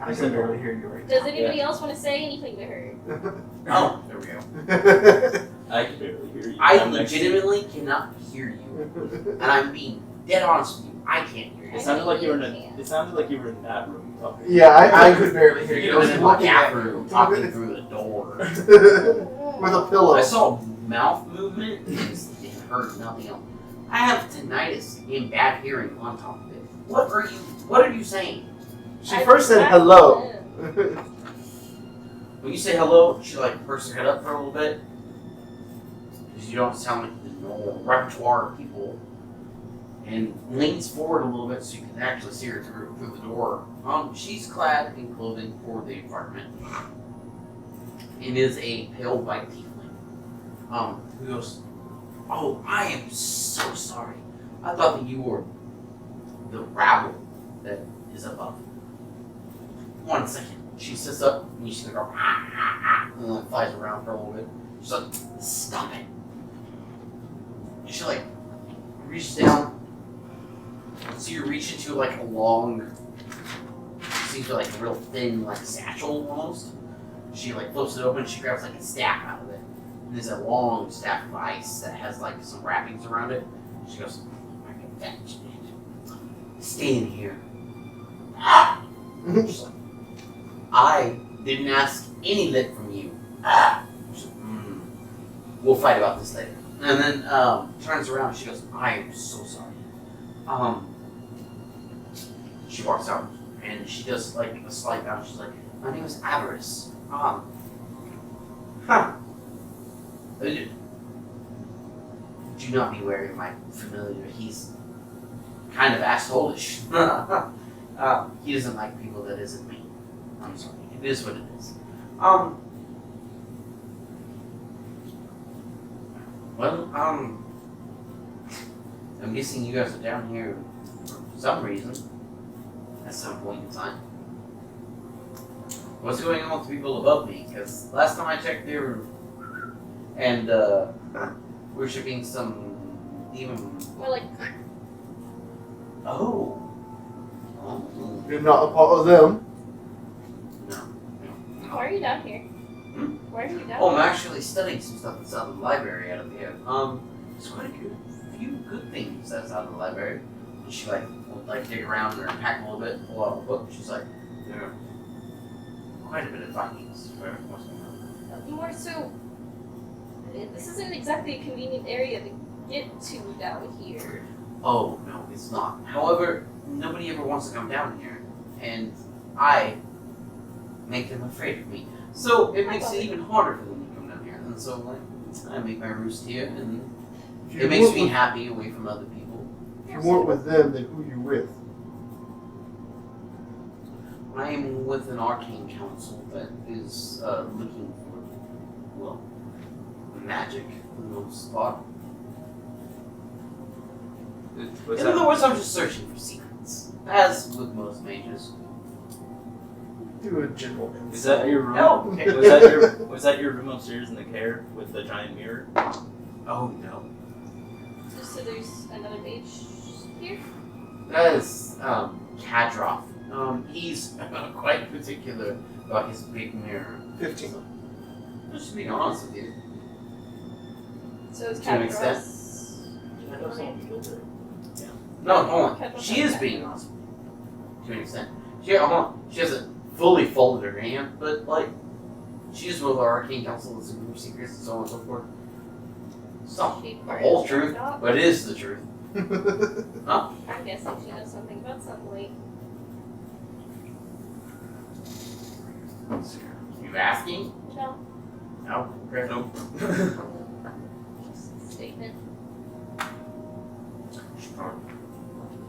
I can barely hear you right Does anybody else want to say anything to her? Oh, there we go. now. I can barely hear you. I I'm next to you. legitimately cannot hear you. And I'm being dead honest with you. I can't hear you. It sounded like you were in that room talking. Yeah, I could barely hear you. You're I was in my looking at bathroom talking through the door. with a pillow. I saw mouth movement and heard nothing else. I have tinnitus and bad hearing on top of it. What are you saying? She first said hello. When you say hello, she like perks her head up for a little bit. Because you don't sound like the normal repertoire of people. And leans forward a little bit so you can actually see her through the door. She's clad in clothing for the environment. It is a pale white tiefling. Who goes, "Oh, I am so sorry. I thought that you were the rabble that is above. 1 second. she sits up and she's like, go, and like flies around for a little bit. She's like, stop it. And she like reaches down. So you reach into like a long, seems like a real thin like satchel almost. She like flips it open. She grabs like a staff out of it. And there's a long staff of ice that has like some wrappings around it. She goes, I can fetch it. Stay in here. She's like, I didn't ask any lip from you. She's like, we'll fight about this later. And then turns around and she goes, I am so sorry. She walks out and she does like a slight bow. She's like, my name is Avarice. Do not be wary of my familiar. He's kind of asshole-ish. He doesn't like people that isn't me. I'm sorry. It is what it is. Well, I'm guessing you guys are down here for some reason. At some point in time. What's going on with the people above me? Because last time I checked, they were worshipping some demon. More like, Oh. You're not a part of them. No. why are you down here? Why are you down Oh, I'm here? actually studying some stuff that's out of the library out of here. There's quite a few good things that's out of the library. And she will dig around in her pack a little bit, pull out a book. She's like, there are quite a bit of findings for what's going on. More so, this isn't exactly a convenient area to get to down here. Oh, no, it's not. However, nobody ever wants to come down here. And I make them afraid of me. So it makes it even harder for them to come down here. And so, I make my roost here, and If it you makes weren't me with- happy away from other people. If you weren't with them, then who you with? I am with an arcane council that is looking for, well, magic for the most part. Was In that, other words, I'm just searching for secrets, as with most mages. Do a general is insight. that your room? Oh, okay. Was that your room upstairs in the Caer with the giant mirror? Oh no, So there's another mage here? that is Kadroth. He's quite particular about his big mirror. 15. So, just being honest with you. So it's To an extent. I know someone killed her. No, hold on. Kadroth She has is that. being honest with you. To an extent. She hasn't fully folded her hand, but she's with our arcane council that's in secrets and so on and so forth. It's not She the part whole of truth, Kadroth? but it is the truth. I'm guessing she knows something about sunlight. You asking? No, No. Okay. Nope. just a statement.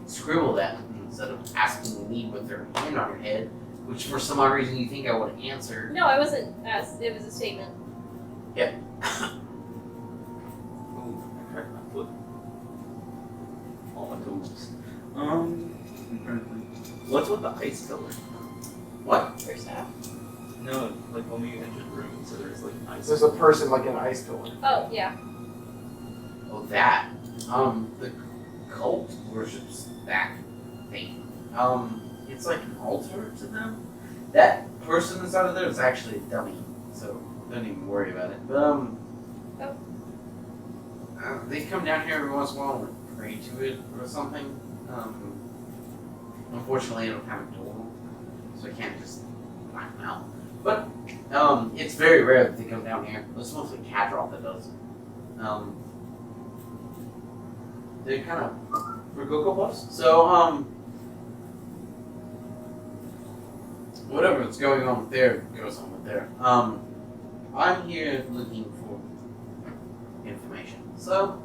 Scribble that instead of asking me with your hand on your head, which for some odd reason you think I would answer. No, I wasn't asked. It was a statement. Ooh, I cracked my foot. All my tools. I'm trying to think. What's with the ice color? What? First half. No, like when we entered the room, so there's like ice. There's a person like an ice pillar. Oh, yeah. Oh, that. The cult worships that thing. It's like an altar to them. That person that's out of there is actually a dummy, so don't even worry about it. But they come down here every once in a while and pray to it or something. Unfortunately, I don't have a door, so I can't just knock them out. But it's very rare that they come down here. It's mostly Kadroth that does. They're kind of Rococo buffs. So whatever's going on with there goes on with there. I'm here looking for information. So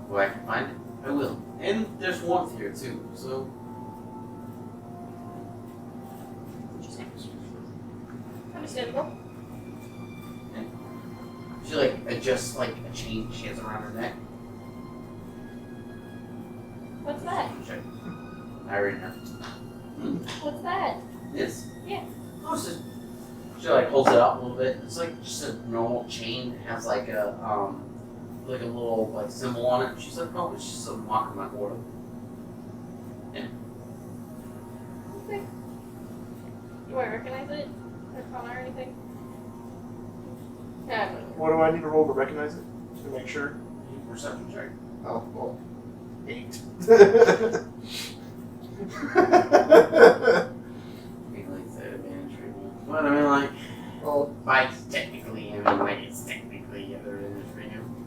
where I can find it, I will. And there's warmth here too. So Understandable. she adjusts a chain she has around her neck. What's that? I already know. What's that? This? Yeah. Oh, it's just She like holds it up a little bit. It's like just a normal chain. It has like a little like symbol on it. She's like, oh, it's just a mark of my order. Yeah. Okay. Do I recognize it? Arcana or anything? Yeah, What do I need to roll to recognize it? To make sure? Perception check. Oh, well. 8. Maybe like the advantage rating. But I mean, like, Well, like technically, I mean, like it's technically other advantage rating.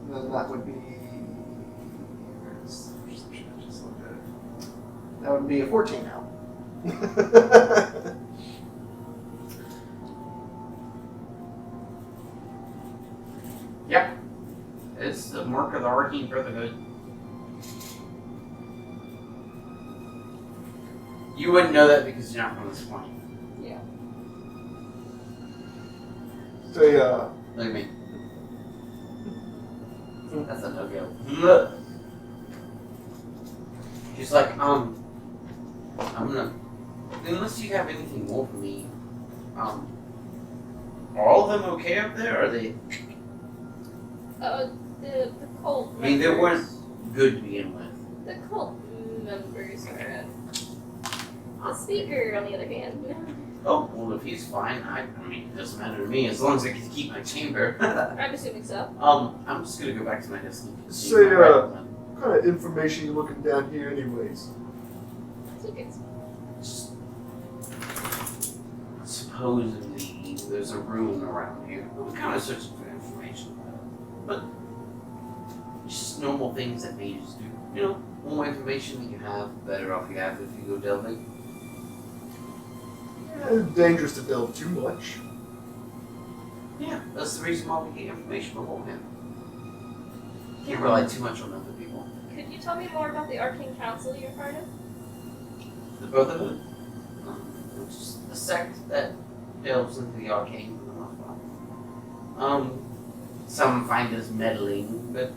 then that would be. Where's the perception? I just looked at it. That would be a 14 now. Yep. It's the mark of the Arcane Brotherhood. You wouldn't know that because you're not from this plane. Say, Look at me. That's a no-go. She's like, I'm gonna, unless you have anything more for me, are all of them okay up there, or are they? The cult I mean, they members- weren't good to begin with. The cult members are the speaker, on the other hand. Oh, well, if he's fine, I mean, it doesn't matter to me, as long as I can keep my chamber. I'm assuming so. I'm just gonna go back to my desk. and see Say, my rifle then. What kind of information you looking down here anyways? Secrets. Just supposedly there's a room around here. We're kind of searching for information about it. But it's just normal things that mages do. You know, the more information that you have, the better off you have if you go delving. Dangerous to delve too much. Yeah, that's the reason why we get information beforehand. Can't rely too much on other people. Could you tell me more about the Arcane Council you're part of? The Brotherhood, which is a sect that delves into the arcane for the most part. Some find us meddling, but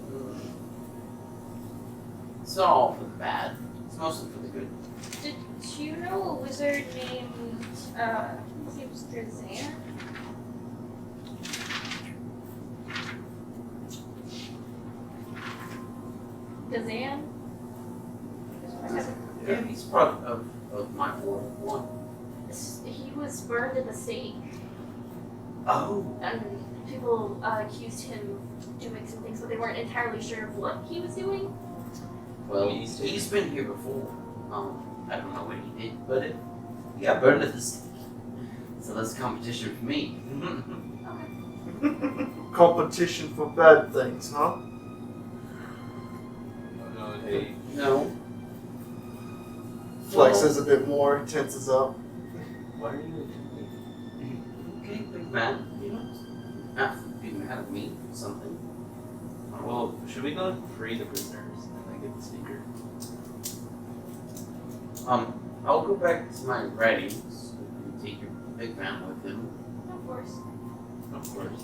it's not all for the bad. It's mostly for the good. Did you know a wizard named, I think it was Gazan? Gazan? Yeah, he's part of my order. One. He was burned at the stake, Oh. and people accused him of doing some things, but they weren't entirely sure of what he was doing. Well, he's been here before. I don't know what he did, but he got burned at the stake. So that's competition for me. Competition for bad things, huh? No, hey. No. Flexes a bit more, tenses up. Why are you attending? Okay, big man. You know, not be mad at me for something. Well, should we go and free the prisoners and then get the speaker? I'll go back to my writings and take your big man with him. Of course. Of course.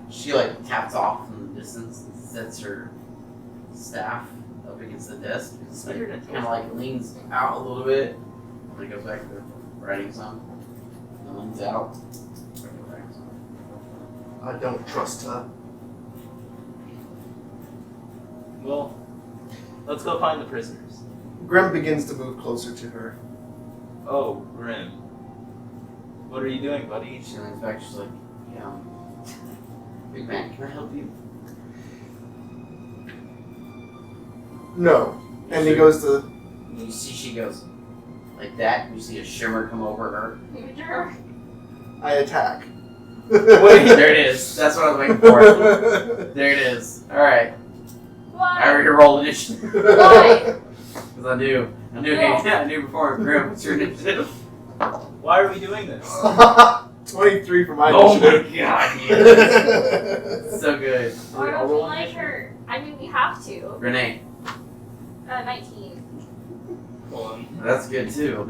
She like taps off in the distance and sets her staff up against the desk. It's like, kind of like leans out a little bit. And then goes back to writing some. And leans out. Writing some. I don't trust her. Well, let's go find the prisoners. Grim begins to move closer to her. Oh, Rime. What are you doing, buddy? She leans back. She's like, yeah, big man, can I help you? No. And he goes to. And you see she goes like that. You see a shimmer come over her. I attack. Wait, there it is. That's what I was waiting for. There it is. Alright. I Why? already rolled initiative. Why? Because I knew. I knew before Grim. What's your initiative? Why are we doing this? 23 for my Oh my initiative. god, yes. So good. Why don't you like her? I mean, we have to. Renee. 19. Hold on. That's good too.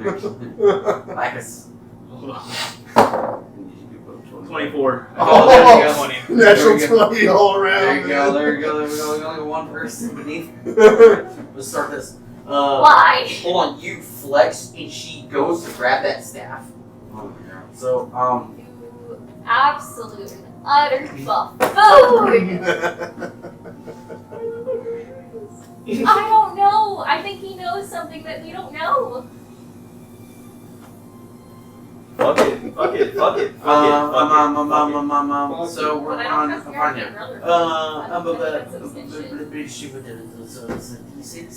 Like us. Hold on. 24. Oh, there you go. 20. Natural There we go. 20 all around. There you go, man. there you go, there we go. We only got one person beneath. Let's start this. Why? Hold on, you flex and she goes to grab that staff. Oh my god. So, absolute and utter buffoon. I don't know. I think he knows something that we don't know. Fuck it. So we're But I on don't trust upon your him. brother. So it's a D6.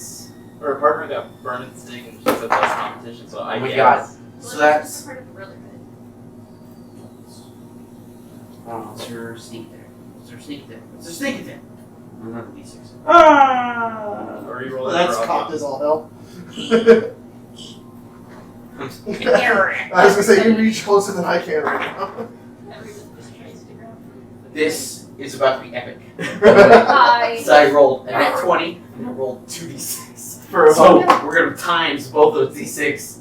Her partner got burned and stick and she said less competition, so I Oh my guess. So that's. part of the brotherhood. Oh, it's your sneak there. It's your sneak there. It's your sneak there. Another D6. Ah! Or you roll it That's for cocked as all hell. I was gonna say, you reach closer than I can right now. This is about to be epic. Hi. So I rolled a net 20 and I rolled 2d6. For So we're gonna times both those d6.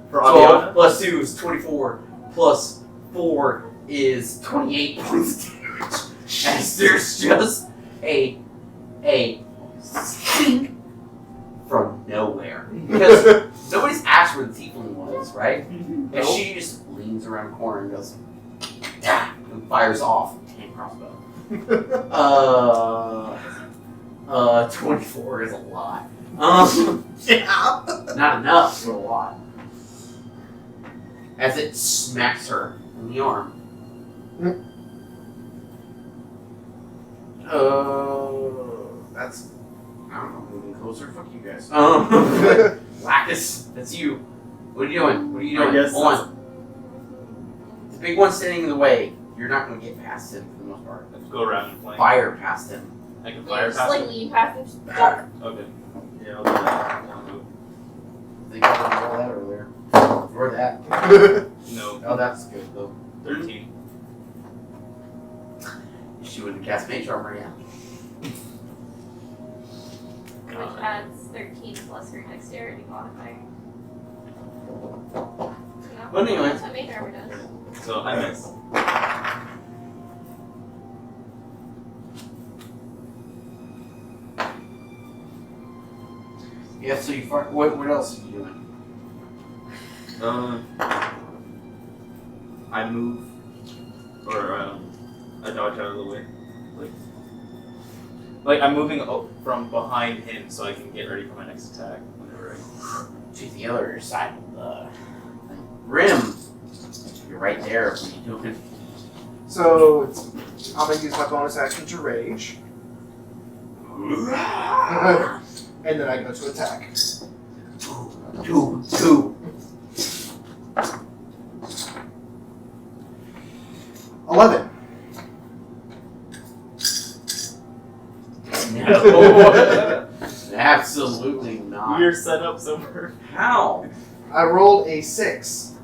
For 12 Aviana? plus 2 is 24 plus 4 is 28 points of damage. As there's just a stink from nowhere. Because nobody's asked where the tiefling was, right? And she just leans around the corner and goes, and fires off hand crossbow. 24 is a lot. Yeah. Not enough, but a lot. As it smacks her in the arm. That's, I don't know, moving closer. Fuck you guys. Lacus, that's you. What are you doing? What are you doing? I guess Hold on. The big one standing in the way. You're not going to get past him for the most part. Let's go around and flank. Fire past him. I can Yeah, fire just past like him? lean past him. Just duck. Okay. Yeah, I'll do that. One move. I think I didn't roll that earlier. Or that. No. Oh, that's good though. 13. She wouldn't cast Mage Armor, yeah. Which adds 13 plus her dexterity modifier. No, But anyway. That's what Mage Armor does. So I miss. Yeah, so you fire. What else are you doing? I move, or I dodge out of the way, like I'm moving from behind him so I can get ready for my next attack whenever I. To the other side of the rim. You're right there. What are you doing? So I'm gonna use my bonus action to rage, and then I go to attack. Two. 11. No. Absolutely not. You're set up somewhere. How? I rolled a 6.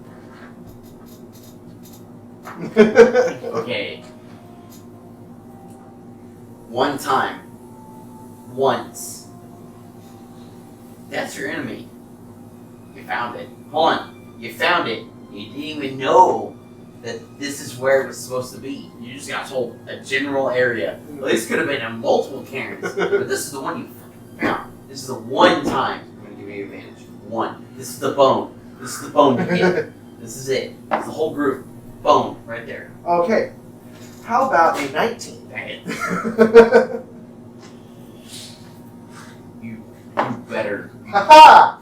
Okay. One time. Once. That's your enemy. You found it. Hold on. You found it. You didn't even know that this is where it was supposed to be. You just got told a general area. Well, this could have been in multiple Cairns, but this is the one you found. This is the one time I'm going to give you advantage. One. This is the bone. This is the bone you get. This is it. It's the whole group. Bone. Right there. Okay. How about a 19? Dang it. You better. Haha!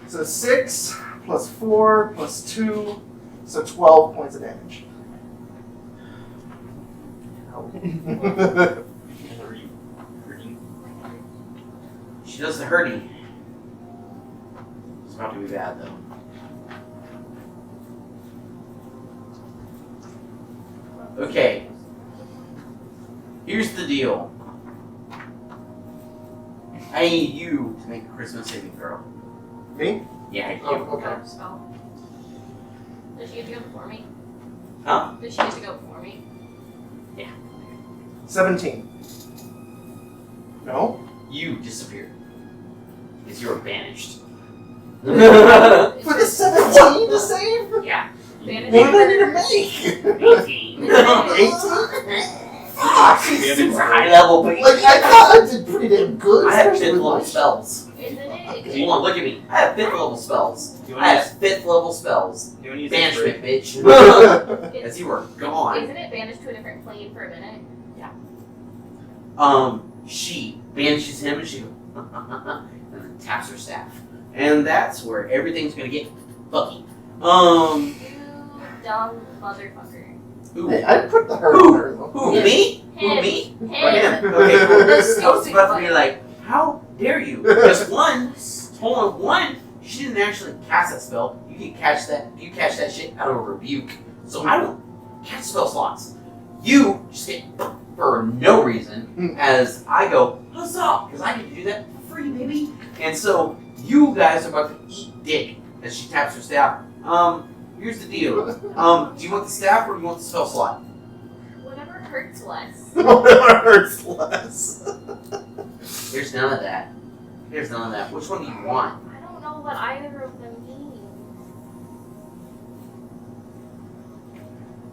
So 6 plus 4 plus 2, so 12 points of damage. Are you hurting? She does the hurting. It's about to be bad though. Okay. Here's the deal. I need you to make a Christmas saving throw. Me? Yeah, you. Oh, okay. Oh, spell. Does she get to go before me? Huh? Does she get to go before me? 17. No? You disappeared. Because you were banished. For the 17 to save? Yeah. Banished. What did I need to make? 18. 18? Fuck! She's super high level, but Like, I thought I did pretty damn good. I have especially 5th with level my- spells. Isn't it? Hold on, look at me. I have 5th level spells. Do you I want have 5th level spells. to use Banishment, bitch. It's- As you were gone. Isn't it banished to a different plane for a minute? She banishes him and she and then taps her staff. And that's where everything's gonna get fucky. You dumb motherfucker. Who? Hey, I put the hurt Who? on her, though. Who? Him. Me? Who? Him. Me? Him. Or him? Okay, cool. The I was stupid about to be fucker. like, how dare you? Because hold on, one, she didn't actually cast that spell. You can catch that. You catch that shit out of a rebuke. So I don't catch spell slots. You just get for no reason. As I go, huzzah, because I get to do that for free, baby. And so you guys are about to eat dick as she taps her staff. Here's the deal. Do you want the staff or do you want the spell slot? Whatever hurts less. Whatever hurts less. There's none of that. There's none of that. Which one do you want? I don't know what either of them mean.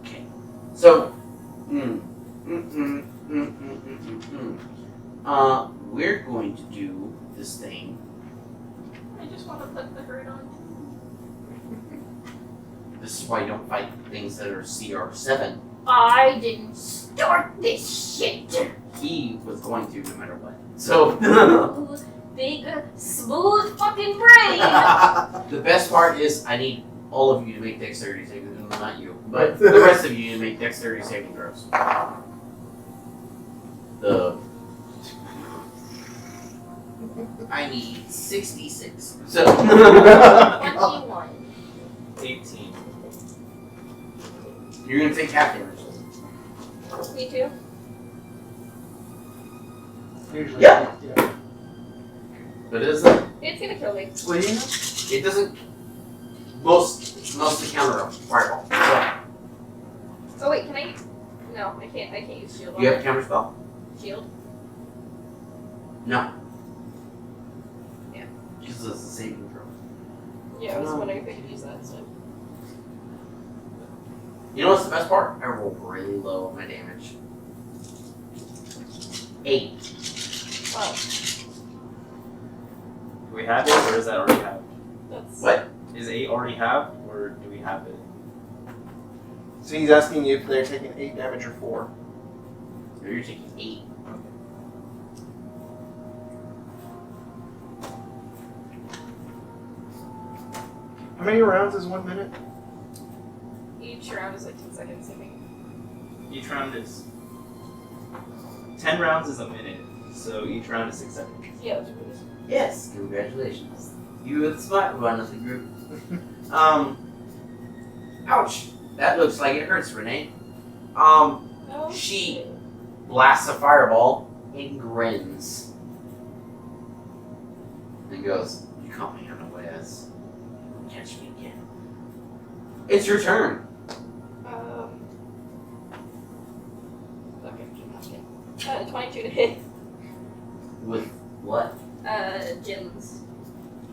Okay. So, we're going to do this thing. I just want to put the hurt on. This is why you don't fight things that are CR7. I didn't start this shit. He was going to no matter what. So, Big, smooth fucking brain. the best part is I need all of you to make dexterity saving throws, not you, but the rest of you to make dexterity saving throws. I need 66. So, 21. 18. you're gonna take half damage. Me too. Usually. Yeah. But it doesn't. It's gonna kill me. It doesn't. Mostly counter a fireball. So, Oh wait, can I? No, I can't. I can't use shield. you have a counter spell? Shield. No. Yeah. Because it's a saving throw. Yeah, I was wondering if I could use that instead. You know what's the best part? I rolled really low on my damage. 8. Wow, Do we have it, or is that already have? that's. What? Is 8 already have, or do we have it? So he's asking you if they're taking 8 damage or 4. So you're taking 8. How many rounds is 1 minute? Each round is like 10 seconds, I think. Each round is 10 rounds is a minute, so each round is 6 seconds. Yeah, that's what it is. Yes, congratulations. You are the smart one of the group. Ouch. That looks like it hurts, Renee. No. She blasts a fireball and grins. And goes, you caught me unawares. Catch me again. It's your turn. Okay, 22 to hit. With what? Gyms.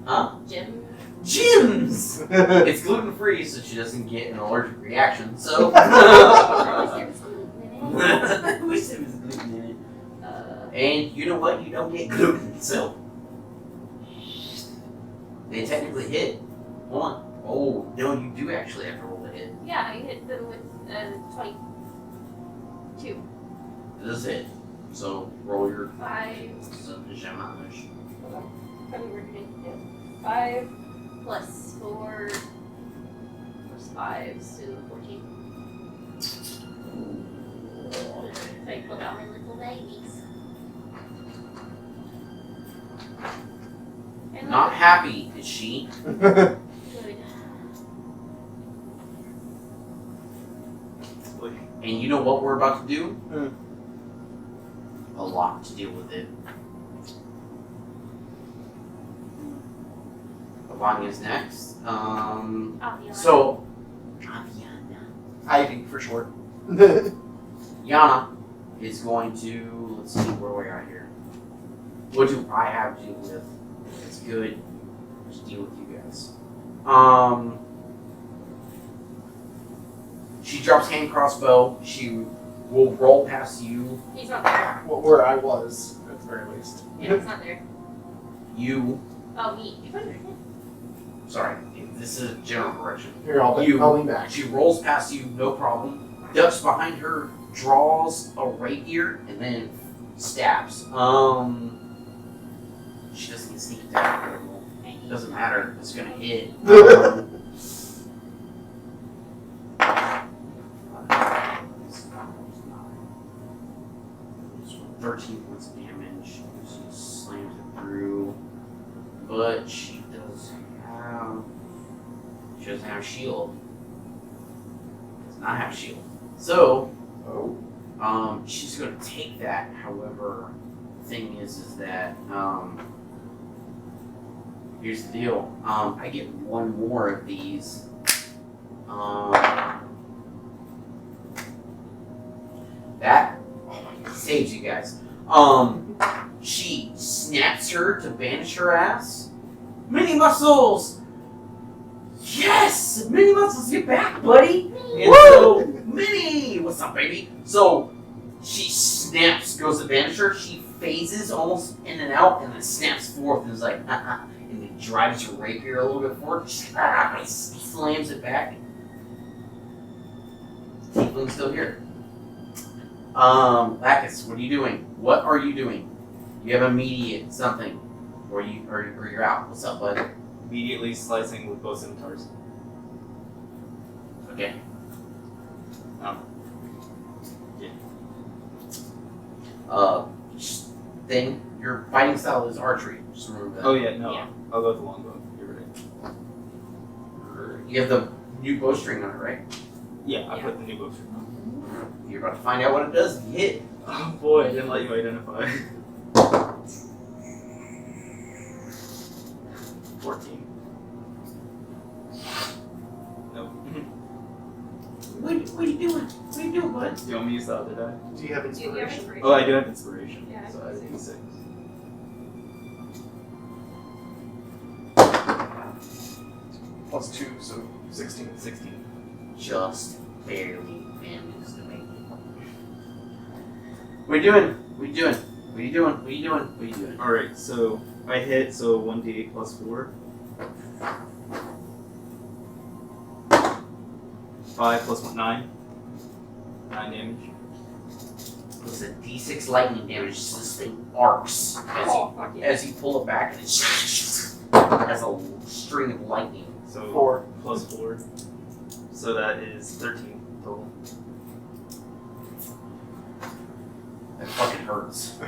Huh? Gym. Gyms! It's gluten free, so she doesn't get an allergic reaction, so. Who said it was gluten in it? And you know what? You don't get gluten, so. They technically hit. Hold on. Oh, no, you do actually have to roll a hit. Yeah, I hit them with 22. This is it. So roll your 5. damage. How many were you doing? 5 plus 4 plus 5, so 14. I pull out my little babies. And Not happy, is she? good. And you know what we're about to do? Hmm. A lot to deal with it. Avanya's next. Aviana. So, Aviana. Ivy for short. Yana is going to, let's see where we are here. What do I have to deal with? It's good. Let's deal with you guys. She drops hand crossbow. She will roll past you. He's not there. Well, where I was, at the very least. Yeah, he's not there. You. Oh, me. You put it in. Sorry, this is a general direction. Here, I'll lean back. She rolls past you, no problem. Ducks behind her, draws a rapier, and then stabs. She doesn't get sneak attack. Doesn't matter. It's gonna hit. 13 points of damage. She slams it through, but she doesn't have a shield. Does not have a shield. So, she's gonna take that. However, the thing is that here's the deal. I get one more of these. That saves you guys. She snaps her to banish her ass. Mini muscles! Yes! Mini muscles, get back, buddy! And so, Mini! What's up, baby? So, she snaps, goes to banish her. She phases almost in and out, and then snaps forth and is like, and then drives her rapier a little bit forward. Slams it back. Tiefling's still here. Lacus, what are you doing? What are you doing? You have immediate something, or you're out. What's up, bud? Immediately slicing with both scimitars. Okay. Thing. Your fighting style is archery. Just remember that. Oh yeah, no. Yeah. I'll go with the longbow. You're right. You have the new bowstring on it, right? Yeah, I put the new bowstring on. You're about to find out what it does. Hit. Oh boy, I didn't let you identify. 14. Nope. What are you doing? What are you doing, bud? Do you want me to use the other die? Do you have You have inspiration? inspiration. Oh, I do have inspiration. Yeah, So I have 6. +2, so 16. 16. Just barely manages to make it. What are you doing? What are you doing? What are you doing? What are you doing? What are you doing? Alright, so I hit, so 1d8 plus 4. 5 plus 1, 9. 9 damage. It's a d6 lightning damage. So this thing arcs as you pull it back, and it has a string of lightning. So 4. plus 4. So that is 13 total. That fucking hurts.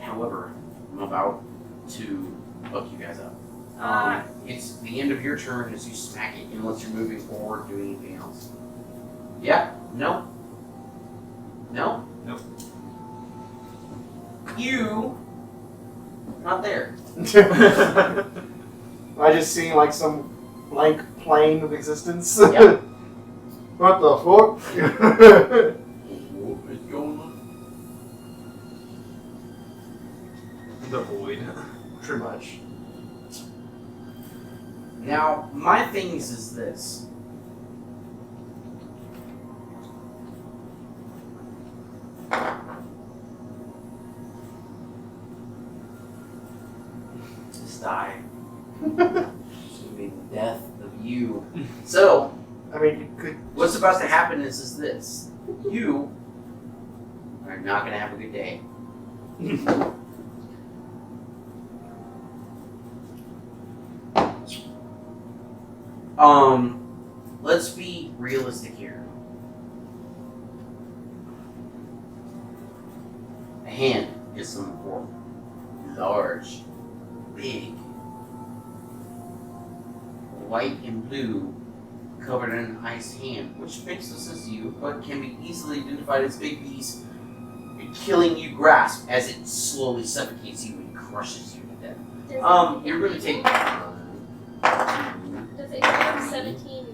However, I'm about to fuck you guys up. It's the end of your turn as you smack it, unless you're moving forward, doing anything else. Yeah? No? No? Nope. You? Not there. I just seeing like some blank plane of existence. Yep. What the fuck? What is going on? The void. Pretty much. Now, my things is this. Just die. It's gonna be the death of you. So, I mean, you could. what's about to happen is this. You are not gonna have a good day. Let's be realistic here. A hand is some important. Large, big, white and blue, covered in an ice hand, which makes no sense to you, but can be easily identified as Big B's killing you grasp as it slowly suffocates you and crushes you to death. You're going to take Does it have 17?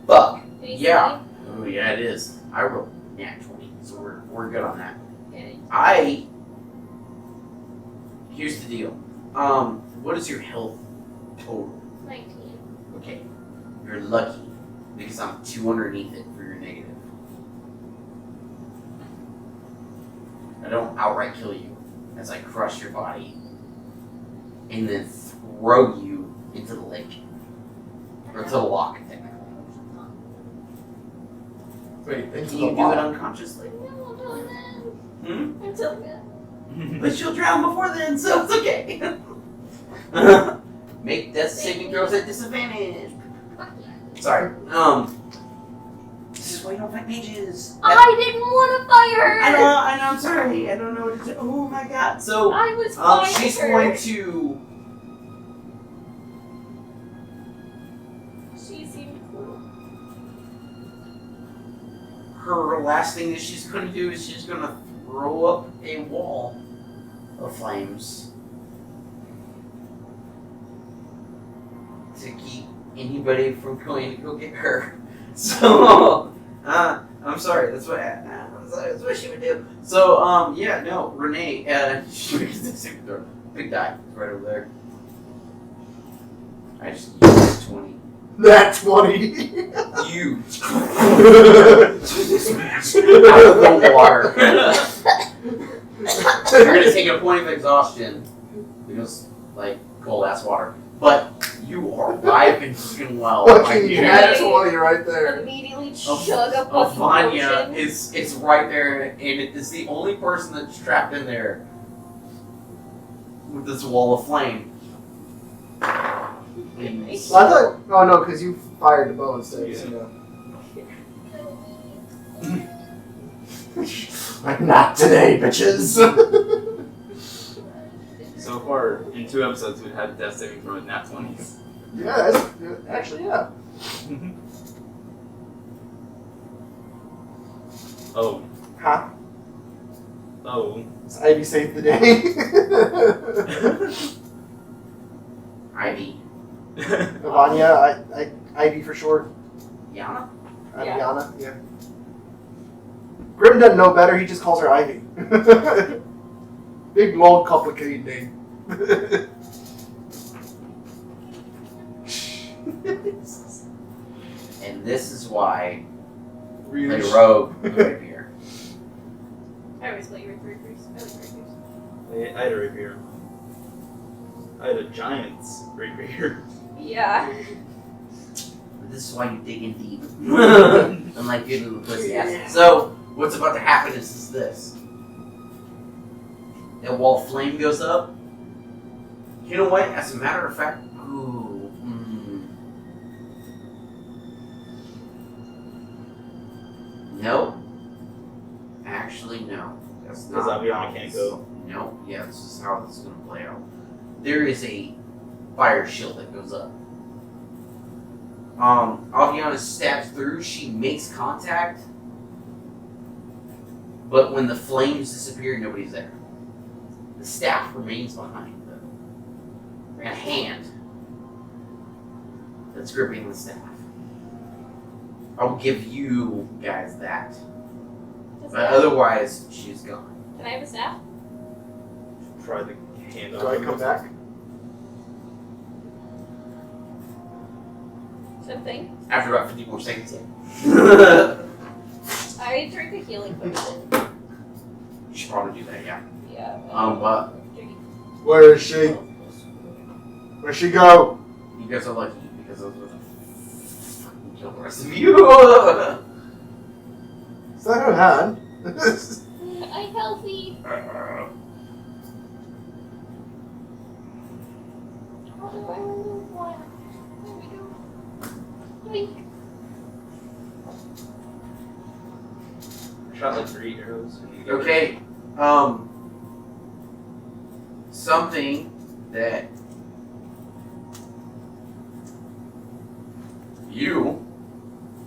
Fuck. AC? Yeah. Oh yeah, it is. I rolled nat 20, so we're good on that. Okay. Here's the deal. What is your health total? 19. Okay. You're lucky because I'm 2 underneath it for your negative. I don't outright kill you as I crush your body and then throw you into the lake. Or to the lock, technically. Wait, into Can the you do lock. it unconsciously? No, I'm doing that. Hmm? I'm doing that. But she'll drown before then, so it's okay. Make death saving throws at disadvantage. Sorry. This is why you don't fight mages. I didn't want to fight her. I know, I'm sorry. I don't know what to do. Oh my god. So, I was fighting she's her. going to. She seemed cool. Her last thing that she's going to do is she's going to throw up a wall of flames to keep anybody from going to go get her. So, I'm sorry. That's what she would do. So, yeah, no, Renee, she makes the saving throw. Big die, it's right over there. I just used 20. Nat 20. You out of the water. You're gonna take a point of exhaustion because, like, cold ass water. But you are alive and doing well. Fucking Nat 20 right there. Immediately chug a fucking Vanya potion. is right there, and it is the only person that's trapped in there with this wall of flame. Please. I thought. Oh no, because you fired the bow instead. So no. Not today, bitches. So far, in 2 episodes, we've had death saving throw with nat 20s. Yeah, actually, yeah. Oh. Huh? Oh. Is Ivy saved the day? Ivy. Vanya, Ivy for short. Yana? Ivyana, yeah. Grim doesn't know better, he just calls her Ivy. Big, long, complicated name. And this is why Really? the rogue right here. I always play with reapers. I like reapers. I had a rapier. I had a giant's rapier. Yeah. This is why you dig in deep. Unlike you little pussy ass. So, what's about to happen is this. That wall of flame goes up. You know what? As a matter of fact, ooh. No. Actually, no. That's Because not Aviana how can't this- go. No. Yeah, this is how this is going to play out. There is a fire shield that goes up. Aviana stabs through, she makes contact, but when the flames disappear, nobody's there. The staff remains behind, though. And a hand that's gripping the staff. I'll give you guys that. Just But that. otherwise, she's gone. Can I have a staff? Try the hand Do I come back? Something. After about 50 more seconds, yeah. I drink a healing potion. You should probably do that, yeah. Yeah. But Where is she? Where'd she go? you guys are lucky because those were the fucking kill the rest of you. Is that her hand? I'm healthy. How do I remove one? There we go. Wait. Shot like 3 arrows. And you get Okay, something that you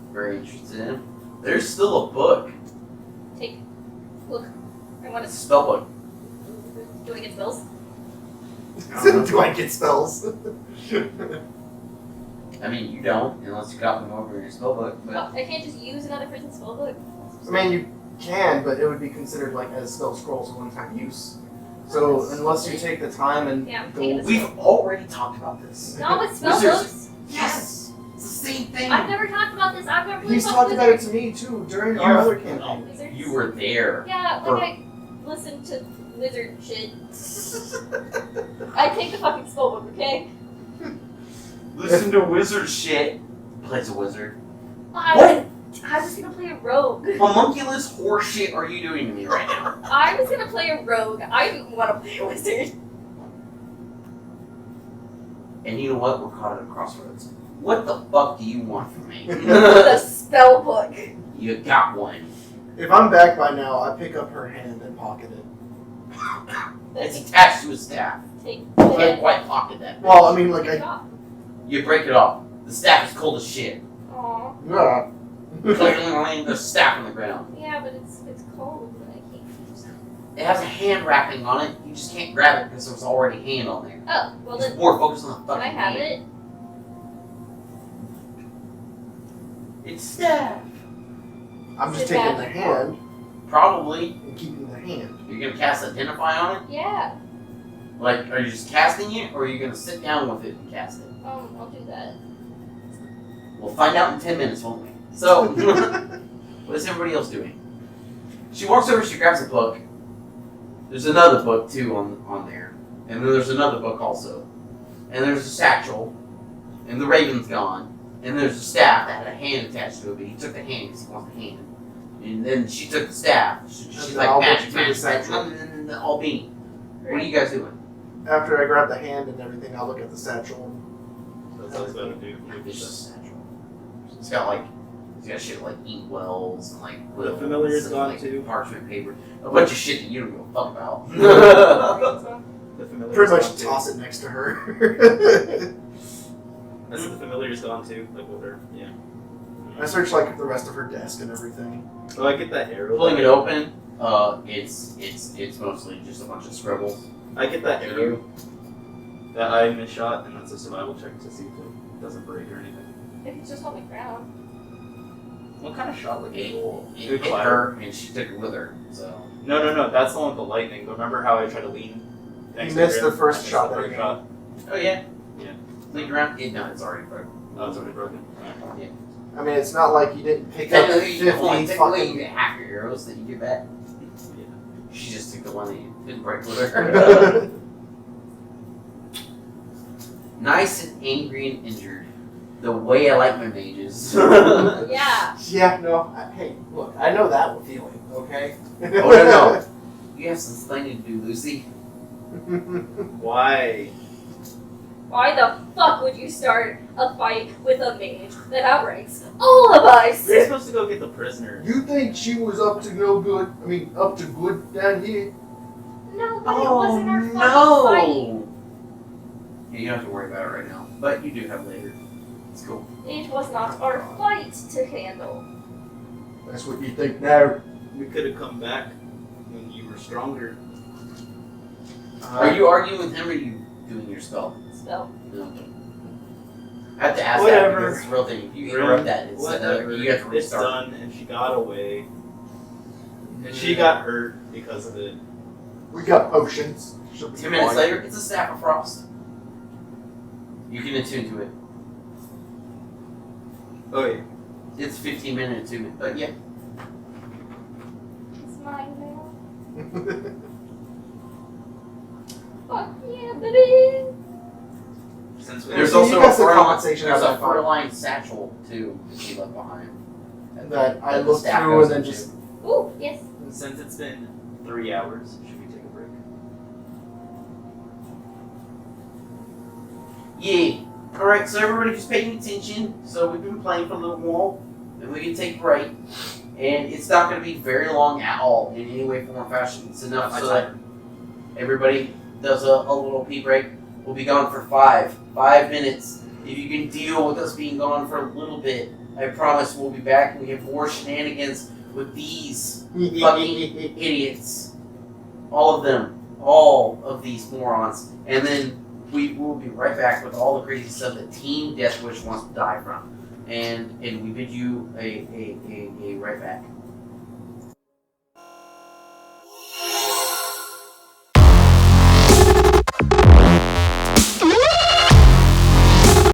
are very interested in. There's still a book. Take. Look. I want It's a to. spell book. Do I get spells? Do I get spells? I mean, you don't unless you got them over in your spell book. But Oh, I can't just use another person's spellbook. I mean, you can, but it would be considered like as spell scrolls of one-time use. So unless you take the time and Yeah, I'm go, taking the we've already talked about this. Not with Wizards- spellbooks. Yes, it's the same thing. I've never talked about this. I've never really He's fucked talked with about it wizards. to me too during our other campaign. Wizards. You were there. Yeah, for- like I listen to wizard shit. I take the fucking spellbook, okay? Listen to wizard shit. Plays a wizard. I was gonna play a rogue. Homunculus horse shit are you doing to me right now? I was gonna play a rogue. I didn't want to play a wizard. And you know what? We're caught at a crossroads. What the fuck do you want from me? The spellbook. You got one. If I'm back by now, I pick up her hand and pocket it. It's attached to a staff. Take You the can't head. quite pocket that. Well, I mean, like Take it I. off. You break it off. The staff is cold as shit. Aw. Yeah. There's a staff on the ground. Yeah, but it's cold and I can't use it. It has a hand wrapping on it. You just can't grab it because there's already a hand on there. Oh, well It's then, more focused on the can fucking I have hand. it? It's staff. I'm just Is it taking the magical? hand Probably. and keeping the hand. You're gonna cast Identify on it? Yeah. Like, are you just casting it, or are you gonna sit down with it and cast it? I'll do that. We'll find out in 10 minutes, won't we? So, what is everybody else doing? She walks over, she grabs a book. There's another book, too, on there. And then there's another book also. And there's a satchel. And the raven's gone. And there's a staff that had a hand attached to it, but he took the hand because he wants the hand. And then she took the staff. She's then like, I'll magic, look through the magic, satchel. magic, all me. What are you guys doing? After I grab the hand and everything, I'll look at the satchel. That's what I was about to do. It's just a satchel. It's got shit like ink wells and like quills familiar's and, gone like, too. parchment paper. A bunch of shit that you don't give a fuck about. The familiar's Pretty gone much too. toss it next to her. I said the familiar's gone too, like with her. Yeah. I search like the rest of her desk and everything. Oh, I get that arrow. Pulling it open, it's mostly just a bunch of scribbles. I get that And arrow you, that I misshot, and that's a survival check to see if it doesn't break or anything. If it's just on the ground. What kind of shot would it, you it Good hit clatter. her and she took it with her. So No, that's the one with the lightning. But remember how I tried to lean? next to missed him? the first I missed shot the that first he shot. oh yeah, Yeah. Lead around. No, it's already broken. Oh, it's already broken. I mean, it's not like you didn't pick up 50 Technically, you fucking. get half your arrows that you get back. Yeah. She just took the one that you didn't break with her. Nice and angry and injured. The way I like my mages. Oh Yeah. Yeah, no. Hey, look, I know that feeling, okay? no. You have some explaining to do, Lucy. Why? Why the fuck would you start a fight with a mage that outranks all of us? We're supposed to go get the prisoners. You think she was up to no good? I mean, up to good down here? No, but it wasn't our fucking fight. Yeah, you don't have to worry about it right now. But you do have later. It's cool. It was not our fight to handle. That's what you think now. We could have come back when you were stronger. Are you arguing with him or are you doing your spell? Spell. No. I have to ask Whatever. that because it's a real thing. If you interrupt that, it's another, Whatever. you have to It's restart. done, and she got away. And she got hurt because of it. We got potions. She'll be 10 minutes fine. later, it's a staff of frost. You can attune to it. Oh yeah. It's 15-minute attunement, but yeah. It's mine now. Fuck yeah, baby. Since we There's So you also got a some fur compensation there's out a of that fight. fur-lined satchel too that she left behind. That I the looked staff through goes and then into. just. Ooh, yes. Since it's been 3 hours, should we take a break? Yeah. Alright, so everybody just paying attention. So we've been playing for a little while, and we can take a break. And it's not going to be very long at all in any way, form, or fashion. It's enough so that everybody does a little pee break. We'll be gone for 5 minutes. If you can deal with us being gone for a little bit, I promise we'll be back and we have more shenanigans with these fucking idiots. All of them. All of these morons. And then we will be right back with all the crazy stuff that Team Deathwish wants to die from. And we bid you a right back.